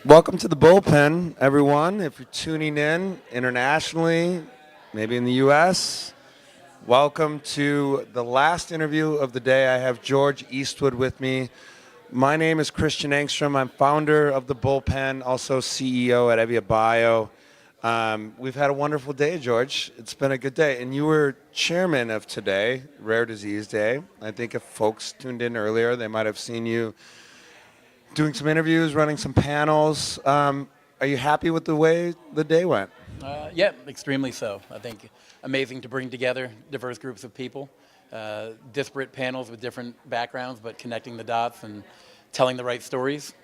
Welcome to the Bullpen, everyone. If you're tuning in internationally, maybe in the U.S., welcome to the last interview of the day. I have George Eastwood with me. My name is Christian Engstrom. I'm founder of the Bullpen, also CEO at Evia Bio. We've had a wonderful day, George. It's been a good day. And you were chairman of today, Rare Disease Day. I think if folks tuned in earlier, they might have seen you doing some interviews, running some panels. Are you happy with the way the day went? Yeah, extremely so. I think amazing to bring together diverse groups of people, disparate panels with different backgrounds, but connecting the dots and telling the right stories.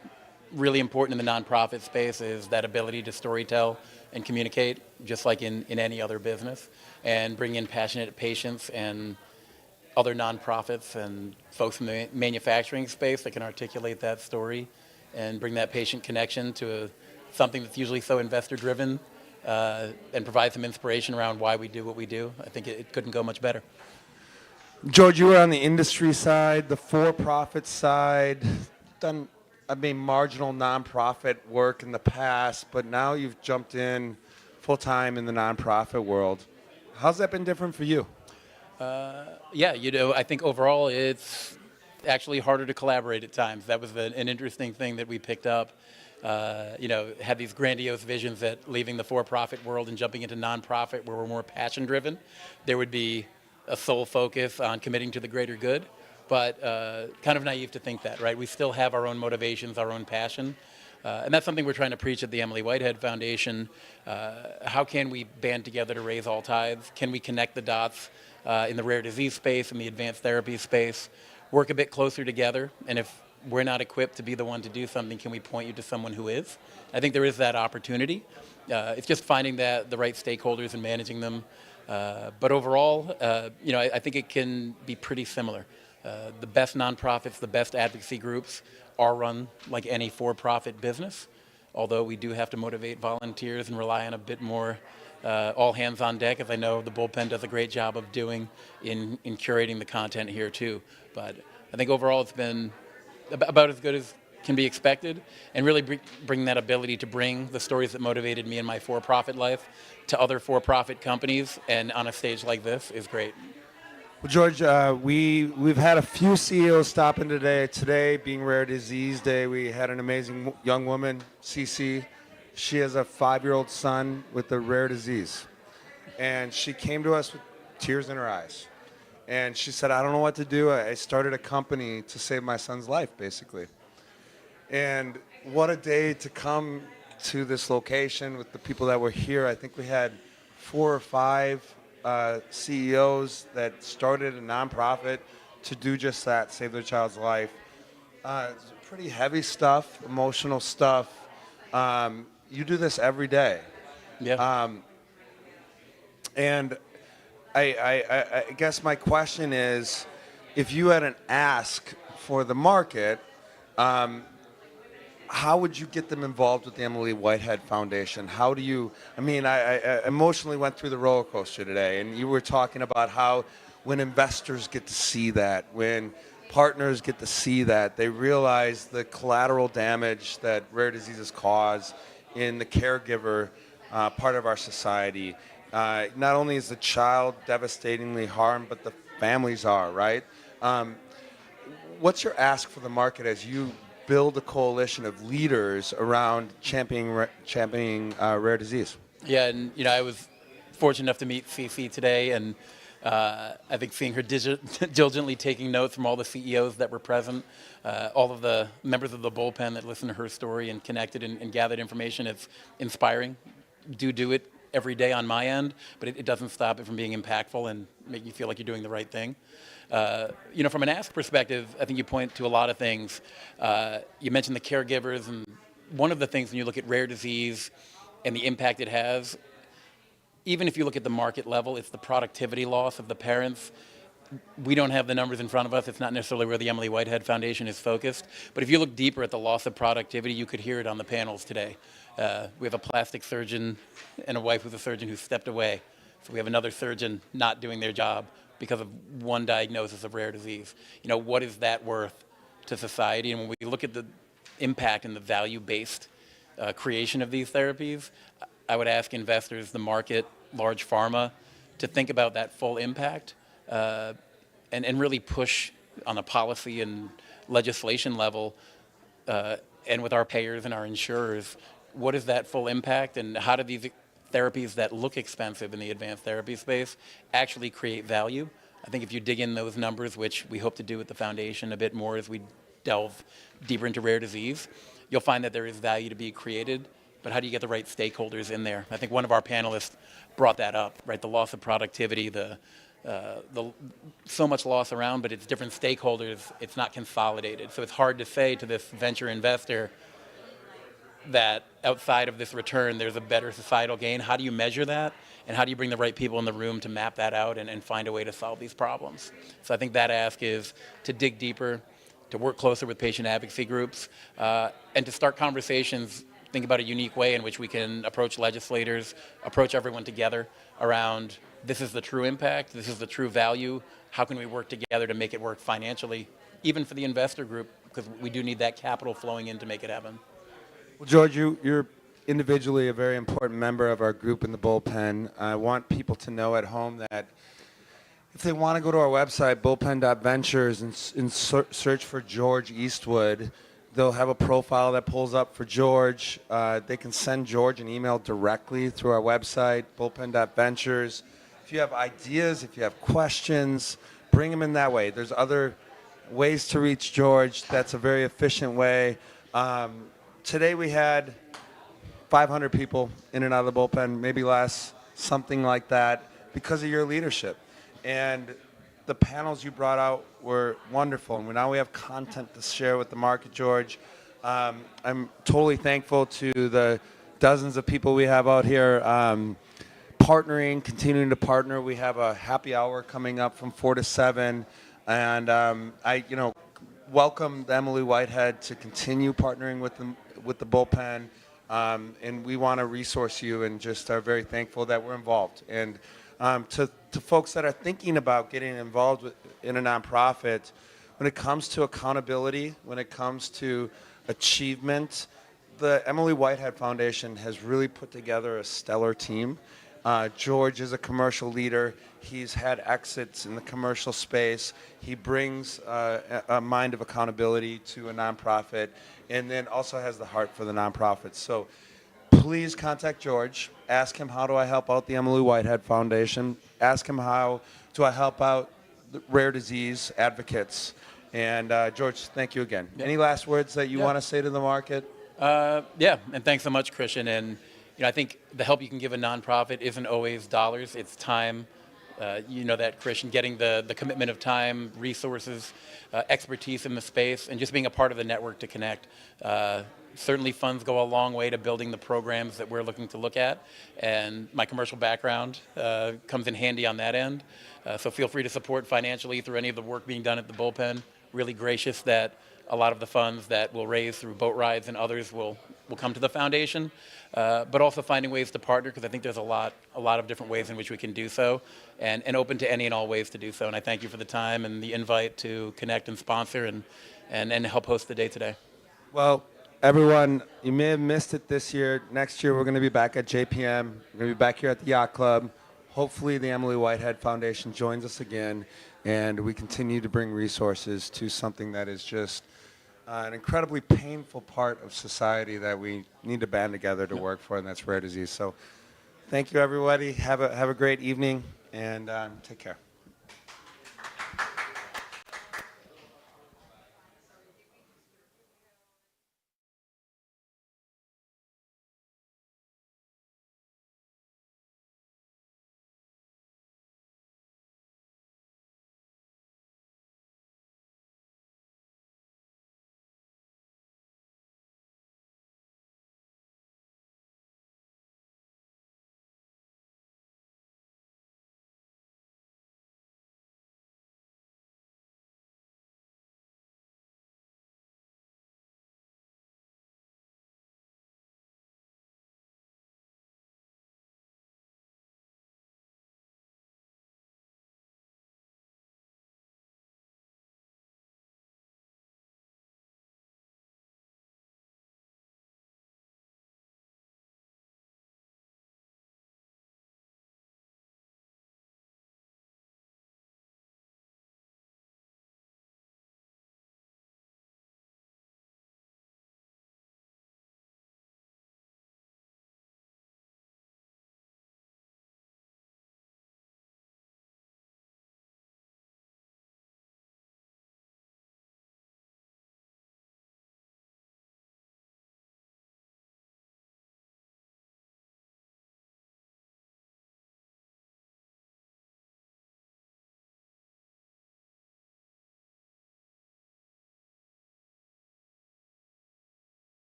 Really important in the nonprofit space is that ability to storytell and communicate, just like in any other business, and bring in passionate patients and other nonprofits and folks in the manufacturing space that can articulate that story and bring that patient connection to something that's usually so investor-driven and provide some inspiration around why we do what we do. I think it couldn't go much better. George, you were on the industry side, the for-profit side, done, marginal nonprofit work in the past, but now you've jumped in full-time in the nonprofit world. How's that been different for you? Yeah, I think overall it's actually harder to collaborate at times. That was an interesting thing that we picked up. Had these grandiose visions that leaving the for-profit world and jumping into nonprofit where we're more passion-driven, there would be a sole focus on committing to the greater good. But kind of naive to think that, right? We still have our own motivations, our own passion. And that's something we're trying to preach at the Emily Whitehead Foundation. How can we band together to raise all tides? Can we connect the dots in the rare disease space, in the advanced therapy space, work a bit closer together? And if we're not equipped to be the one to do something, can we point you to someone who is? I think there is that opportunity. It's just finding the right stakeholders and managing them. But overall, I think it can be pretty similar. The best nonprofits, the best advocacy groups are run like any for-profit business, although we do have to motivate volunteers and rely on a bit more all hands on deck, as I know the Bullpen does a great job of doing in curating the content here too. But I think overall it's been about as good as can be expected, and really bring that ability to bring the stories that motivated me in my for-profit life to other for-profit companies, and on a stage like this is great. Well, George, we've had a few CEOs stop in today. Today being Rare Disease Day, we had an amazing young woman, Cece. She has a 5-year-old son with a rare disease. And she came to us with tears in her eyes. And she said, I don't know what to do. I started a company to save my son's life, basically. And what a day to come to this location with the people that were here. I think we had 4 or 5 CEOs that started a nonprofit to do just that, save their child's life. It's pretty heavy stuff, emotional stuff. You do this every day. Yeah. And I guess my question is, if you had an ask for the market, how would you get them involved with the Emily Whitehead Foundation? How do you, I emotionally went through the roller coaster today, and you were talking about how when investors get to see that, when partners get to see that, they realize the collateral damage that rare diseases cause in the caregiver part of our society. Not only is the child devastatingly harmed, but the families are, right? What's your ask for the market as you build a coalition of leaders around championing rare disease? Yeah, and I was fortunate enough to meet Cece today, and I think seeing her diligently taking notes from all the CEOs that were present, all of the members of the Bullpen that listened to her story and connected and gathered information, it's inspiring. Do it every day on my end, but it doesn't stop it from being impactful and make you feel like you're doing the right thing. From an ask perspective, I think you point to a lot of things. You mentioned the caregivers, and one of the things when you look at rare disease and the impact it has, even if you look at the market level, it's the productivity loss of the parents. We don't have the numbers in front of us. It's not necessarily where the Emily Whitehead Foundation is focused. But if you look deeper at the loss of productivity, you could hear it on the panels today. We have a plastic surgeon and a wife who's a surgeon who stepped away. So we have another surgeon not doing their job because of one diagnosis of rare disease. What is that worth to society? And when we look at the impact and the value-based creation of these therapies, I would ask investors, the market, large pharma, to think about that full impact and really push on a policy and legislation level and with our payers and our insurers, what is that full impact and how do these therapies that look expensive in the advanced therapy space actually create value? I think if you dig in those numbers, which we hope to do with the foundation a bit more as we delve deeper into rare disease, you'll find that there is value to be created, but how do you get the right stakeholders in there? I think one of our panelists brought that up, right? The loss of productivity, the so much loss around, but it's different stakeholders, it's not consolidated. So it's hard to say to this venture investor that outside of this return, there's a better societal gain. How do you measure that? And how do you bring the right people in the room to map that out and find a way to solve these problems? So I think that ask is to dig deeper, to work closer with patient advocacy groups, and to start conversations, think about a unique way in which we can approach legislators, approach everyone together around this is the true impact, this is the true value, how can we work together to make it work financially, even for the investor group, because we do need that capital flowing in to make it happen. Well, George, you're individually a very important member of our group in the Bullpen. I want people to know at home that if they want to go to our website, bullpen.ventures, and search for George Eastwood, they'll have a profile that pulls up for George. They can send George an email directly through our website, bullpen.ventures. If you have ideas, if you have questions, bring them in that way. There's other ways to reach George. That's a very efficient way. Today we had 500 people in and out of the Bullpen, maybe less, something like that, because of your leadership. And the panels you brought out were wonderful. And now we have content to share with the market, George. I'm totally thankful to the dozens of people we have out here partnering, continuing to partner. We have a happy hour coming up from 4 to 7. And I welcome Emily Whitehead to continue partnering with the Bullpen. And we want to resource you and just are very thankful that we're involved. And to folks that are thinking about getting involved in a nonprofit, when it comes to accountability, when it comes to achievement, the Emily Whitehead Foundation has really put together a stellar team. George is a commercial leader. He's had exits in the commercial space. He brings a mind of accountability to a nonprofit and then also has the heart for the nonprofits. So please contact George. Ask him, how do I help out the Emily Whitehead Foundation? Ask him, how do I help out the rare disease advocates? And George, thank you again. Any last words that you want to say to the market? Yeah, and thanks so much, Christian. And I think the help you can give a nonprofit isn't always dollars, it's time. You know that, Christian, getting the commitment of time, resources, expertise in the space, and just being a part of the network to connect. Certainly funds go a long way to building the programs that we're looking to look at, and my commercial background comes in handy on that end. So feel free to support financially through any of the work being done at the Bullpen. Really gracious that a lot of the funds that we'll raise through boat rides and others will come to the foundation, but also finding ways to partner, because I think there's a lot of different ways in which we can do so, and open to any and all ways to do so. And I thank you for the time and the invite to connect and sponsor and help host the day today. Well, everyone, you may have missed it this year. Next year, we're going to be back at JPM. We're going to be back here at the Yacht Club. Hopefully, the Emily Whitehead Foundation joins us again, and we continue to bring resources to something that is just an incredibly painful part of society that we need to band together to work for, and that's rare disease. So thank you, everybody. Have a great evening, and take care.